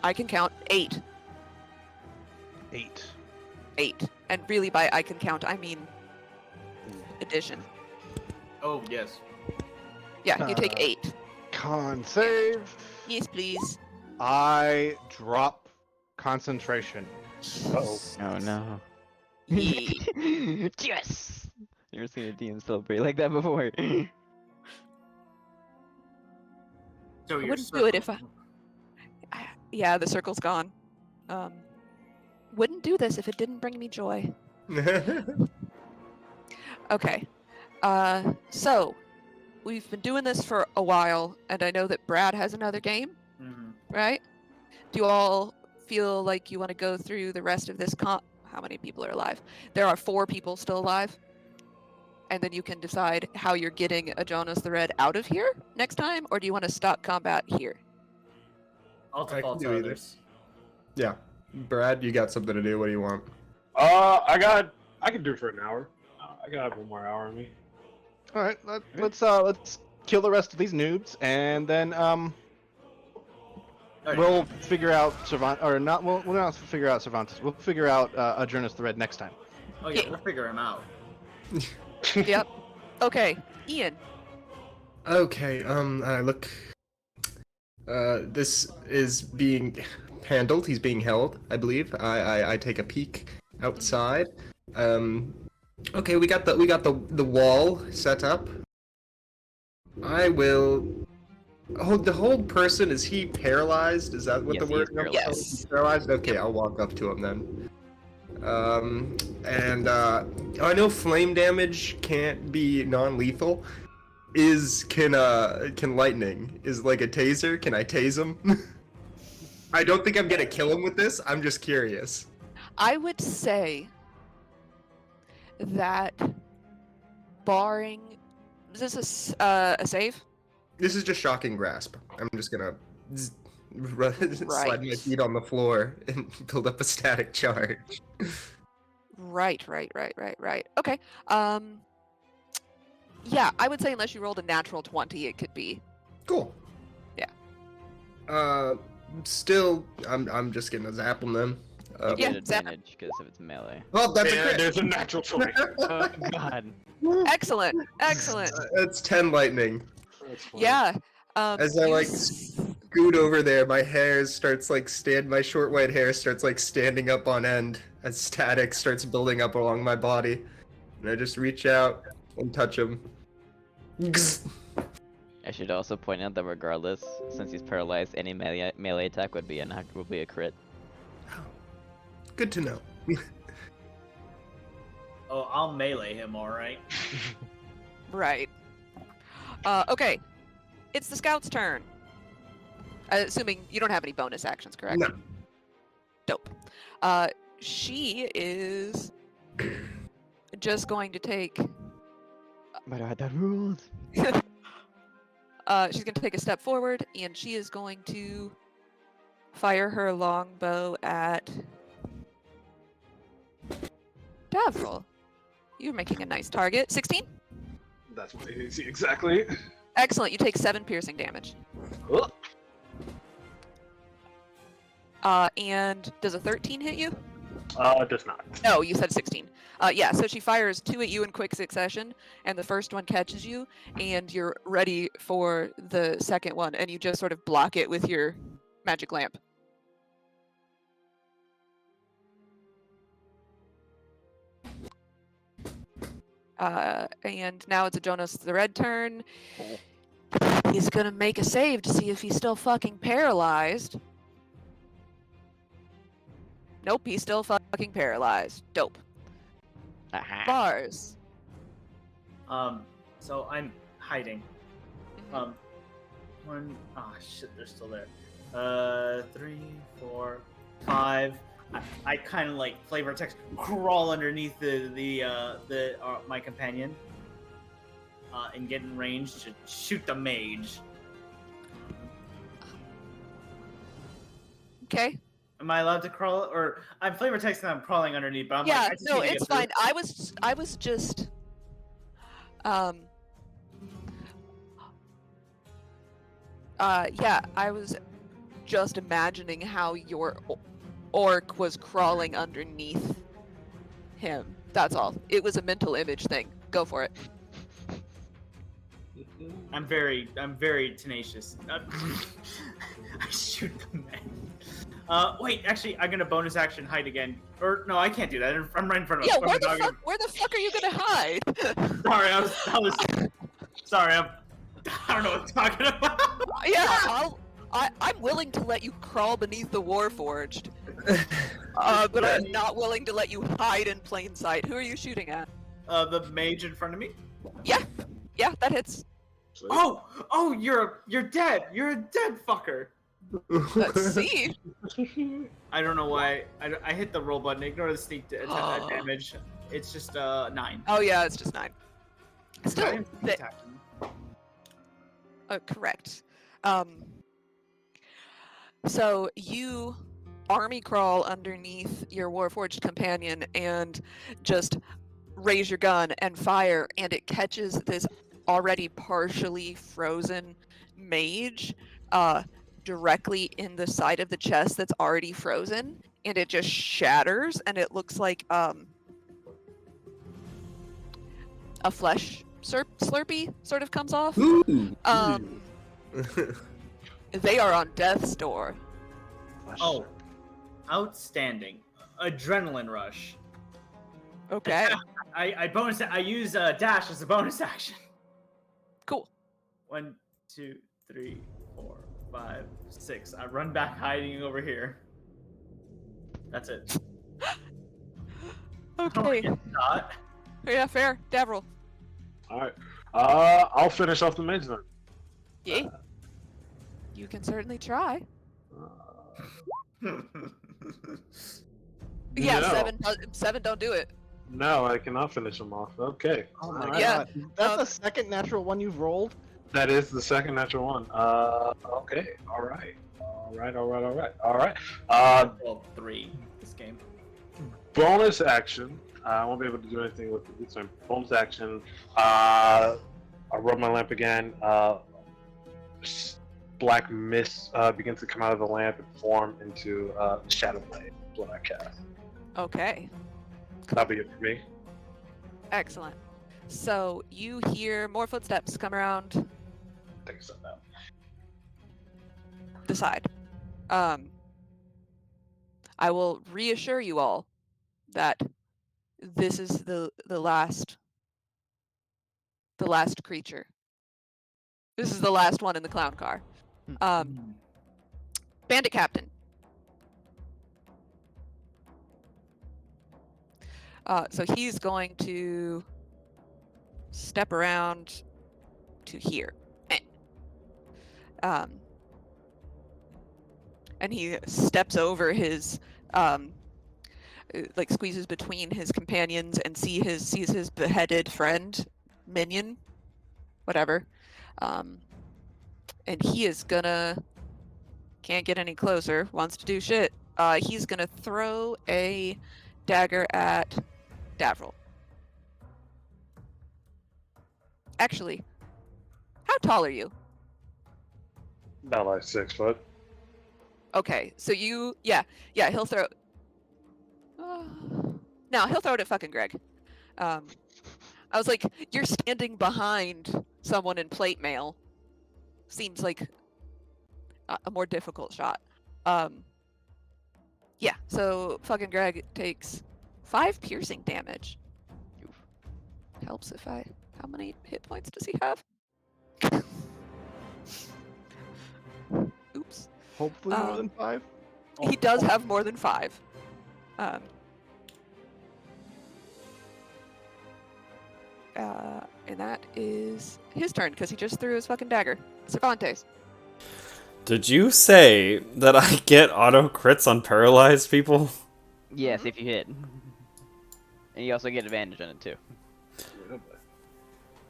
I can count 8. 8. 8. And really, by I can count, I mean addition. Oh yes. Yeah, you take Uh, 8. Con save. Yes, please. I drop concentration. Uh-oh. Oh no. Yeah. Yes! Never seen a DM celebrate like that before. So I your wouldn't do it if circle- Yeah, the circle's gone. Wouldn't do this if it didn't bring me joy. Okay. So we've been doing this for a while, and I know that Brad has another game, Mhm. right? Do you all feel like you want to go through the rest of this How many people are alive? There are 4 people still alive. And then you can decide how you're getting a Jonas the Red out of here next time, or do you want to stop combat here? I'll I can default do to either. others. Yeah. Brad, you got something to do. What do you want? I could do it for an hour. I got 1 more hour in me. All right. Let's kill the rest of these noobs, and then Alright. we'll figure out Cervantes, or not. We'll not figure out Cervantes. We'll figure out Adjournus the Red next time. Oh yeah, Yeah. we'll figure him out. Yep. Okay, Ian. Okay, I look. This is being handled. He's being held, I believe. I take a peek outside. Okay, we got the wall set up. I will. The whole person, is he paralyzed? Is that what Yes, the he word is paralyzed. Yes. He's paralyzed? Okay, I'll walk up to him then. I know flame damage can't be non-lethal. Can lightning is like a taser? Can I tase him? I don't think I'm gonna kill him with this. I'm just curious. I would say that barring. Is this a save? This is just shocking grasp. I'm just gonna slide my Right. feet on the floor and build up a static charge. Right. Okay. Yeah, I would say unless you rolled a natural 20, it could be. Cool. Yeah. Still, I'm just gonna zap him then. You Yeah, get zap advantage because if it's melee. Well, that's a And crit. there's a natural 20. Oh god. Excellent. That's 10 lightning. That's funny. Yeah. As I you like s- scoot over there, my hair starts like my short white hair starts like standing up on end as static starts building up along my body, and I just reach out and touch him. I should also point out that regardless, since he's paralyzed, any melee attack would be a crit. Good to know. Oh, I'll melee him, alright. Right. Okay. It's the scout's turn. Assuming you don't have any bonus actions, correct? No. Dope. She is just going to take. But I had rules. She's going to take a step forward, and she is going to fire her longbow at Davril. You're making a nice target. 16? That's what you see exactly. Excellent. You take 7 piercing damage. Oh, And does a 13 hit you? does not. No, you said 16. Yeah, so she fires 2 at you in quick succession, and the first one catches you, and you're ready for the second one, and you just sort of block it with your magic lamp. And now it's a Jonas the Red turn. He's gonna make a save to see if he's still fucking paralyzed. Nope, he's still fucking paralyzed. Dope. Aha. Bars. So I'm hiding. Shit, they're still there. 3, 4, 5. I kind of like flavor text crawl underneath my companion, and get in range to shoot the mage. Okay. Am I allowed to crawl, or I'm flavor texting? I'm crawling underneath, but I'm Yeah, like, I just no, need to it's get through. fine. I was just yeah, I was just imagining how your orc was crawling underneath him. That's all. It was a mental image thing. Go for it. I'm very tenacious. I shoot the man. Wait, actually, I'm gonna bonus action hide again. Or no, I can't do that. I'm right in front of Yeah, him. where the fuck are you gonna hide? Sorry, I was. Sorry, I don't know what I'm talking about. Yeah, I'm willing to let you crawl beneath the Warforged, but I'm not willing to let you hide in plain sight. Who are you shooting at? The mage in front of me. Yeah, that hits. Oh, you're dead. You're a dead fucker. Let's see. I don't know why. I hit the roll button. Ignore the sneak Oh. damage. It's just 9. Oh yeah, it's just 9. I Still, didn't attack him. correct. So you army crawl underneath your Warforged companion and just raise your gun and fire, and it catches this already partially frozen mage directly in the side of the chest that's already frozen, and it just shatters, and it looks like a flesh slurpee sort of comes off. Ooh. They are on death's door. Oh, outstanding! Adrenaline rush. Okay. I use dash as a bonus action. Cool. 1, 2, 3, 4, 5, 6. I run back, hiding over here. That's it. Okay. Not. Yeah, fair. Davril. All right. I'll finish off the mage then. Yeah. You can certainly try. Yeah, No. 7 don't do it. No, I cannot finish them off. Okay. Oh my Yeah. god. That's the second natural one you've rolled? That is the second natural one. Okay. All right. Well, 3 this game. Bonus action. I won't be able to do anything with it's my bonus action. I rub my lamp again. Black mist begins to come out of the lamp and form into the shadow blade. That's what I cast. Okay. That'll be it for me. Excellent. So you hear more footsteps come around Take a step out. the side. I will reassure you all that this is the last creature. This is the last one in the clown car. Bandit Captain. So he's going to step around to here. And he steps over his like squeezes between his companions and sees his beheaded friend, minion, whatever. And he is gonna can't get any closer, wants to do shit. He's gonna throw a dagger at Davril. Actually, how tall are you? About like 6 foot. Okay, so yeah, he'll throw. No, he'll throw it at fucking Greg. I was like, you're standing behind someone in plate mail. Seems like a more difficult shot. Yeah, so fucking Greg takes 5 piercing damage. Helps if I. How many hit points does he have? Oops. Hopefully more than 5. He does have more than 5. And that is his turn because he just threw his fucking dagger. Cervantes. Did you say that I get auto crits on paralyzed people? Yes, if you hit. And you also get advantage on it too.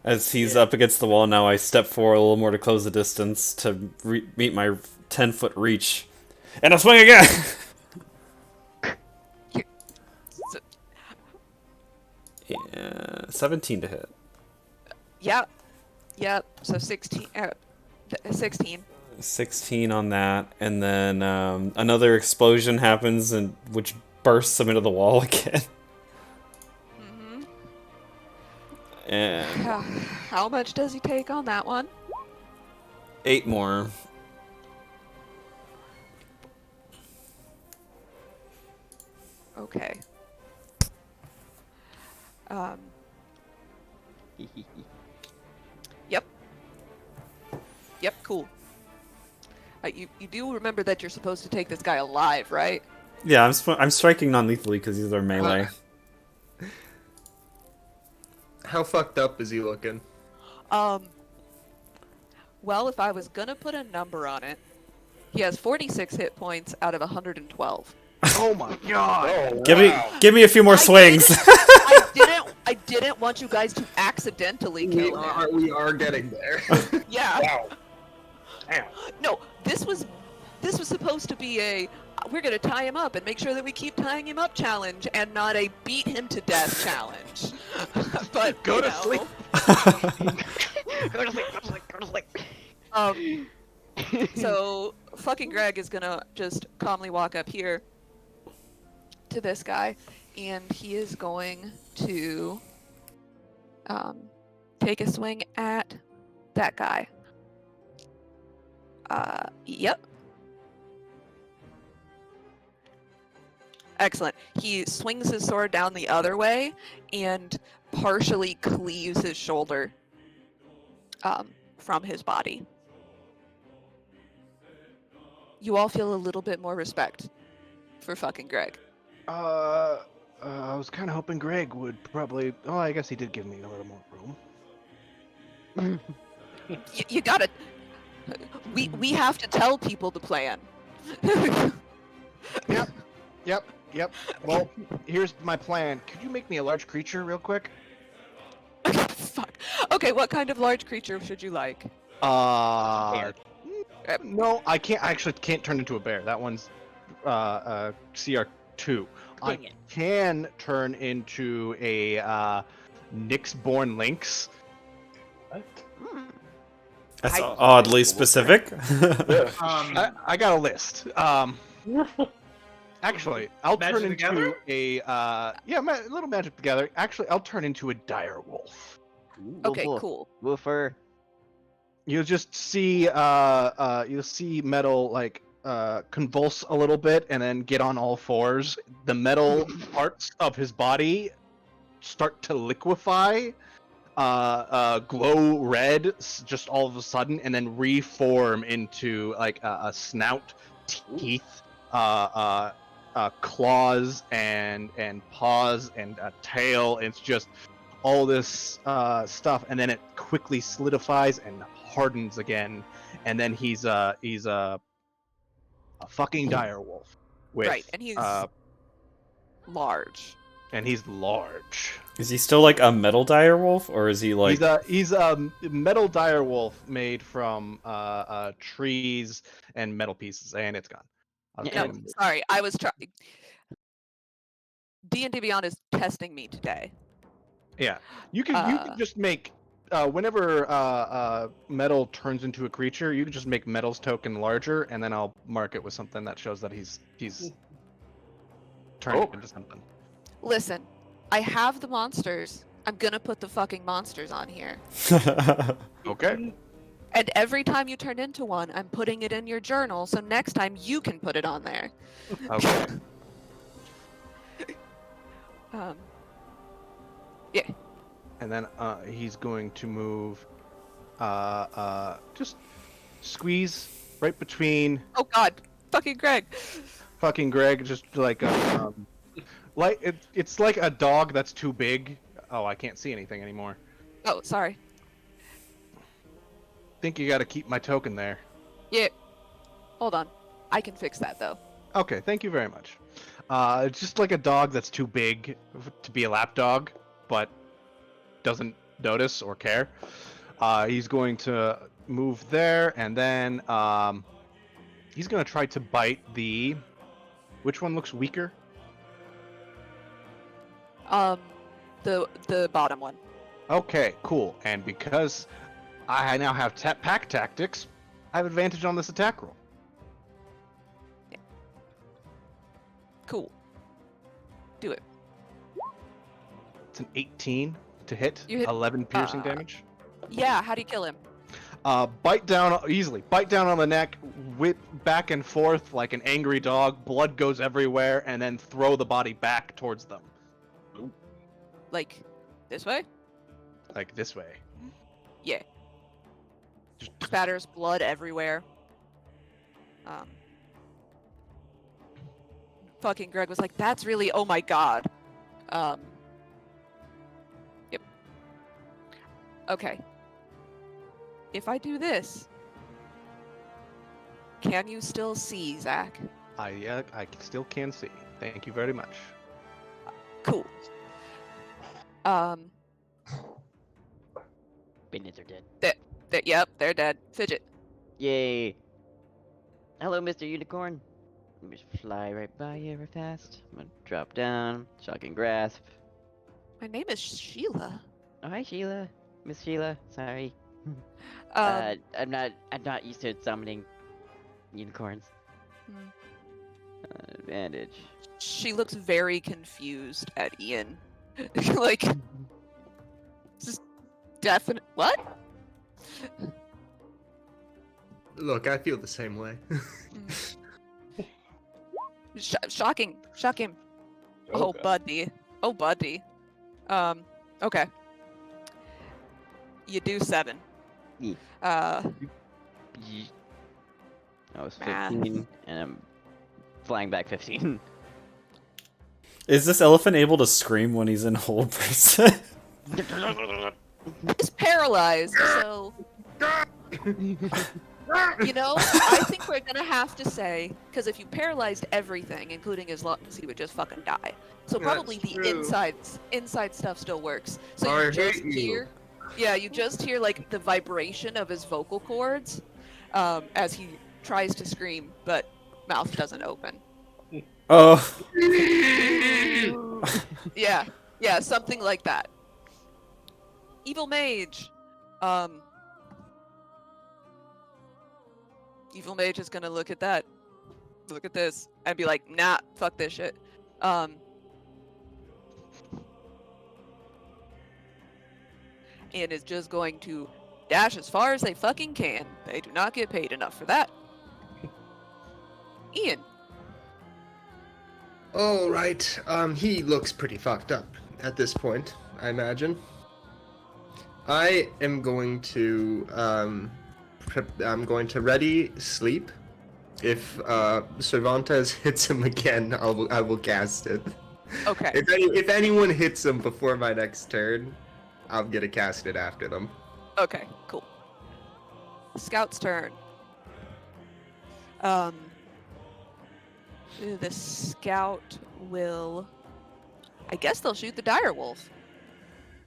As he's up against the wall now, I step forward a little more to close the distance to meet my 10-foot reach. And I swing again! 17 to hit. Yep. So 16. 16. 16 on that, and then another explosion happens, and which bursts him into the wall again. Mm-hmm. And how much does he take on that one? 8 more. Okay. Yep, cool. You do remember that you're supposed to take this guy alive, right? Yeah, I'm striking non-lethally because these are melee. How fucked up is he looking? Well, if I was gonna put a number on it, he has 46 hit points out of 112. Oh my god! Oh, Give me a few more swings. I didn't want you guys to accidentally kill him. We are getting there. Yeah. Wow. Damn. No, this was supposed to be a we're gonna tie him up and make sure that we keep tying him up challenge, and not a beat him to death challenge. But Go to sleep. Go to sleep. So fucking Greg is gonna just calmly walk up here to this guy, and he is going to take a swing at that guy. Yep. Excellent. He swings his sword down the other way and partially cleaves his shoulder from his body. You all feel a little bit more respect for fucking Greg. I was kind of hoping Greg would probably. Oh, I guess he did give me a little more room. You gotta. We have to tell people the plan. Yep. Well, here's my plan. Could you make me a large creature real quick? Fuck. Okay, what kind of large creature should you like? No, I can't. I actually can't turn into a bear. That one's CR2. I Dang it. can turn into a Nyx-born lynx. Hmm. That's I- oddly specific. Yeah. I got a list. Actually, I'll Magic turn into together? a little magic together. Actually, I'll turn into a dire wolf. Okay, Woof, cool. Woofer. You'll just see you'll see metal like convulse a little bit and then get on all fours. The metal parts of his body start to liquefy, glow red just all of a sudden, and then reform into like a snout, teeth, claws, and paws, and a tail. It's just all this stuff, and then it quickly solidifies and hardens again, and then he's a fucking dire wolf with Right, and he's large. and he's large. Is he still like a metal dire wolf, or is he like? He's a metal dire wolf made from trees and metal pieces, and it's gone. I'll Yeah, tell No, him. sorry, I was trying. D&D Beyond is testing me today. Yeah, you can just make whenever metal turns into a creature, you can just make metal's token larger, and then I'll mark it with something that shows that he's turned Oh. into something. Listen, I have the monsters. I'm gonna put the fucking monsters on here. Okay. And every time you turn into one, I'm putting it in your journal, so next time you can put it on there. Okay. Yeah. And then he's going to move, just squeeze right between Oh god, fucking Greg. fucking Greg, just like it's like a dog that's too big. Oh, I can't see anything anymore. Oh, sorry. Think you got to keep my token there. Yeah. Hold on. I can fix that though. Okay, thank you very much. It's just like a dog that's too big to be a lap dog, but doesn't notice or care. He's going to move there, and then he's going to try to bite the... Which one looks weaker? The bottom one. Okay, cool. And because I now have pack tactics, I have advantage on this attack roll. Cool. Do it. It's an 18 to hit, You hit- 11 piercing damage. Yeah, how do you kill him? Bite down easily. Bite down on the neck, whip back and forth like an angry dog. Blood goes everywhere, and then throw the body back towards them, Like, this way? like this way. Yeah. Just Spatters blood everywhere. Fucking Greg was like, that's really, oh my god. Yep. Okay. If I do this, can you still see, Zach? I still can see. Thank you very much. Cool. Bandits are dead. Yep, they're dead. Fidget. Yay. Hello, Mr. Unicorn. Let me just fly right by you real fast. I'm gonna drop down. Shocking grasp. My name is Sheila. Oh, hi, Sheila. Miss Sheila. Sorry. Um, I'm not used to summoning unicorns. Hmm. Advantage. She looks very confused at Ian. Like, just definite. What? Look, I feel the same way. Shocking. Shocking. Oh, Okay. buddy. Oh, buddy. Okay. You do 7. Yeah. Math. I was 15, and I'm flying back 15. Is this elephant able to scream when he's in hold person? He's paralyzed, so you know, I think we're gonna have to say, because if you paralyzed everything, including his lungs, he would just fucking die. So probably That's the true. inside stuff still works. So I you just hate you. hear, yeah, you just hear like the vibration of his vocal cords, as he tries to scream, but mouth doesn't open. Oh. Yeah, something like that. Evil mage. Evil mage is gonna look at that, look at this, and be like, nah, fuck this shit. And is just going to dash as far as they fucking can. They do not get paid enough for that. Ian. All right. He looks pretty fucked up at this point, I imagine. I am going to I'm going to ready sleep. If Cervantes hits him again, I will cast it. Okay. If anyone hits him before my next turn, I'll get it casted after them. Okay, cool. Scout's turn. The scout will... I guess they'll shoot the dire wolf.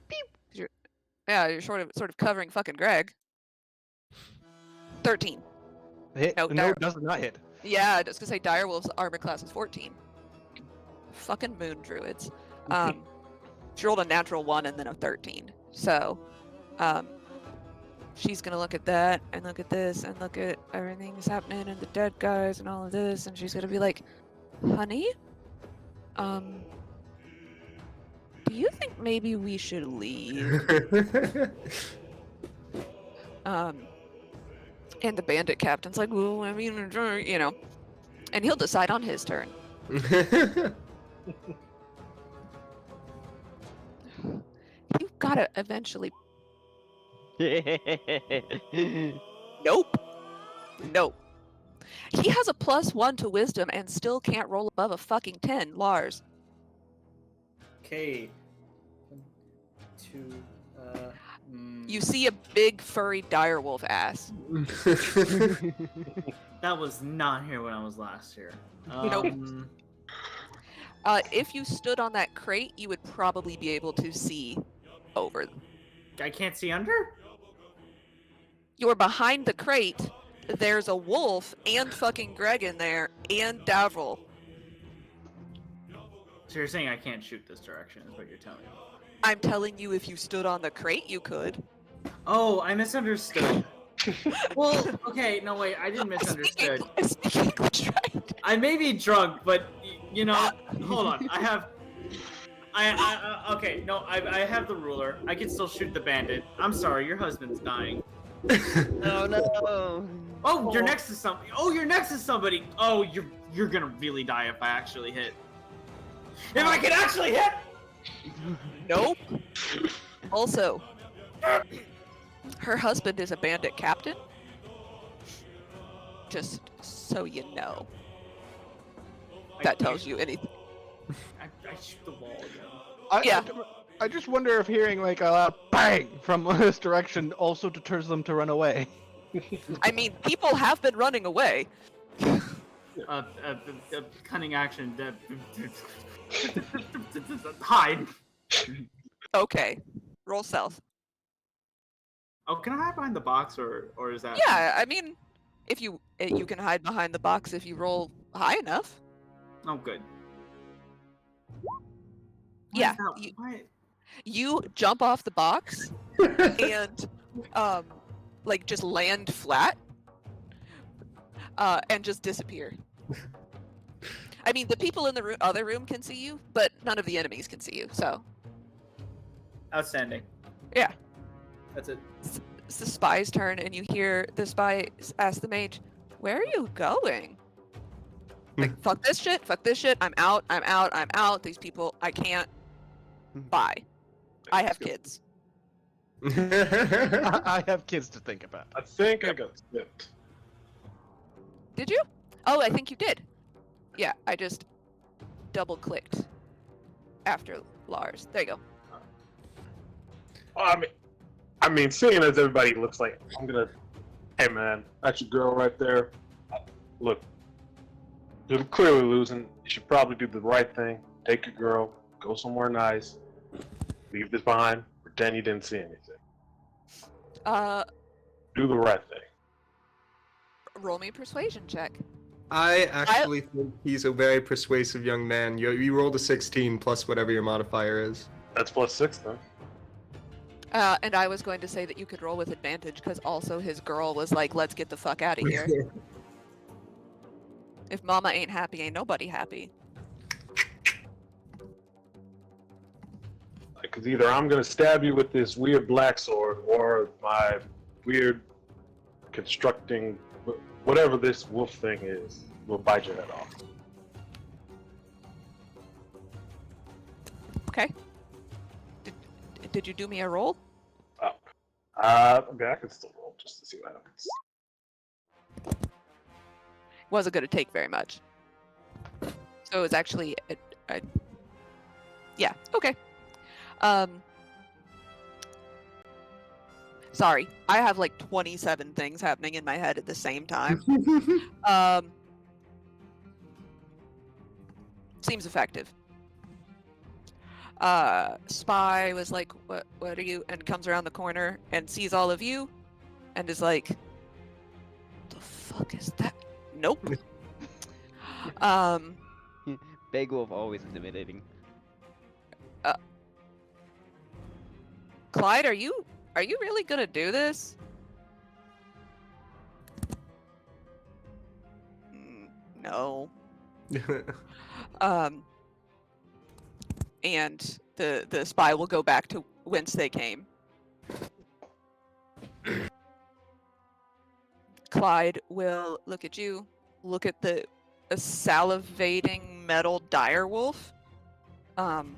Beep. You're sort of covering fucking Greg. 13. Hit? No, No, does not hit. Yeah, just gonna say dire wolf's armor class is 14. Fucking moon druids. She rolled a natural 1 and then a 13. So, she's gonna look at that and look at this and look at everything that's happening and the dead guys and all of this, and she's gonna be like, honey, do you think maybe we should leave? And the bandit captain's like, well, I mean, you know, and he'll decide on his turn. You've gotta eventually. Nope. Nope. He has a +1 to wisdom and still can't roll above a fucking 10. Lars. Okay. 2. You see a big furry direwolf ass. That was not here when I was last here. Nope. If you stood on that crate, you would probably be able to see over. I can't see under? You're behind the crate. There's a wolf and fucking Greg in there and Davril. So you're saying I can't shoot this direction is what you're telling me? I'm telling you, if you stood on the crate, you could. Oh, I misunderstood. Well, okay, no wait, I didn't misunderstood. I speak English, right? I may be drunk, but you know, hold on. I have the ruler. I can still shoot the bandit. I'm sorry, your husband's dying. Oh no. Oh, you're next to somebody. Oh, you're next to somebody. Oh, you're gonna really die if I actually hit. If I can actually hit. Nope. Also, her husband is a bandit captain. Just so you know. That tells you anything. I shoot the wall again. I just wonder if hearing like a loud bang from this direction also deters them to run away. I mean, people have been running away. Cunning action. Hide. Okay. Roll stealth. Oh, can I hide behind the box, or is that? Yeah, I mean, if you can hide behind the box if you roll high enough. Oh, good. Yeah. You jump off the box and like just land flat and just disappear. I mean, the people in the other room can see you, but none of the enemies can see you. So Outstanding. yeah, That's it. it's the spy's turn, and you hear the spy ask the mage, "Where are you going?" Like, fuck this shit. I'm out. These people, I can't. Bye. I have kids. I have kids to think about. I think I got skipped. Did you? Oh, I think you did. Yeah, I just double-clicked after Lars. There you go. I mean, seeing as everybody looks like, I'm gonna. Hey man, that's your girl right there. Look, you're clearly losing. You should probably do the right thing. Take your girl, go somewhere nice, leave this behind, pretend you didn't see anything. Do the right thing. Roll me a persuasion check. I actually think he's a very persuasive young man. You rolled a 16 plus whatever your modifier is. That's +6 then. And I was going to say that you could roll with advantage because also his girl was like, "Let's get the fuck out of here." If Mama ain't happy, ain't nobody happy. Because either I'm gonna stab you with this weird black sword, or my weird constructing, whatever this wolf thing is, will bite your head off. Okay. Did you do me a roll? Okay, I can still roll just to see what happens. Wasn't going to take very much. So it was actually yeah, okay. Sorry, I have like 27 things happening in my head at the same time. Seems effective. Spy was like, what are you? And comes around the corner and sees all of you and is like, the fuck is that? Nope. Big Wolf always intimidating. Clyde, are you really gonna do this? No. And the spy will go back to whence they came. Clyde will look at you, look at the salivating metal dire wolf, and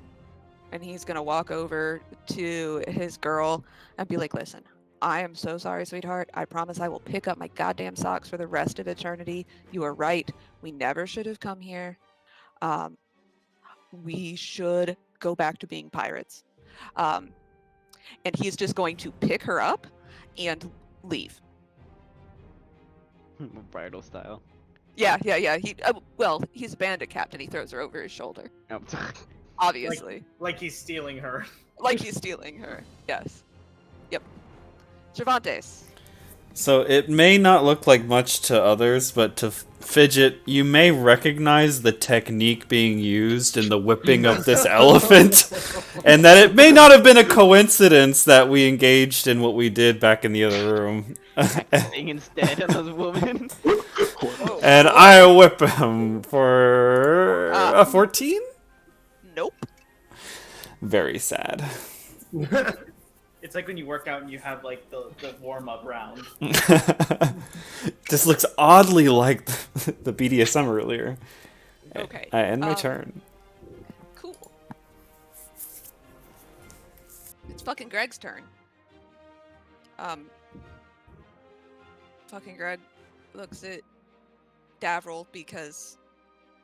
he's gonna walk over to his girl and be like, "Listen, I am so sorry, sweetheart. I promise I will pick up my goddamn socks for the rest of eternity. You are right. We never should have come here. We should go back to being pirates." And he's just going to pick her up and leave. Bridal style. Yeah. He well, he's a bandit captain. He throws her over his shoulder. Oh, Obviously. Like he's stealing her. Like he's stealing her. Yes. Yep. Cervantes. So it may not look like much to others, but to Fidget, you may recognize the technique being used in the whipping of this elephant, and that it may not have been a coincidence that we engaged in what we did back in the other room. Acting instead of those women. And I whip him for a 14? Nope. Very sad. It's like when you work out and you have like the warm-up round. This looks oddly like the BDSM earlier. Okay. I end my turn. Cool. It's fucking Greg's turn. Fucking Greg looks at Davril because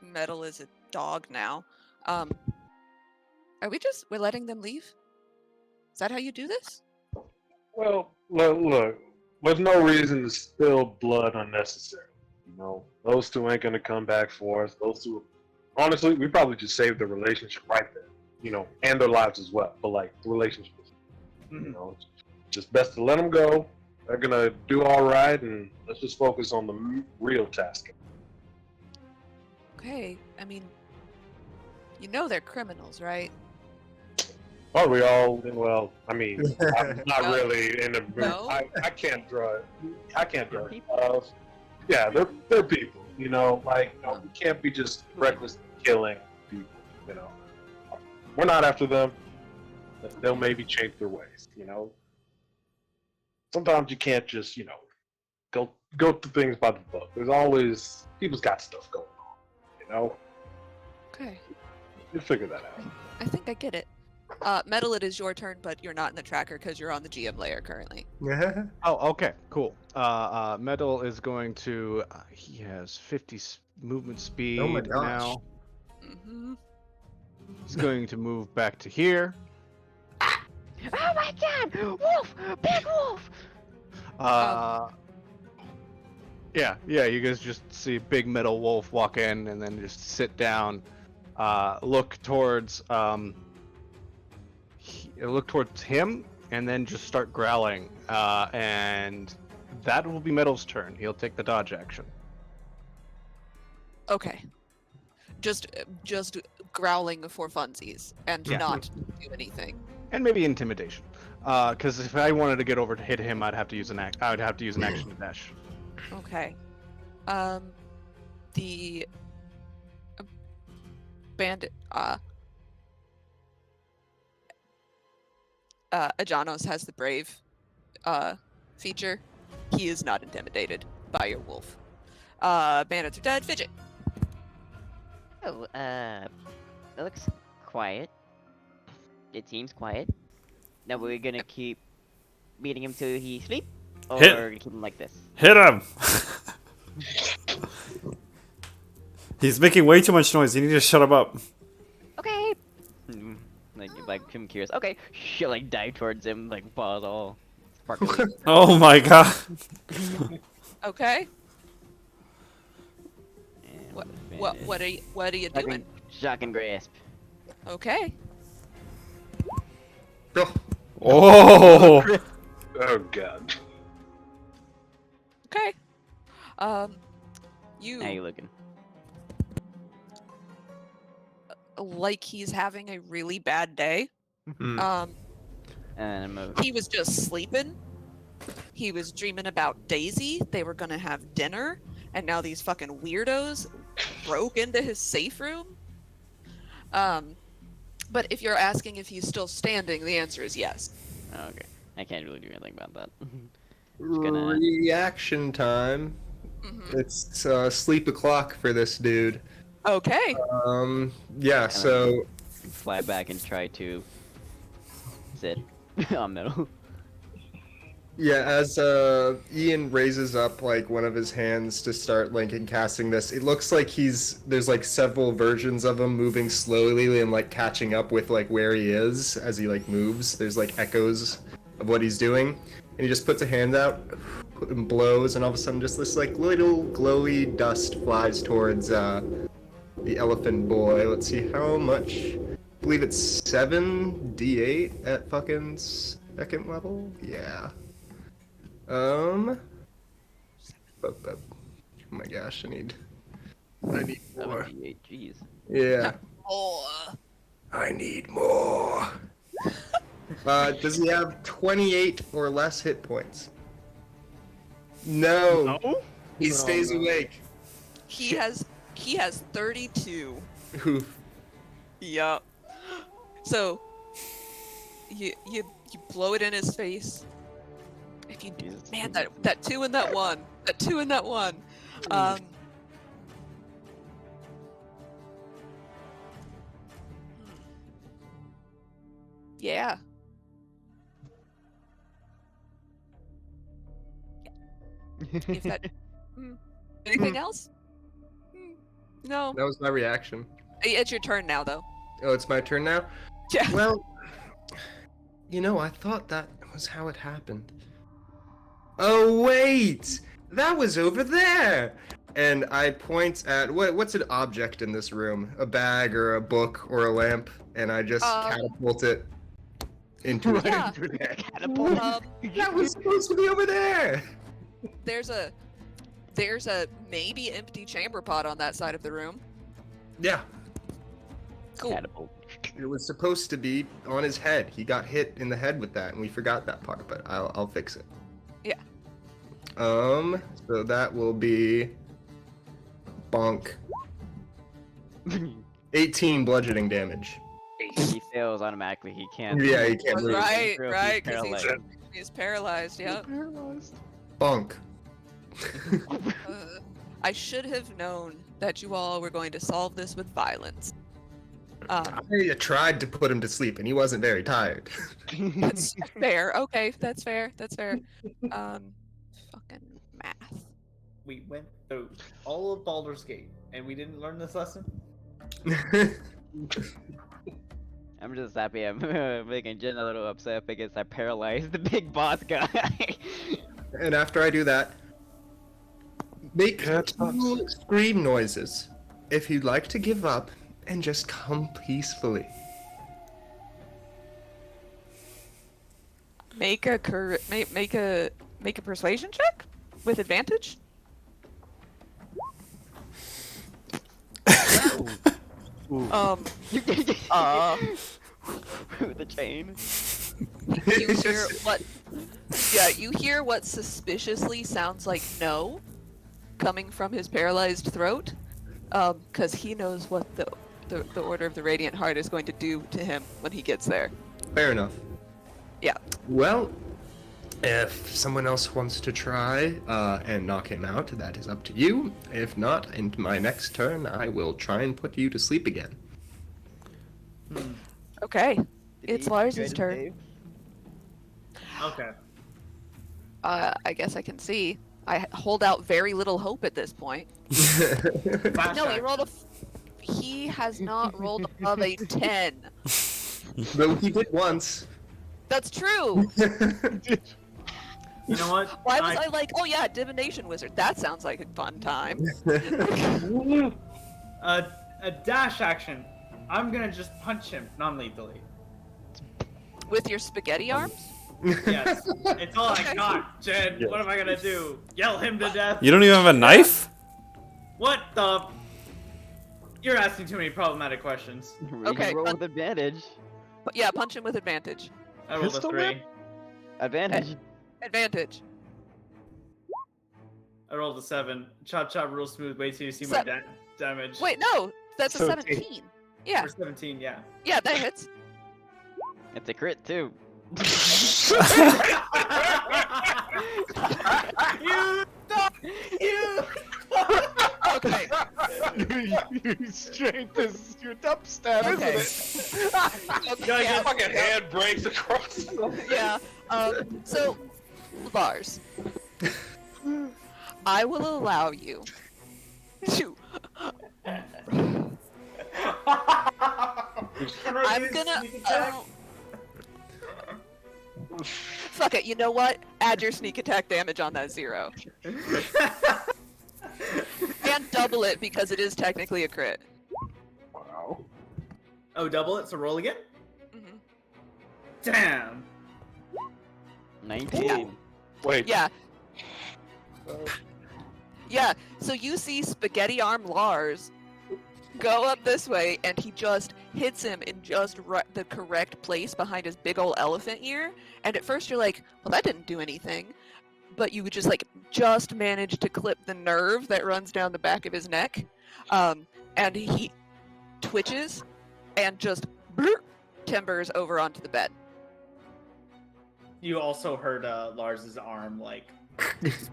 Metal is a dog now. We're letting them leave? Is that how you do this? Well, look, there's no reason to spill blood unnecessarily. You know, those two ain't gonna come back for us. Those two, honestly, we probably just saved the relationship right there. You know, and their lives as well. But like the relationship, you know, just best to let them go. They're gonna do all right, and let's just focus on the real task. Okay, I mean, you know they're criminals, right? Are we all? Well, I mean, I'm not No. really in the mood. No? I can't draw it. I can't draw it. Yeah, they're people. You know, like we can't be just reckless killing people. You know, we're not after them. They'll maybe change their ways. You know, sometimes you can't just go through things by the book. There's always people's got stuff going on. You know. Okay. You'll figure that out. I think I get it. Metal, it is your turn, but you're not in the tracker because you're on the GM layer currently. Oh, okay, cool. Metal is going to. He has 50 movement speed Oh my gosh. now. Mm-hmm. He's going to move back to here. Oh my god! Wolf! Big wolf! Yeah. You guys just see big metal wolf walk in and then just sit down. Look towards him and then just start growling. And that will be Metal's turn. He'll take the dodge action. Okay. Just growling for funsies and Yeah. not do anything. And maybe intimidation. Because if I wanted to get over to hit him, I'd have to use an I would have to use an action to dash. Okay. The bandit Ajanos has the brave feature. He is not intimidated by your wolf. Bandits are dead. Fidget. Oh, it looks quiet. It seems quiet. Now we're gonna keep beating him till he sleep, or Hit. we're gonna keep him like this. Hit him! He's making way too much noise. You need to shut him up. Okay. Like I'm curious. Okay. She'll like dive towards him, like paws all sparkly. Oh my god. Okay. And What we'll finish. what are you doing? Shock and grasp. Okay. Oh, Oh! Oh god. Okay. How You you looking? like he's having a really bad day. Hmm. And I'm a... He was just sleeping. He was dreaming about Daisy. They were gonna have dinner, and now these fucking weirdos broke into his safe room. But if you're asking if he's still standing, the answer is yes. Oh, okay. I can't really do anything about that. gonna- reaction time. Mhm. It's sleep o'clock for this dude. Okay. Yeah. So Fly back and try to sit on middle. yeah, as Ian raises up like one of his hands to start like casting this, it looks like there's like several versions of him moving slowly and like catching up with like where he is as he like moves. There's like echoes of what he's doing, and he just puts a hand out and blows, and all of a sudden just this like little glowy dust flies towards the elephant boy. Let's see how much. I believe it's 7d8 at fucking second level. Yeah. Oh my gosh, I need more. 78, jeez. Yeah, Oh. I need more. Does he have 28 or less hit points? No. He stays awake. He has 32. Oof. Yup. So you blow it in his face. If you Jesus. man that 2 and that 1. That 2 and that 1. Yeah. If that anything else? No. That was my reaction. It's your turn now though. Oh, it's my turn now? Yeah. Well, I thought that was how it happened. Oh, wait! That was over there! And I point at, what's an object in this room? A bag or a book or a lamp? And I just catapult it into it. Yeah. That was supposed to be over there! There's a maybe empty chamber pot on that side of the room. Yeah, Cool. Catapult. it was supposed to be on his head. He got hit in the head with that, and we forgot that part, but I'll fix it. Yeah. So that will be bonk. 18 bludgeoning damage. He fails automatically. He can't. Yeah, he can't move. Right, He's right, because paralyzed. he's paralyzed. Yep. Bonk. I should have known that you all were going to solve this with violence. I tried to put him to sleep, and he wasn't very tired. That's fair. Okay, that's fair. That's fair. Fucking math. We went through all of Baldur's Gate, and we didn't learn this lesson. I'm just happy I'm making Jen a little upset because I paralyzed the big boss guy. And after I do that, make 2 scream noises if you'd like to give up and just come peacefully. Make a persuasion check with advantage. With the chain. You hear what? Yeah, you hear what suspiciously sounds like no, coming from his paralyzed throat, because he knows what the Order of the Radiant Heart is going to do to him when he gets there. Fair enough. Yeah. Well, if someone else wants to try and knock him out, that is up to you. If not, in my next turn, I will try and put you to sleep again. Okay. It's Lars's turn. Okay. I guess I can see. I hold out very little hope at this point. No, he rolled he has not rolled above a 10. Though he did once. That's true. You know what? Why was I like, oh yeah, divination wizard? That sounds like a fun time. A dash action. I'm gonna just punch him non-lethally. With your spaghetti arms? Yes. It's all Okay. I got, Jen. Yeah. What am I gonna do? Yell him to death? You don't even have a knife? What the? You're asking too many problematic questions. Okay, Roll but- with advantage. But yeah, punch him with advantage. I rolled a Pistol 3. whip? Advantage. Advantage. I rolled a 7. Chop chop real smooth. Wait till you see my damage. Wait, no, that's a 17. 17. Yeah, For 17, yeah. yeah, that hits. It's a crit too. You Okay. Your strength is your dubstep, Okay. isn't it? Gotta Yeah. get fucking hand breaks across. Yeah. So, Lars, I will allow you to. I'm gonna. Fuck it. You know what? Add your sneak attack damage on that 0, and double it because it is technically a crit. Wow. Oh, double it, so roll again? Mhm. Damn! 19. Wait. Yeah. Yeah. So you see Spaghetti Arm Lars go up this way, and he just hits him in just the correct place behind his big old elephant ear. And at first you're like, well, that didn't do anything. But you would just manage to clip the nerve that runs down the back of his neck. And he twitches and just timbers over onto the bed. You also heard Lars's arm, like...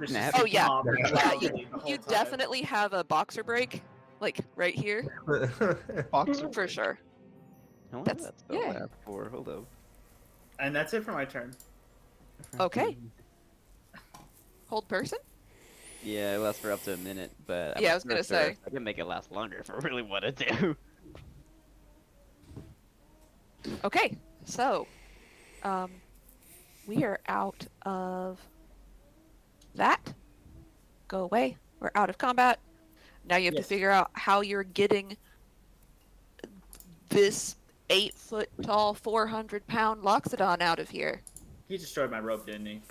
Snap. Oh, yeah. loudly Yeah, the whole You time. definitely have a boxer break, like right here, Boxer. for sure. How long That's- does that spell yeah. last for? Hold up. And that's it for my turn. Okay. Hold person? Yeah, it lasts for up to a minute, but I'm Yeah, I a was gonna sorcerer, say. I can make it last longer if I really wanted to. Okay, so, we are out of that. Go away. We're out of combat. Now you have to Yes. figure out how you're getting this 8-foot tall, 400-pound Loxodon out of here. He destroyed my rope, didn't he?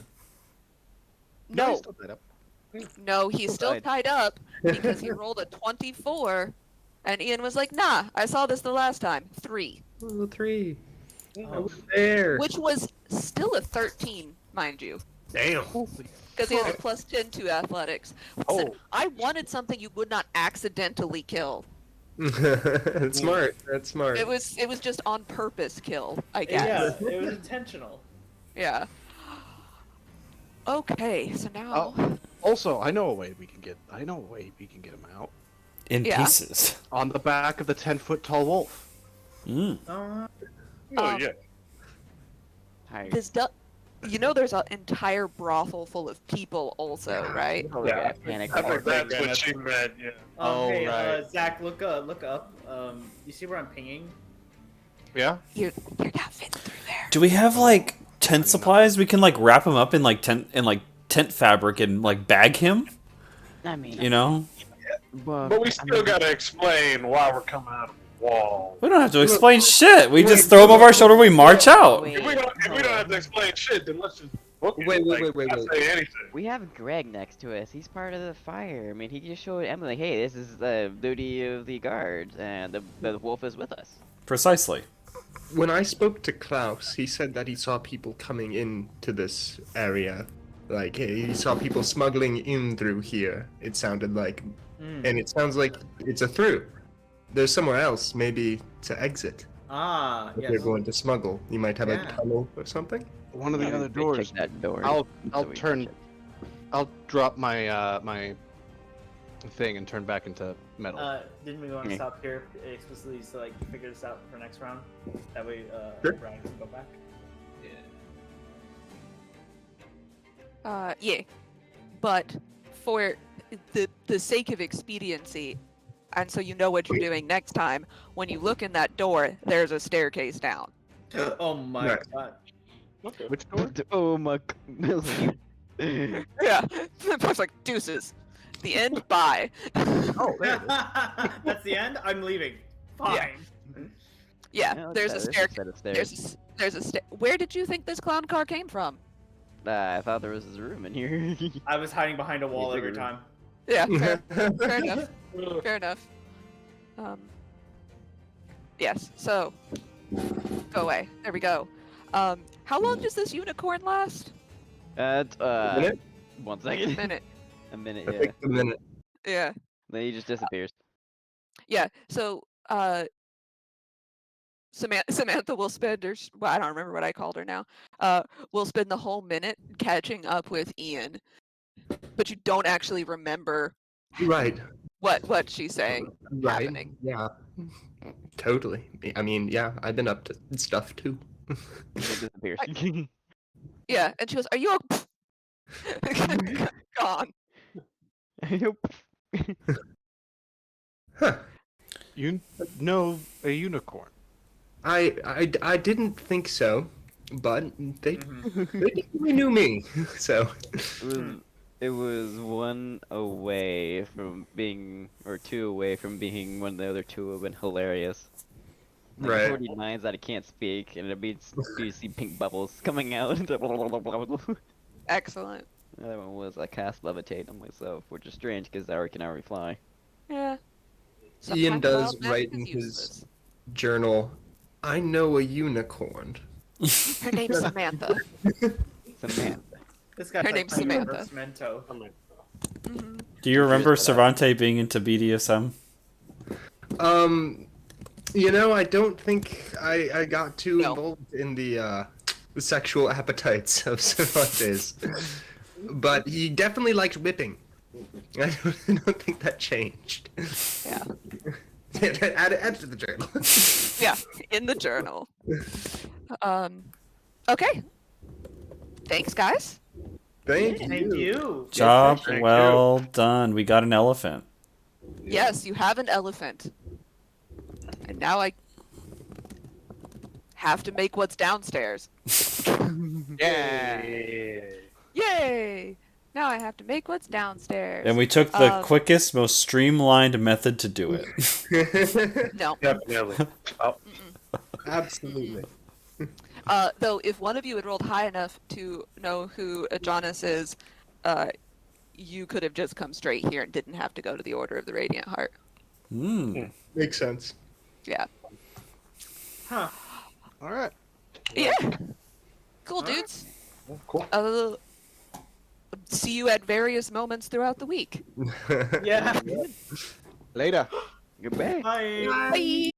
No, he's still tied up. no, he's still died. tied up because he rolled a 24, and Ian was like, nah, I saw this the last time. 3. Ooh, 3. I Oh. was there. Which was still a 13, mind you. Damn. Because he has a plus 10 to athletics. Listen, Oh. I wanted something you would not accidentally kill. That's smart. That's smart. It was just on purpose kill, I Yeah, guess. it was intentional. Yeah. Okay, so now Also, I know a way we can get him out. In Yeah. pieces. On the back of the 10-foot tall wolf. Mm. Uh, Oh, yeah. Tired. this you know there's an entire brothel full of people also, right? Probably Yeah, got panic I think attack. that's what she meant, yeah. Oh, hey, right. Zach, look up. You see where I'm pinging? Yeah. You're not fitting through there. Do we have like tent supplies? We can like wrap him up in like tent fabric and like bag him. I mean, You know, But we still gotta explain why we're coming out of the wall. we don't have to explain shit. We just throw him over our shoulder. We march out. Wait, If we don't hold have on. to explain shit, then let's just Wait. I say anything. We have Greg next to us. He's part of the fire. I mean, he just showed Emily, hey, this is the duty of the guards, and the wolf is with us. Precisely. When I spoke to Klaus, he said that he saw people coming into this area. Like, he saw people smuggling in through here, it sounded like. And it sounds like it's a through. There's somewhere else, maybe to exit. Ah, If yes. you're going to smuggle. You might have Yeah. a tunnel or something? One of the Yeah, other we doors. check that door. I'll so we turn. check. I'll drop my my thing and turn back into metal. Didn't we want to Yeah. stop here explicitly so like you figure this out for next round? That way, Sure. Brian can go back. Yeah. But for the sake of expediency, and so you know what you're doing next time, when you look in that door, there's a staircase down. Oh my Nice. god. Okay. Which door? Oh my. Yeah. The boy's like, deuces. The end, bye. Oh, there it is. That's the end. I'm leaving. Fine. Yeah, No, there's a there's staircase. set of stairs. There's a Where did you think this clown car came from? I thought there was a room in here. I was hiding behind a wall You every figured. time. Yeah, fair enough. Fair enough. Yes. So, go away. There we go. How long does this unicorn last? minute? 1 second. Minute. A minute, I yeah. think a minute. Yeah. Then he just disappears. Yeah. So, Samantha will spend, well, I don't remember what I called her now. Will spend the whole minute catching up with Ian, but you don't actually remember Right. what she's saying. Right. Happening. Yeah. Totally. I mean, yeah, I've been up to stuff too. He just disappears. Yeah, and she goes, "Are you gone?" Huh. You know a unicorn. I didn't think so, but they Mm-hmm. definitely knew me. So It was one away from being, or two away from being one of the other two who have been hilarious. Like Right. 49s that I can't speak, and it means you see pink bubbles coming out. Excellent. The other one was I cast levitate on myself, which is strange because I can already fly. Yeah. Ian Sometimes does wild magic write is in his useless. journal, "I know a unicorn." Her name's Samantha. Samantha. This guy's Her like name's playing Samantha. reverse Mento. Mhm. Do you remember Cervante being into BDSM? I don't think I got too No. involved in the sexual appetites of Cervantes, but he definitely liked whipping. I don't think that changed. Yeah. add to the journal. Yeah, in the journal. Okay. Thanks, guys. Thank Thank you. Job thank well done. We got an elephant. Yes, you have an elephant. And now I have to make what's downstairs. Yeah. Yay! Now I have to make what's downstairs. And we took the Um, quickest, most streamlined method to do it. No. Definitely. Oh, Absolutely. Though, if one of you had rolled high enough to know who Adonis is, you could have just come straight here and didn't have to go to the Order of the Radiant Heart. Makes sense. Yeah. Huh. All right. Yeah. Cool, dudes. cool. See you at various moments throughout the week. Yeah. Later. Goodbye. Bye. Bye.